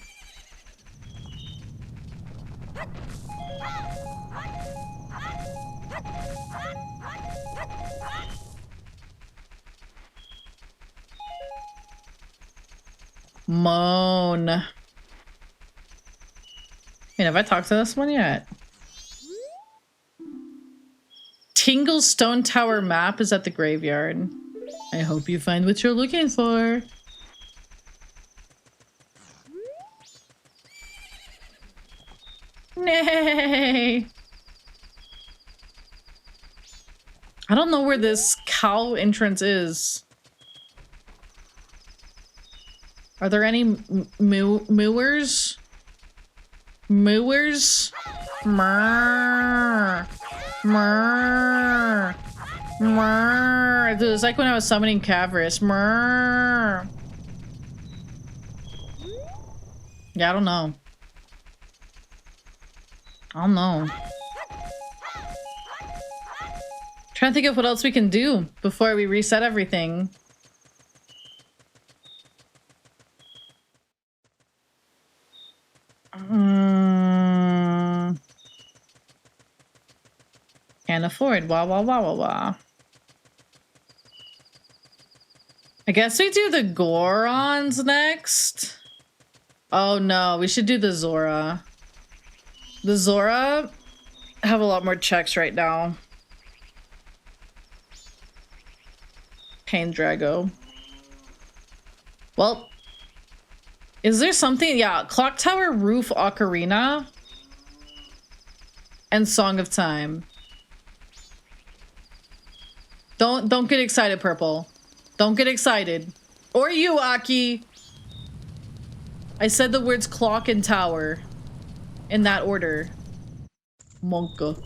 S1: Moan. Wait, have I talked to this one yet? Tingle Stone Tower map is at the graveyard. I hope you find what you're looking for. Nay! I don't know where this cow entrance is. Are there any mooers? Mooers? Mrrr. Mrrr. Mrrr. Dude, it's like when I was summoning Cavris. Mrrr. Yeah, I don't know. I don't know. Trying to think of what else we can do before we reset everything. Can't afford. Wah, wah, wah, wah, wah. I guess we do the Gorons next. Oh no, we should do the Zora. The Zora have a lot more checks right now. Pain Draggo. Well, is there something? Yeah, Clock Tower, Roof, Ocarina, and Song of Time. Don't get excited, Purple. Don't get excited. Or you, Aki. I said the words clock and tower in that order. Monka.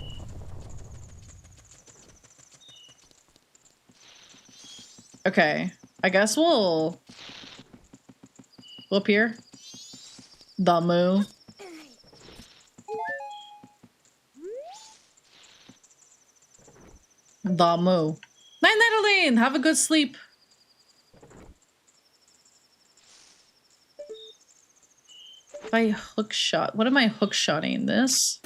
S1: Okay, I guess we'll up here. Damu. Damu. Night, Natalie. Have a good sleep. By hook shot. What am I hook shotting? This?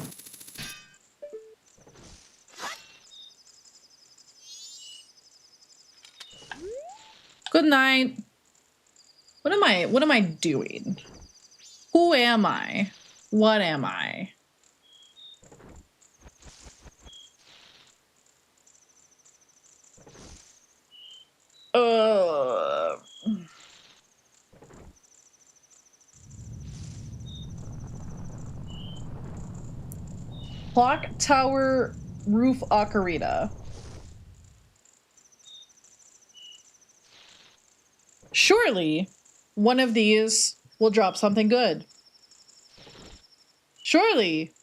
S1: Good night. What am I doing? Who am I? What am I? Clock Tower Roof Ocarina. Surely one of these will drop something good. Surely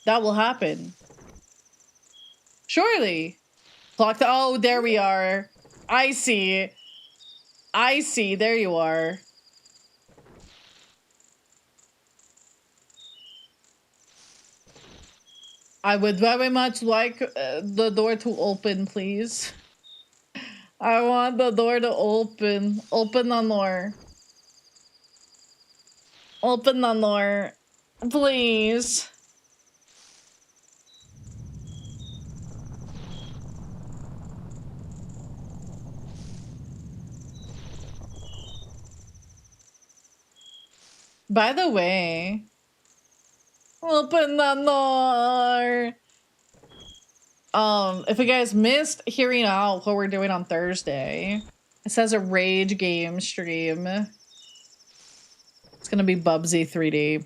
S1: that will happen. Surely. Oh, there we are. I see. I see. There you are. I would very much like the door to open, please. I want the door to open. Open the door. Open the door. Please. By the way, open the door. If you guys missed hearing out what we're doing on Thursday, it says a rage game stream. It's gonna be Bubsy 3D.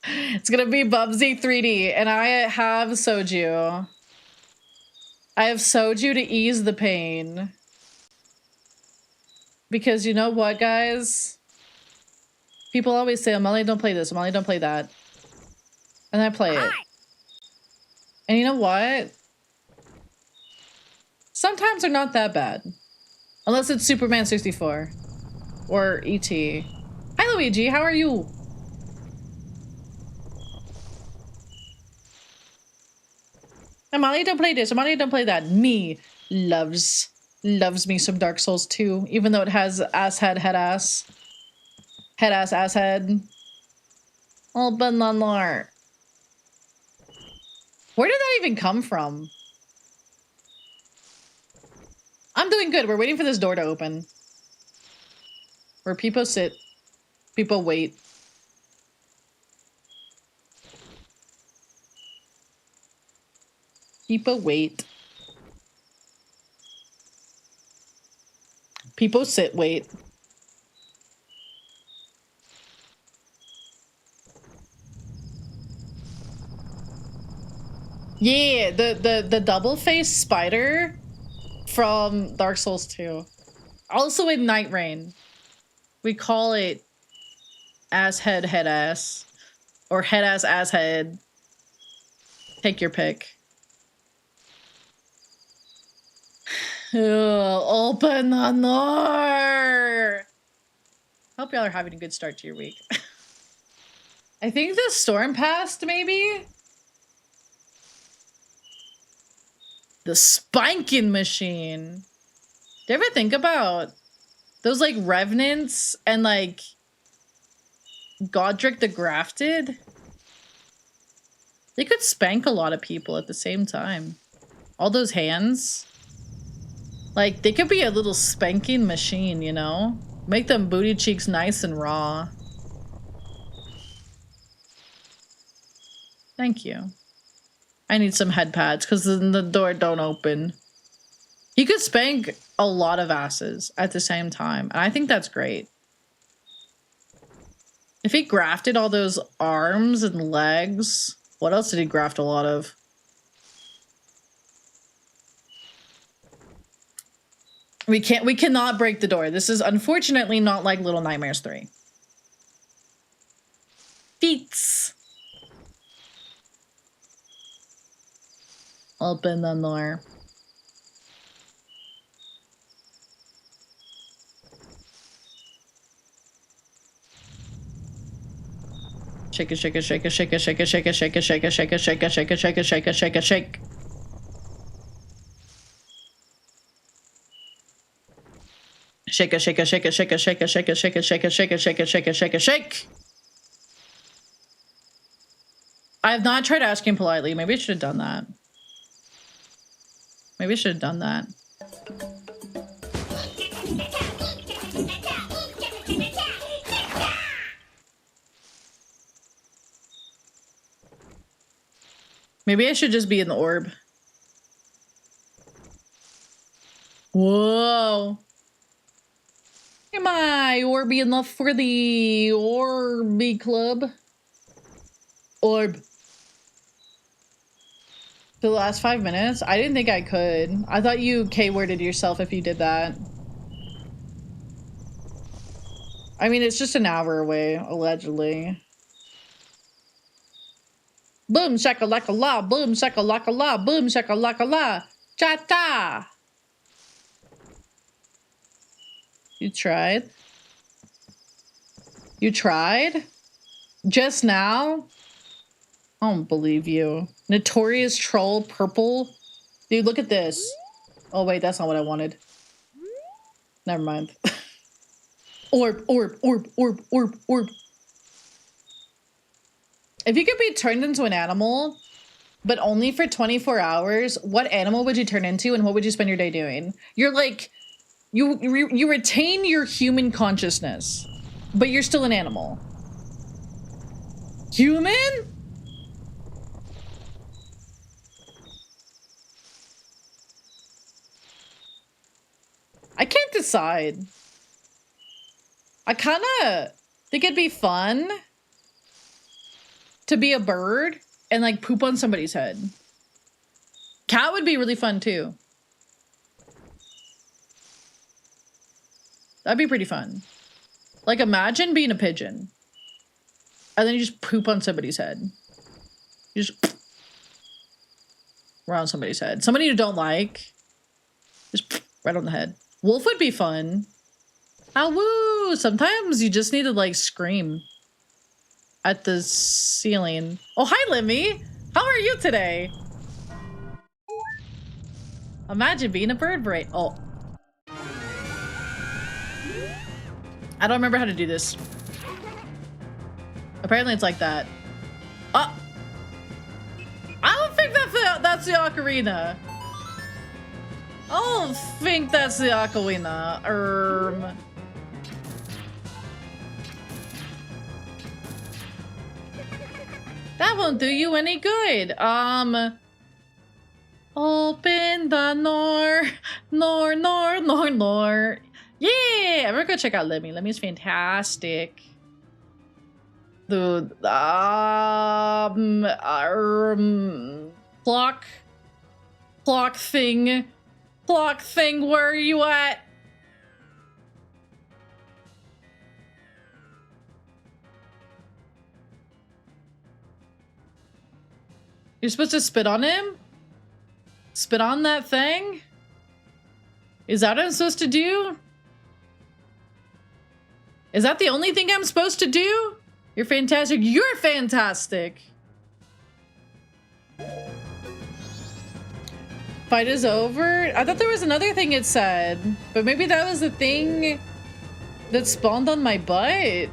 S1: It's gonna be Bubsy 3D, and I have soju. I have soju to ease the pain. Because you know what, guys? People always say, Amalie, don't play this. Amalie, don't play that. And I play it. And you know what? Sometimes they're not that bad. Unless it's Superman 64. Or E.T. Hi, Luigi. How are you? Amalie, don't play this. Amalie, don't play that. Me loves me some Dark Souls 2. Even though it has ass head, head ass. Head ass, ass head. Open the door. Where did that even come from? I'm doing good. We're waiting for this door to open. Where people sit. People wait. People wait. People sit, wait. Yeah, the double-faced spider from Dark Souls 2. Also in Night Rain. We call it ass head head ass. Or head ass head. Take your pick. Ugh, open the door! Hope y'all are having a good start to your week. I think the storm passed, maybe? The spanking machine. Do you ever think about those like revenants and like Godric the Grafted? They could spank a lot of people at the same time. All those hands. Like they could be a little spanking machine, you know? Make them booty cheeks nice and raw. Thank you. I need some head pads because the door don't open. He could spank a lot of asses at the same time. And I think that's great. If he grafted all those arms and legs, what else did he graft a lot of? We cannot break the door. This is unfortunately not like Little Nightmares 3. Feats. Open the door. Shake it, shake it, shake it, shake it, shake it, shake it, shake it, shake it, shake it, shake it, shake it, shake it, shake it, shake it, shake. Shake it, shake it, shake it, shake it, shake it, shake it, shake it, shake it, shake it, shake it, shake it, shake it, shake. I have not tried asking politely. Maybe I should have done that. Maybe I should have done that. Maybe I should just be in the orb. Whoa. Am I orby enough for the Orby Club? Orb. For the last 5 minutes? I didn't think I could. I thought you K-worded yourself if you did that. I mean, it's just an hour away, allegedly. Boom shakalaka la, boom shakalaka la, boom shakalaka la, cha-ta! You tried? You tried? Just now? I don't believe you. Notorious troll purple? Dude, look at this. Oh wait, that's not what I wanted. Never mind. Orb, orb, orb, orb, orb, orb. If you could be turned into an animal, but only for 24 hours, what animal would you turn into and what would you spend your day doing? You're like, you retain your human consciousness, but you're still an animal. Human? I can't decide. I kind of think it'd be fun to be a bird and like poop on somebody's head. Cat would be really fun too. That'd be pretty fun. Like imagine being a pigeon and then you just poop on somebody's head. You just right on somebody's head. Somebody you don't like, just right on the head. Wolf would be fun. Ah woo! Sometimes you just need to like scream at the ceiling. Oh, hi, Lemmy. How are you today? Imagine being a bird brain. Oh. I don't remember how to do this. Apparently it's like that. Oh. I don't think that's the ocarina. I don't think that's the ocarina. That won't do you any good. Open the door. Yeah, we're gonna check out Lemmy. Lemmy's fantastic. The clock thing, where are you at? You're supposed to spit on him? Spit on that thing? Is that what I'm supposed to do? Is that the only thing I'm supposed to do? You're fantastic. You're fantastic. Fight is over? I thought there was another thing it said, but maybe that was the thing that spawned on my butt.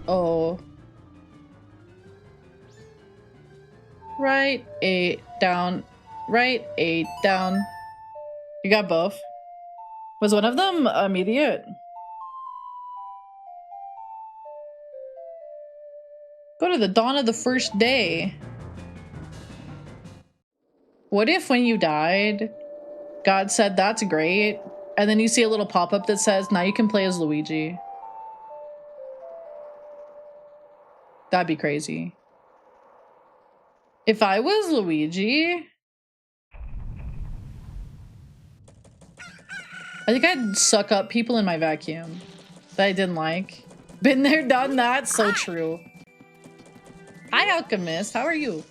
S1: Oh. Right, 8, down. Right, 8, down. You got both. Was one of them immediate? Go to the dawn of the first day. What if when you died, God said, that's great, and then you see a little pop-up that says, now you can play as Luigi? That'd be crazy. If I was Luigi, I think I'd suck up people in my vacuum that I didn't like. Been there, done that. So true. Hi, Alchemist. How are you?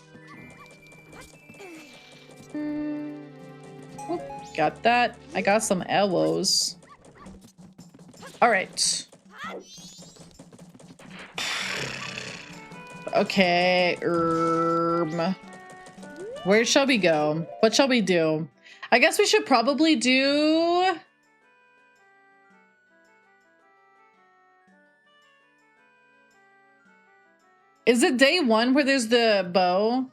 S1: Oop, got that. I got some arrows. All right. Okay. Where shall we go? What shall we do? I guess we should probably do... Is it day 1 where there's the bow?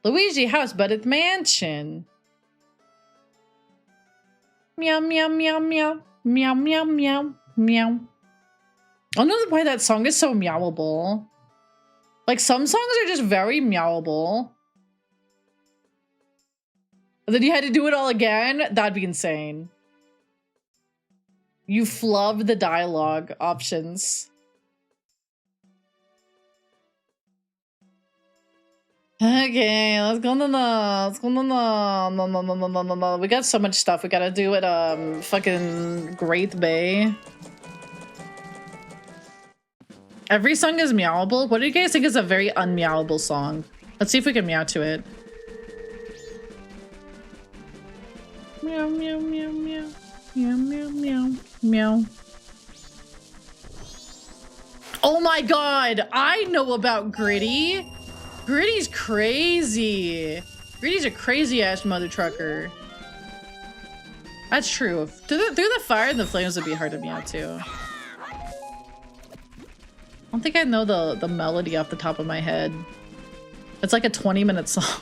S1: Luigi house, but it's mansion. Meow, meow, meow, meow. Meow, meow, meow, meow. I don't know why that song is so meowable. Like, some songs are just very meowable. And then you had to do it all again? That'd be insane. You flubbed the dialogue options. Okay, let's go to no. We got so much stuff we gotta do at fucking Great Bay. Every song is meowable. What do you guys think is a very unmeowable song? Let's see if we can meow to it. Meow, meow, meow, meow. Meow, meow, meow, meow. Oh my god! I know about Gritty! Gritty's crazy! Gritty's a crazy-ass mother trucker. That's true. Through the fire and the flames would be hard to meow too. I don't think I know the melody off the top of my head. It's like a 20-minute song.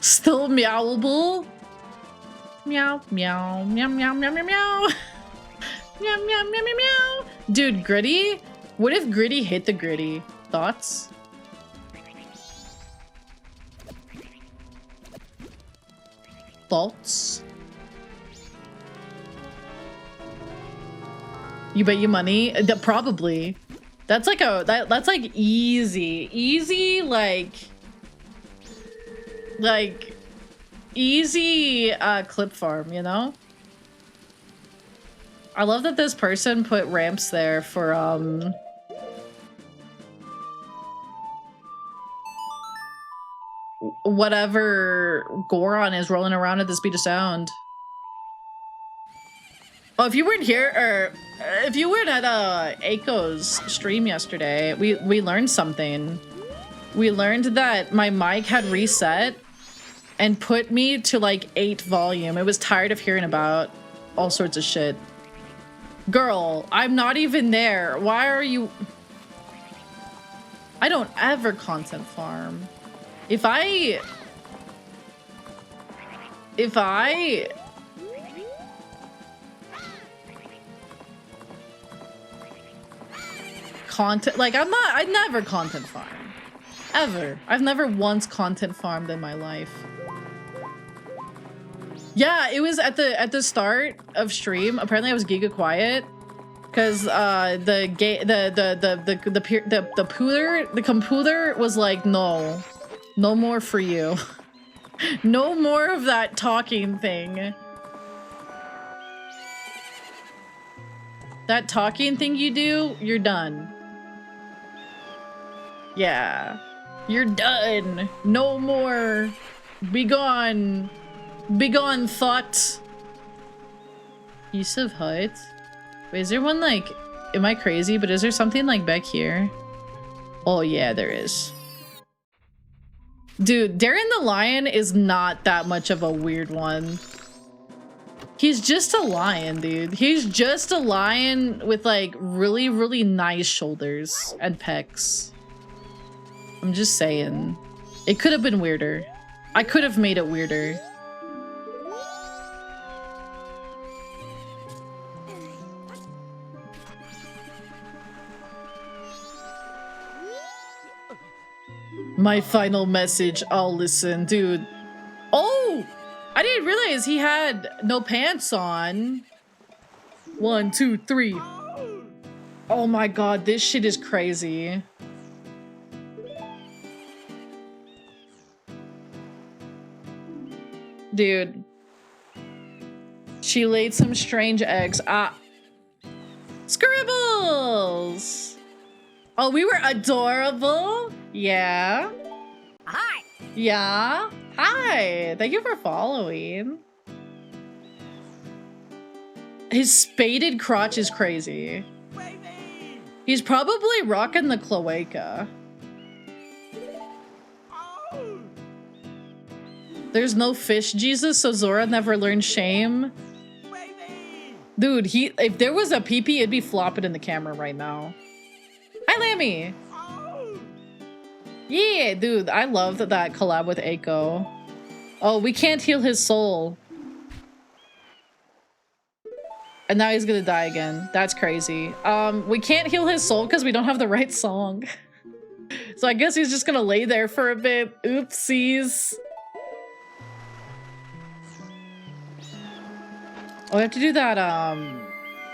S1: Still meowable? Meow, meow, meow, meow, meow, meow, meow. Meow, meow, meow, meow, meow. Dude, Gritty? What if Gritty hit the Gritty? Thoughts? Thoughts? You bet you money? Probably. That's like that's like easy, like easy clip farm, you know? I love that this person put ramps there for whatever Goron is rolling around at the speed of sound. Oh, if you weren't here, or if you weren't at Aiko's stream yesterday, we learned something. We learned that my mic had reset and put me to like 8 volume. It was tired of hearing about all sorts of shit. Girl, I'm not even there. Why are you... I don't ever content farm. If I content, like I never content farm. Ever. I've never once content farmed in my life. Yeah, it was at the start of stream. Apparently I was giga quiet because the computer was like, no more for you. No more of that talking thing. That talking thing you do, you're done. Yeah. You're done. No more. Be gone. Be gone, thought. Use of hut. Wait, is there one like... Am I crazy? But is there something like back here? Oh yeah, there is. Dude, Darren the Lion is not that much of a weird one. He's just a lion, dude. He's just a lion with like really, really nice shoulders and pecs. I'm just saying. It could have been weirder. I could have made it weirder. My final message, I'll listen. Dude. Oh! I didn't realize he had no pants on. 1, 2, 3. Oh my god, this shit is crazy. Dude. She laid some strange eggs. Ah. Scribbles! Oh, we were adorable? Yeah.
S5: Hi.
S1: Yeah. Hi. Thank you for following. His spaded crotch is crazy. He's probably rocking the cloaca. There's no fish, Jesus, so Zora never learned shame. Dude, if there was a pee-pee, it'd be flopping in the camera right now. Hi, Lammy. Yeah, dude, I love that collab with Aiko. Oh, we can't heal his soul. And now he's gonna die again. That's crazy. We can't heal his soul because we don't have the right song. So I guess he's just gonna lay there for a bit. Oopsies. Oh, I have to do that,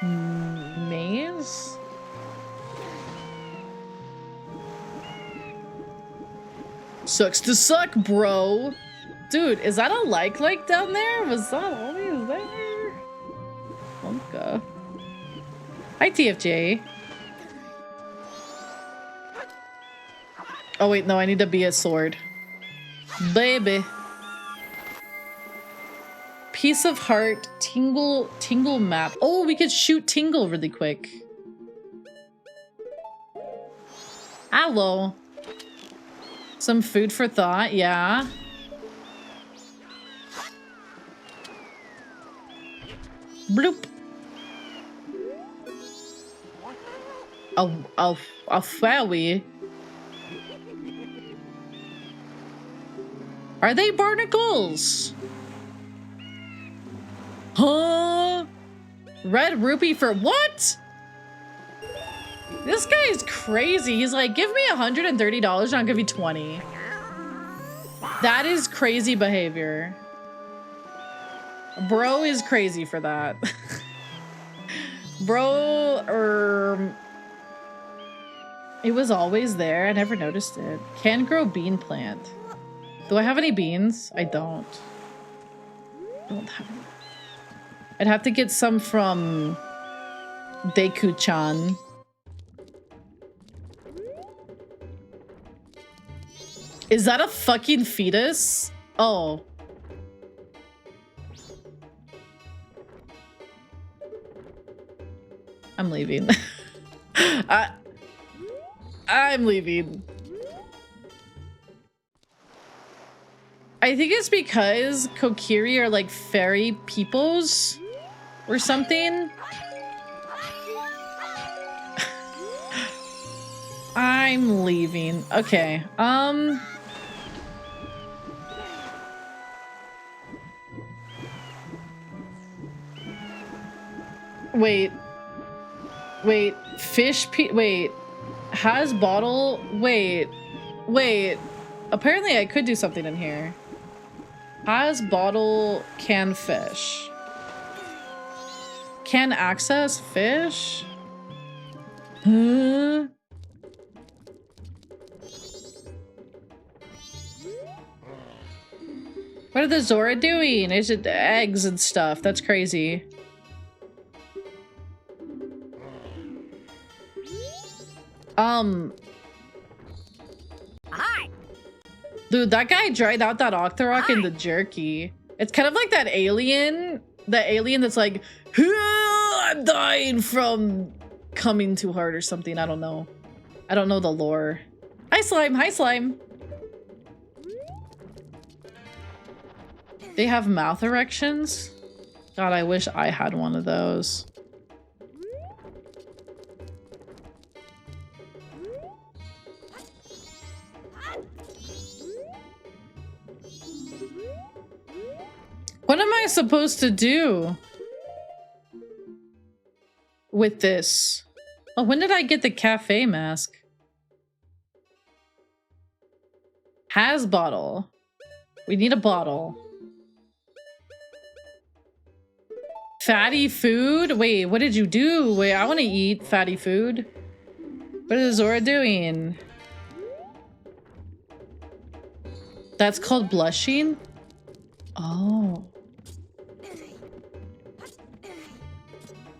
S1: maze? Sucks to suck, bro. Dude, is that a like down there? Was that always there? Wonka. Hi, TFJ. Oh, wait, no, I need to be a sword. Baby. Piece of heart, Tingle map. Oh, we could shoot Tingle really quick. Hello. Some food for thought, yeah. Bloop. A fairy. Are they barnacles? Huh? Red rupee for what? This guy is crazy. He's like, give me $130 and I'll give you 20. That is crazy behavior. Bro is crazy for that. Bro, it was always there. I never noticed it. Can grow bean plant. Do I have any beans? I don't. Don't have any. I'd have to get some from Deku-chan. Is that a fucking fetus? Oh. I'm leaving. I'm leaving. I think it's because Kokiri are like fairy peoples or something. I'm leaving. Okay. Wait. Wait. Fish wait. Has bottle. Wait. Wait, apparently I could do something in here. Has bottle can fish. Can access fish? Huh? What are the Zora doing? Is it eggs and stuff? That's crazy.
S5: Hi.
S1: Dude, that guy dried out that Octorok in the jerky. It's kind of like that alien. The alien that's like, I'm dying from coming too hard or something. I don't know. I don't know the lore. Hi, slime. Hi, slime. They have mouth erections? God, I wish I had one of those. What am I supposed to do with this? Oh, when did I get the cafe mask? Has bottle. We need a bottle. Fatty food? Wait, what did you do? Wait, I want to eat fatty food. What is Zora doing? That's called blushing? Oh.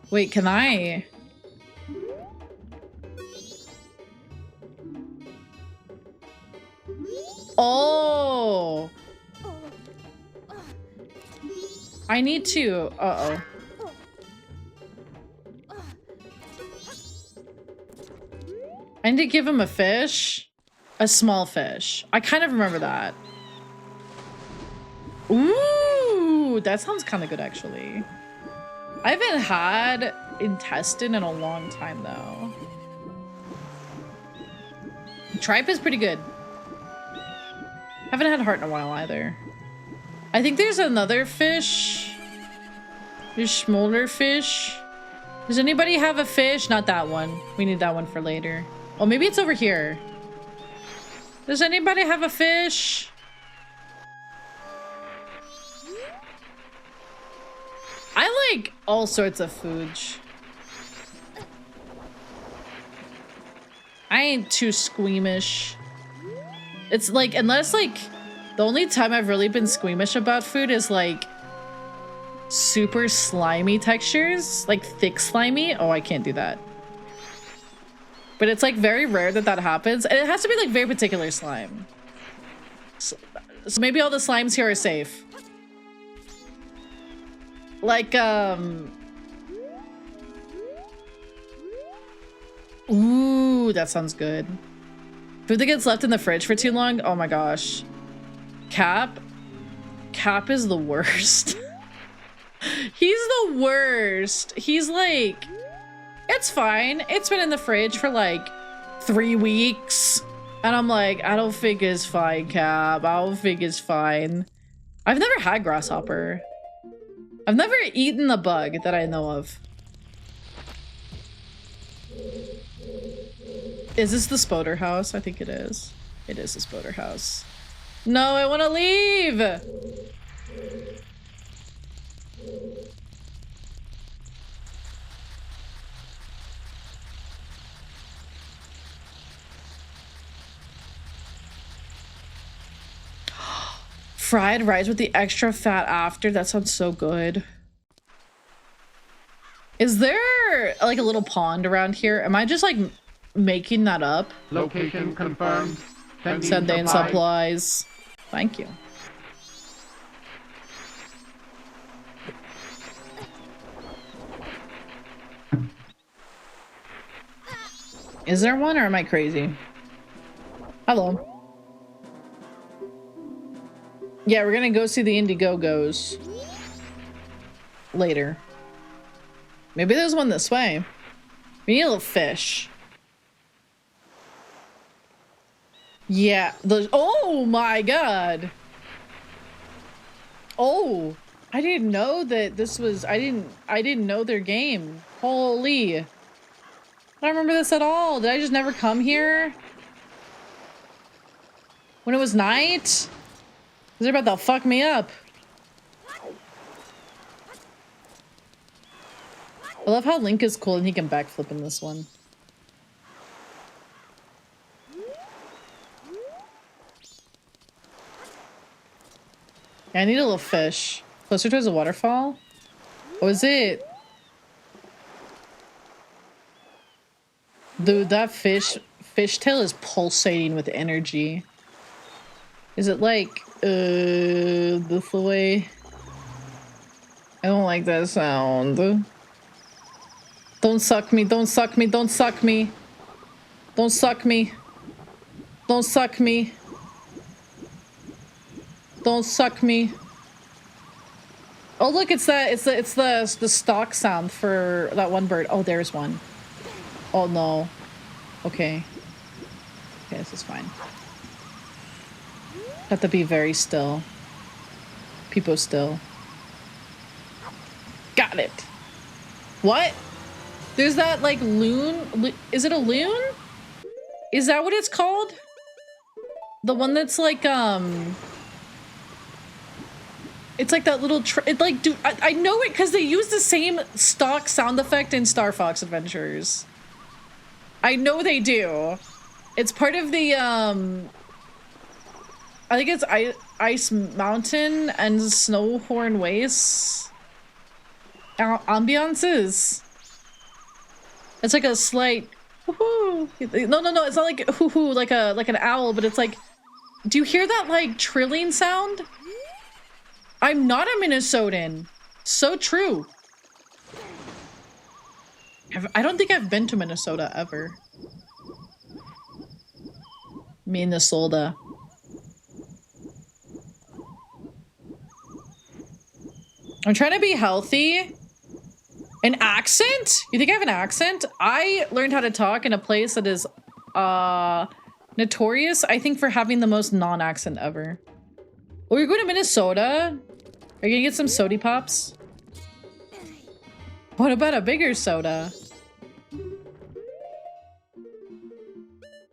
S1: Wait, can I? Oh. I need to. Uh-oh. I need to give him a fish. A small fish. I kind of remember that. Ooh, that sounds kind of good, actually. I haven't had intestine in a long time, though. Tripe is pretty good. Haven't had heart in a while, either. I think there's another fish. There's smolder fish. Does anybody have a fish? Not that one. We need that one for later. Oh, maybe it's over here. Does anybody have a fish? I like all sorts of foods. I ain't too squeamish. It's like, unless like, the only time I've really been squeamish about food is like super slimy textures, like thick slimy. Oh, I can't do that. But it's like very rare that that happens. And it has to be like very particular slime. So maybe all the slimes here are safe. Like, ooh, that sounds good. Food that gets left in the fridge for too long? Oh my gosh. Cap is the worst. He's the worst. He's like, it's fine. It's been in the fridge for like 3 weeks. And I'm like, I don't think it's fine, Cap. I don't think it's fine. I've never had grasshopper. I've never eaten a bug that I know of. Is this the Spoder house? I think it is. It is the Spoder house. No, I want to leave! Fried rice with the extra fat after. That sounds so good. Is there like a little pond around here? Am I just like making that up?
S2: Location confirmed.
S1: Sending supplies. Thank you. Is there one or am I crazy? Hello. Yeah, we're gonna go see the Indiegogos later. Maybe there's one this way. We need a little fish. Yeah, those. Oh my god. Oh, I didn't know that this was. I didn't know their game. Holy. I don't remember this at all. Did I just never come here? When it was night? They're about to fuck me up. I love how Link is cool and he can backflip in this one. Yeah, I need a little fish. Closer towards the waterfall? Oh, is it? Dude, that fishtail is pulsating with energy. Is it like, this way? I don't like that sound. Don't suck me, don't suck me, don't suck me. Don't suck me. Don't suck me. Don't suck me. Oh look, it's the stock sound for that one bird. Oh, there's one. Oh no. Okay. Okay, this is fine. Have to be very still. People still. Got it. What? There's that like loon. Is it a loon? Is that what it's called? The one that's like it's like that little it like dude, I know it because they use the same stock sound effect in Star Fox Adventures. I know they do. It's part of the I think it's Ice Mountain and Snowhorn Wastes ambiances. It's like a slight woohoo. No, it's not like hoo-hoo like an owl, but it's like, do you hear that like trilling sound? I'm not a Minnesotan. So true. I don't think I've been to Minnesota ever. Minnesota. I'm trying to be healthy. An accent? You think I have an accent? I learned how to talk in a place that is notorious, I think, for having the most non-accent ever. Oh, you're going to Minnesota? Are you gonna get some sody pops? What about a bigger soda?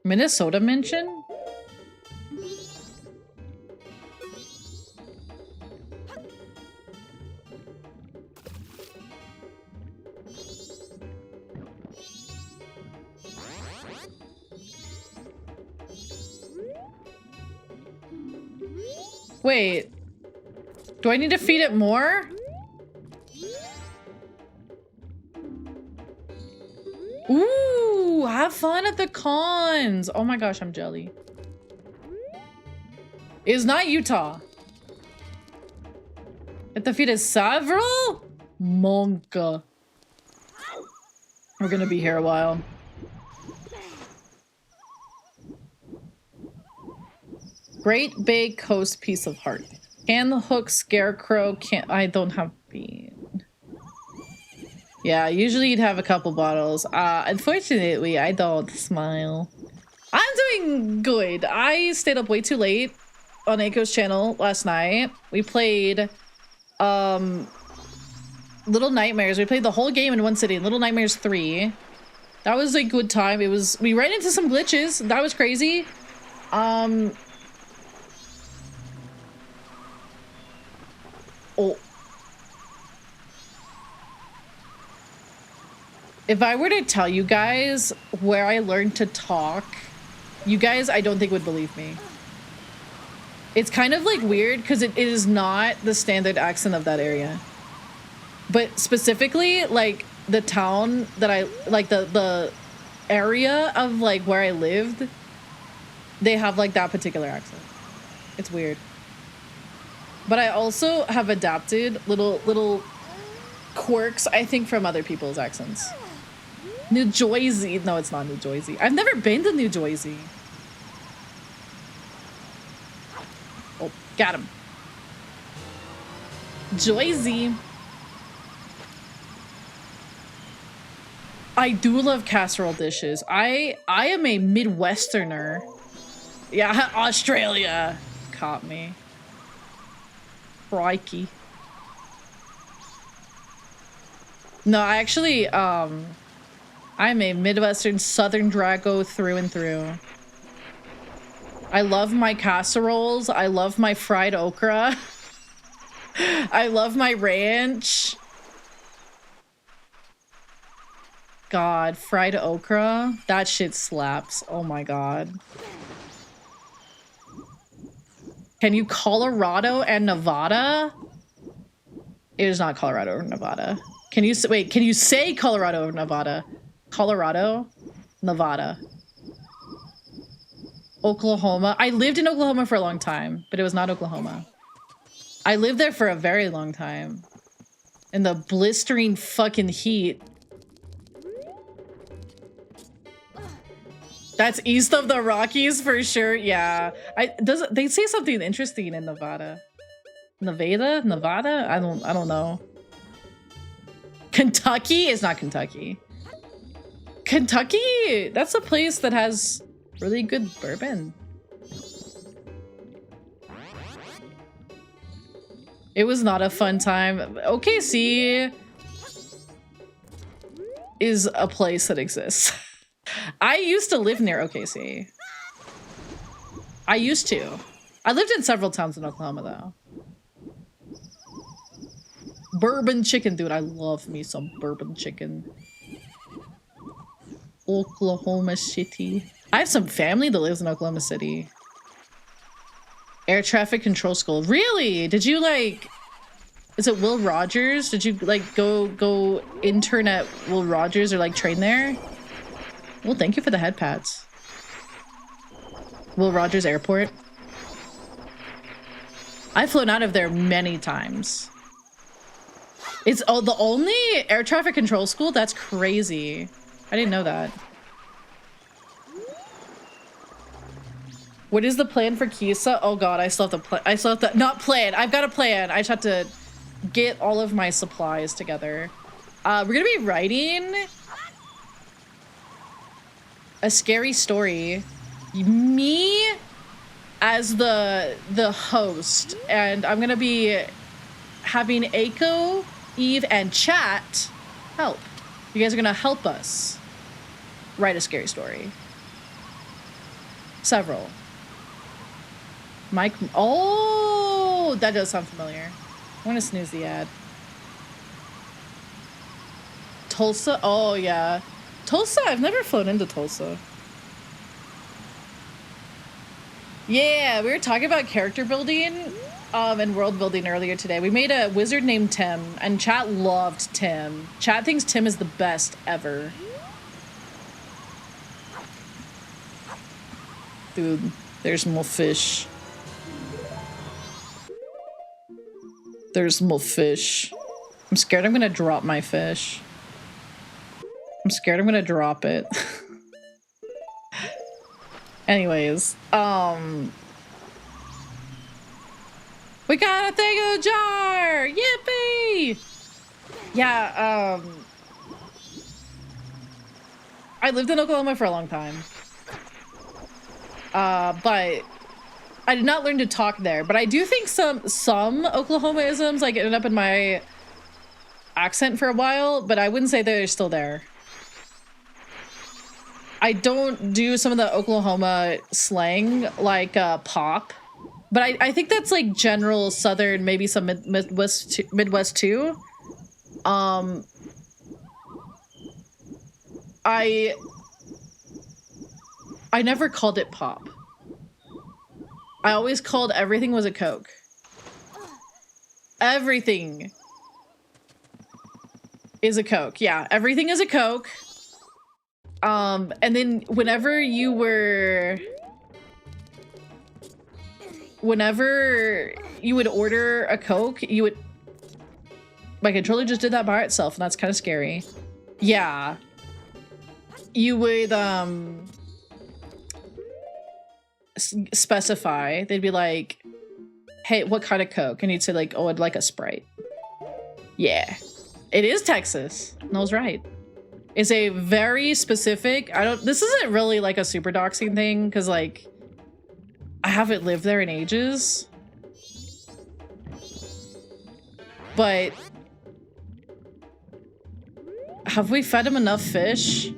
S1: Minnesota mention? Wait. Do I need to feed it more? Ooh, have fun at the cons. Oh my gosh, I'm jelly. It's not Utah. At the feet is several? Monka. We're gonna be here a while. Great Bay Coast piece of heart. Can the hook scarecrow can't I don't have bean. Yeah, usually you'd have a couple bottles. Unfortunately, I don't smile. I'm doing good. I stayed up way too late on Aiko's channel last night. We played Little Nightmares. We played the whole game in one sitting. Little Nightmares 3. That was a good time. We ran into some glitches. That was crazy. Oh. If I were to tell you guys where I learned to talk, you guys, I don't think would believe me. It's kind of like weird because it is not the standard accent of that area. But specifically, like the town that I, like the area of like where I lived, they have like that particular accent. It's weird. But I also have adapted little quirks, I think, from other people's accents. New Jersey. No, it's not New Jersey. I've never been to New Jersey. Oh, got him. Jersey. I do love casserole dishes. I am a Midwesterner. Yeah, Australia. Caught me. Crikey. No, I actually, I'm a Midwestern Southern Draggo through and through. I love my casseroles. I love my fried okra. I love my ranch. God, fried okra. That shit slaps. Oh my god. Can you Colorado and Nevada? It is not Colorado or Nevada. Can you wait? Can you say Colorado or Nevada? Colorado, Nevada, Oklahoma. I lived in Oklahoma for a long time, but it was not Oklahoma. I lived there for a very long time. In the blistering fucking heat. That's east of the Rockies for sure. Yeah. They say something interesting in Nevada. Nevada? I don't know. Kentucky is not Kentucky. Kentucky, that's a place that has really good bourbon. It was not a fun time. OKC is a place that exists. I used to live near OKC. I used to. I lived in several towns in Oklahoma, though. Bourbon chicken, dude. I love me some bourbon chicken. Oklahoma City. I have some family that lives in Oklahoma City. Air traffic control school. Really? Did you like... Is it Will Rogers? Did you like go intern at Will Rogers or like train there? Well, thank you for the head pats. Will Rogers Airport. I've flown out of there many times. It's the only air traffic control school? That's crazy. I didn't know that. What is the plan for Kisa? Oh god, I still have to plan. I still have to not plan. I've got a plan. I just have to get all of my supplies together. We're gonna be writing a scary story. Me as the host, and I'm gonna be having Aiko, Eve, and Chat help. You guys are gonna help us write a scary story. Several. Mike. Oh, that does sound familiar. I'm gonna snooze the ad. Tulsa. Oh yeah, Tulsa. I've never flown into Tulsa. Yeah, we were talking about character building and world building earlier today. We made a wizard named Tim, and Chat loved Tim. Chat thinks Tim is the best ever. Dude, there's more fish. There's more fish. I'm scared I'm gonna drop my fish. I'm scared I'm gonna drop it. Anyways, we got a thing in the jar! Yippee! Yeah, I lived in Oklahoma for a long time. But I did not learn to talk there. But I do think some Oklahomaisms like ended up in my accent for a while, but I wouldn't say they're still there. I don't do some of the Oklahoma slang like pop, but I think that's like general Southern, maybe some Midwest too. I never called it pop. I always called everything was a Coke. Everything is a Coke. Yeah, everything is a Coke. And then whenever you would order a Coke, my controller just did that by itself, and that's kind of scary. Yeah. You would, specify. They'd be like, hey, what kind of Coke? And you'd say like, oh, I'd like a Sprite. Yeah. It is Texas. Noel's right. It's a very specific, this isn't really like a super doxing thing, because like, I haven't lived there in ages. But have we fed him enough fish?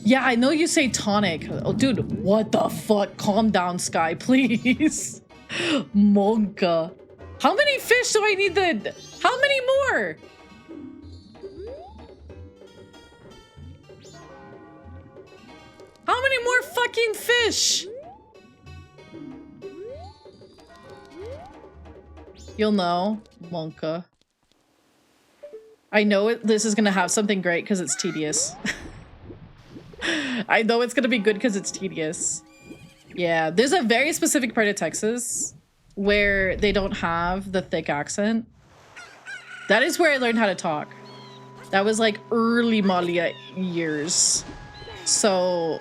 S1: Yeah, I know you say tonic. Oh, dude, what the fuck? Calm down, Sky, please. Monka. How many fish do I need then? How many more? How many more fucking fish? You'll know, Monka. I know this is gonna have something great because it's tedious. I know it's gonna be good because it's tedious. Yeah, there's a very specific part of Texas where they don't have the thick accent. That is where I learned how to talk. That was like early Malia years. So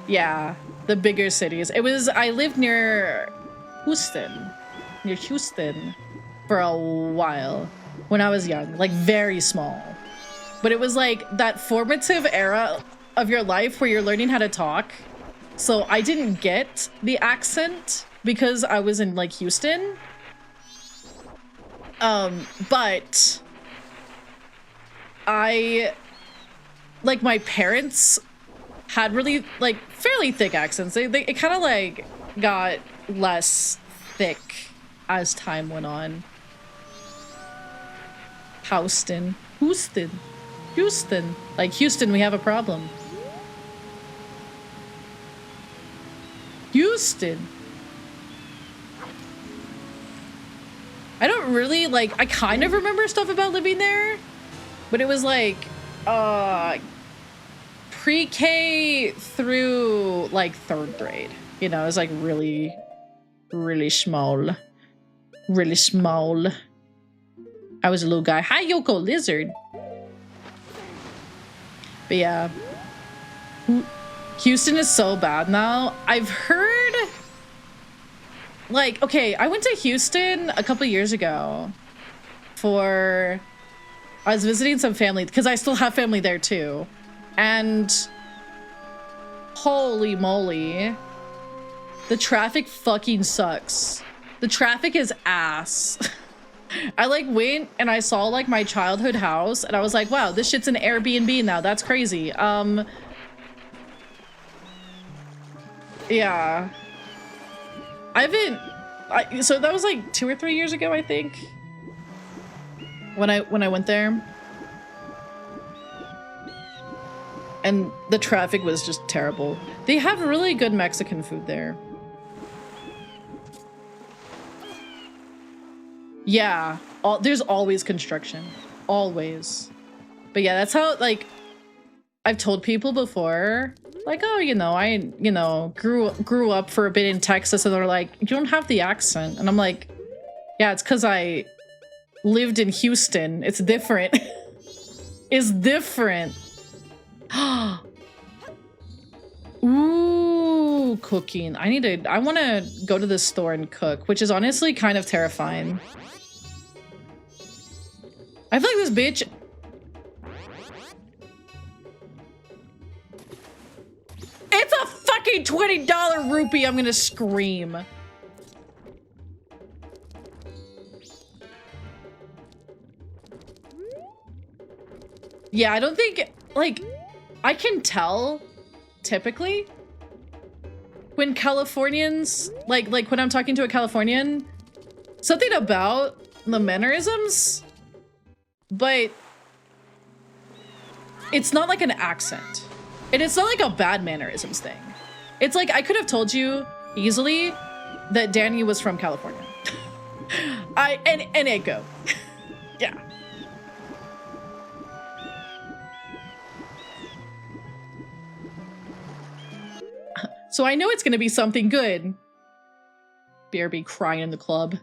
S1: yeah, the bigger cities. I lived near Houston for a while when I was young, like very small. But it was like that formative era of your life where you're learning how to talk. So I didn't get the accent because I was in like Houston. But like my parents had really like fairly thick accents. It kind of like got less thick as time went on. Houston. Like Houston, we have a problem. Houston. I don't really like, I kind of remember stuff about living there, but it was like pre-K through like 3rd grade. You know, it was like really, really small. Really small. I was a little guy. Hi, Yoko Lizard. But yeah. Houston is so bad now. I've heard... Like, okay, I went to Houston a couple years ago for... I was visiting some family, because I still have family there too. And... Holy moly. The traffic fucking sucks. The traffic is ass. I like went and I saw like my childhood house and I was like, wow, this shit's an Airbnb now. That's crazy. Yeah. So that was like 2 or 3 years ago, I think. When I went there. And the traffic was just terrible. They have really good Mexican food there. Yeah, there's always construction. Always. But yeah, that's how, like, I've told people before, like, oh, you know, I grew up for a bit in Texas, and they're like, you don't have the accent. And I'm like, yeah, it's because I lived in Houston. It's different. It's different. Ooh, cooking. I want to go to the store and cook, which is honestly kind of terrifying. I feel like this bitch... It's a fucking $20 rupee! I'm gonna scream. Yeah, I don't think... Like, I can tell, typically, when Californians... Like when I'm talking to a Californian, something about the mannerisms... But it's not like an accent. And it's not like a bad mannerisms thing. It's like I could have told you easily that Danny was from California. And Echo. Yeah. So I know it's gonna be something good. BRB crying in the club.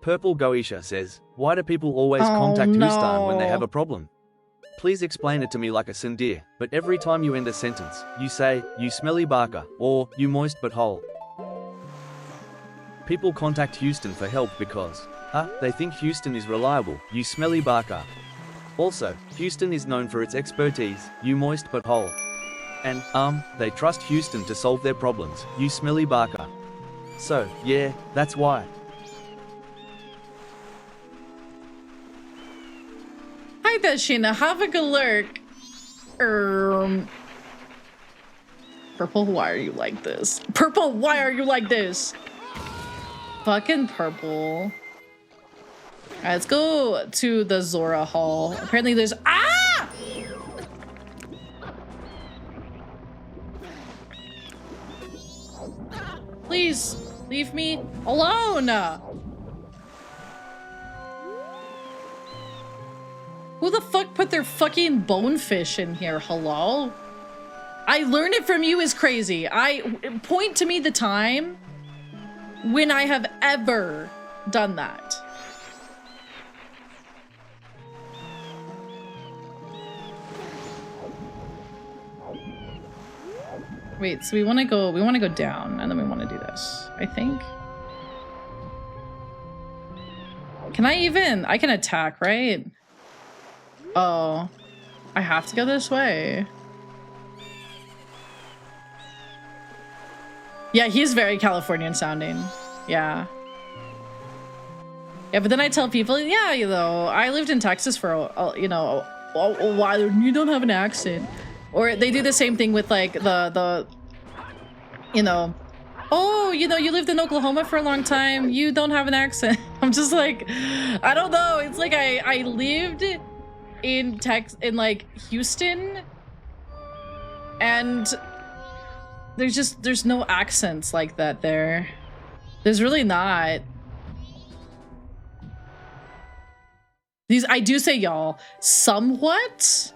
S3: Purple Goisha says, why do people always contact Houston when they have a problem? Please explain it to me like a sindir, but every time you end a sentence, you say, you smelly barker, or you moist but whole. People contact Houston for help because, they think Houston is reliable, you smelly barker. Also, Houston is known for its expertise, you moist but whole. And, they trust Houston to solve their problems, you smelly barker. So, yeah, that's why.
S1: Hi there, Sheena. Have a good lurk. Purple, why are you like this? Purple, why are you like this? Fucking purple. Alright, let's go to the Zora Hall. Apparently there's— ah! Please, leave me alone! Who the fuck put their fucking bonefish in here? Hello? I learned it from you is crazy. Point to me the time when I have ever done that. Wait, so we want to go down and then we want to do this, I think. Can I can attack, right? Oh, I have to go this way. Yeah, he's very Californian sounding. Yeah. Yeah, but then I tell people, yeah, you know, I lived in Texas for, a while. You don't have an accent. Or they do the same thing with like the oh, you lived in Oklahoma for a long time. You don't have an accent. I'm just like, I don't know. It's like I lived in like Houston, and there's no accents like that there. There's really not. I do say y'all somewhat.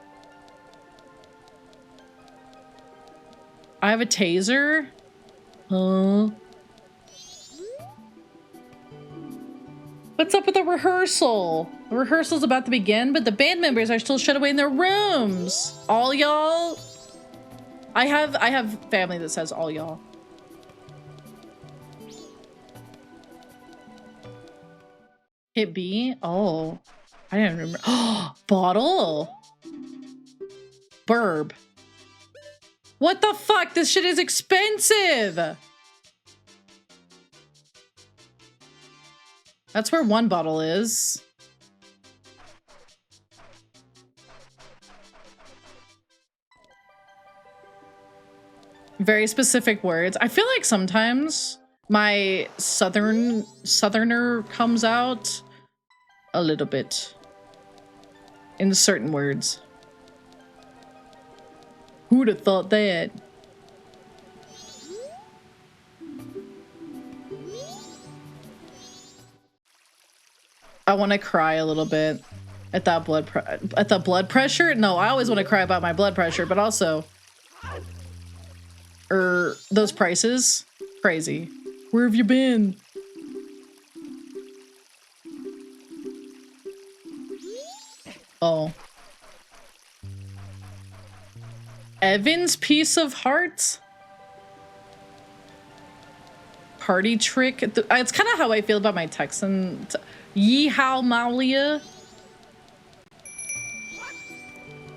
S1: I have a taser. What's up with the rehearsal? The rehearsal's about to begin, but the band members are still shut away in their rooms. All y'all. I have family that says all y'all. Hit B? Oh, I didn't remember. Oh, bottle. Burb. What the fuck? This shit is expensive. That's where one bottle is. Very specific words. I feel like sometimes my southerner comes out a little bit in certain words. Who'd have thought that? I want to cry a little bit at that blood pressure. No, I always want to cry about my blood pressure, but also those prices, crazy. Where have you been? Oh. Evan's piece of heart? Party trick? It's kind of how I feel about my Texan. Yeehaw Maulia.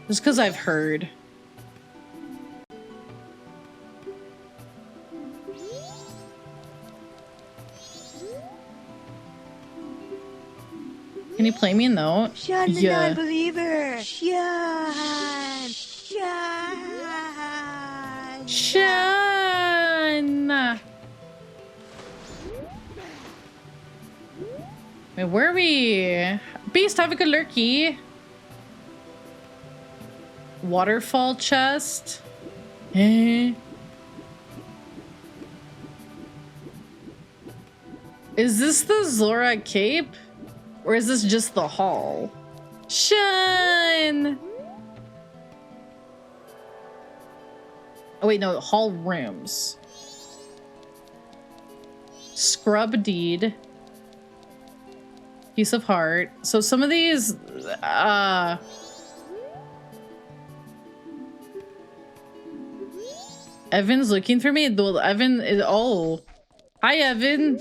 S1: Just because I've heard. Can you play me a note?
S5: Sean the
S1: Yeah.
S5: non-believer.
S1: Sean! Wait, where are we? Beast, have a good lurky. Waterfall chest. Eh? Is this the Zora cape? Or is this just the hall? Shun! Oh wait, no, hall rooms. Scrub deed. Piece of heart. So some of these, Evan's looking for me. Evan is, oh. Hi, Evan.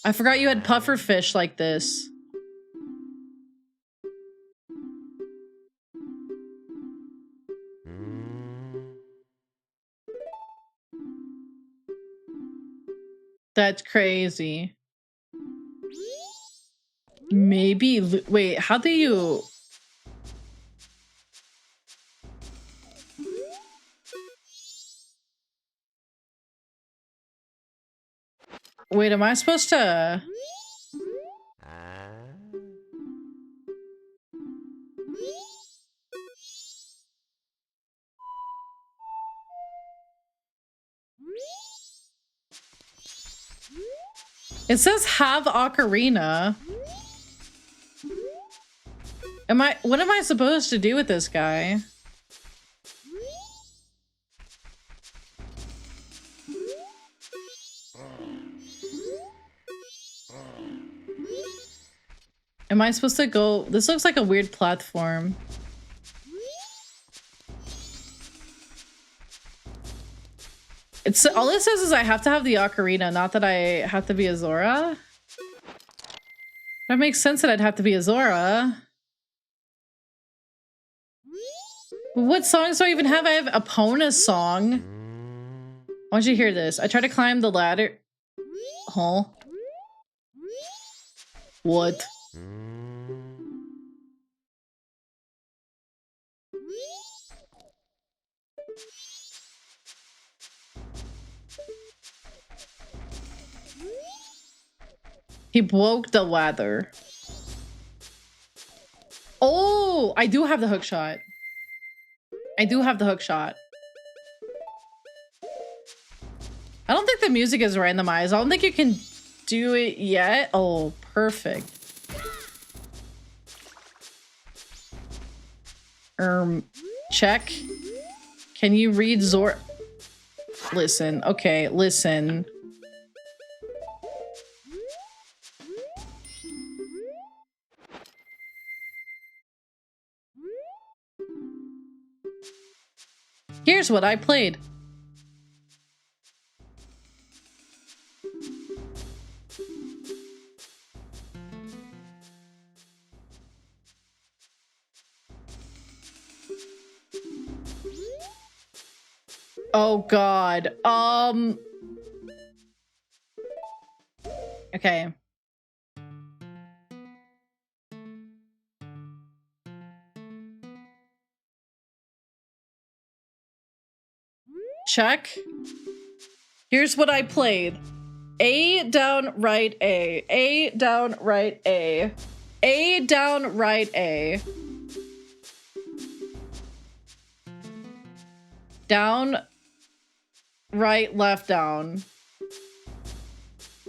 S1: I forgot you had puffer fish like this. That's crazy. Maybe, wait, how do you... Wait, am I supposed to? It says have ocarina. What am I supposed to do with this guy? Am I supposed to go? This looks like a weird platform. It's all it says is I have to have the ocarina, not that I have to be a Zora. That makes sense that I'd have to be a Zora. What songs do I even have? I have Epona's song. Why don't you hear this? I try to climb the ladder. Huh? What? He broke the ladder. Oh, I do have the hook shot. I do have the hook shot. I don't think the music is randomized. I don't think you can do it yet. Oh, perfect. Check. Can you read Zor? Listen, okay, listen. Here's what I played. Oh God. Okay. Check. Here's what I played. A down right A. A down right A. A down right A. Down right left down.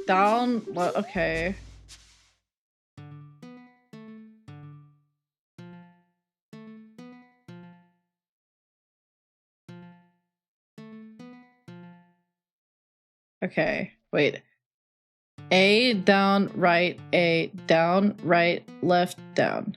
S1: Down okay. Okay, wait. A down right A down right left down.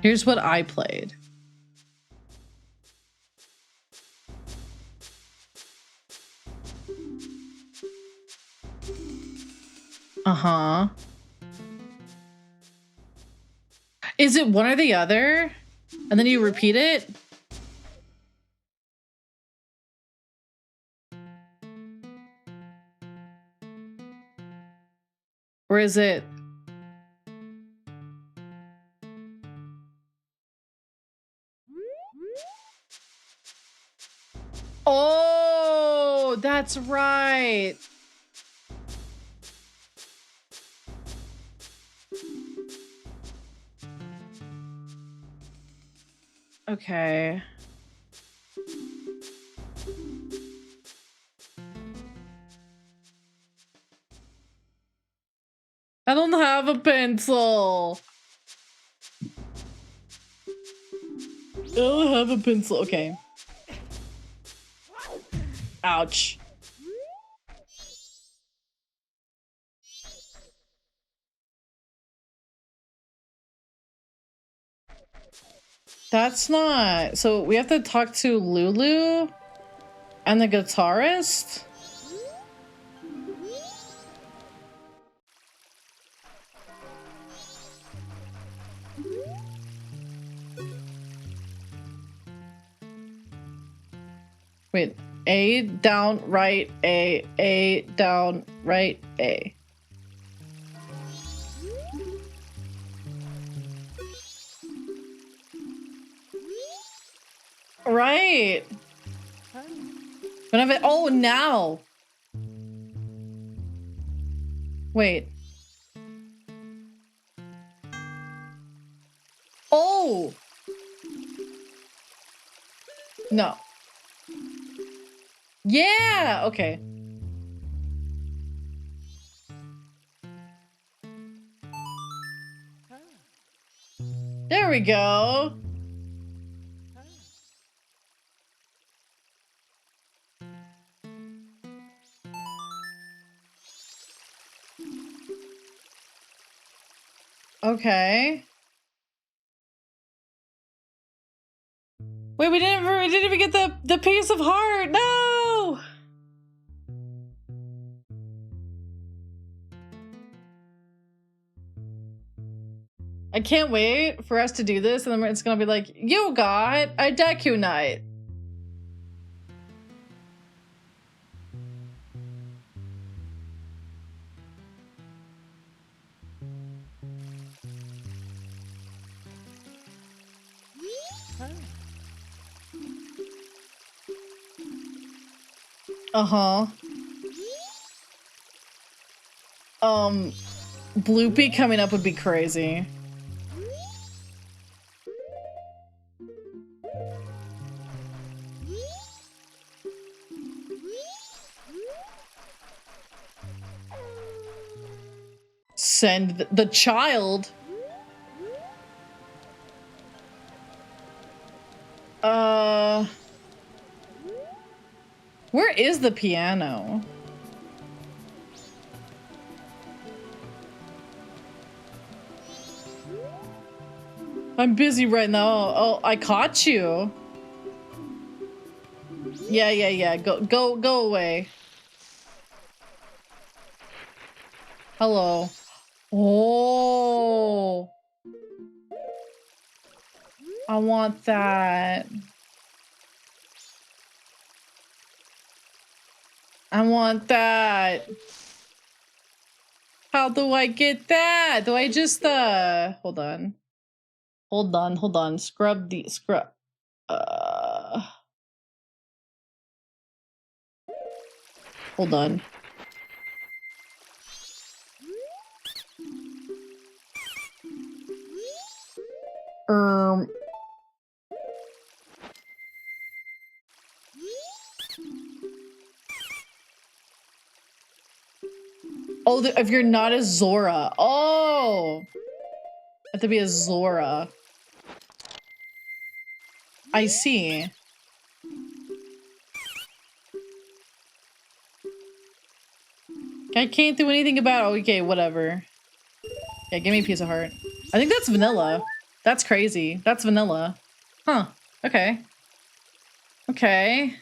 S1: Here's what I played. Uh-huh. Is it one or the other? And then you repeat it? Or is it? Oh, that's right. Okay. I don't have a pencil. I don't have a pencil. Okay. Ouch. That's not... So we have to talk to Lulu and the guitarist? Wait. A down right A down right A. Right. But I've oh now. Wait. Oh. No. Yeah. Okay. There we go. Okay. Wait, we didn't even get the piece of heart. No. I can't wait for us to do this, and then it's gonna be like, you got a Deku Knight. Uh-huh. Bloopy coming up would be crazy. Send the child. Where is the piano? I'm busy right now. Oh, I caught you. Yeah. Go away. Hello. Oh. I want that. I want that. How do I get that? Do I just hold on. Hold on. Scrub. Hold on. Oh, if you're not a Zora. Oh! Have to be a Zora. I see. I can't do anything about it. Okay, whatever. Yeah, give me a piece of heart. I think that's vanilla. That's crazy. That's vanilla. Huh. Okay. Okay.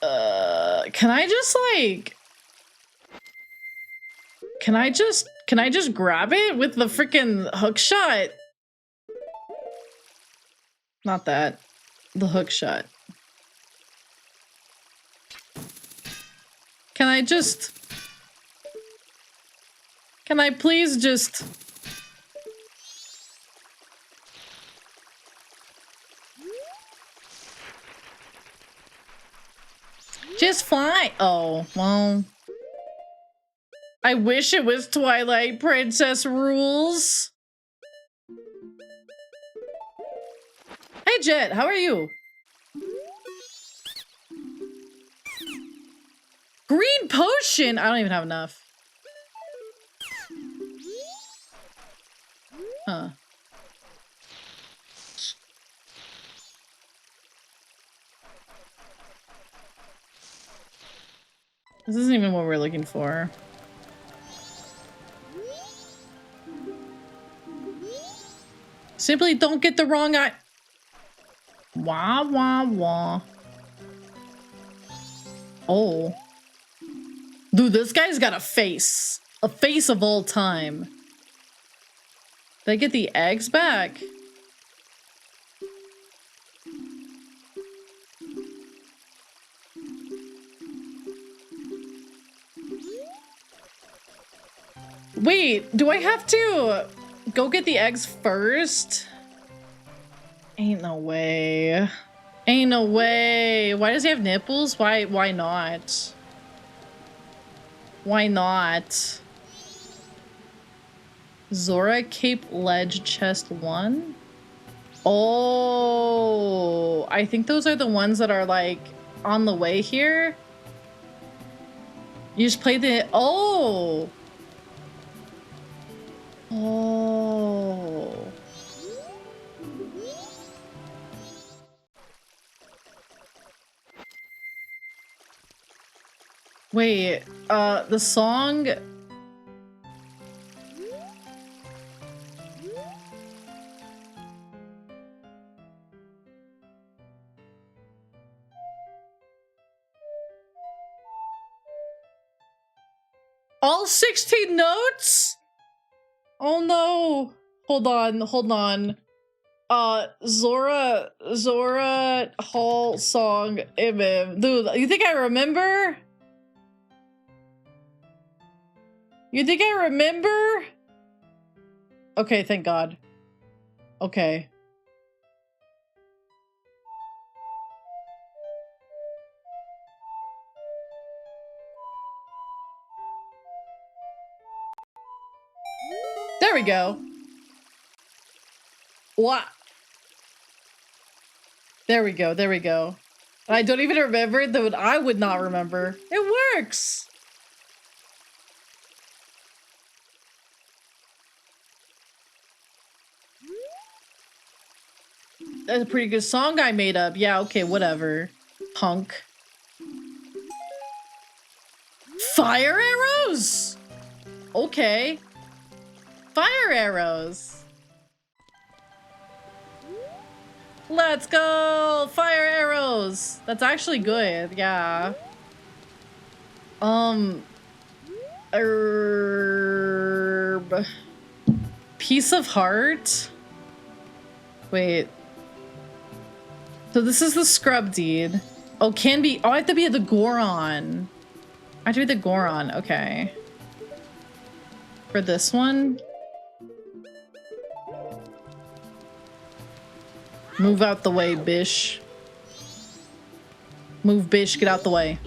S1: Can I just like... Can I just grab it with the freaking hook shot? Not that. The hook shot. Can I please just... Just fly? Oh, well... I wish it was Twilight Princess rules. Hey Jet, how are you? Green potion? I don't even have enough. Huh. This isn't even what we're looking for. Simply don't get the wrong eye. Wah, wah, wah. Oh. Dude, this guy's got a face. A face of all time. Did I get the eggs back? Wait, do I have to go get the eggs first? Ain't no way. Ain't no way. Why does he have nipples? Why not? Why not? Zora Cape Ledge Chest 1? Oh, I think those are the ones that are like on the way here. You just play the oh. Oh. Wait, the song all 16 notes? Oh no. Hold on. Zora Hall song MM. Dude, you think I remember? You think I remember? Okay, thank God. Okay. There we go. What? There we go. And I don't even remember it, though I would not remember. It works. That's a pretty good song I made up. Yeah, okay, whatever. Punk. Fire arrows? Okay. Fire arrows. Let's go! Fire arrows! That's actually good, yeah. Herb. Piece of heart? Wait. So this is the scrub deed. Oh, can be. Oh, I have to be the Goron. I have to be the Goron. Okay. For this one. Move out the way, bish. Move, bish. Get out the way.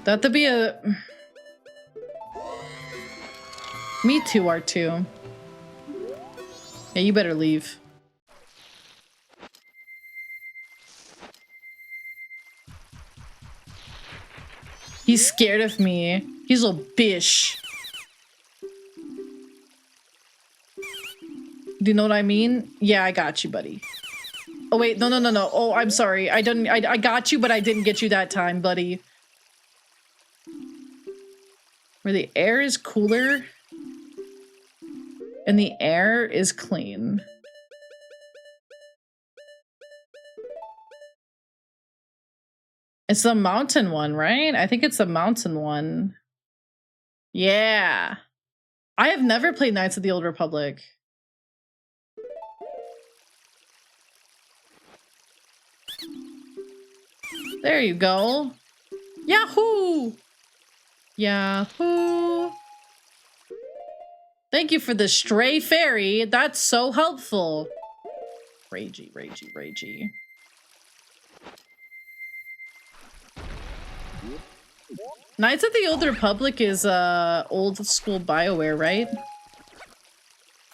S1: That have to be a. Me too, R2. Yeah, you better leave. He's scared of me. He's a bish. Do you know what I mean? Yeah, I got you, buddy. Oh, wait. No. Oh, I'm sorry. I got you, but I didn't get you that time, buddy. Where the air is cooler and the air is clean. It's the mountain one, right? I think it's the mountain one. Yeah. I have never played Knights of the Old Republic. There you go. Yahoo! Yahoo! Thank you for the stray fairy. That's so helpful. Ragey. Knights of the Old Republic is old school BioWare, right?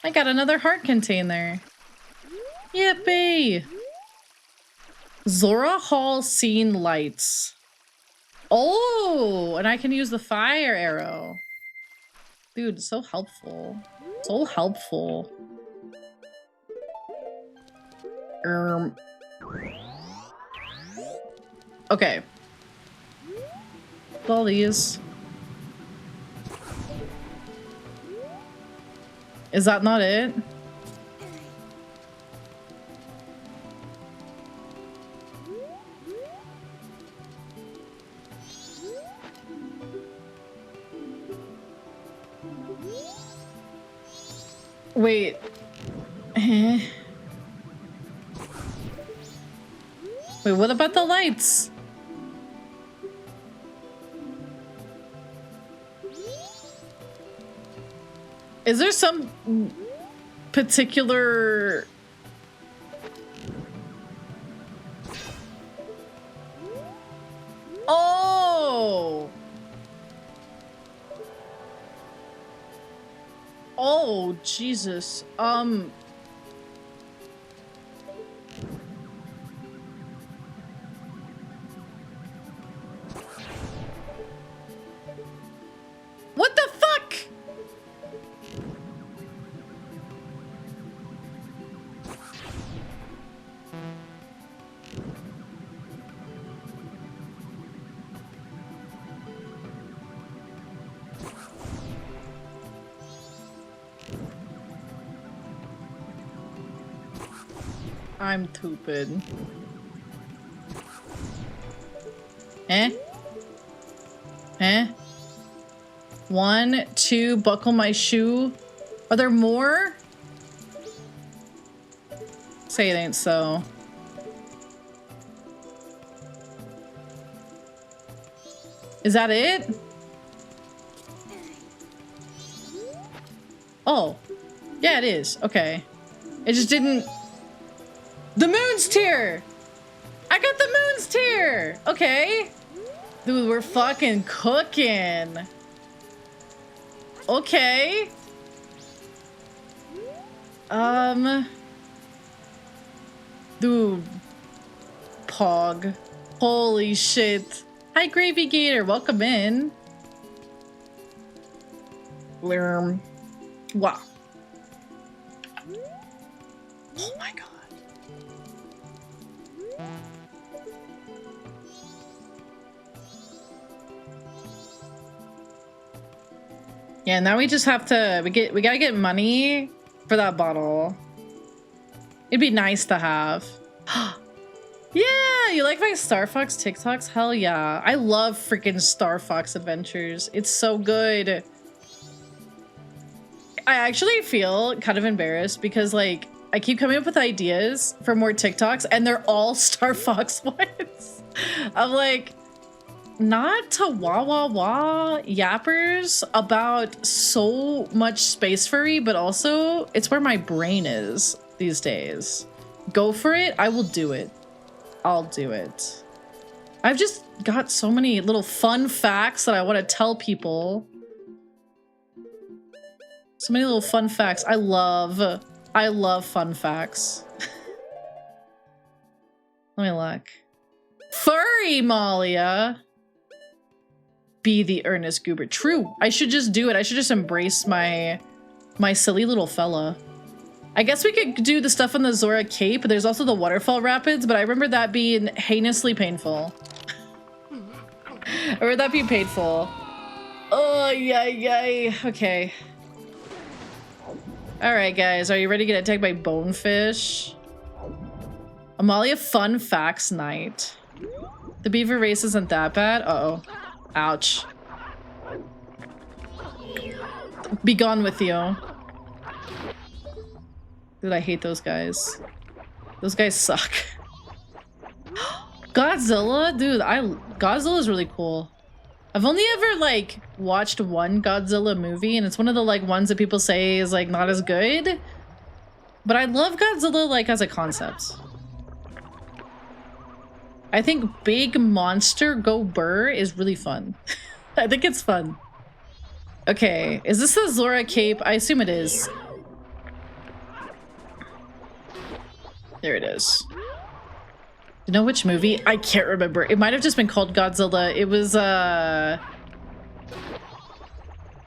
S1: I got another heart container. Yippee! Zora Hall scene lights. Oh, and I can use the fire arrow. Dude, so helpful. So helpful. Okay. All these. Is that not it? Wait. Wait, what about the lights? Is there some particular Oh! Oh, Jesus. What the fuck? I'm stupid. Eh? Eh? 1, 2, buckle my shoe. Are there more? Say it ain't so. Is that it? Oh. Yeah, it is. Okay. It just didn't... The moon's tier! I got the moon's tier! Okay. Dude, we're fucking cooking. Okay. Dude. Pog. Holy shit. Hi, Gravy Gator. Welcome in. Wow. Oh my god. Yeah, now we just have to we gotta get money for that bottle. It'd be nice to have. Yeah, you like my Star Fox TikToks? Hell yeah. I love freaking Star Fox Adventures. It's so good. I actually feel kind of embarrassed because like I keep coming up with ideas for more TikToks and they're all Star Fox ones. I'm like, not to wah yappers about so much space furry, but also it's where my brain is these days. Go for it. I will do it. I'll do it. I've just got so many little fun facts that I want to tell people. So many little fun facts. I love fun facts. Let me look. Furry Malia. Be the earnest goober. True. I should just do it. I should just embrace my silly little fella. I guess we could do the stuff on the Zora Cape. There's also the waterfall rapids, but I remember that being heinously painful. I remember that being painful. Oh, yay. Okay. Alright, guys. Are you ready to get attacked by bonefish? Amalia Fun Facts Night. The beaver race isn't that bad? Uh-oh. Ouch. Be gone with you. Dude, I hate those guys. Those guys suck. Godzilla? Dude, Godzilla's really cool. I've only ever, like, watched one Godzilla movie, and it's one of the, like, ones that people say is, like, not as good. But I love Godzilla, like, as a concept. I think Big Monster Go Burr is really fun. I think it's fun. Okay, is this the Zora Cape? I assume it is. There it is. You know which movie? I can't remember. It might have just been called Godzilla. It was,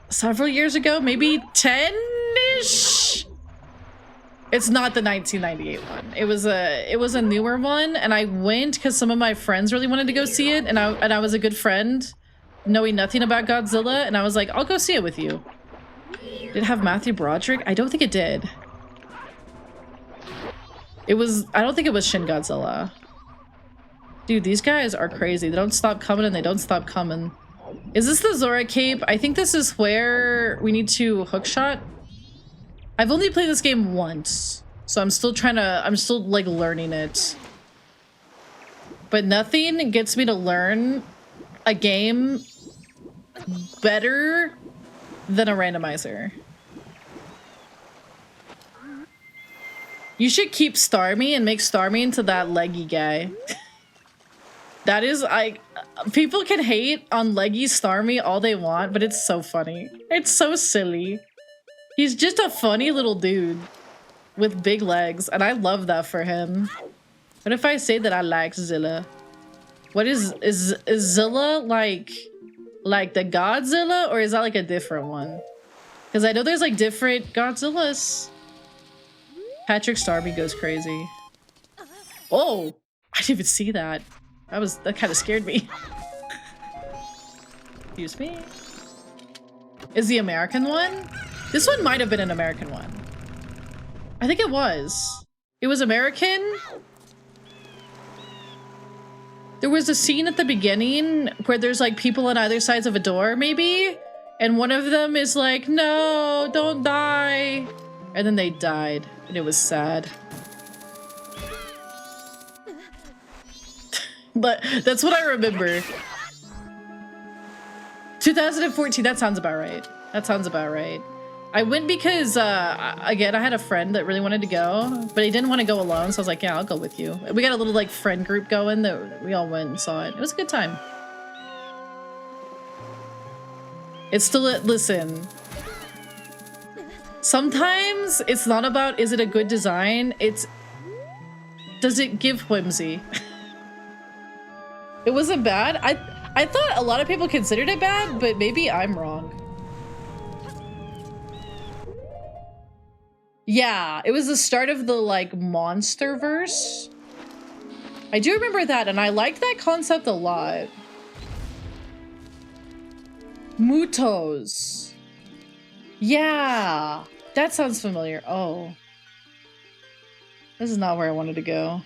S1: several years ago, maybe 10-ish? It's not the 1998 one. It was a newer one, and I went because some of my friends really wanted to go see it, and I was a good friend, knowing nothing about Godzilla, and I was like, I'll go see it with you. Did it have Matthew Broderick? I don't think it did. I don't think it was Shin Godzilla. Dude, these guys are crazy. They don't stop coming and they don't stop coming. Is this the Zora Cape? I think this is where we need to hookshot. I've only played this game once, so I'm still like learning it. But nothing gets me to learn a game better than a randomizer. You should keep Starmie and make Starmie into that leggy guy. That is, people can hate on Leggy Starmie all they want, but it's so funny. It's so silly. He's just a funny little dude with big legs, and I love that for him. What if I say that I like Zilla? What is Zilla like the Godzilla, or is that like a different one? Because I know there's like different Godzillas. Patrick Starmie goes crazy. Oh, I didn't even see that. That kind of scared me. Excuse me. Is the American one? This one might have been an American one. I think it was. It was American. There was a scene at the beginning where there's like people on either sides of a door, maybe? And one of them is like, no, don't die. And then they died, and it was sad. But that's what I remember. 2014, that sounds about right. That sounds about right. I went because, again, I had a friend that really wanted to go, but he didn't want to go alone, so I was like, yeah, I'll go with you. We got a little, like, friend group going that we all went and saw it. It was a good time. It's still listen. Sometimes it's not about, is it a good design? It's, does it give whimsy? It wasn't bad. I thought a lot of people considered it bad, but maybe I'm wrong. Yeah, it was the start of the, like, Monsterverse. I do remember that, and I liked that concept a lot. Mutos. Yeah, that sounds familiar. Oh. This is not where I wanted to go.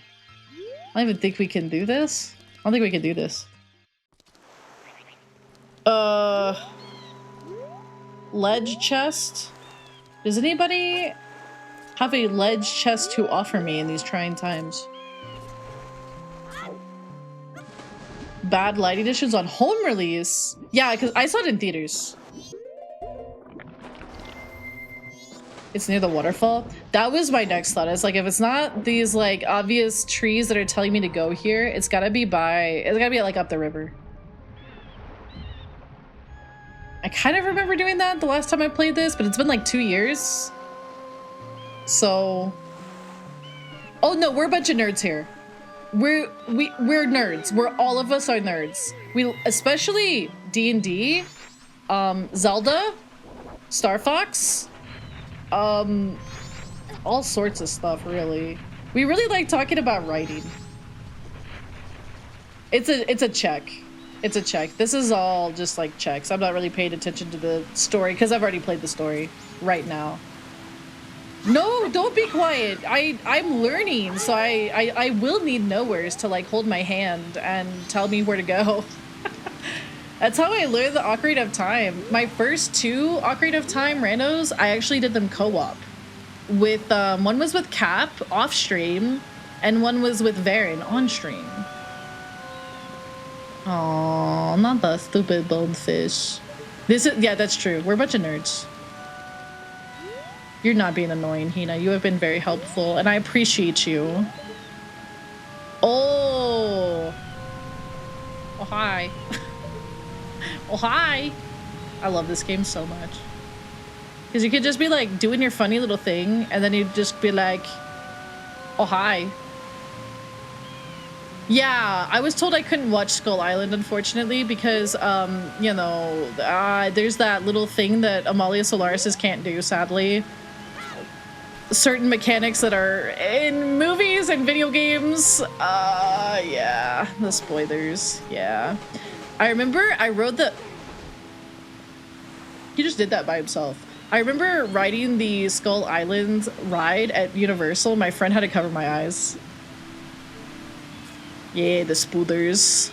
S1: I don't even think we can do this. I don't think we can do this. Ledge chest? Does anybody have a ledge chest to offer me in these trying times? Bad light editions on home release? Yeah, because I saw it in theaters. It's near the waterfall. That was my next thought. It's like, if it's not these like obvious trees that are telling me to go here, it's gotta be like up the river. I kind of remember doing that the last time I played this, but it's been like 2 years. So, oh no, we're a bunch of nerds here. We're nerds. All of us are nerds. We, especially D&D, Zelda, Star Fox, all sorts of stuff, really. We really like talking about writing. It's a check. It's a check. This is all just like checks. I'm not really paying attention to the story because I've already played the story right now. No, don't be quiet. I'm learning, so I will need nowheres to like hold my hand and tell me where to go. That's how I learned the Ocarina of Time. My first 2 Ocarina of Time randos, I actually did them co-op. With one was with Cap off stream, and one was with Varen on stream. Oh, not the stupid bonefish. Yeah, that's true. We're a bunch of nerds. You're not being annoying, Hina. You have been very helpful, and I appreciate you. Oh. Oh, hi. Oh, hi. I love this game so much. Because you could just be, like, doing your funny little thing, and then you'd just be like, oh, hi. Yeah, I was told I couldn't watch Skull Island, unfortunately, because, you know, there's that little thing that Amalia Solaris can't do, sadly. Certain mechanics that are in movies and video games. Yeah, the spoilers, yeah. I remember I rode the... He just did that by himself. I remember riding the Skull Island ride at Universal. My friend had to cover my eyes. Yeah, the spoilers.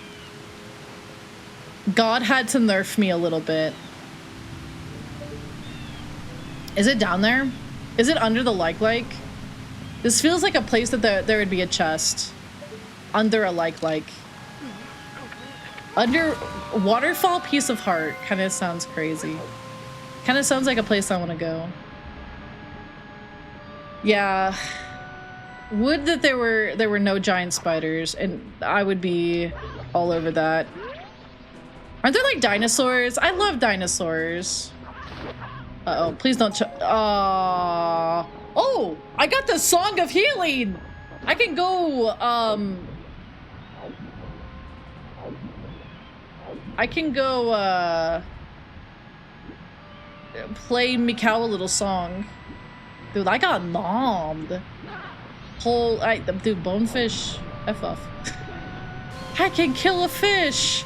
S1: God had to nerf me a little bit. Is it down there? Is it under the like? This feels like a place that there would be a chest. Under a like. Under Waterfall Piece of Heart. Kind of sounds crazy. Kind of sounds like a place I want to go. Yeah. Would that there were no giant spiders, and I would be all over that. Aren't there like dinosaurs? I love dinosaurs. Uh-oh, please don't oh, I got the Song of Healing. I can go, play Mikau a little song. Dude, I got nommed. Dude, bonefish, F off. I can kill a fish.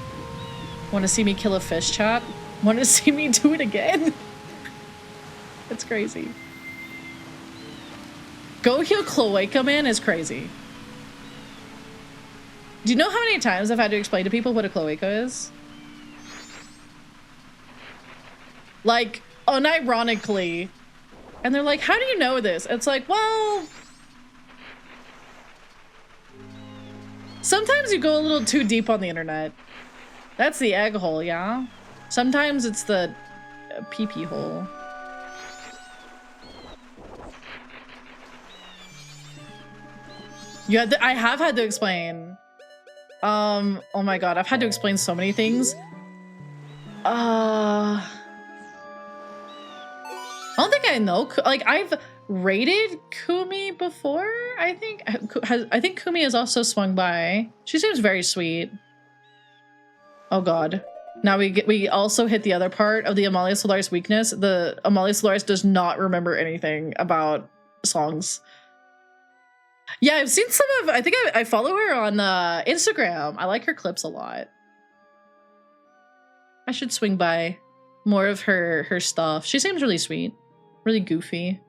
S1: Want to see me kill a fish, chat? Want to see me do it again? It's crazy. Go heal Cloaca Man is crazy. Do you know how many times I've had to explain to people what a cloaca is? Like, unironically. And they're like, how do you know this? It's like, well... sometimes you go a little too deep on the internet. That's the egg hole, yeah? Sometimes it's the pee-pee hole. I have had to explain. Oh my god, I've had to explain so many things. I don't think I know. Like, I've rated Kumi before. I think Kumi has also swung by. She seems very sweet. Oh god. Now we also hit the other part of the Amalia Solaris weakness. The Amalia Solaris does not remember anything about songs. Yeah, I've seen some of, I think I follow her on Instagram. I like her clips a lot. I should swing by more of her stuff. She seems really sweet, really goofy.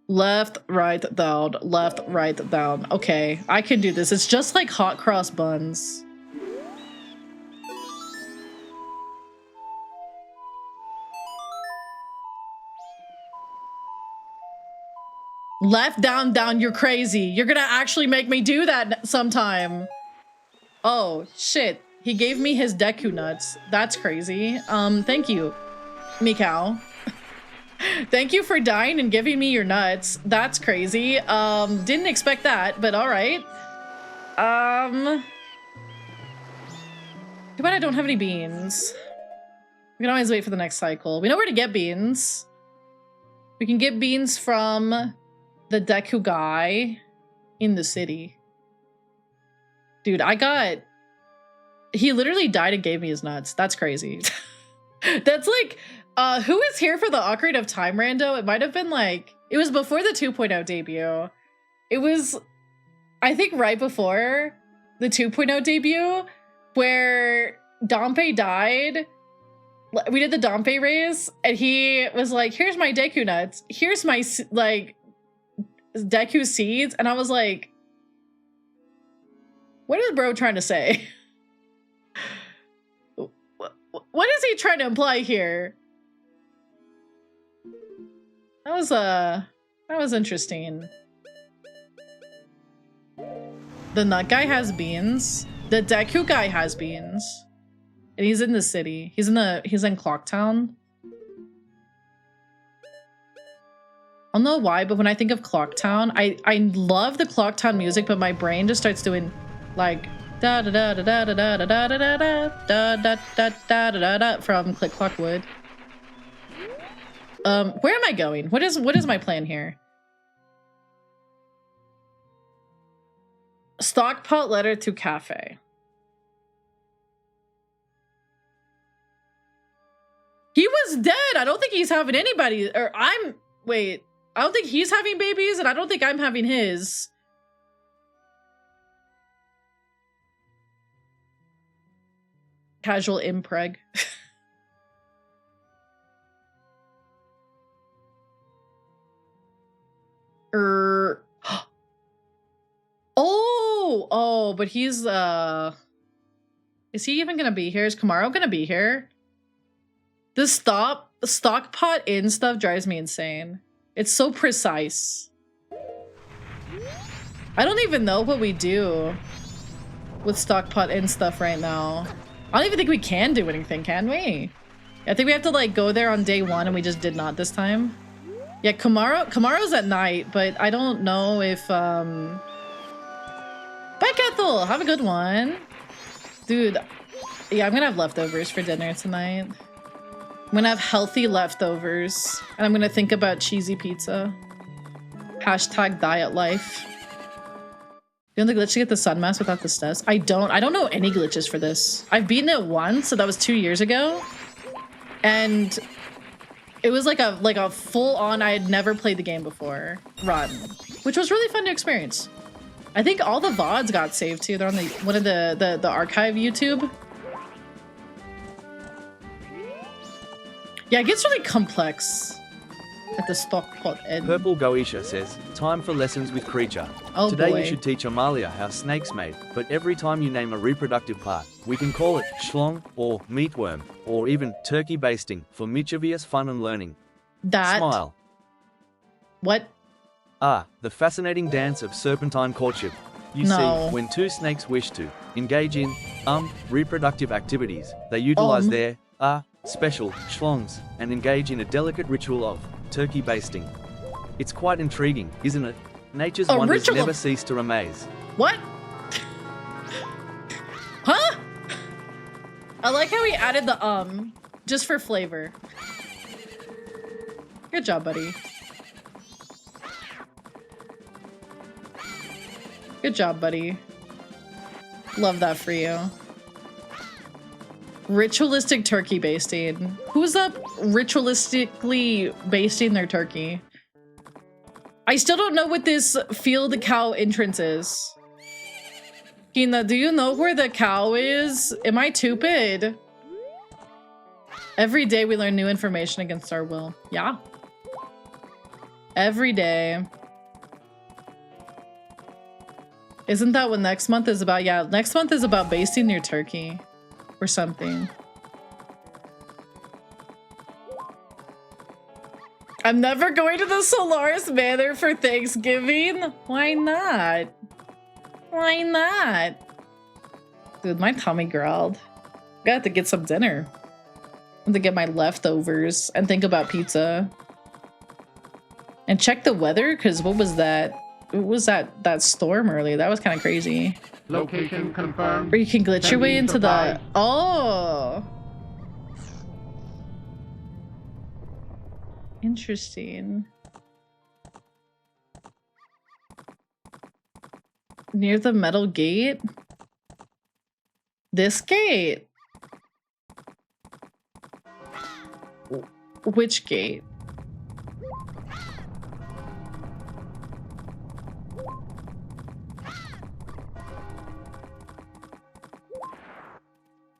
S1: Left, right, down, left, right, down. Okay, I can do this. It's just like hot cross buns. Left, down, down, you're crazy. You're gonna actually make me do that sometime. Oh, shit. He gave me his Deku nuts. That's crazy. Thank you, Mikau. Thank you for dying and giving me your nuts. That's crazy. Didn't expect that, but all right. Too bad I don't have any beans. We can always wait for the next cycle. We know where to get beans. We can get beans from the Deku guy in the city. Dude, he literally died and gave me his nuts. That's crazy. That's like, who is here for the Ocarina of Time rando? It might have been like, it was before the 2.0 debut. It was, I think, right before the 2.0 debut, where Dompe died. We did the Dompe race, and he was like, here's my Deku nuts. Here's my, like, Deku seeds. And I was like, what is bro trying to say? What is he trying to imply here? That was interesting. The nut guy has beans. The Deku guy has beans. And he's in the city. He's in Clocktown. I don't know why, but when I think of Clocktown, I love the Clocktown music, but my brain just starts doing like da da da da da da da da da da da da da da da da from Click Clock Wood. Where am I going? What is my plan here? Stockpot letter to cafe. He was dead. I don't think he's having anybody, or wait, I don't think he's having babies, and I don't think I'm having his. Casual impreg. Oh, but he's, is he even gonna be here? Is Kamaro gonna be here? The stockpot in stuff drives me insane. It's so precise. I don't even know what we do with stockpot in stuff right now. I don't even think we can do anything, can we? I think we have to like go there on day 1 and we just did not this time. Yeah, Kamaro's at night, but I don't know if Bye Ethel, have a good one. Dude, yeah, I'm gonna have leftovers for dinner tonight. I'm gonna have healthy leftovers and I'm gonna think about cheesy pizza. Hashtag diet life. You know the glitch to get the sun mask without the steps? I don't know any glitches for this. I've beaten it once, so that was 2 years ago. And it was like a full-on, I had never played the game before run, which was really fun to experience. I think all the VODs got saved too. They're on one of the archive YouTube. Yeah, it gets really complex at the stock pot end.
S3: Purple Goisha says, time for lessons with Creature.
S1: Oh,
S3: Today
S1: boy.
S3: you should teach Amalia how snakes made, but every time you name a reproductive part, we can call it schlong, or meatworm, or even turkey basting, for mischievous fun and learning.
S1: That.
S3: Smile.
S1: What?
S3: Ah, the fascinating dance of serpentine courtship. You
S1: No.
S3: see, when two snakes wish to engage in, reproductive activities, they utilize their, special schlongs and engage in a delicate ritual of turkey basting. It's quite intriguing, isn't it? Nature's
S1: A
S3: wonders
S1: ritual
S3: never
S1: of-
S3: cease to amaze.
S1: What? Huh? I like how he added the just for flavor. Good job, buddy. Good job, buddy. Love that for you. Ritualistic turkey basting. Who's up ritualistically basting their turkey? I still don't know what this field cow entrance is. Kina, do you know where the cow is? Am I stupid? Every day we learn new information against our will. Yeah. Every day. Isn't that what next month is about? Yeah, next month is about basting your turkey. Or something. I'm never going to the Solaris Manor for Thanksgiving. Why not? Why not? Dude, my tummy growled. Got to get some dinner. I have to get my leftovers and think about pizza. And check the weather, because what was that? What was that storm earlier? That was kind of crazy.
S2: Location confirmed.
S1: Or you can glitch your way
S2: Sending
S1: into the...
S2: supplies.
S1: Oh! Interesting. Near the metal gate? This gate? Which gate?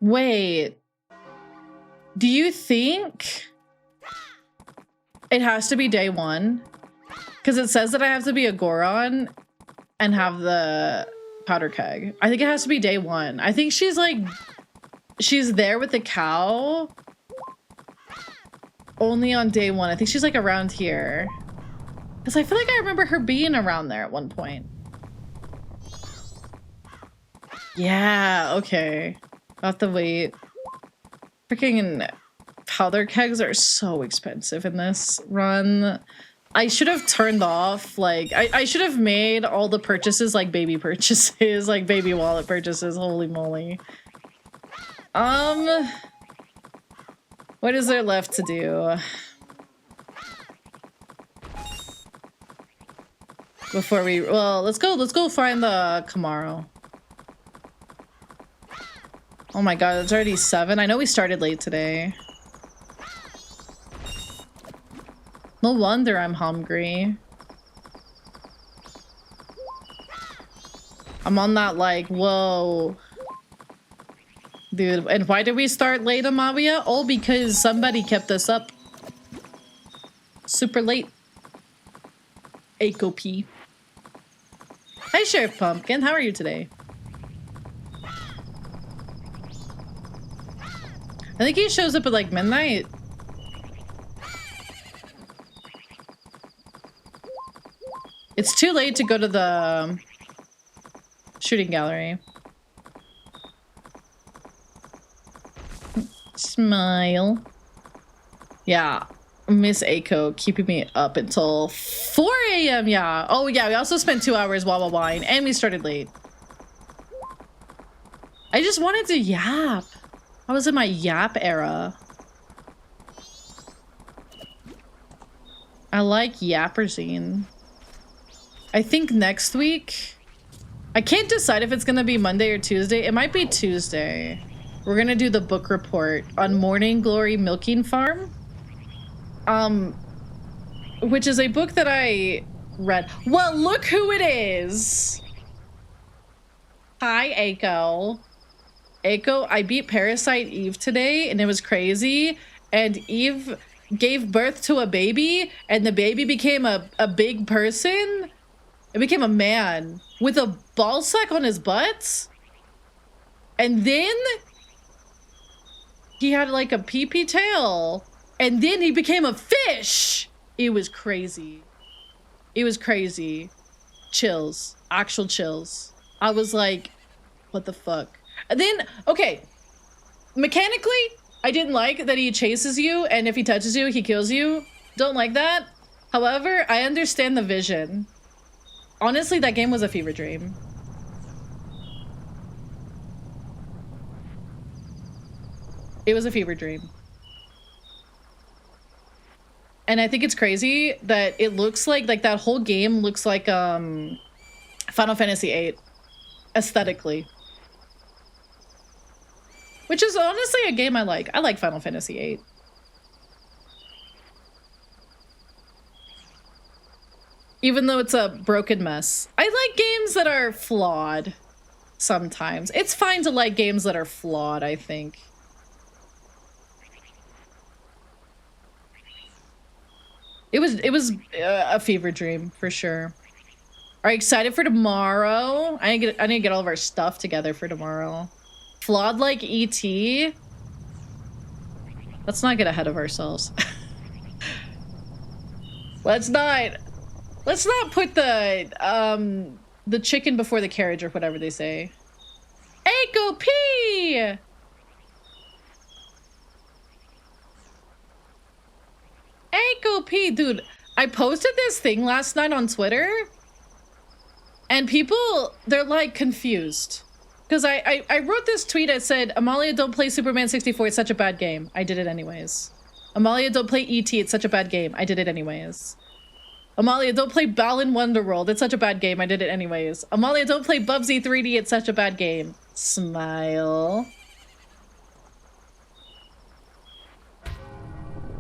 S1: Wait. Do you think it has to be day 1? Because it says that I have to be a Goron and have the powder keg. I think it has to be day 1. I think she's like... She's there with the cow. Only on day 1. I think she's like around here. Because I feel like I remember her being around there at one point. Yeah, okay. I'll have to wait. Freaking powder kegs are so expensive in this run. I should have turned off, like, I should have made all the purchases like baby purchases, like baby wallet purchases, holy moly. What is there left to do? Before we, well, let's go find the Camaro. Oh my god, it's already 7. I know we started late today. No wonder I'm hungry. I'm on that like, whoa. Dude, and why did we start late, Amalia? Oh, because somebody kept us up. Super late. Acop. Hi, Sheriff Pumpkin. How are you today? I think he shows up at like midnight. It's too late to go to the shooting gallery. Smile. Yeah. Miss Aiko keeping me up until 4 a.m. Yeah. Oh, yeah. We also spent 2 hours while wine and we started late. I just wanted to yap. I was in my yap era. I like Yapperzine. I think next week, I can't decide if it's gonna be Monday or Tuesday. It might be Tuesday. We're gonna do the book report on Morning Glory Milking Farm. Which is a book that I read. Well, look who it is. Hi, Aiko. Aiko, I beat Parasite Eve today and it was crazy. And Eve gave birth to a baby and the baby became a big person. It became a man with a ball sack on his butt. And then he had like a pee-pee tail. And then he became a fish. It was crazy. It was crazy. Chills. Actual chills. I was like, what the fuck? And then, okay. Mechanically, I didn't like that he chases you and if he touches you, he kills you. Don't like that. However, I understand the vision. Honestly, that game was a fever dream. It was a fever dream. And I think it's crazy that it looks like that whole game looks like Final Fantasy VIII aesthetically. Which is honestly a game I like. I like Final Fantasy VIII. Even though it's a broken mess. I like games that are flawed sometimes. It's fine to like games that are flawed, I think. It was a fever dream for sure. Are you excited for tomorrow? I need to get all of our stuff together for tomorrow. Flawed like ET. Let's not get ahead of ourselves. Let's not put the chicken before the carriage or whatever they say. Echo P. Echo P, dude, I posted this thing last night on Twitter and people, they're like confused. Because I wrote this tweet, I said, Amalia, don't play Superman 64, it's such a bad game. I did it anyways. Amalia, don't play ET, it's such a bad game. I did it anyways. Amalia, don't play Balan Wonderworld, it's such a bad game. I did it anyways. Amalia, don't play Bubsy 3D, it's such a bad game. Smile.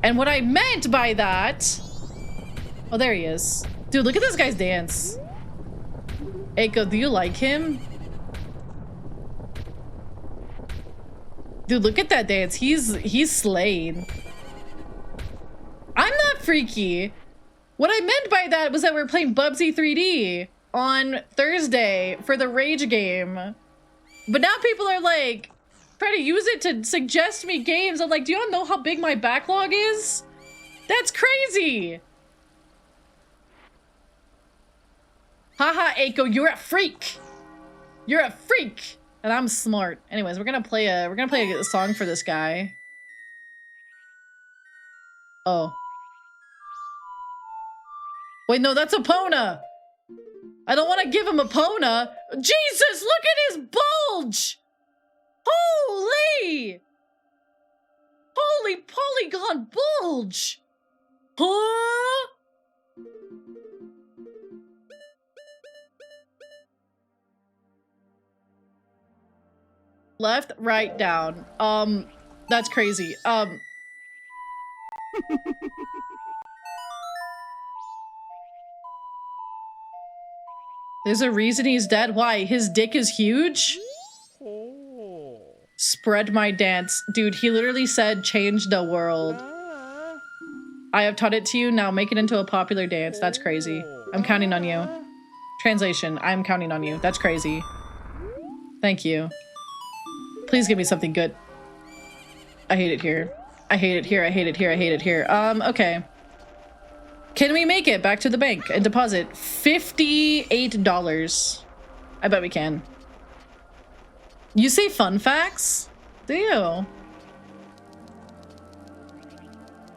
S1: And what I meant by that... Oh, there he is. Dude, look at this guy's dance. Eiko, do you like him? Dude, look at that dance. He's slaying. I'm not freaky. What I meant by that was that we're playing Bubsy 3D on Thursday for the Rage game. But now people are like... try to use it to suggest me games. I'm like, do y'all know how big my backlog is? That's crazy. Haha, Eiko, you're a freak. You're a freak. And I'm smart. Anyways, we're gonna play a song for this guy. Oh. Wait, no, that's Epona. I don't want to give him Epona. Jesus, look at his bulge. Holy! Holy polygon bulge! Huh? Left, right, down. That's crazy. There's a reason he's dead. Why? His dick is huge? Spread my dance. Dude, he literally said change the world. I have taught it to you, now make it into a popular dance. That's crazy. I'm counting on you. Translation, I'm counting on you. That's crazy. Thank you. Please give me something good. I hate it here. I hate it here, I hate it here, I hate it here. Okay. Can we make it back to the bank and deposit $58? I bet we can. You say fun facts? Do you?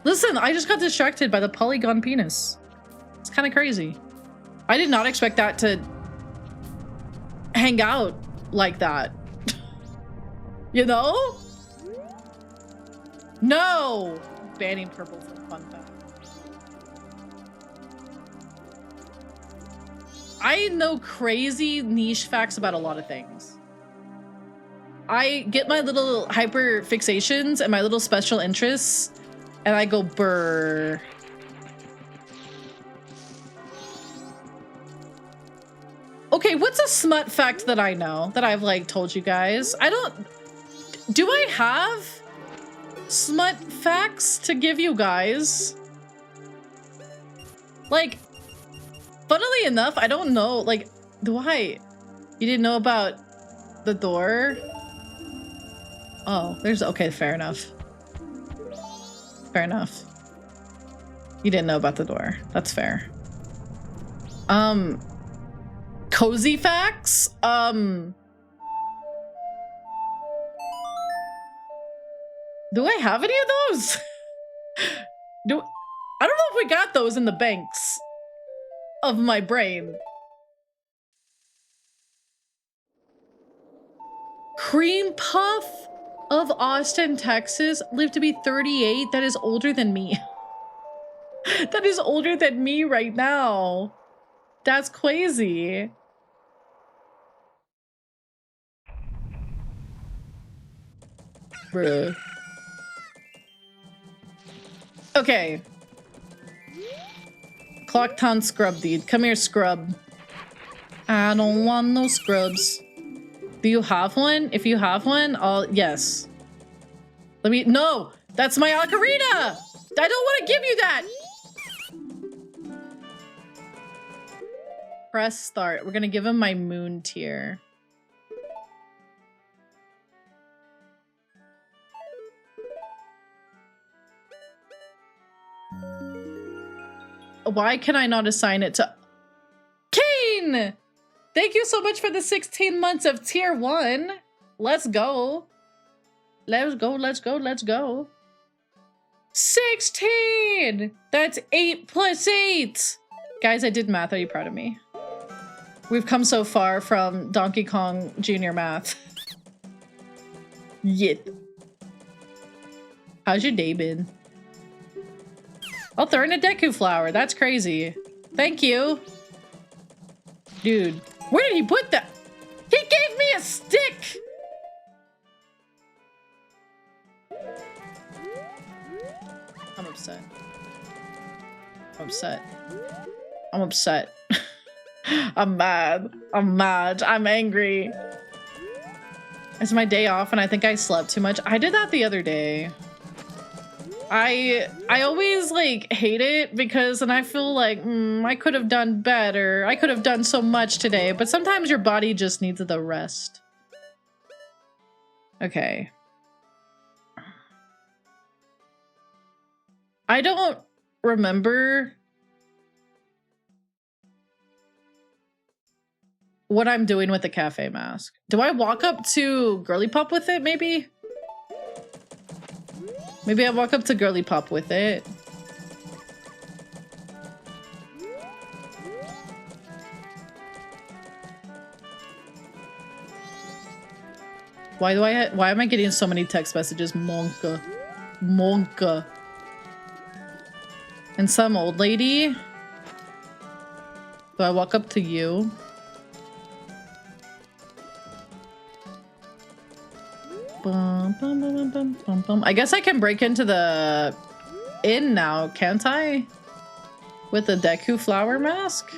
S1: Listen, I just got distracted by the polygon penis. It's kind of crazy. I did not expect that to hang out like that. You know? No! Banning purple for fun fact. I know crazy niche facts about a lot of things. I get my little hyper fixations and my little special interests, and I go brr. Okay, what's a smut fact that I know that I've like told you guys? Do I have smut facts to give you guys? Like, funnily enough, I don't know, like, you didn't know about the door? Oh, okay, fair enough. Fair enough. You didn't know about the door. That's fair. Cozy facts? Do I have any of those? I don't know if we got those in the banks of my brain. Cream Puff of Austin, Texas, lived to be 38. That is older than me. That is older than me right now. That's crazy. Bruh. Okay. Clocktown Scrub Deed. Come here, scrub. I don't want no scrubs. Do you have one? If you have one, yes. No! That's my ocarina! I don't want to give you that! Press start. We're gonna give him my moon tier. Why can I not assign it to Kane? Thank you so much for the 16 months of tier 1. Let's go. Let's go, let's go, let's go. 16! That's 8 plus 8! Guys, I did math. Are you proud of me? We've come so far from Donkey Kong Jr. math. Yet. How's your day been? I'll throw in a Deku flower. That's crazy. Thank you. Dude, where did he put that? He gave me a stick! I'm upset. I'm upset. I'm upset. I'm mad. I'm mad. I'm angry. It's my day off and I think I slept too much. I did that the other day. I always like hate it because then I feel like I could have done better. I could have done so much today, but sometimes your body just needs the rest. Okay. I don't remember what I'm doing with the cafe mask. Do I walk up to Girly Pop with it, maybe? Maybe I walk up to Girly Pop with it. Why am I getting so many text messages? Monka. Monka. And some old lady? Do I walk up to you? Bum, bum, bum, bum, bum, bum. I guess I can break into the inn now, can't I? With the Deku flower mask?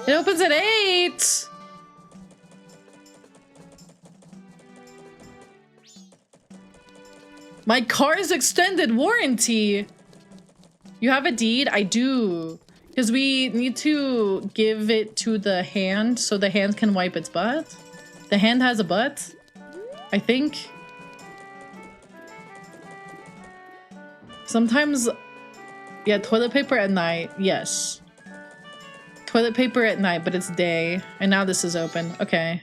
S1: It opens at 8! My car's extended warranty! You have a deed? I do. Because we need to give it to the hand so the hand can wipe its butt. The hand has a butt, I think. Sometimes, yeah, toilet paper at night, yes. Toilet paper at night, but it's day. And now this is open, okay.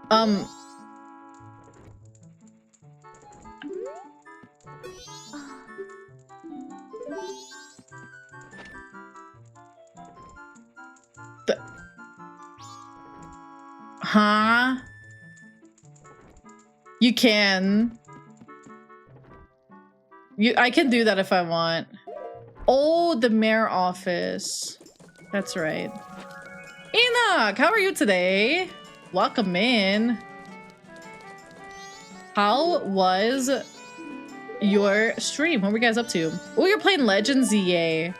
S1: Um. Huh? You can. I can do that if I want. Oh, the mayor office. That's right. Enoch, how are you today? Welcome in. How was your stream? What were you guys up to? Oh, you're playing Legends EA.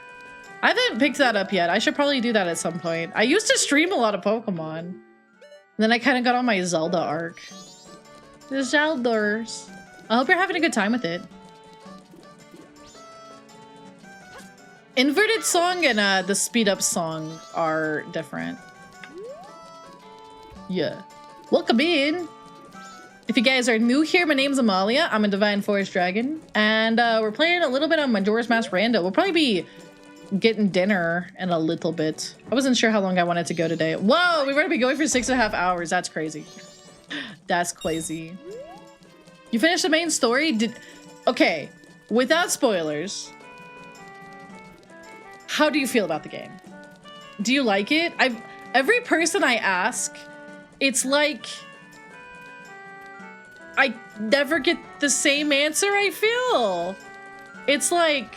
S1: I haven't picked that up yet. I should probably do that at some point. I used to stream a lot of Pokemon. Then I kind of got on my Zelda arc. The Zelders. I hope you're having a good time with it. Inverted song and the speed up song are different. Yeah. Welcome in. If you guys are new here, my name's Amalia. I'm a Divine Forest Dragon. And we're playing a little bit on Majora's Mask Rando. We'll probably be getting dinner in a little bit. I wasn't sure how long I wanted to go today. Whoa, we're gonna be going for 6.5 hours. That's crazy. That's crazy. You finished the main story? Okay, without spoilers, how do you feel about the game? Do you like it? Every person I ask, it's like I never get the same answer, I feel. It's like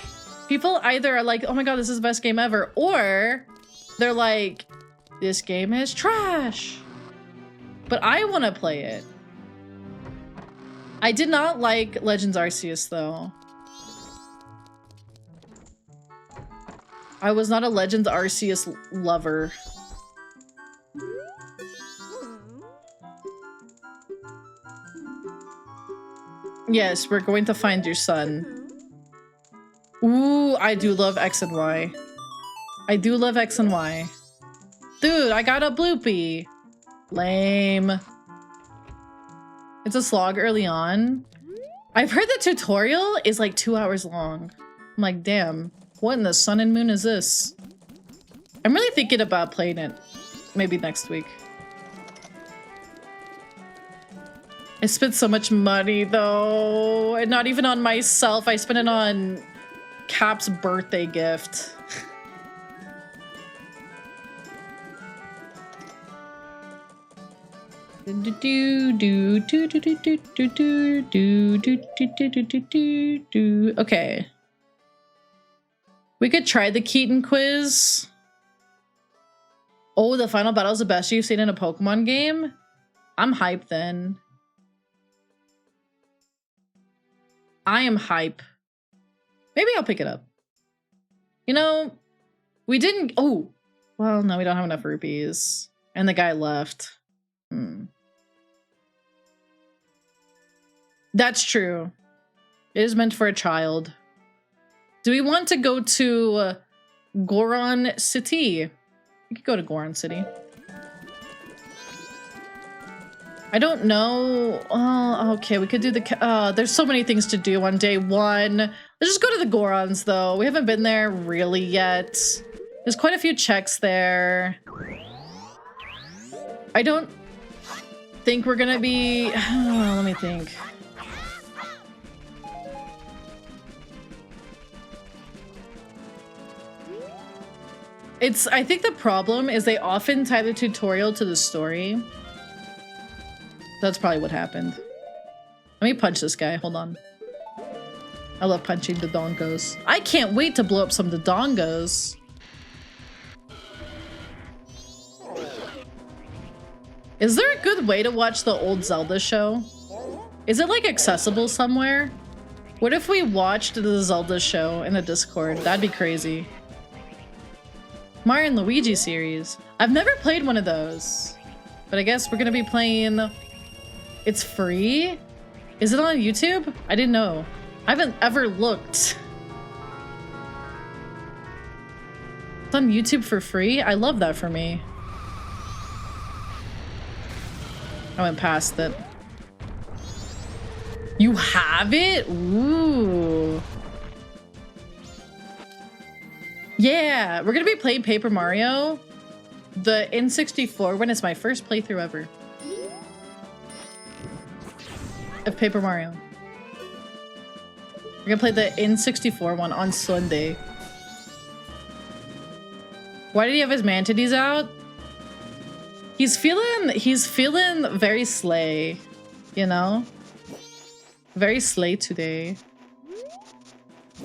S1: people either are like, oh my god, this is the best game ever, or they're like, this game is trash. But I want to play it. I did not like Legends Arceus though. I was not a Legends Arceus lover. Yes, we're going to find your son. Ooh, I do love X and Y. I do love X and Y. Dude, I got a bloopy. Lame. It's a slog early on. I've heard the tutorial is like 2 hours long. I'm like, damn, what in the sun and moon is this? I'm really thinking about playing it. Maybe next week. I spent so much money though, and not even on myself. I spent it on Cap's birthday gift. Okay. We could try the Keaton quiz. Oh, the final battle is the best you've seen in a Pokemon game? I'm hyped then. I am hype. Maybe I'll pick it up. You know, we didn't... Oh, well, no, we don't have enough rupees. And the guy left. That's true. It is meant for a child. Do we want to go to Goron City? We could go to Goron City. I don't know. Oh, okay, we could do the... there's so many things to do on day one. Let's just go to the Gorons, though. We haven't been there really yet. There's quite a few checks there. I don't think we're gonna be... let me think. I think the problem is they often tie the tutorial to the story. That's probably what happened. Let me punch this guy. Hold on. I love punching the Dongos. I can't wait to blow up some of the Dongos. Is there a good way to watch the old Zelda show? Is it like accessible somewhere? What if we watched the Zelda show in the Discord? That'd be crazy. Mario and Luigi series. I've never played one of those. But I guess we're gonna be playing... It's free? Is it on YouTube? I didn't know. I haven't ever looked. It's on YouTube for free? I love that for me. I went past it. You have it? Ooh. Yeah, we're gonna be playing Paper Mario, the N64 when it's my first playthrough ever. of Paper Mario. We're gonna play the N64 one on Sunday. Why did he have his mantides out? He's feeling very slay, you know? Very slay today.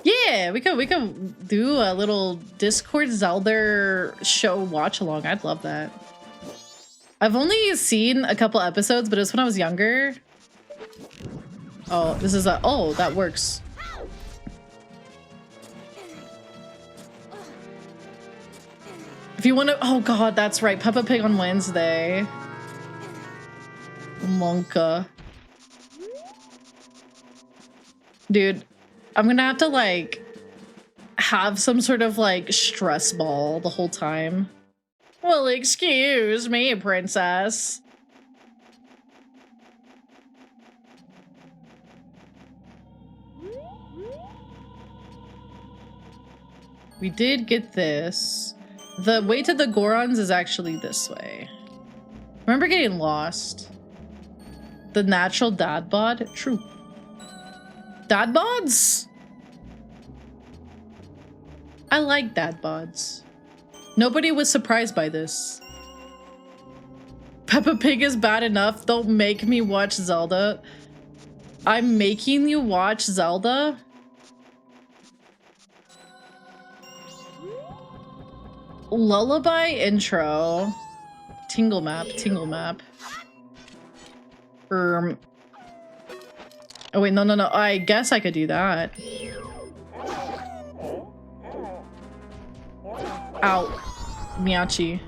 S1: Yeah, we could do a little Discord Zelda show watch along. I'd love that. I've only seen a couple episodes, but it was when I was younger. Oh, this is oh, that works. If you want to, oh god, that's right. Peppa Pig on Wednesday. Monka. Dude, I'm gonna have to like have some sort of like stress ball the whole time. Well, excuse me, princess. We did get this. The way to the Gorons is actually this way. Remember getting lost? The natural dad bod? True. Dad bods? I like dad bods. Nobody was surprised by this. Peppa Pig is bad enough. Don't make me watch Zelda. I'm making you watch Zelda? Lullaby intro. Tingle map, tingle map. Oh wait, no. I guess I could do that. Ow. Miyachi.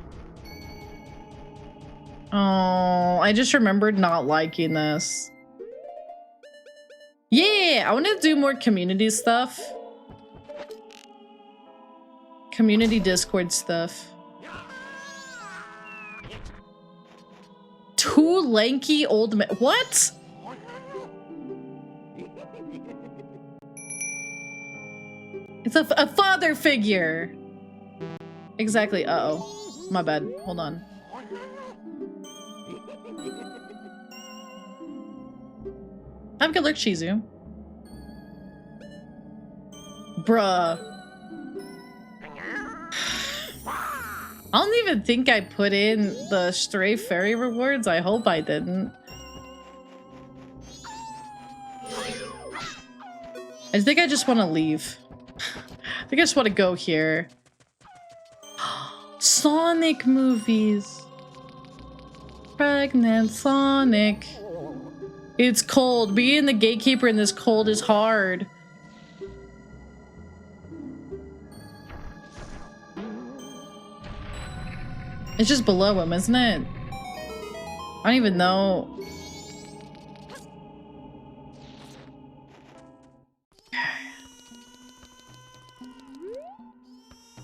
S1: Oh, I just remembered not liking this. Yeah, I want to do more community stuff. Community Discord stuff. Two lanky old men. What? It's a father figure. Exactly. Uh-oh. My bad. Hold on. Have a good look, Shizu. Bruh. I don't even think I put in the stray fairy rewards. I hope I didn't. I think I just want to leave. I think I just want to go here. Sonic movies. Pregnant Sonic. It's cold. Being the gatekeeper in this cold is hard. It's just below him, isn't it? I don't even know.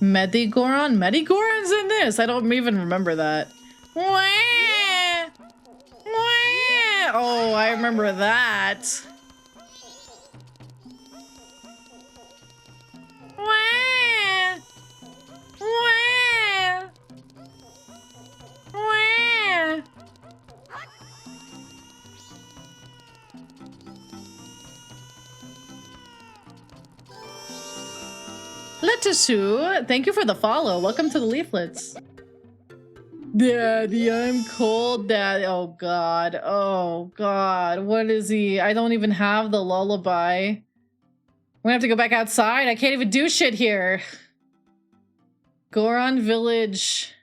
S1: Medigoron? Medigoron's in this? I don't even remember that. Wah! Wah! Oh, I remember that. Wah! Wah! Wah! Letisu, thank you for the follow. Welcome to the leaflets. Daddy, I'm cold, Daddy. Oh god. Oh god. What is he? I don't even have the lullaby. We're gonna have to go back outside. I can't even do shit here. Goron Village.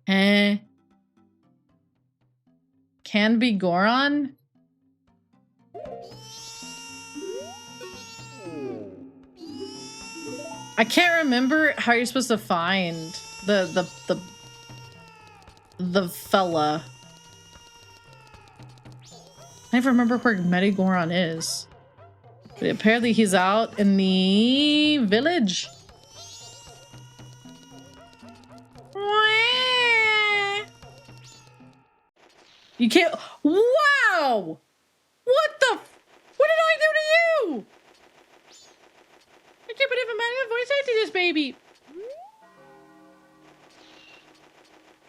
S1: Eh. Can be Goron? I can't remember how you're supposed to find the fella. I never remember where Medigoron is. But apparently he's out in the village. You can't. Wow! What the? What did I do to you? I can't believe I'm adding a voice acting this baby.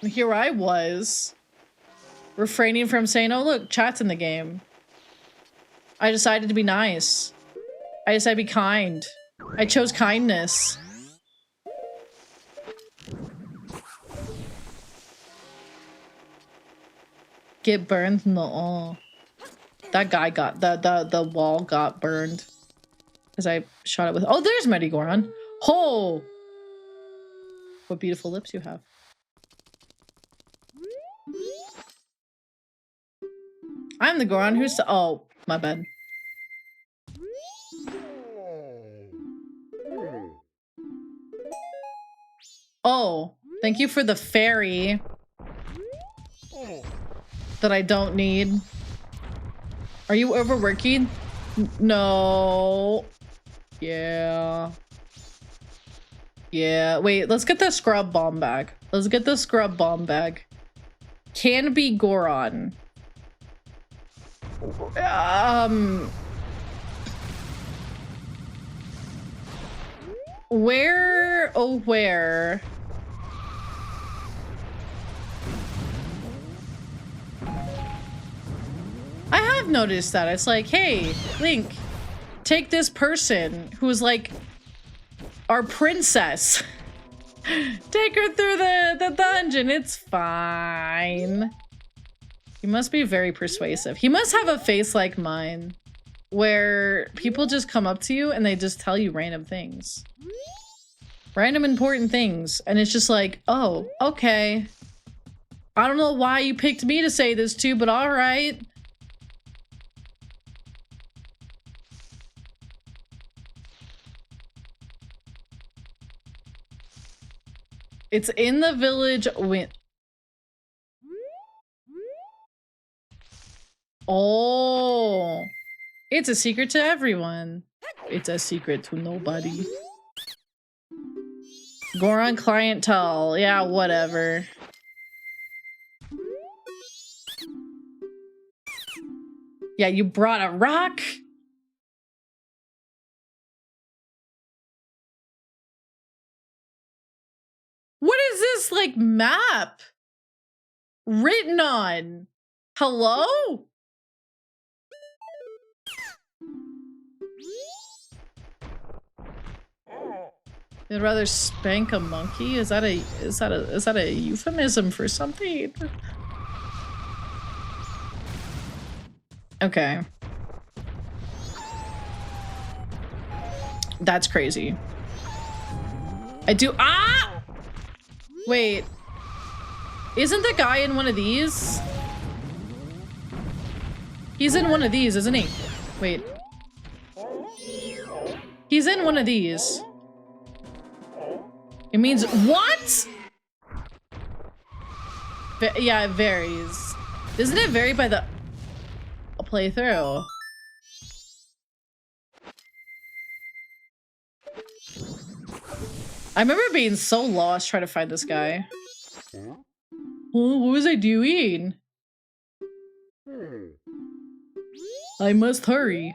S1: Here I was, refraining from saying, oh, look, chat's in the game. I decided to be nice. I decided to be kind. I chose kindness. Get burned? No. That guy got, the wall got burned. Because I shot it with, oh, there's Medigoron. Oh! What beautiful lips you have. I'm the Goron who's, oh, my bad. Oh, thank you for the fairy that I don't need. Are you overworking? No. Yeah. Yeah. Wait, let's get the scrub bomb bag. Let's get the scrub bomb bag. Can be Goron. Where? Oh, where? I have noticed that. It's like, hey, Link, take this person who's like our princess. Take her through the dungeon. It's fine. He must be very persuasive. He must have a face like mine, where people just come up to you and they just tell you random things. Random important things. And it's just like, oh, okay. I don't know why you picked me to say this to, but all right. It's in the village win. Oh, it's a secret to everyone. It's a secret to nobody. Goron clientele. Yeah, whatever. Yeah, you brought a rock? What is this, like, map written on? Hello? You'd rather spank a monkey? Is that a euphemism for something? Okay. That's crazy. I do. Ah! Wait. Isn't the guy in one of these? He's in one of these, isn't he? Wait. He's in one of these. It means what? Yeah, it varies. Doesn't it vary by the playthrough? I remember being so lost trying to find this guy. Oh, what was I doing? I must hurry.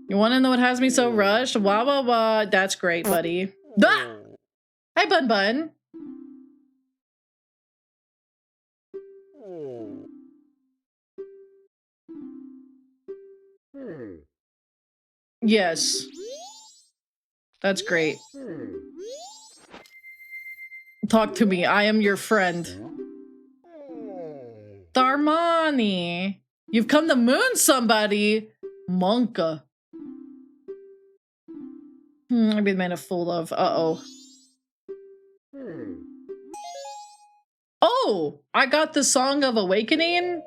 S1: You want to know what has me so rushed? Wah, wah, wah. That's great, buddy. Ah! Hi, Bun Bun. Yes. That's great. Talk to me. I am your friend. Darmani. You've come to moon somebody. Monka. I'd be the man of full love. Uh-oh. Oh! I got the Song of Awakening?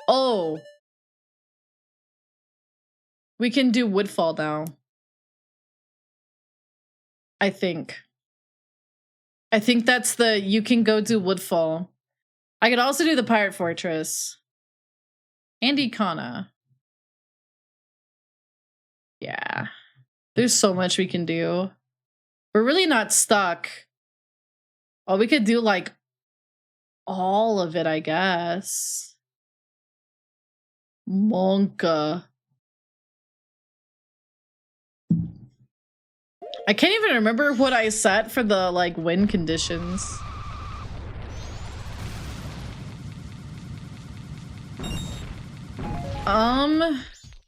S1: Oh. We can do Woodfall now. I think. I think that's the, you can go do Woodfall. I could also do the Pirate Fortress. And Icona. Yeah. There's so much we can do. We're really not stuck. Oh, we could do like all of it, I guess. Monka. I can't even remember what I set for the like wind conditions.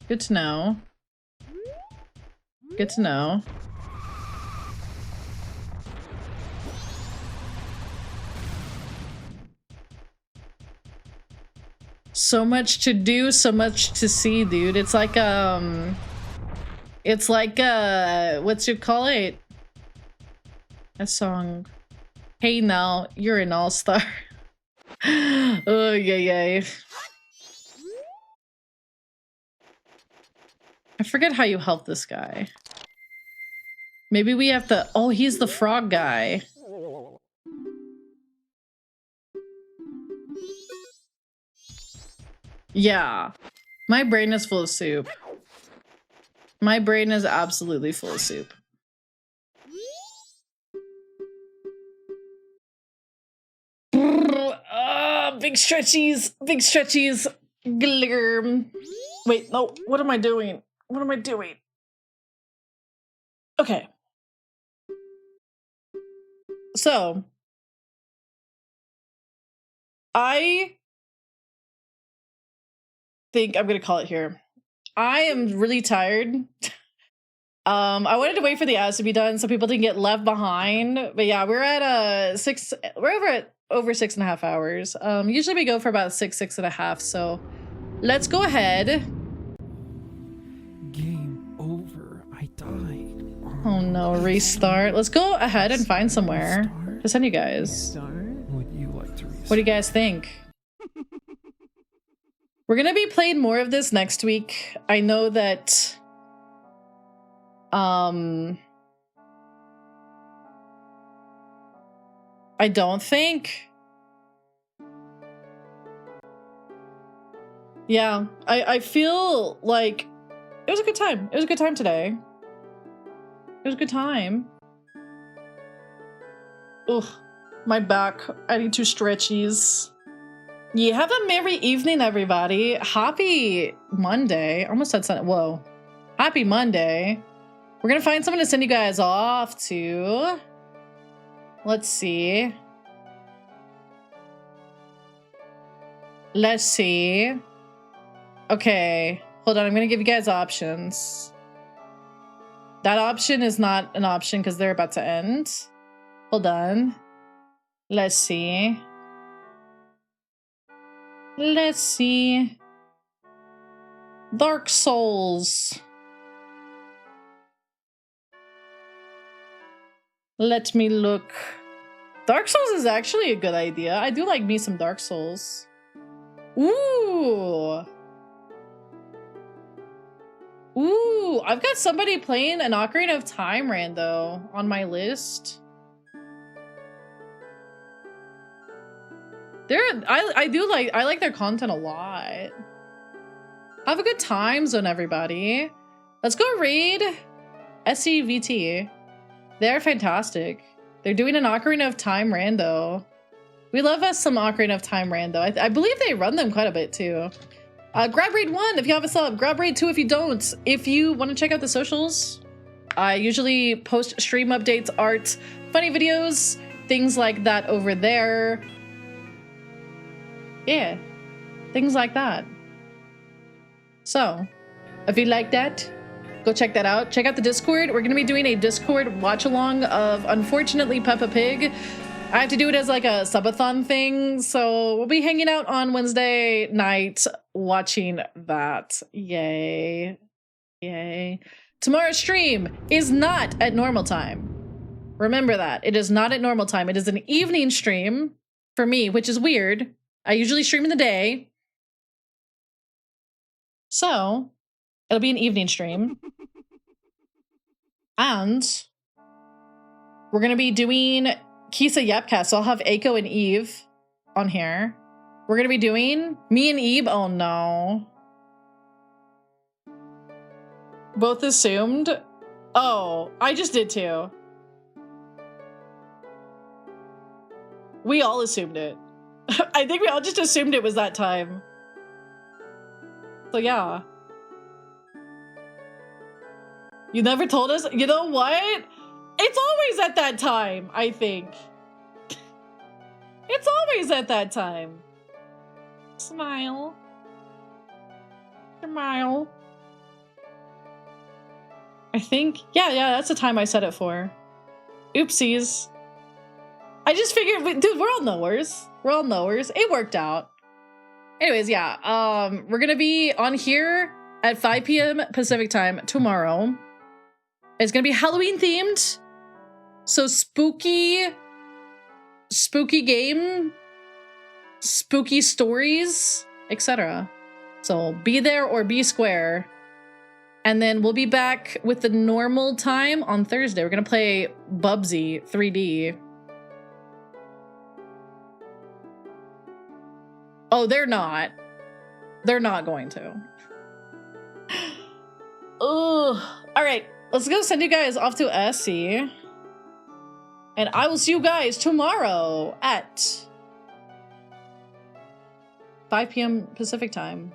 S1: Good to know. Good to know. So much to do, so much to see, dude. It's like what's you call it? A song. Hey now, you're an all-star. Oh yeah. I forget how you help this guy. Maybe we have to... Oh, he's the frog guy. Yeah. My brain is full of soup. My brain is absolutely full of soup. Big stretchies. Big stretchies. Glurm. Wait, no. What am I doing? What am I doing? Okay. So, I think I'm gonna call it here. I am really tired. I wanted to wait for the ads to be done so people didn't get left behind. But yeah, we're at over 6.5 hours. Usually we go for about 6.5. So let's go ahead.
S4: Game over. I died.
S1: Oh no, restart. Let's go ahead and find somewhere to send you guys.
S4: Would you like to restart?
S1: What do you guys think? We're gonna be playing more of this next week. I know that I don't think. Yeah, I feel like it was a good time. It was a good time today. It was a good time. Ugh, my back. I need 2 stretchies. Yeah, have a merry evening, everybody. Happy Monday. I almost said something. Whoa. Happy Monday. We're gonna find someone to send you guys off to. Let's see. Let's see. Okay. Hold on. I'm gonna give you guys options. That option is not an option because they're about to end. Hold on. Let's see. Let's see. Dark Souls. Let me look. Dark Souls is actually a good idea. I do like me some Dark Souls. Ooh. Ooh, I've got somebody playing an Ocarina of Time rando on my list. I like their content a lot. Have a good time zone, everybody. Let's go raid SCVT. They're fantastic. They're doing an Ocarina of Time rando. We love us some Ocarina of Time rando. I believe they run them quite a bit too. Grab raid 1 if you have a sub. Grab raid 2 if you don't. If you want to check out the socials, I usually post stream updates, art, funny videos, things like that over there. Yeah, things like that. So, if you like that, go check that out. Check out the Discord. We're going to be doing a Discord watch-along of, unfortunately, Peppa Pig. I have to do it as like a subathon thing, so we'll be hanging out on Wednesday night watching that. Yay. Yay. Tomorrow's stream is not at normal time. Remember that. It is not at normal time. It is an evening stream for me, which is weird. I usually stream in the day. So, it'll be an evening stream. And we're going to be doing Kisa Yepcast. So I'll have Aiko and Eve on here. We're going to be doing me and Eve. Oh no. Both assumed. Oh, I just did too. We all assumed it. I think we all just assumed it was that time. So yeah. You never told us? You know what? It's always at that time, I think. It's always at that time. Smile. Smile. I think, yeah, that's the time I set it for. Oopsies. I just figured, dude, we're all knowers. We're all knowers. It worked out. Anyways, yeah, we're gonna be on here at 5 p.m. Pacific time tomorrow. It's gonna be Halloween themed. So spooky game, spooky stories, etc. So be there or be square. And then we'll be back with the normal time on Thursday. We're gonna play Bubsy 3D. Oh, they're not. They're not going to. Oh, all right. Let's go send you guys off to Essie. And I will see you guys tomorrow at 5 p.m. Pacific time.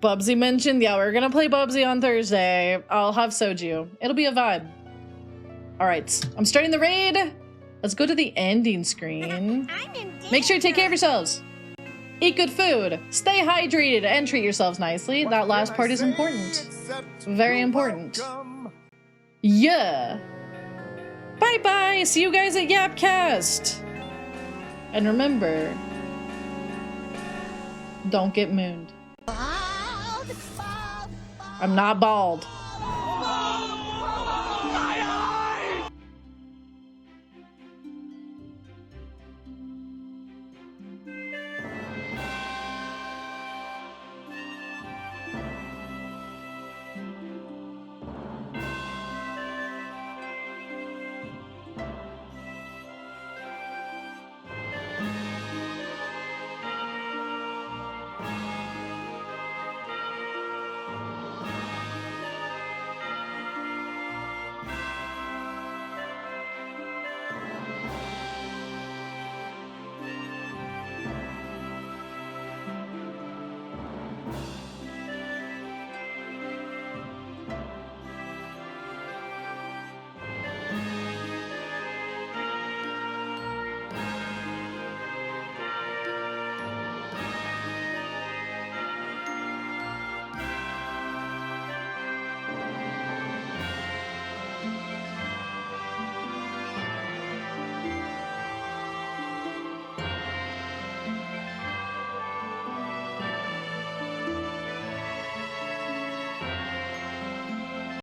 S1: Bubsy mentioned, yeah, we're gonna play Bubsy on Thursday. I'll have soju. It'll be a vibe. All right, I'm starting the raid. Let's go to the ending screen. Make sure you take care of yourselves. Eat good food, stay hydrated, and treat yourselves nicely. That last part is important. Very important. Yeah. Bye-bye. See you guys at Yapcast. And remember, don't get mooned. I'm not bald.